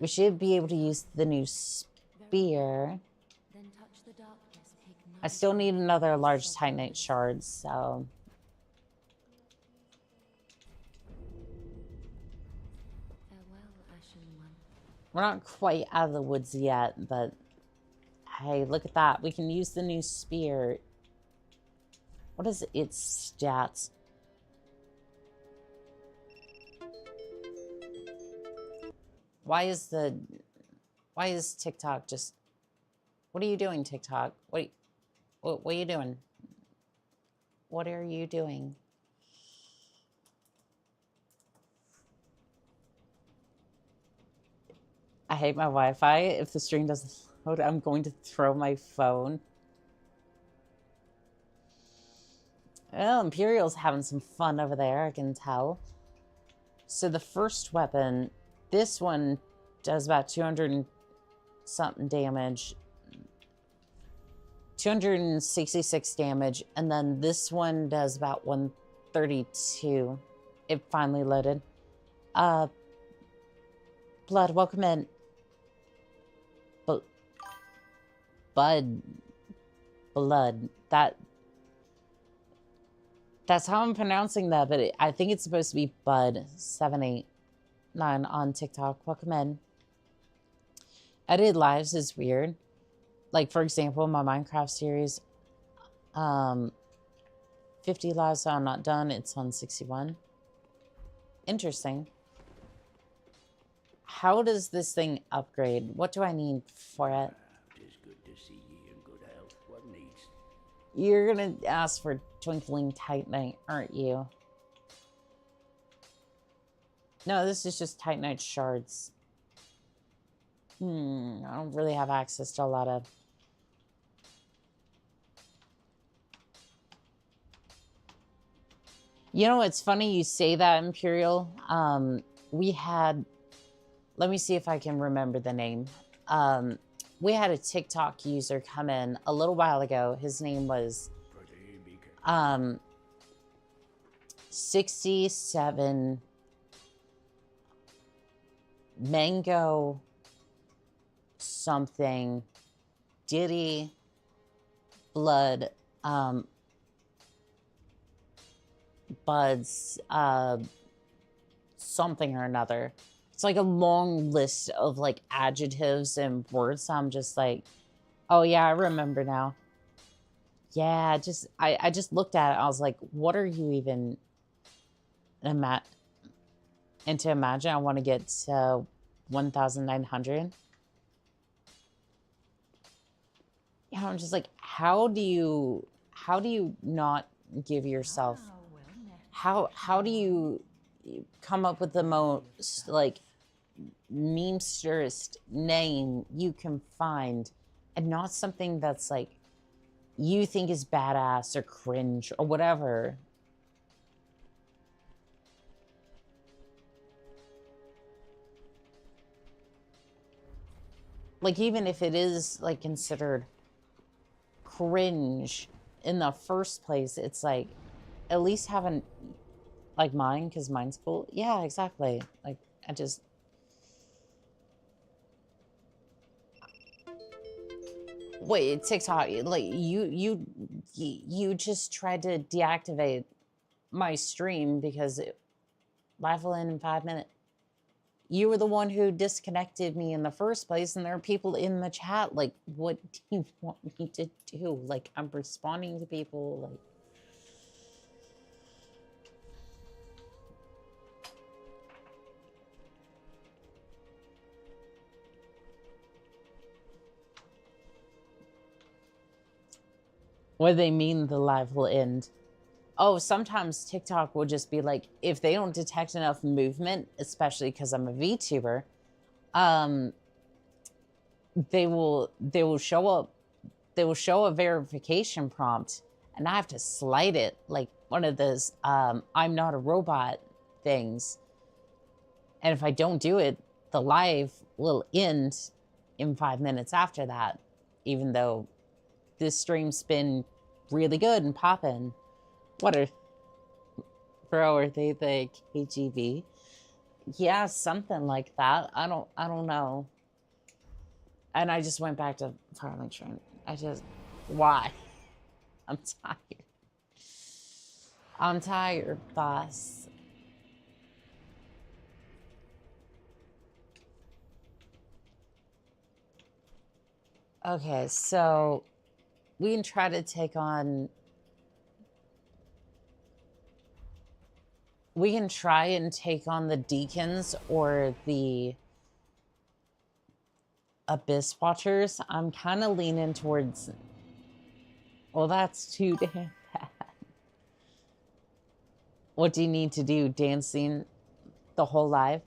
We should be able to use the new spear. I still need another large titanite shard, so... We're not quite out of the woods yet, but... Hey, look at that. We can use the new spear. What is its stats? Why is TikTok just... What are you doing, TikTok? What are you doing? What are you doing? I hate my Wi-Fi. If the stream doesn't load, I'm going to throw my phone. Well, Imperial's having some fun over there, I can tell. So the first weapon, this one does about 200 and something damage. 266 damage, and then this one does about 132. It finally loaded. Blood, welcome in. Blood. That's how I'm pronouncing that, but I think it's supposed to be Bud789 on TikTok. Welcome in. Edited lives is weird. Like, for example, my Minecraft series, 50 lives, so I'm not done. It's on 61. Interesting. How does this thing upgrade? What do I need for it? Tis good to see ye in good health. What needs? You're gonna ask for Twinkling Titanite, aren't you? No, this is just Titanite shards. I don't really have access to a lot of... You know, it's funny you say that, Imperial. We had... Let me see if I can remember the name. We had a TikTok user come in a little while ago. His name was 67 Mango something Diddy Blood Buds something or another. It's like a long list of like adjectives and words. So I'm just like, oh yeah, I remember now. Yeah, I just looked at it. I was like, what are you even and to imagine I want to get to 1,900. Yeah, I'm just like, how do you not give yourself, how do you come up with the most like memsterest name you can find and not something that's like you think is badass or cringe or whatever? like, even if it is, like, considered cringe in the first place, it's like, at least having, like, mine, because mine's cool. Yeah, exactly. Like, I just... Wait, TikTok, like, you just tried to deactivate my stream because live will end in 5 minutes. You were the one who disconnected me in the first place, and there are people in the chat, like, what do you want me to do? Like, I'm responding to people, like... What do they mean the live will end? Oh, sometimes TikTok will just be like, if they don't detect enough movement, especially because I'm a VTuber, they will show a verification prompt, and I have to slide it, like one of those I'm not a robot things. And if I don't do it, the live will end in 5 minutes after that, even though this stream's been really good and popping. What are... Bro, are they the KGB? Yeah, something like that. I don't know. And I just went back to Farling Trent. Why? I'm tired. I'm tired, boss. Okay, so we can try to take on... We can try and take on the Deacons or the Abyss Watchers. I'm kind of leaning towards... Well, that's too damn bad. What do you need to do? Dancing the whole live?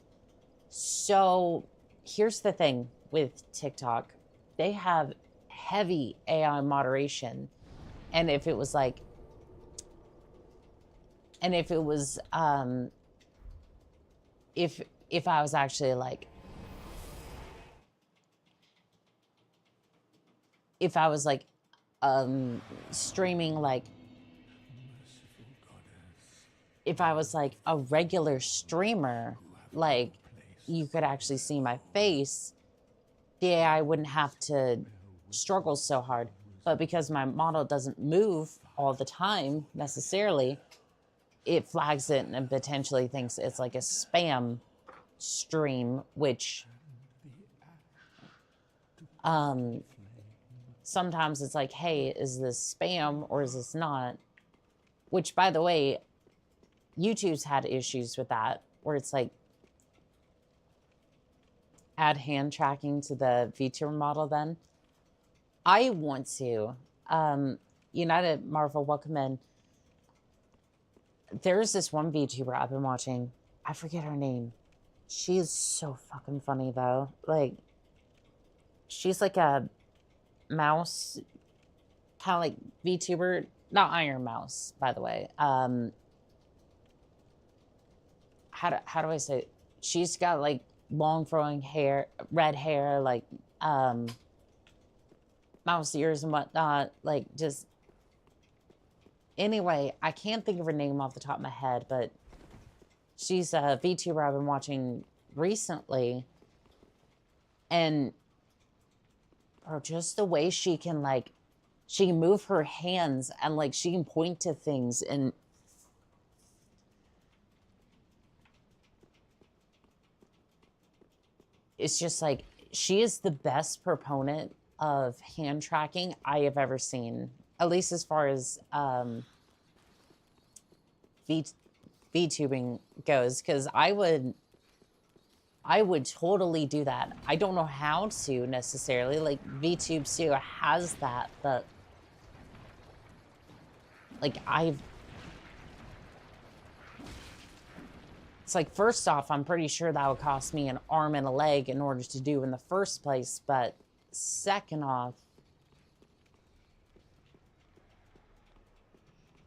So, here's the thing with TikTok. They have heavy AI moderation. And if it was like... And if it was, if I was actually like, if I was like, streaming like, if I was like a regular streamer, like you could actually see my face, the AI wouldn't have to struggle so hard. But because my model doesn't move all the time necessarily, it flags it and potentially thinks it's like a spam stream, which sometimes it's like, hey, is this spam or is this not? Which, by the way, YouTube's had issues with that, where it's like, add hand tracking to the VTuber model then. I want to. United Marvel, welcome in. There's this one VTuber I've been watching. I forget her name. She is so fucking funny, though. Like, she's like a mouse, kind of like VTuber. Not Iron Mouse, by the way. How do I say it? She's got, like, long flowing hair, red hair, like, mouse ears and whatnot. Like, just... Anyway, I can't think of her name off the top of my head, but she's a VTuber I've been watching recently. And or just the way she can, like, she can move her hands and, like, she can point to things and... It's just, like, she is the best proponent of hand tracking I have ever seen. At least as far as VTubing goes, because I would totally do that. I don't know how to necessarily, like VTube Studio has that, but like it's like, first off, I'm pretty sure that would cost me an arm and a leg in order to do in the first place, but second off,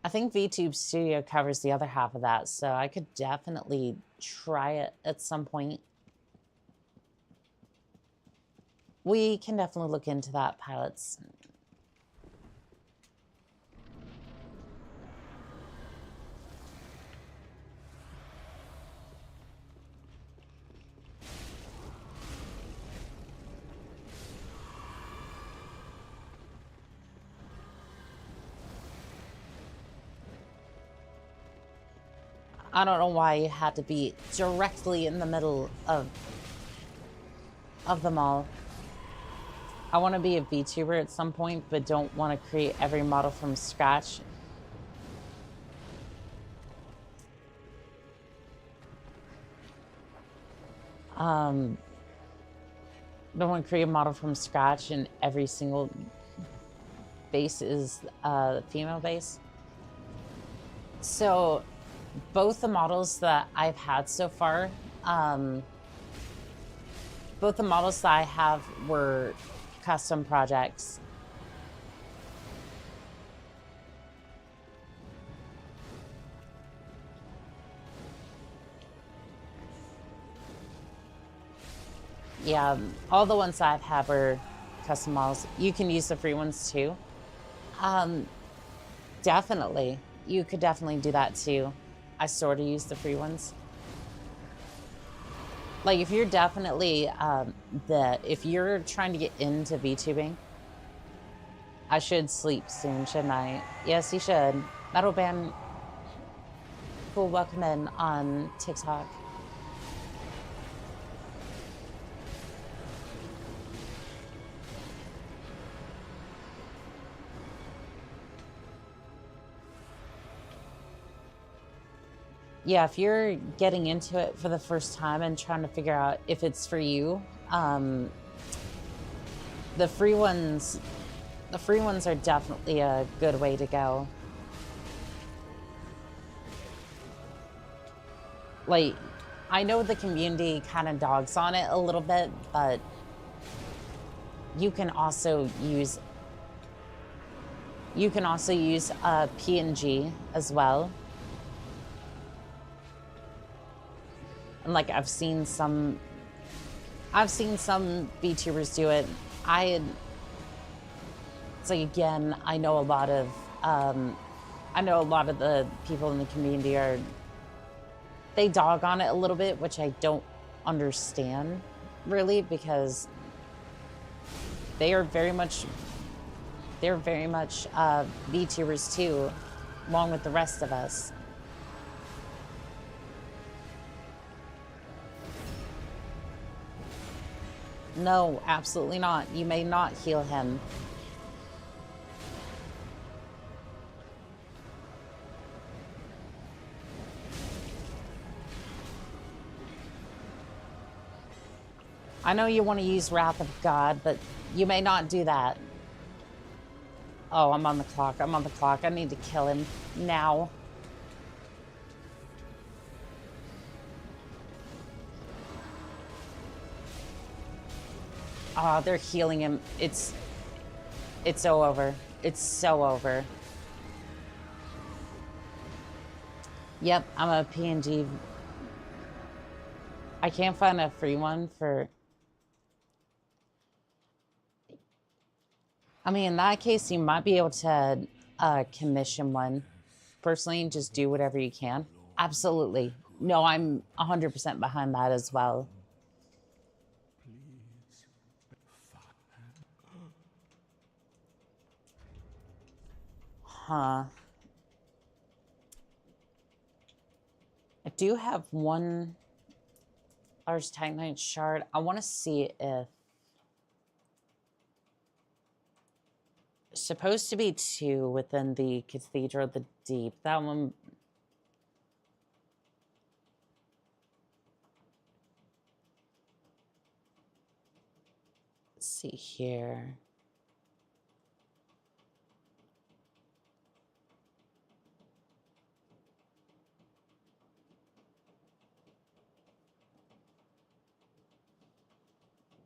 I think VTube Studio covers the other half of that, so I could definitely try it at some point. We can definitely look into that, pilots. I don't know why you had to be directly in the middle of them all. I want to be a VTuber at some point, but don't want to create every model from scratch. Don't want to create a model from scratch and every single base is female base. So both the models that I've had so far, both the models that I have were custom projects. Yeah, all the ones I've had were custom models. You can use the free ones too. Definitely. You could definitely do that too. I sort of use the free ones. Like if you're definitely, if you're trying to get into VTubing, I should sleep soon, shouldn't I? Yes, you should. Metal Band, cool, welcome in on TikTok. Yeah, if you're getting into it for the first time and trying to figure out if it's for you, the free ones are definitely a good way to go. Like, I know the community kind of dogs on it a little bit, but you can also use PNG as well. And like I've seen some VTubers do it. It's like, again, I know a lot of the people in the community they dog on it a little bit, which I don't understand really, because they're very much VTubers too, along with the rest of us. No, absolutely not. You may not heal him. I know you want to use Wrath of God, but you may not do that. Oh, I'm on the clock. I'm on the clock. I need to kill him now. Oh, they're healing him. It's so over. It's so over. Yep, I'm a PNG. I can't find a free one for... I mean, in that case, you might be able to commission one. Personally, just do whatever you can. Absolutely. No, I'm 100% behind that as well. Huh. I do have one large Titanite shard. I want to see if... Supposed to be 2 within the Cathedral of the Deep. That one... Let's see here.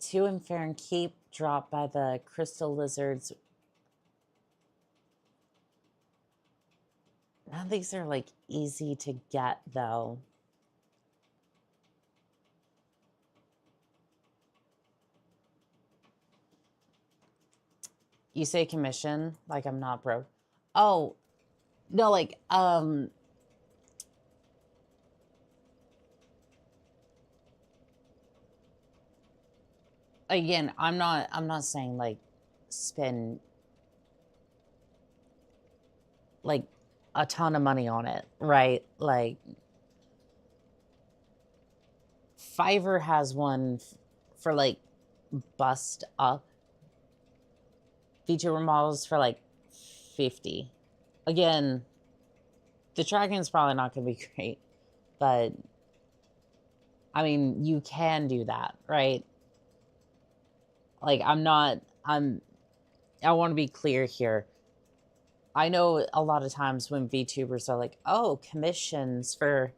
Two in Farron Keep, dropped by the Crystal Lizards. None of these are like easy to get though. You say commission, like I'm not broke. Oh, no, like, again, I'm not saying like spend like a ton of money on it, right? Like Fiverr has one for like bust up VTuber models for like 50. Again, the tracking's probably not going to be great, but I mean, you can do that, right? Like I want to be clear here. I know a lot of times when VTubers are like, oh, commissions for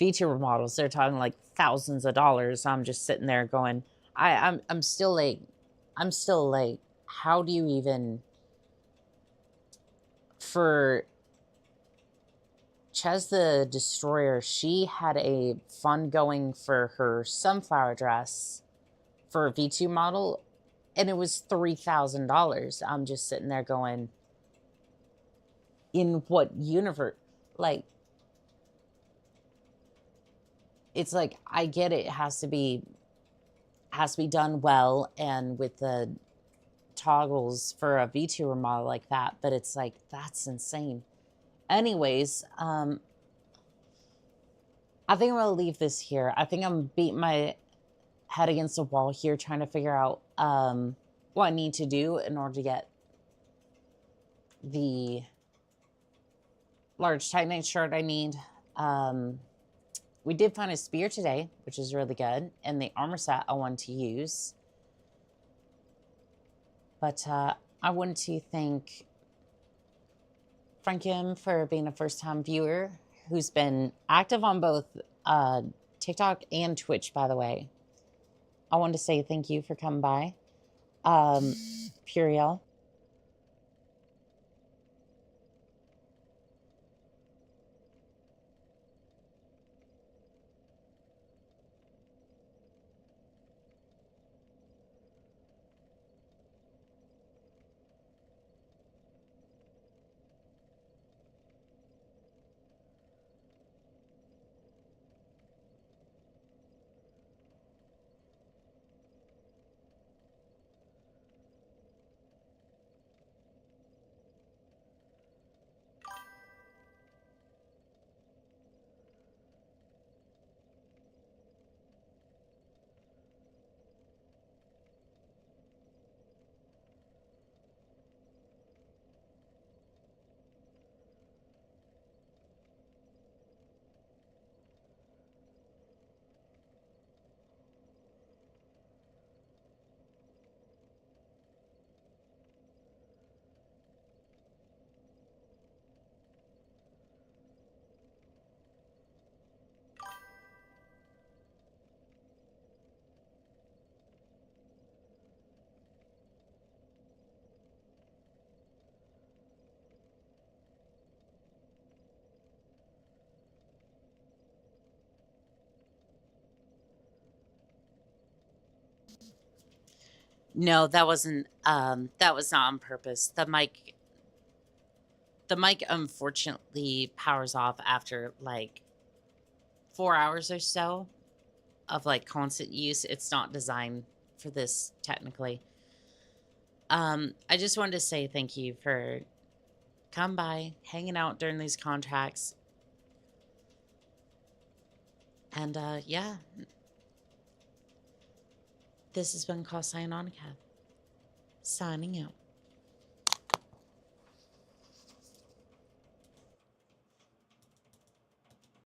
VTuber models, they're talking like thousands of dollars. I'm just sitting there going, I'm still like, how do you even, for Ches the Destroyer, she had a fund going for her sunflower dress for a V2 model, and it was $3,000. I'm just sitting there going, in what universe? Like, it's like, I get it has to be done well and with the toggles for a VTuber model like that, but it's like, that's insane. Anyways, I think I'm gonna leave this here. I think I'm beating my head against the wall here trying to figure out what I need to do in order to get the large Titanite shard I need. We did find a spear today, which is really good, and the armor set I want to use. But I want to thank Frankim for being a first-time viewer who's been active on both TikTok and Twitch, by the way. I wanted to say thank you for coming by. Puriel. No, that wasn't that was not on purpose. The mic unfortunately powers off after like 4 hours or so of like constant use. It's not designed for this technically. I just wanted to say thank you for coming by, hanging out during these contracts. And yeah. This has been Call Sign Oni-chan, signing out.